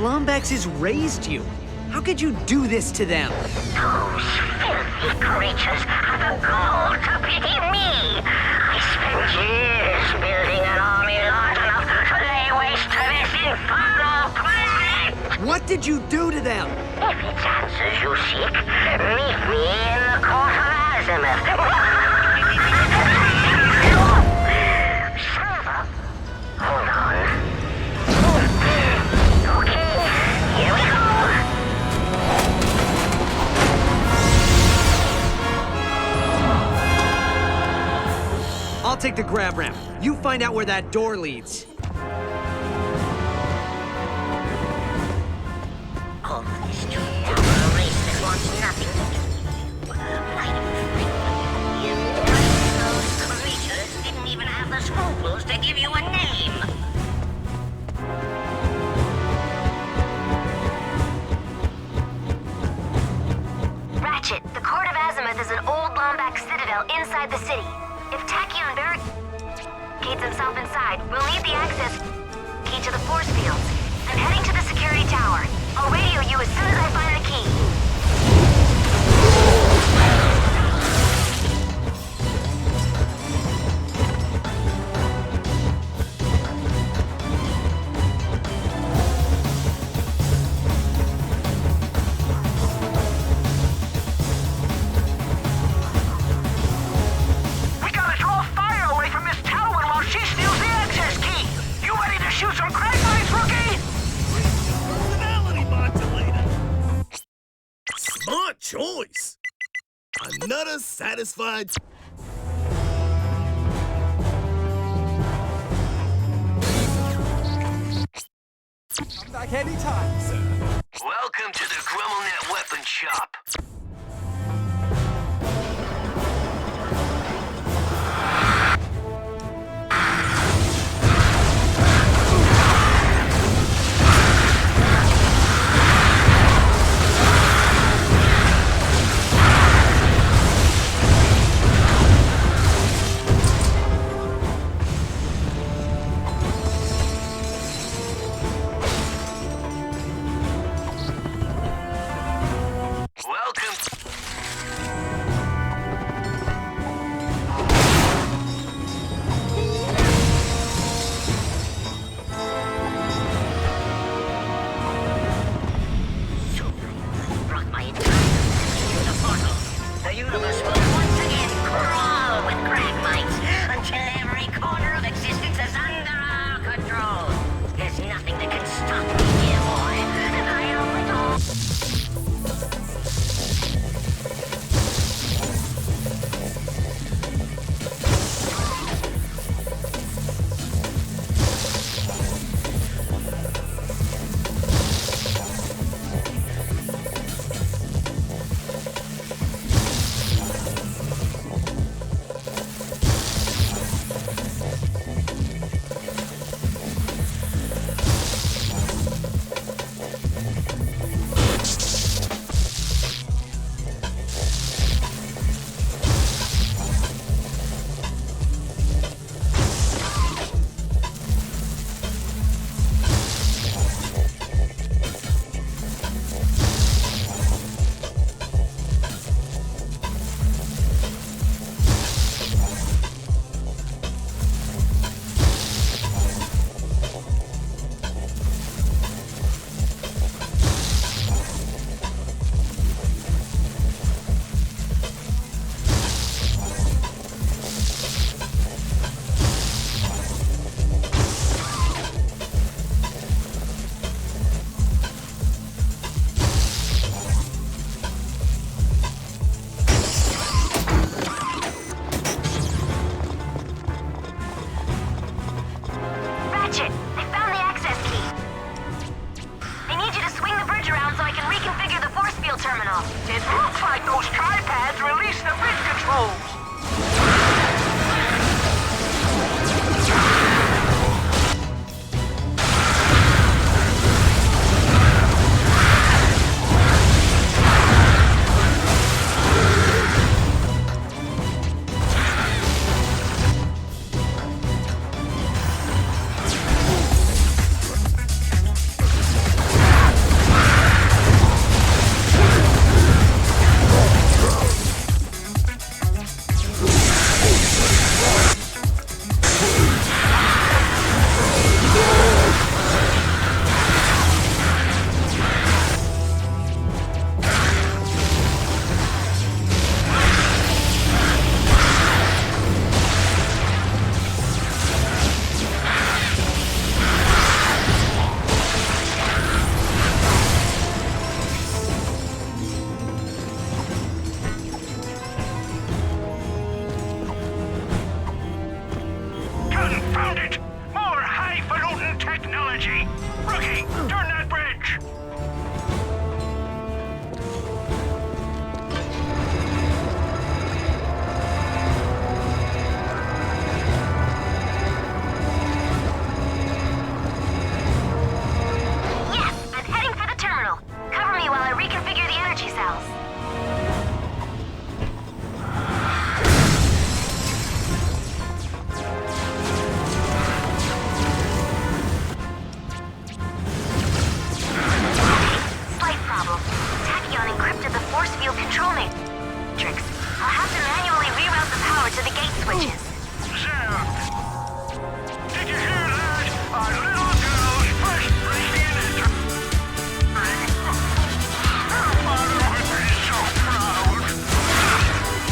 Lombaxes raised you. How could you do this to them? Those filthy creatures have the gall to pity me. I spent years building an army large enough to lay waste to this infernal planet. What did you do to them? If it's answers you seek, meet me in the court of Azimuth. Server, hold on. Okay, here we go. I'll take the grab ramp. You find out where that door leads. All this to a race that wants nothing to do. You those creatures didn't even have the scruples to give you a name. Ratchet, the Court of Azimuth is an old Lombax citadel inside the city. If Tachyon barricades himself inside, we'll need the access key to the force fields. I'm heading to the security tower. I'll radio you as soon as I find the key. We gotta draw fire away from Miss Talwyn while she steals the access key. You ready to shoot some Cragmites, rookie? Personality modulator. Smart choice. Another satisfied. Come back anytime, sir. Welcome to the GrummelNet Weapon Shop. The universe will once again crawl with Cragmites until every corner of existence is under our control. There's nothing that can stop me, dear boy. And I am switches. Did you hear that? Our little girl's first radiant entry. Her mother would be so proud.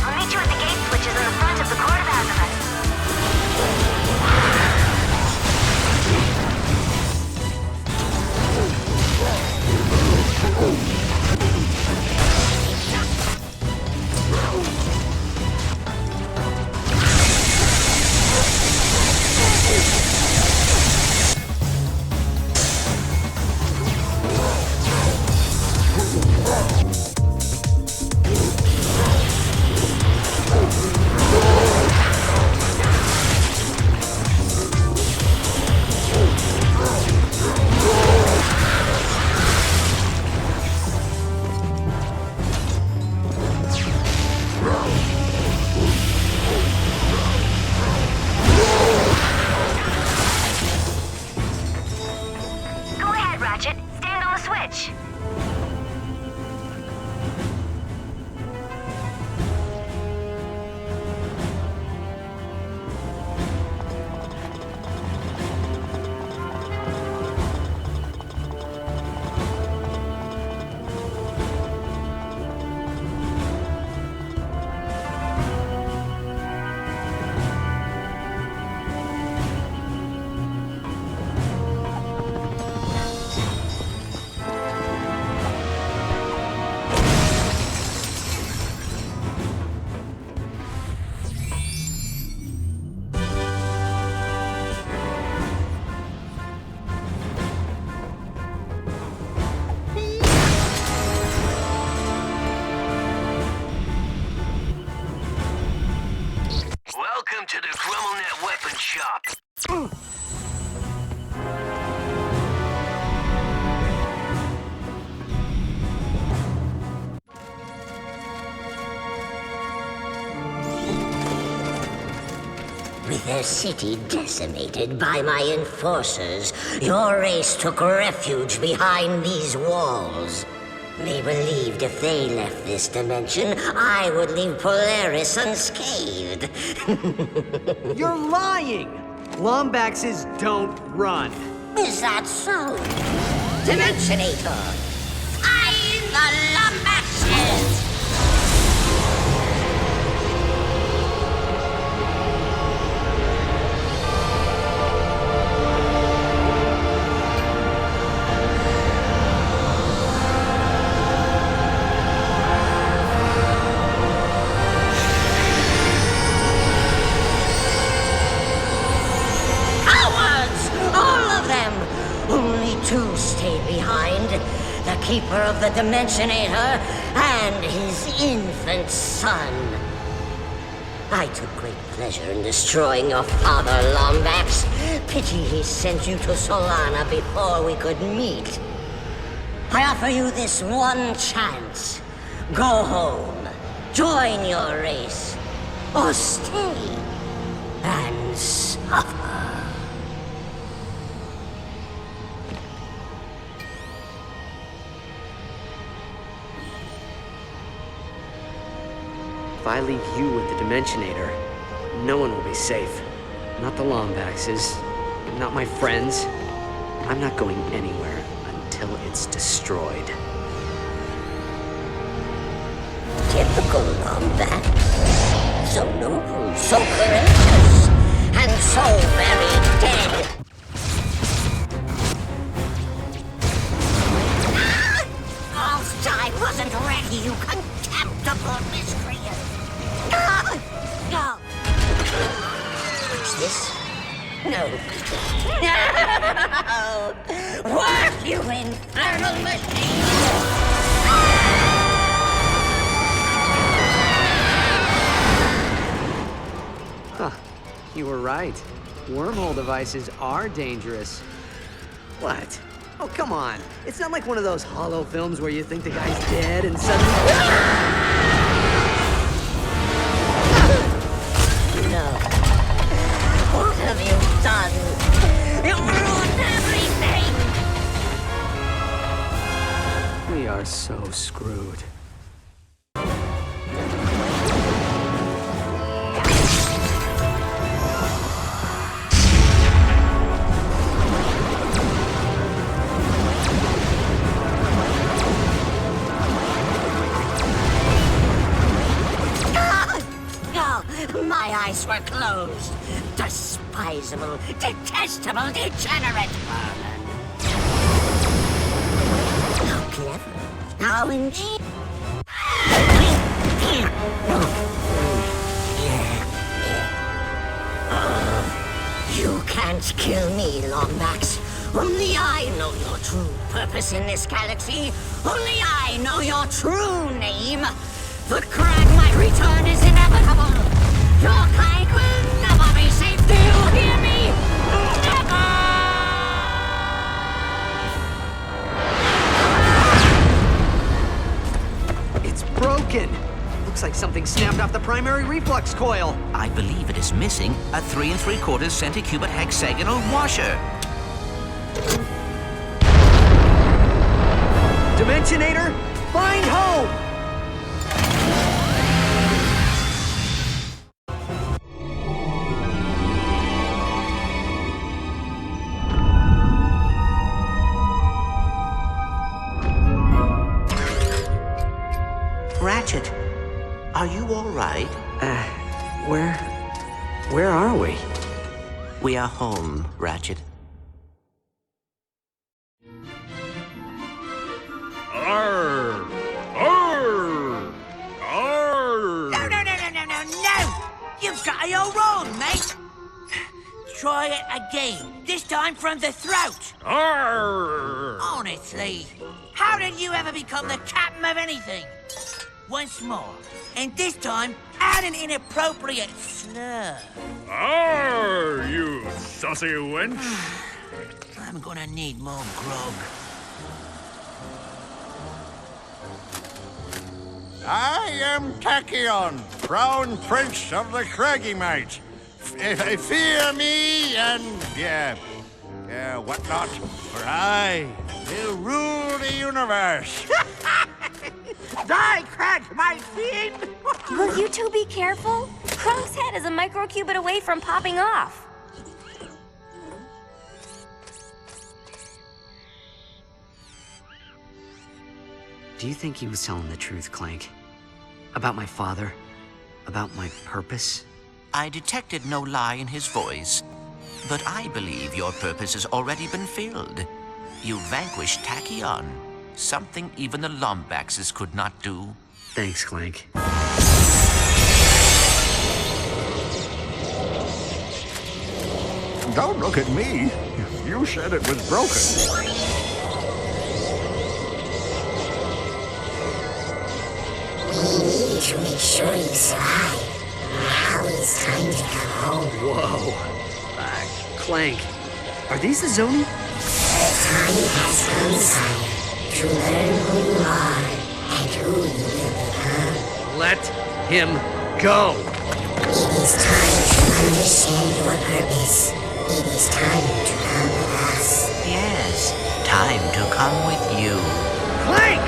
I'll meet you at the gate switches in the front of the court of azimuth. Go ahead, Ratchet. Stand on the switch. Welcome to the GrummelNet Weapon Shop. With their city decimated by my enforcers, your race took refuge behind these walls. They believed if they left this dimension, I would leave Polaris unscathed. You're lying! Lombaxes don't run. Is that so? Dimensionator! Find the Lombaxes! Two stayed behind, the keeper of the Dimensionator and his infant son. I took great pleasure in destroying your father, Lombax. Pity he sent you to Solana before we could meet. I offer you this one chance. Go home, join your race, or stay and suffer. If I leave you with the Dimensionator, no one will be safe. Not the Lombaxes, not my friends. I'm not going anywhere until it's destroyed. Typical Lombax. So noble, so courageous, and so very dead. I wasn't ready, you contemptible miscreant! No! What's this? No. No! Work, you infernal machine! Huh. You were right. Wormhole devices are dangerous. What? Oh, come on. It's not like one of those hollow films where you think the guy's dead and suddenly... No. What have you done? You ruined everything! We are so screwed. my eyes were closed. Despisable, detestable, degenerate vermin. How clever. How ingenious. You can't kill me, Lombax. Only I know your true purpose in this galaxy. Only I know your true name. The Cragmite return is inevitable. Your kind will never be safe. Do you hear me? Never! It's broken. Looks like something snapped off the primary reflux coil. I believe it is missing a 3 3/4 centicubit hexagonal washer. Dimensionator, find home! Ratchet, are you all right? Where are we? We are home, Ratchet. Arr! Arr! Arr! No! You've got it all wrong, mate. Try it again. This time from the throat. Arr! Honestly, how did you ever become the captain of anything? Once more, and this time, add an inappropriate slur. Arr, you saucy wench! I'm gonna need more grog. I am Tachyon, Crown Prince of the Cragmites. Fear me and, whatnot, for I will rule the universe. Die, Cragmite fiend! Will you two be careful? Krunk's head is a microcubit away from popping off. Do you think he was telling the truth, Clank? About my father? About my purpose? I detected no lie in his voice, but I believe your purpose has already been filled. You vanquished Tachyon, something even the Lombaxes could not do. Thanks, Clank. Don't look at me. You said it was broken. We need to make sure you survive. Now it's time to come home. Whoa. Clank, are these the Zoni? The time has come, sire, to learn who you are and who you will become. Let him go. It is time to understand your purpose. It is time to come with us. Yes, time to come with you. Clank!